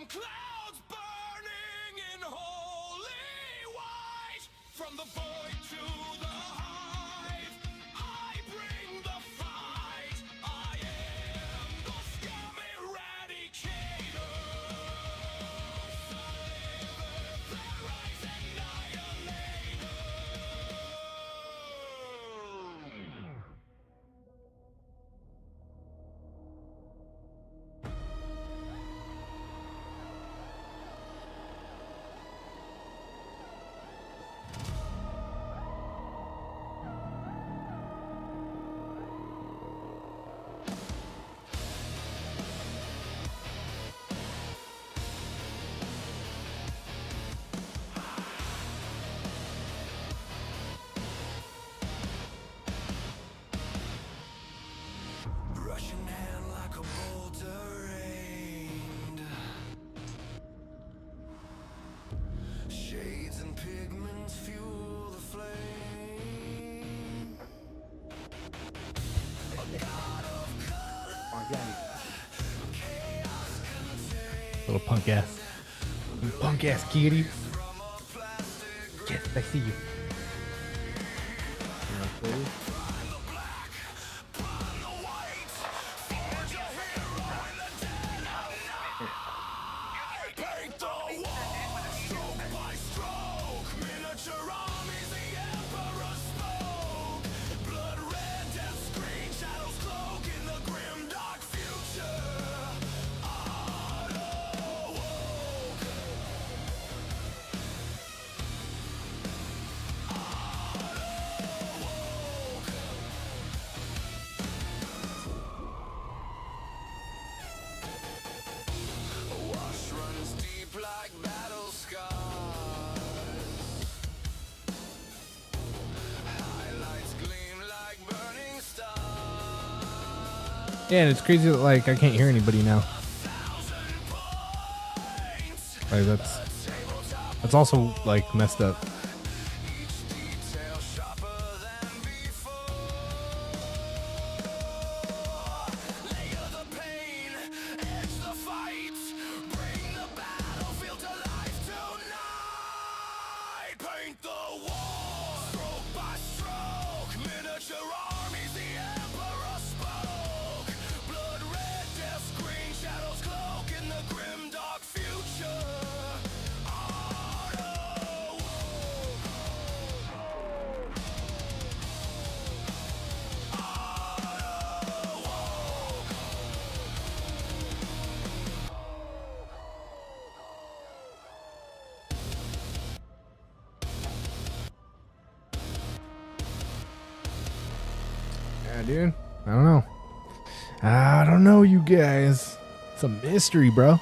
Clouds burning in holy white. From the void to the hive, I bring the fight. I am the scum eradicator. Terrorize, annihilator. Rushing hand like a boulder rained. Shades and pigments fuel the flame. A god of color. Little punk ass kitty. Yes, I see you. Yeah, and it's crazy that like I can't hear anybody now. Like that's also like messed up. Dude, I don't know, you guys. It's a mystery, bro.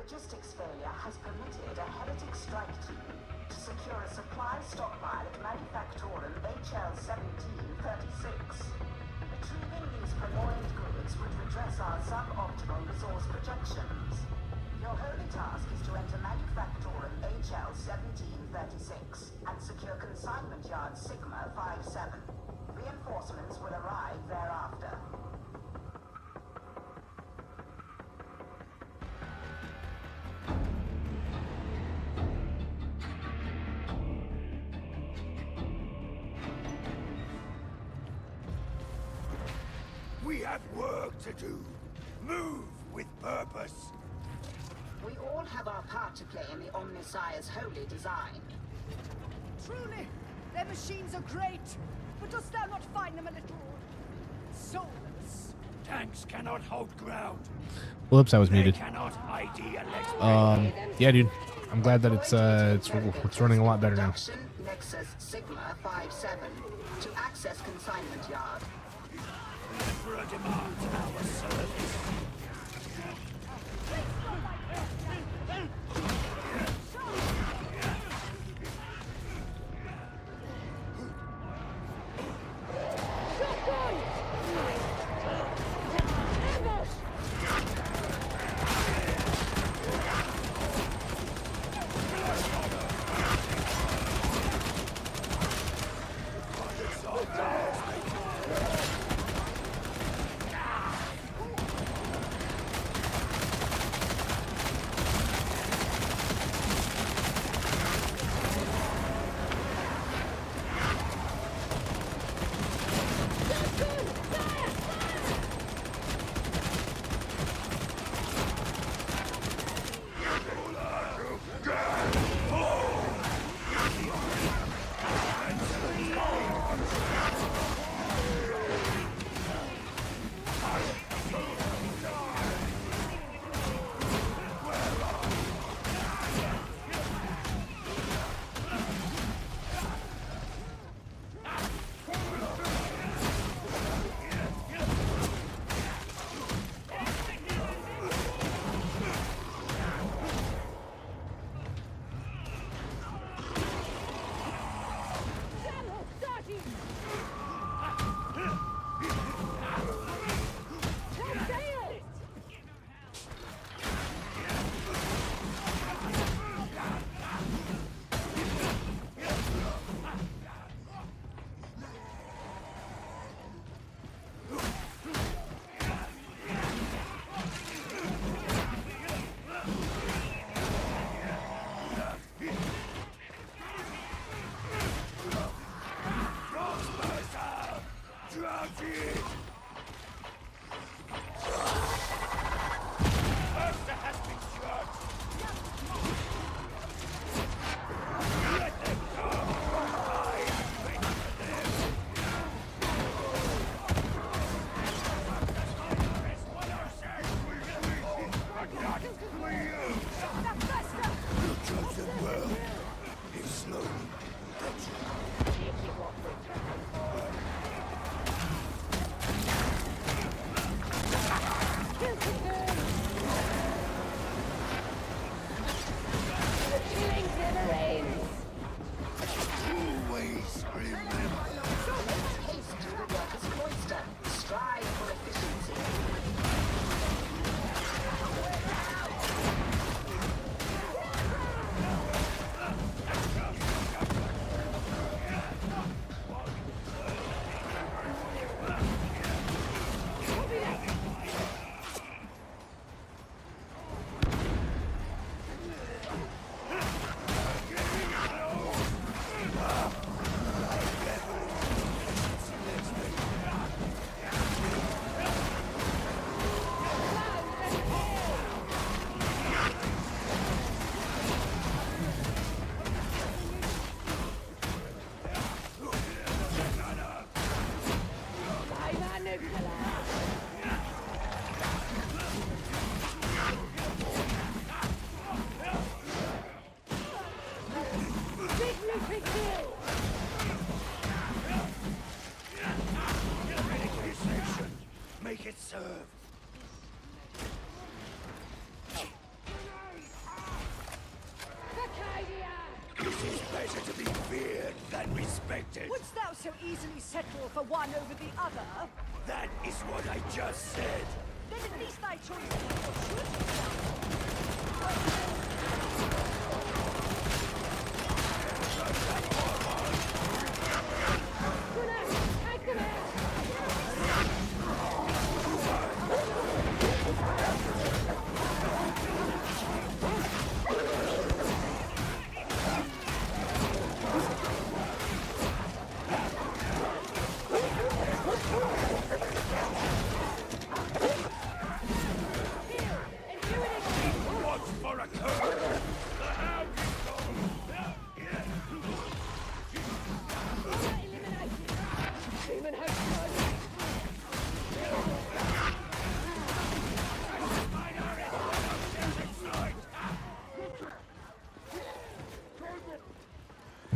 Logistics failure has permitted a heretic strike team to secure a supply stockpile at Manufactorum HL1736. Retrieving these purloined goods would redress our suboptimal resource projections. Your holy task is to enter Manufactorum HL1736 and secure Consignment Yard Sigma 57. Reinforcements will arrive thereafter. We have work to do. Move with purpose. We all have our part to play in the Omnissiah's holy design. Truly, their machines are great, but dost thou not find them a little soulless? Tanks cannot hold ground. Whoops, I was muted. Yeah, dude. I'm glad that it's running a lot better now. Nexus Sigma 57 to access Consignment Yard. Emperor demands our service. Wouldst thou so easily settle for one over the other? That is what I just said. Then at least thy choice is what should be done.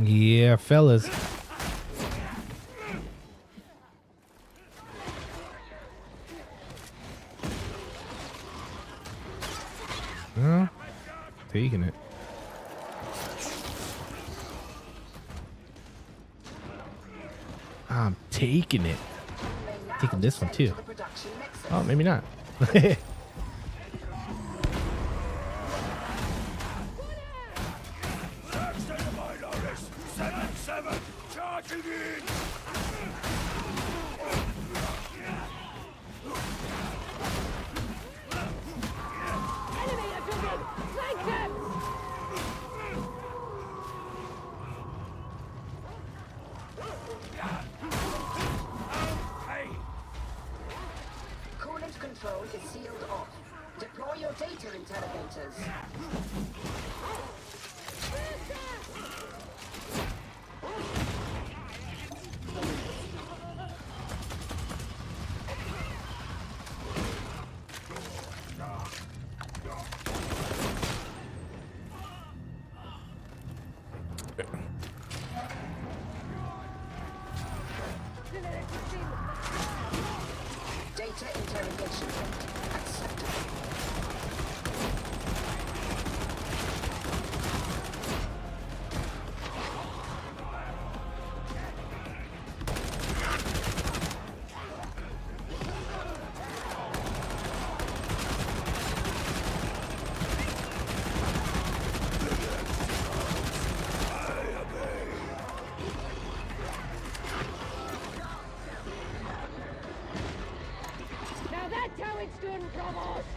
Yeah, fellas. Taking it. I'm taking it. Taking this one too. Oh, maybe not. Coolant control is sealed off. Deploy your data interrogators. Data interrogation accepted. Now that's how it's done, Provost!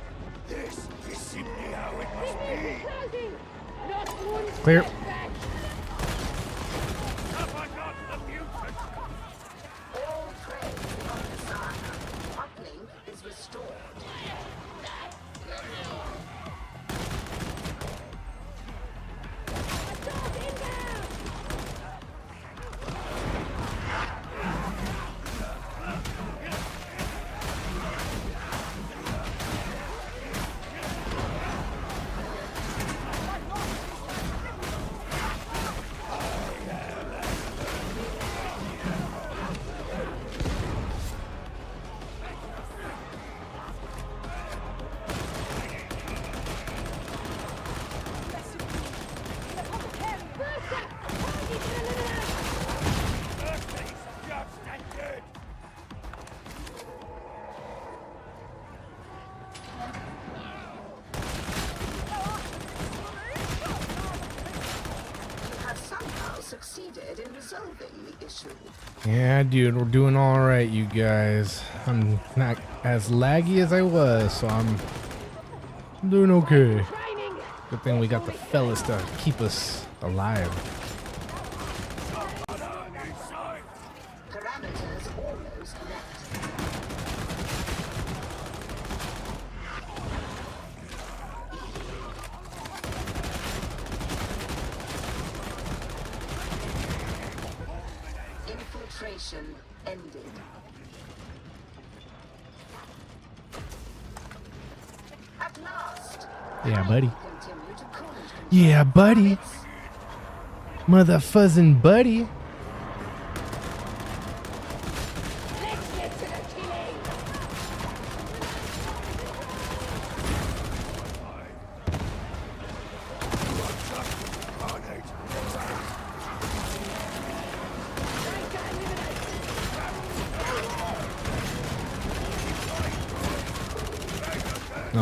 This is simply how it must be. Closing! Not one Clear. step back! Have I got the mutant? All trains on the side. Uplink is restored. Assault inbound! Have somehow succeeded in resolving the issue. Yeah, dude, we're doing all right, you guys. I'm not as laggy as I was, so I'm doing okay. Good thing we got the fellas to keep us alive. Parameters almost met. Infiltration ended. At last, Yeah, buddy. continue to coolant control. Yeah, buddy. Mother fuzzing buddy. Let's get to the killing!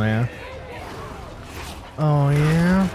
Oh yeah. Oh yeah.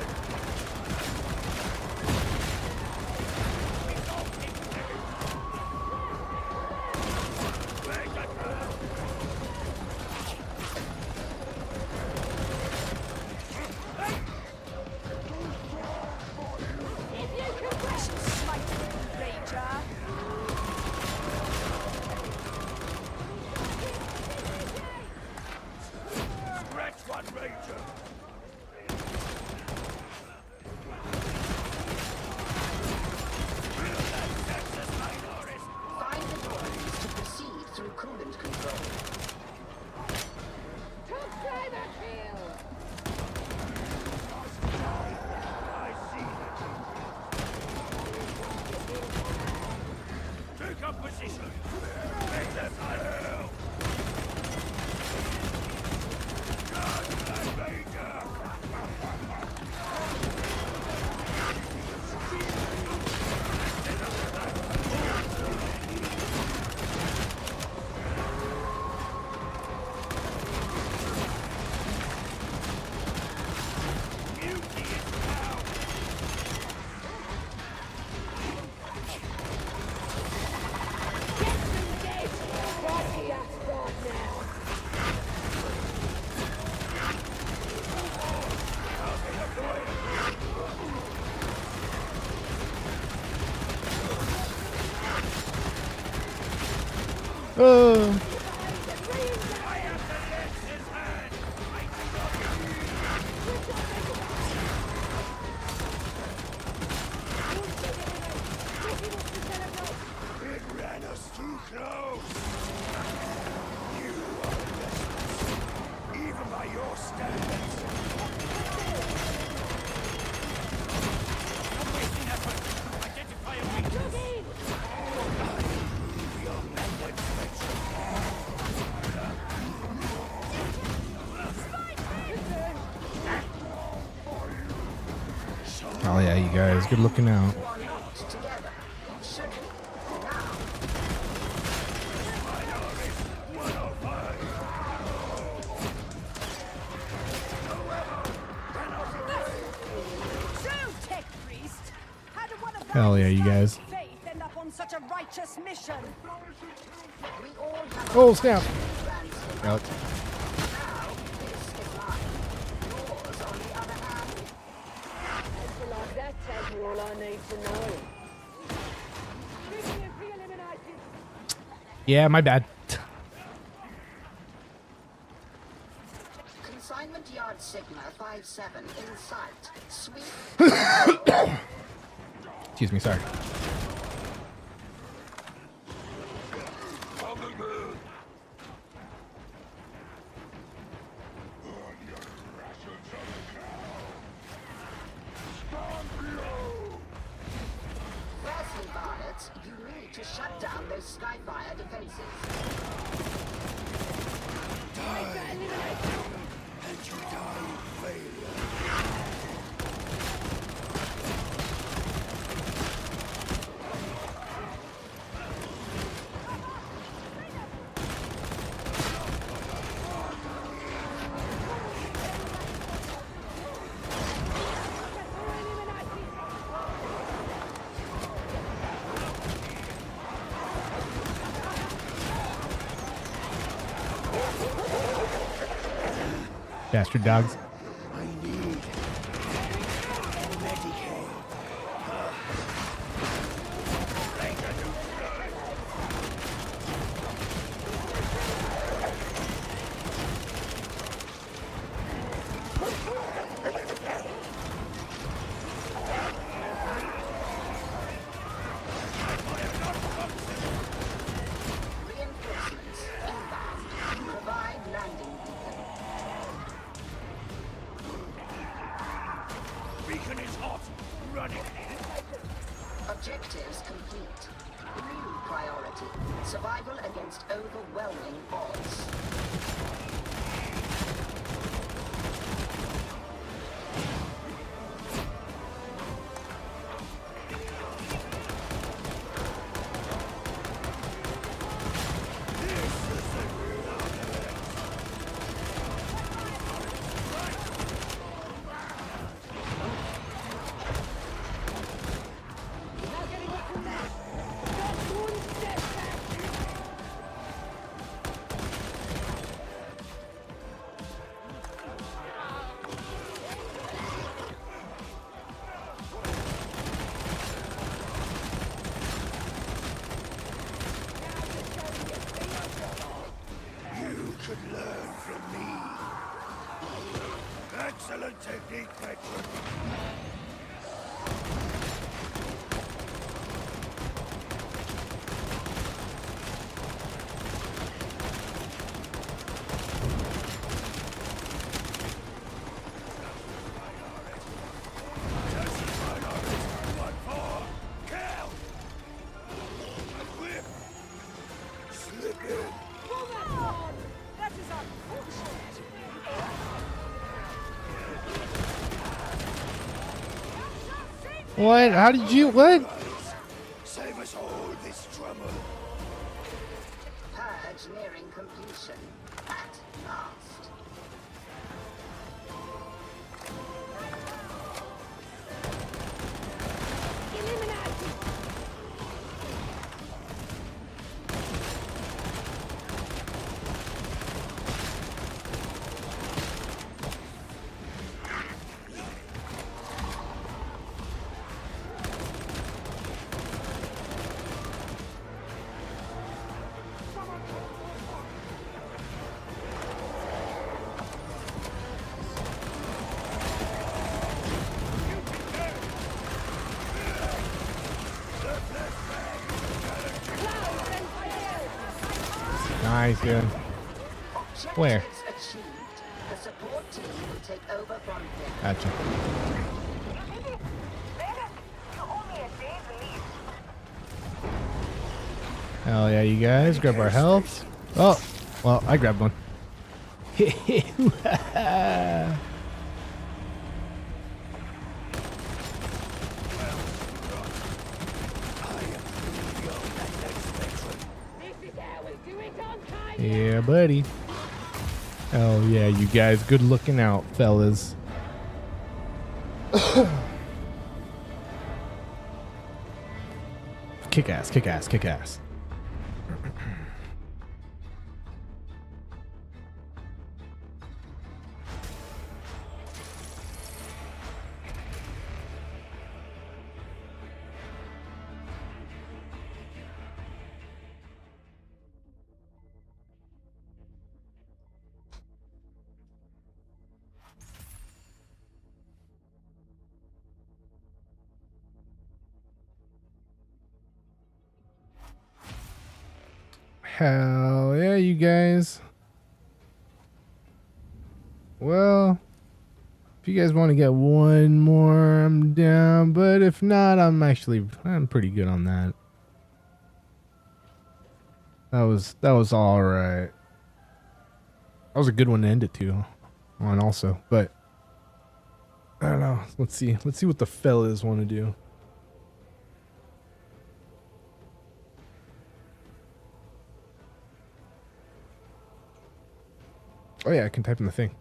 Oh yeah, you guys, good looking out. Hell yeah, you guys. Oh snap! Yep. Yeah, my bad. Consignment yard Sigma 57 in sight. Sweep. Excuse me, sorry. Firstly, Barnett, you need to shut down those Skyfire defenses. And you die in failure. Bastard dogs. Objectives complete. New priority. Survival against overwhelming odds. Excellent technique, Veteran. What? How did you? What? Save us all this trouble. Purge nearing completion. At last. Nice, dude. Where? The support team will take over from here. Gotcha. Hell yeah, you guys. Grab our health. Oh, well, I grabbed one. Yeah, buddy. Oh yeah, you guys. Good looking out, fellas. Kick ass, kick ass, kick ass. Hell yeah, you guys. Well, if you guys want to get one more, I'm down. But if not, I'm pretty good on that. That was all right. That was a good one to end it to on also. But I don't know. Let's see what the fellas want to do. Oh yeah, I can type in the thing.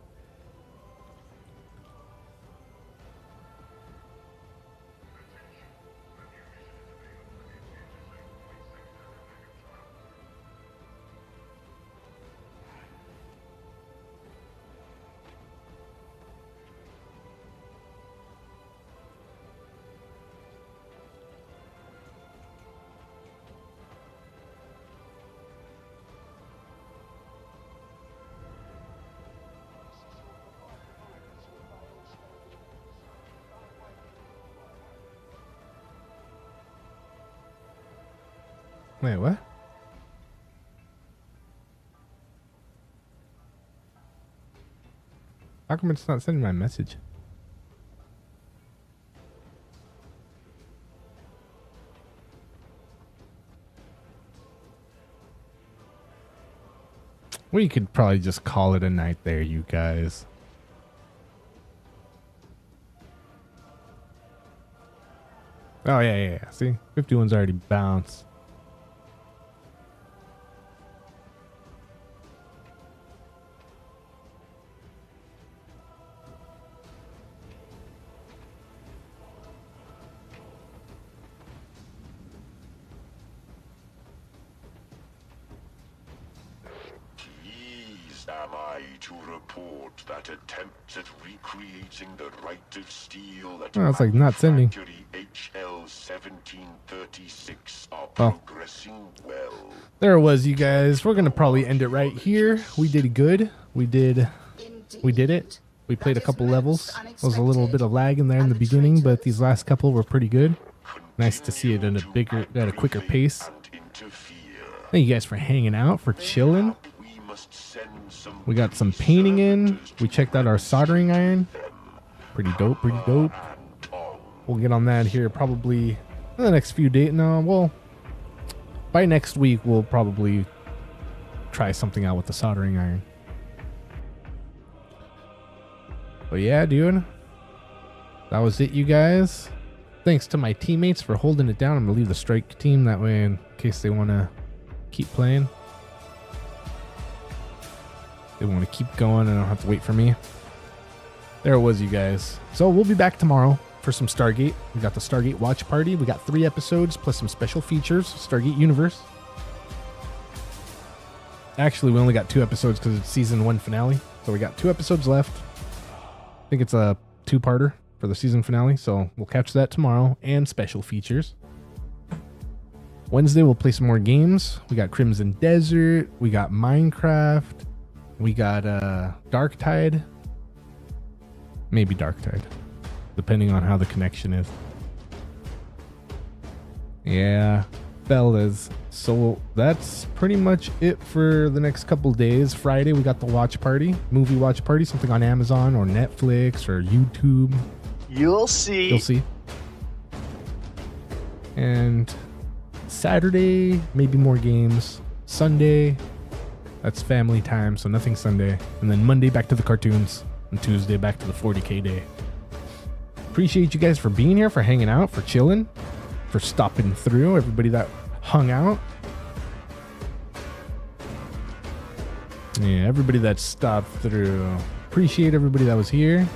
Wait, what? How come it's not sending my message? We could probably just call it a night there, you guys. Oh, yeah. See? 51's already bounced. Am I to report that attempts at recreating the Rite of Steel at Oh, it's like not sending. HL 1736 are Oh. progressing well. There it was, you guys. We're gonna probably end it right here. We did good. We did it. We played a couple levels. There was a little bit of lag in there in the beginning, but these last couple were pretty good. Nice to see it in at a quicker pace. Thank you guys for hanging out, for chilling. We got some painting in. We checked out our soldering iron. Pretty dope, pretty dope. We'll get on that here probably in the next few days. No, well, by next week, we'll probably try something out with the soldering iron. But yeah, dude, that was it, you guys. Thanks to my teammates for holding it down. I'm gonna leave the strike team that way in case they want to keep playing. They want to keep going and don't have to wait for me. There it was, you guys. So we'll be back tomorrow for some Stargate. We got the Stargate watch party. We got 3 episodes plus some special features. Stargate Universe. Actually, we only got 2 episodes because it's season 1 finale. So we got 2 episodes left. I think it's a 2-parter for the season finale. So we'll catch that tomorrow and special features. Wednesday, we'll play some more games. We got Crimson Desert. We got Minecraft. We got Darktide. Maybe Darktide, depending on how the connection is. Yeah, fellas. So that's pretty much it for the next couple days. Friday, we got the watch party, movie watch party, something on Amazon or Netflix or YouTube. You'll see. You'll see. And Saturday, maybe more games. Sunday, that's family time, so nothing Sunday. And then Monday, back to the cartoons. And Tuesday, back to the 40K day. Appreciate you guys for being here, for hanging out, for chilling, for stopping through. Everybody that hung out. Yeah, everybody that stopped through. Appreciate everybody that was here.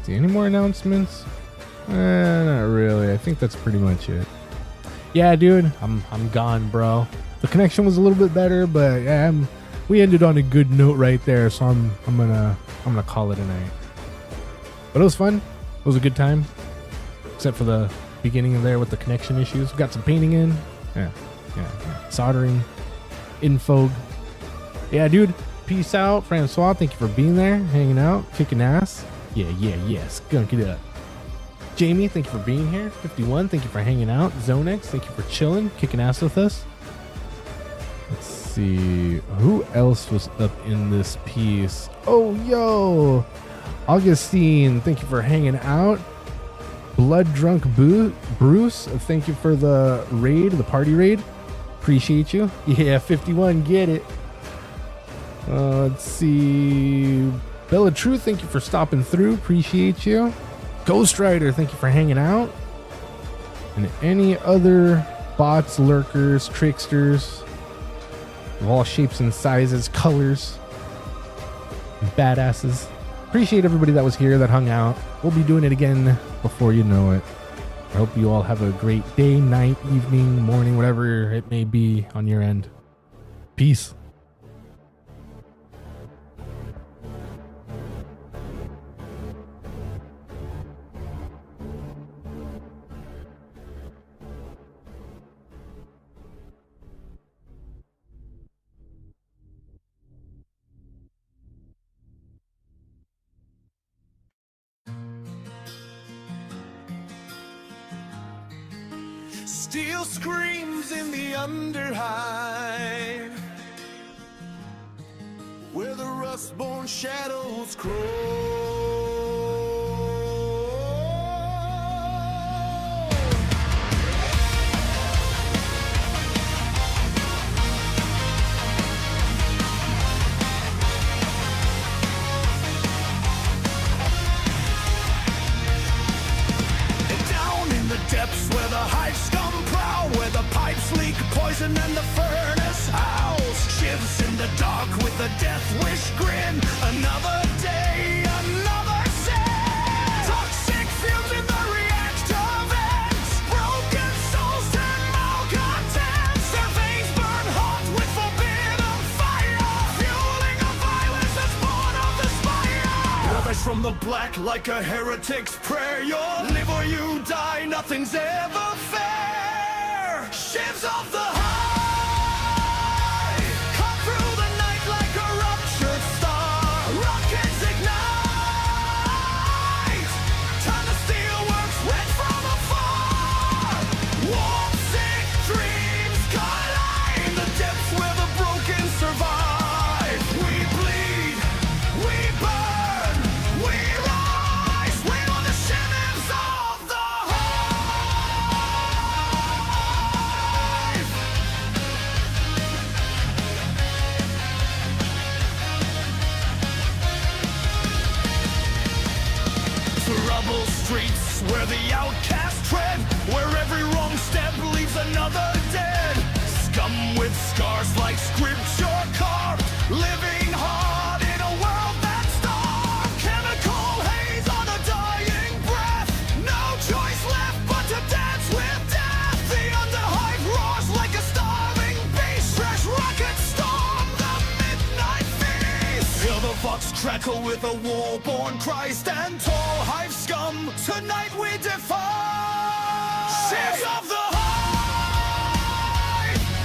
See any more announcements? Not really. I think that's pretty much it. Yeah, dude, I'm gone, bro. The connection was a little bit better, but yeah, we ended on a good note right there, so I'm gonna call it a night. But it was fun. It was a good time, except for the beginning of there with the connection issues. We got some painting in, yeah, soldering, info. Yeah, dude. Peace out, Francois. Thank you for being there, hanging out, kicking ass. Yeah. Skunk it up. Jamie, thank you for being here. 51, thank you for hanging out. Zonex, thank you for chilling, kicking ass with us. Let's see, who else was up in this piece? Oh, yo, Augustine, thank you for hanging out. Blood Drunk Bruce, thank you for the raid, the party raid. Appreciate you. Yeah, 51, get it. Let's see, Bella True, thank you for stopping through. Appreciate you. Ghost Rider, thank you for hanging out. And any other bots, lurkers, tricksters of all shapes and sizes, colors, badasses. Appreciate everybody that was here, that hung out. We'll be doing it again before you know it. I hope you all have a great day, night, evening, morning, whatever it may be on your end. Peace. Steel screams in the Underhive, where the rust-born shadows crawl. And down in the depths where the hive scum prowl, where the pipes leak poison and the furnace howls, shivs in the dark with a death wish grin. Another day, another sin. Toxic fumes in the reactor vents, broken souls turn malcontents. Their veins burn hot with forbidden fire, fueling a violence that's born of the spire. Ravaged from the black like a heretic's prayer. You live or you die, nothing's ever fair. Shivs off the high, cut through the night like a ruptured star. Rock cobble streets where the outcast tread, where every wrong step leaves another dead. Scum with scars like scripture carved, living hard in a world that's dark. Chemical haze on a dying breath, no choice left but to dance with death. The underhive roars like a starving beast, fresh rockets storm the midnight feast. Feel the vox crackle with a war-born Christ and tall hive scum. Tonight we defy ships of the hive,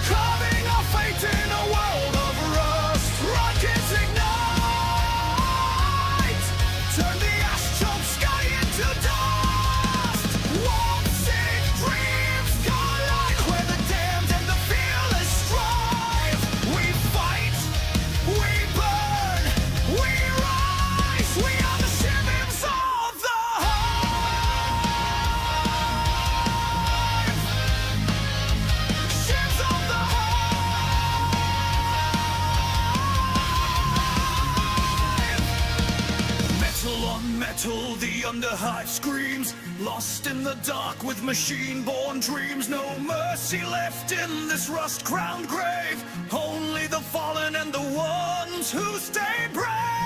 carving our fate in a world of rust. Rockets ignite, turn the ash-choked sky into dust. Warm sick dreams collide, where the damned and the fearless strive. We fight, we burn, we rise. We are the shivers of the hive. Ships of the hive. Metal on metal, the underhive screams, lost in the dark with machine-born dreams. No mercy left in this rust-crowned grave, only the fallen and the ones who stay brave.